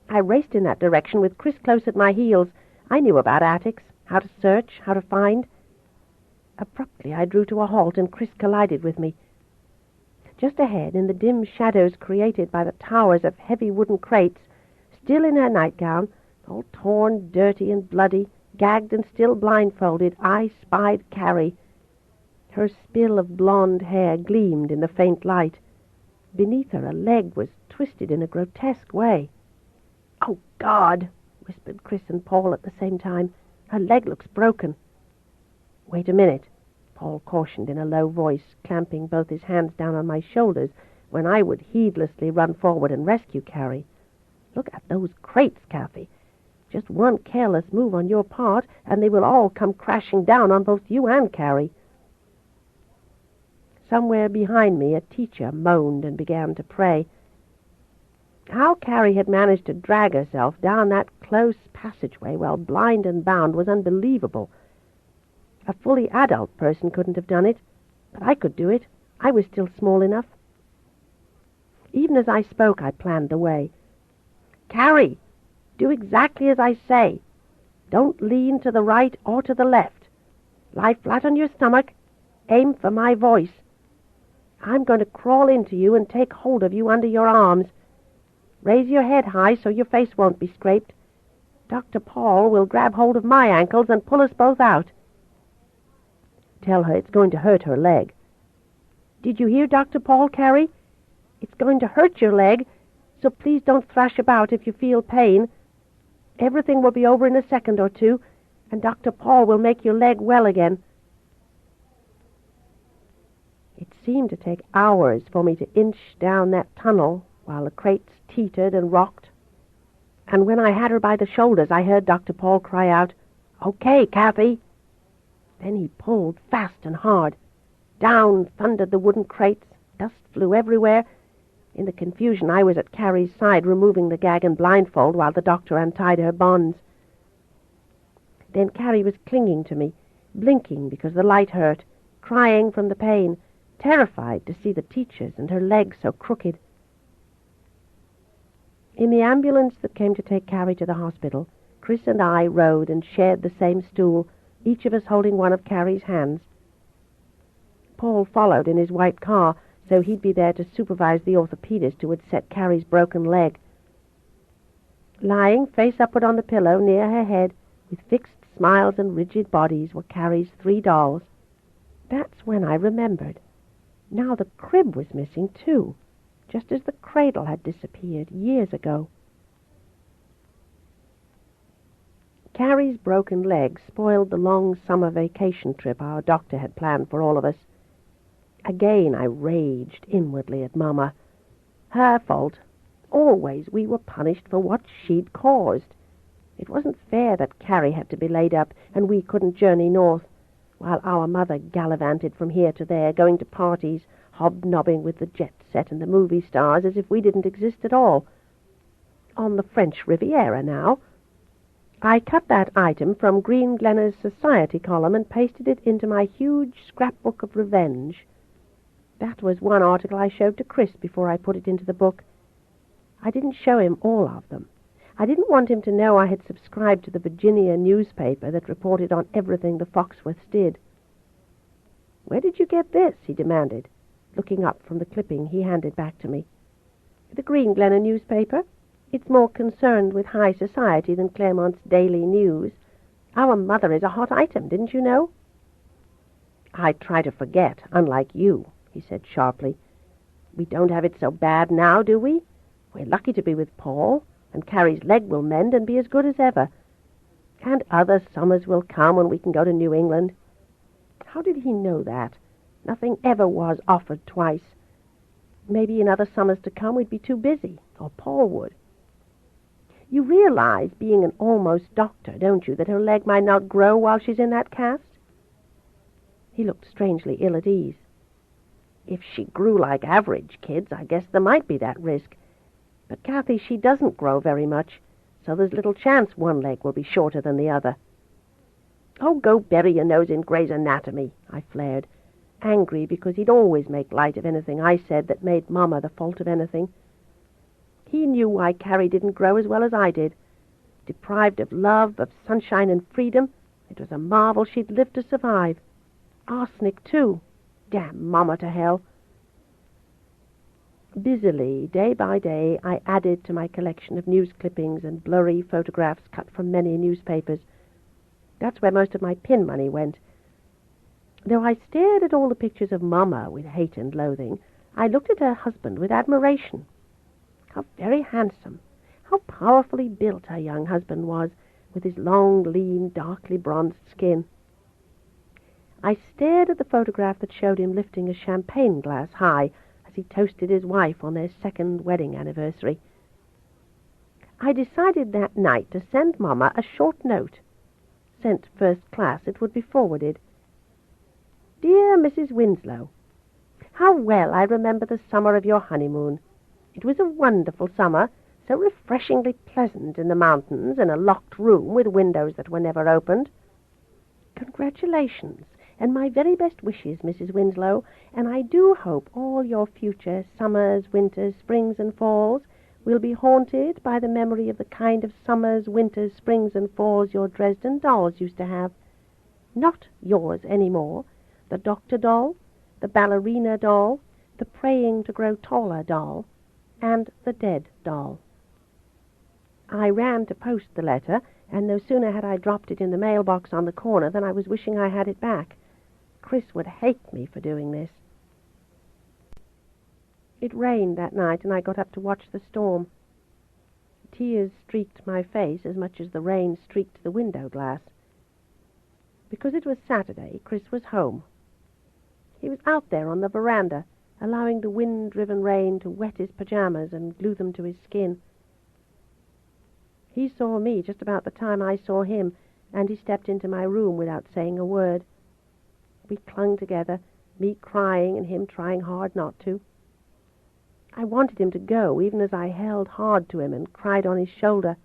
I raced in that direction with Chris close at my heels. I knew about attics, how to search, how to find. Abruptly I drew to a halt and Chris collided with me. Just ahead, in the dim shadows created by the towers of heavy wooden crates, still in her nightgown, all torn, dirty, and bloody, gagged and still blindfolded, I spied Carrie. Her spill of blonde hair gleamed in the faint light. Beneath her a leg was twisted in a grotesque way. "Oh, God!" whispered Chris and Paul at the same time. "Her leg looks broken." "Wait a minute," Paul cautioned in a low voice, clamping both his hands down on my shoulders when I would heedlessly run forward and rescue Carrie. "Look at those crates, Kathy. Just one careless move on your part, and they will all come crashing down on both you and Carrie." Somewhere behind me a teacher moaned and began to pray. How Carrie had managed to drag herself down that close passageway while blind and bound was unbelievable. A fully adult person couldn't have done it, but I could do it. I was still small enough. Even as I spoke, I planned the way. "Carrie, do exactly as I say. Don't lean to the right or to the left. Lie flat on your stomach. Aim for my voice. I'm going to crawl into you and take hold of you under your arms. Raise your head high so your face won't be scraped. Dr. Paul will grab hold of my ankles and pull us both out. Tell her it's going to hurt her leg. Did you hear Dr. Paul, Carrie? It's going to hurt your leg, so please don't thrash about if you feel pain. Everything will be over in a second or two, and Dr. Paul will make your leg well again." It seemed to take hours for me to inch down that tunnel while the crates teetered and rocked. And when I had her by the shoulders, I heard Dr. Paul cry out, "Okay, Kathy." Then he pulled fast and hard. Down thundered the wooden crates. Dust flew everywhere. In the confusion, I was at Carrie's side, removing the gag and blindfold while the doctor untied her bonds. Then Carrie was clinging to me, blinking because the light hurt, crying from the pain, terrified to see the teachers and her legs so crooked. In the ambulance that came to take Carrie to the hospital, Chris and I rode and shared the same stool, each of us holding one of Carrie's hands. Paul followed in his white car, so he'd be there to supervise the orthopedist who had set Carrie's broken leg. Lying face upward on the pillow near her head, with fixed smiles and rigid bodies, were Carrie's 3 dolls. That's when I remembered. Now the crib was missing, too, just as the cradle had disappeared years ago. Carrie's broken leg spoiled the long summer vacation trip our doctor had planned for all of us. Again I raged inwardly at Mama. Her fault. Always we were punished for what she'd caused. It wasn't fair that Carrie had to be laid up and we couldn't journey north, while our mother gallivanted from here to there, going to parties, hobnobbing with the jet set and the movie stars as if we didn't exist at all. On the French Riviera now. I cut that item from Green Glenna's society column and pasted it into my huge scrapbook of revenge. That was one article I showed to Chris before I put it into the book. I didn't show him all of them. I didn't want him to know I had subscribed to the Virginia newspaper that reported on everything the Foxworths did. "Where did you get this?" he demanded, looking up from the clipping he handed back to me. "The Green Glenna newspaper. It's more concerned with high society than Claremont's daily news. Our mother is a hot item, didn't you know?" "I try to forget, unlike you," he said sharply. "We don't have it so bad now, do we? We're lucky to be with Paul, and Carrie's leg will mend and be as good as ever. And other summers will come when we can go to New England." How did he know that? Nothing ever was offered twice. Maybe in other summers to come we'd be too busy, or Paul would. "You realize, being an almost doctor, don't you, that her leg might not grow while she's in that cast?" He looked strangely ill at ease. "If she grew like average kids, I guess there might be that risk. But, Kathy, she doesn't grow very much, so there's little chance one leg will be shorter than the other." "Oh, go bury your nose in Gray's Anatomy," I flared, angry because he'd always make light of anything I said that made Mama the fault of anything. He knew why Carrie didn't grow as well as I did. Deprived of love, of sunshine and freedom, it was a marvel she'd lived to survive. Arsenic, too. Damn Mama to hell. Busily, day by day, I added to my collection of news clippings and blurry photographs cut from many newspapers. That's where most of my pin money went. Though I stared at all the pictures of Mama with hate and loathing, I looked at her husband with admiration. How very handsome, how powerfully built her young husband was, with his long, lean, darkly bronzed skin. I stared at the photograph that showed him lifting a champagne glass high as he toasted his wife on their 2nd wedding anniversary. I decided that night to send Mama a short note. Sent first class, it would be forwarded. "Dear Mrs. Winslow, how well I remember the summer of your honeymoon. It was a wonderful summer, so refreshingly pleasant in the mountains, in a locked room with windows that were never opened. Congratulations, and my very best wishes, Mrs. Winslow, and I do hope all your future summers, winters, springs, and falls will be haunted by the memory of the kind of summers, winters, springs, and falls your Dresden dolls used to have. Not yours any more, the doctor doll, the ballerina doll, the praying to grow taller doll, and the dead doll. I ran to post the letter, and no sooner had I dropped it in the mailbox on the corner than I was wishing I had it back. Chris would hate me for doing this. It rained that night, and I got up to watch the storm. Tears streaked my face as much as the rain streaked the window glass. Because it was Saturday, Chris was home. He was out there on the veranda, allowing the wind-driven rain to wet his pajamas and glue them to his skin. He saw me just about the time I saw him, and he stepped into my room without saying a word. We clung together, me crying and him trying hard not to. I wanted him to go, even as I held hard to him and cried on his shoulder.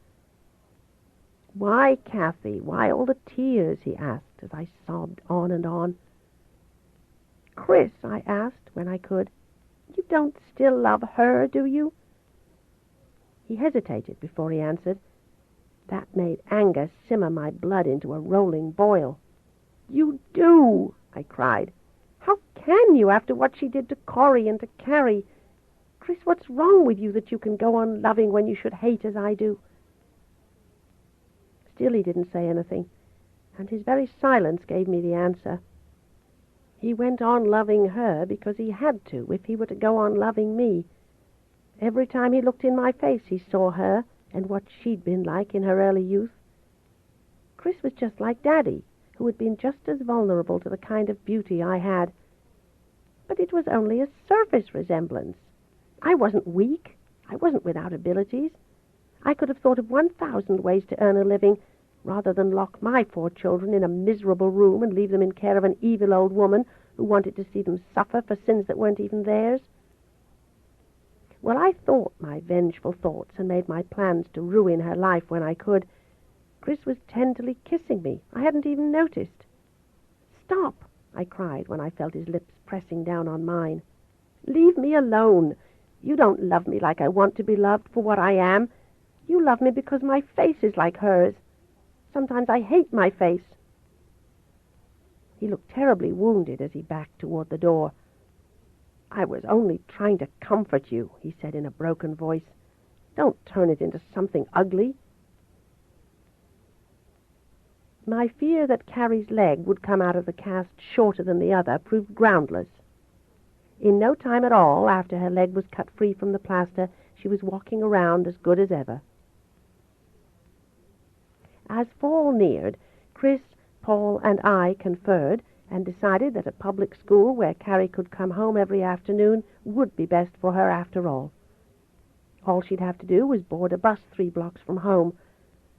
"Why, Kathy, why all the tears?" he asked as I sobbed on and on. "Chris," I asked when I could, "you don't still love her, do you?" He hesitated before he answered. That made anger simmer my blood into a rolling boil. "You do," I cried. "How can you, after what she did to Corrie and to Carrie? Chris, what's wrong with you that you can go on loving when you should hate as I do?" Still he didn't say anything, and his very silence gave me the answer. He went on loving her because he had to if he were to go on loving me. Every time he looked in my face he saw her and what she'd been like in her early youth. Chris was just like Daddy, who had been just as vulnerable to the kind of beauty I had. But it was only a surface resemblance. I wasn't weak. I wasn't without abilities. I could have thought of 1,000 ways to earn a living, rather than lock my 4 children in a miserable room and leave them in care of an evil old woman who wanted to see them suffer for sins that weren't even theirs. Well, I thought my vengeful thoughts and made my plans to ruin her life when I could. Chris was tenderly kissing me. I hadn't even noticed. "Stop," I cried when I felt his lips pressing down on mine. "Leave me alone. You don't love me like I want to be loved for what I am. You love me because my face is like hers. Sometimes I hate my face." He looked terribly wounded as he backed toward the door. "I was only trying to comfort you," he said in a broken voice. "Don't turn it into something ugly." My fear that Carrie's leg would come out of the cast shorter than the other proved groundless. In no time at all, after her leg was cut free from the plaster, she was walking around as good as ever. As fall neared, Chris, Paul, and I conferred and decided that a public school where Carrie could come home every afternoon would be best for her after all. All she'd have to do was board a bus 3 blocks from home.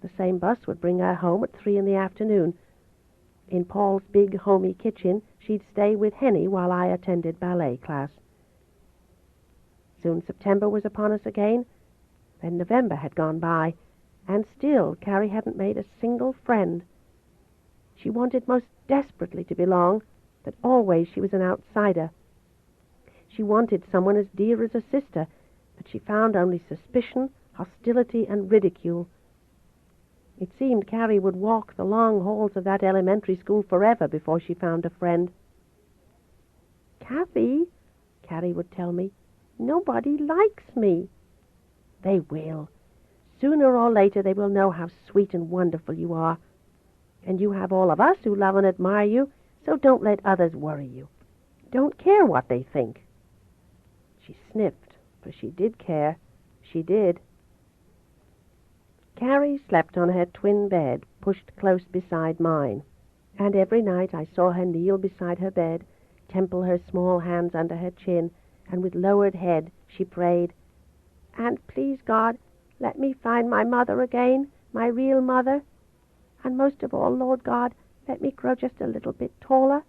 The same bus would bring her home at 3 in the afternoon. In Paul's big, homey kitchen, she'd stay with Henny while I attended ballet class. Soon September was upon us again. Then November had gone by, and still Carrie hadn't made a single friend. She wanted most desperately to belong, but always she was an outsider. She wanted someone as dear as a sister, but she found only suspicion, hostility, and ridicule. It seemed Carrie would walk the long halls of that elementary school forever before she found a friend. "Kathy," Carrie would tell me, "nobody likes me." "They will. Sooner or later they will know how sweet and wonderful you are. And you have all of us who love and admire you, so don't let others worry you. Don't care what they think." She sniffed, for she did care. She did. Carrie slept on her twin bed, pushed close beside mine, and every night I saw her kneel beside her bed, temple her small hands under her chin, and with lowered head she prayed, "And please, God, let me find my mother again, my real mother. And most of all, Lord God, let me grow just a little bit taller.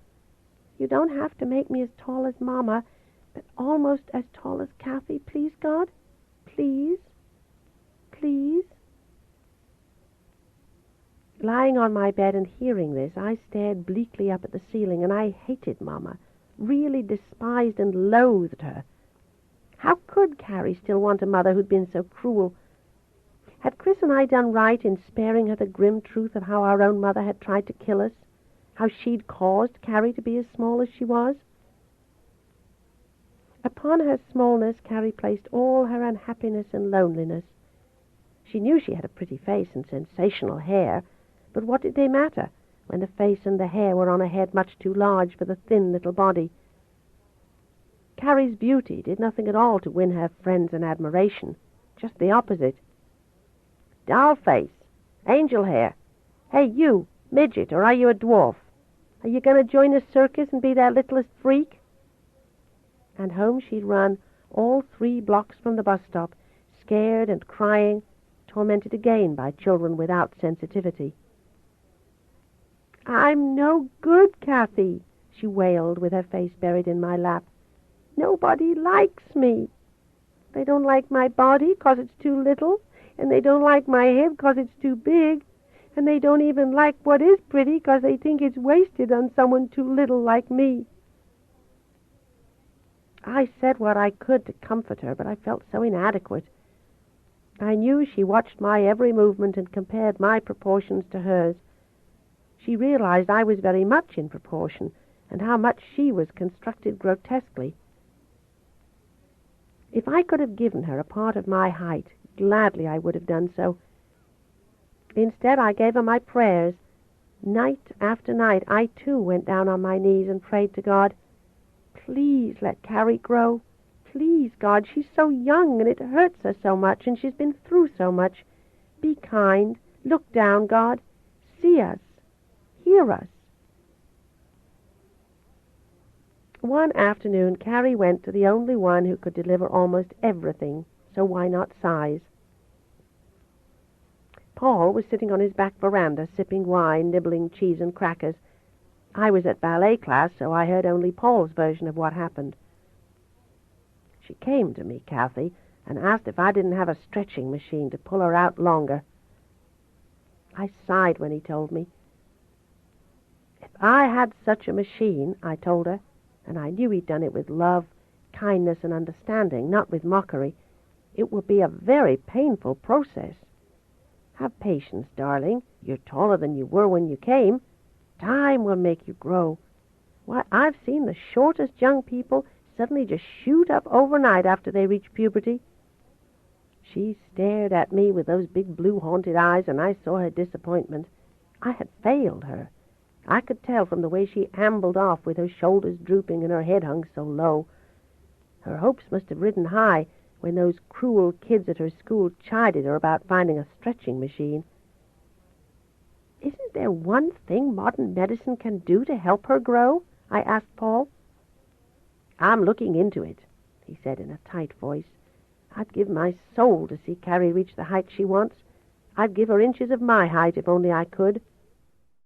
You don't have to make me as tall as Mama, but almost as tall as Kathy, please, God." Please? Please? Lying on my bed and hearing this, I stared bleakly up at the ceiling, and I hated Mama, really despised and loathed her. How could Carrie still want a mother who'd been so cruel? Had Chris and I done right in sparing her the grim truth of how our own mother had tried to kill us? How she'd caused Carrie to be as small as she was? Upon her smallness, Carrie placed all her unhappiness and loneliness. She knew she had a pretty face and sensational hair, but what did they matter when the face and the hair were on a head much too large for the thin little body? Carrie's beauty did nothing at all to win her friends and admiration, just the opposite. Doll face, angel hair. Hey, you, midget, or are you a dwarf? Are you going to join a circus and be their littlest freak? And home she'd run, all 3 blocks from the bus stop, scared and crying, tormented again by children without sensitivity. I'm no good, Kathy, she wailed with her face buried in my lap. Nobody likes me. They don't like my body 'cause it's too little, and they don't like my head 'cause it's too big, and they don't even like what is pretty 'cause they think it's wasted on someone too little like me. I said what I could to comfort her, but I felt so inadequate. I knew she watched my every movement and compared my proportions to hers. She realized I was very much in proportion, and how much she was constructed grotesquely. If I could have given her a part of my height, gladly I would have done so. Instead, I gave her my prayers. Night after night, I too went down on my knees and prayed to God. Please let Carrie grow. Please, God, she's so young and it hurts her so much, and she's been through so much. Be kind. Look down, God. See us. Hear us. One afternoon, Carrie went to the only one who could deliver almost everything, so why not size? Paul was sitting on his back veranda, sipping wine, nibbling cheese and crackers. I was at ballet class, so I heard only Paul's version of what happened. She came to me, Kathy, and asked if I didn't have a stretching machine to pull her out longer. I sighed when he told me. If I had such a machine, I told her, and I knew he'd done it with love, kindness, and understanding, not with mockery, it would be a very painful process. Have patience, darling. You're taller than you were when you came. Time will make you grow. Why, I've seen the shortest young people suddenly just shoot up overnight after they reach puberty. She stared at me with those big blue haunted eyes, and I saw her disappointment. I had failed her. I could tell from the way she ambled off with her shoulders drooping and her head hung so low. Her hopes must have ridden high when those cruel kids at her school chided her about finding a stretching machine. Isn't there one thing modern medicine can do to help her grow? I asked Paul. I'm looking into it, he said in a tight voice. I'd give my soul to see Carrie reach the height she wants. I'd give her inches of my height if only I could.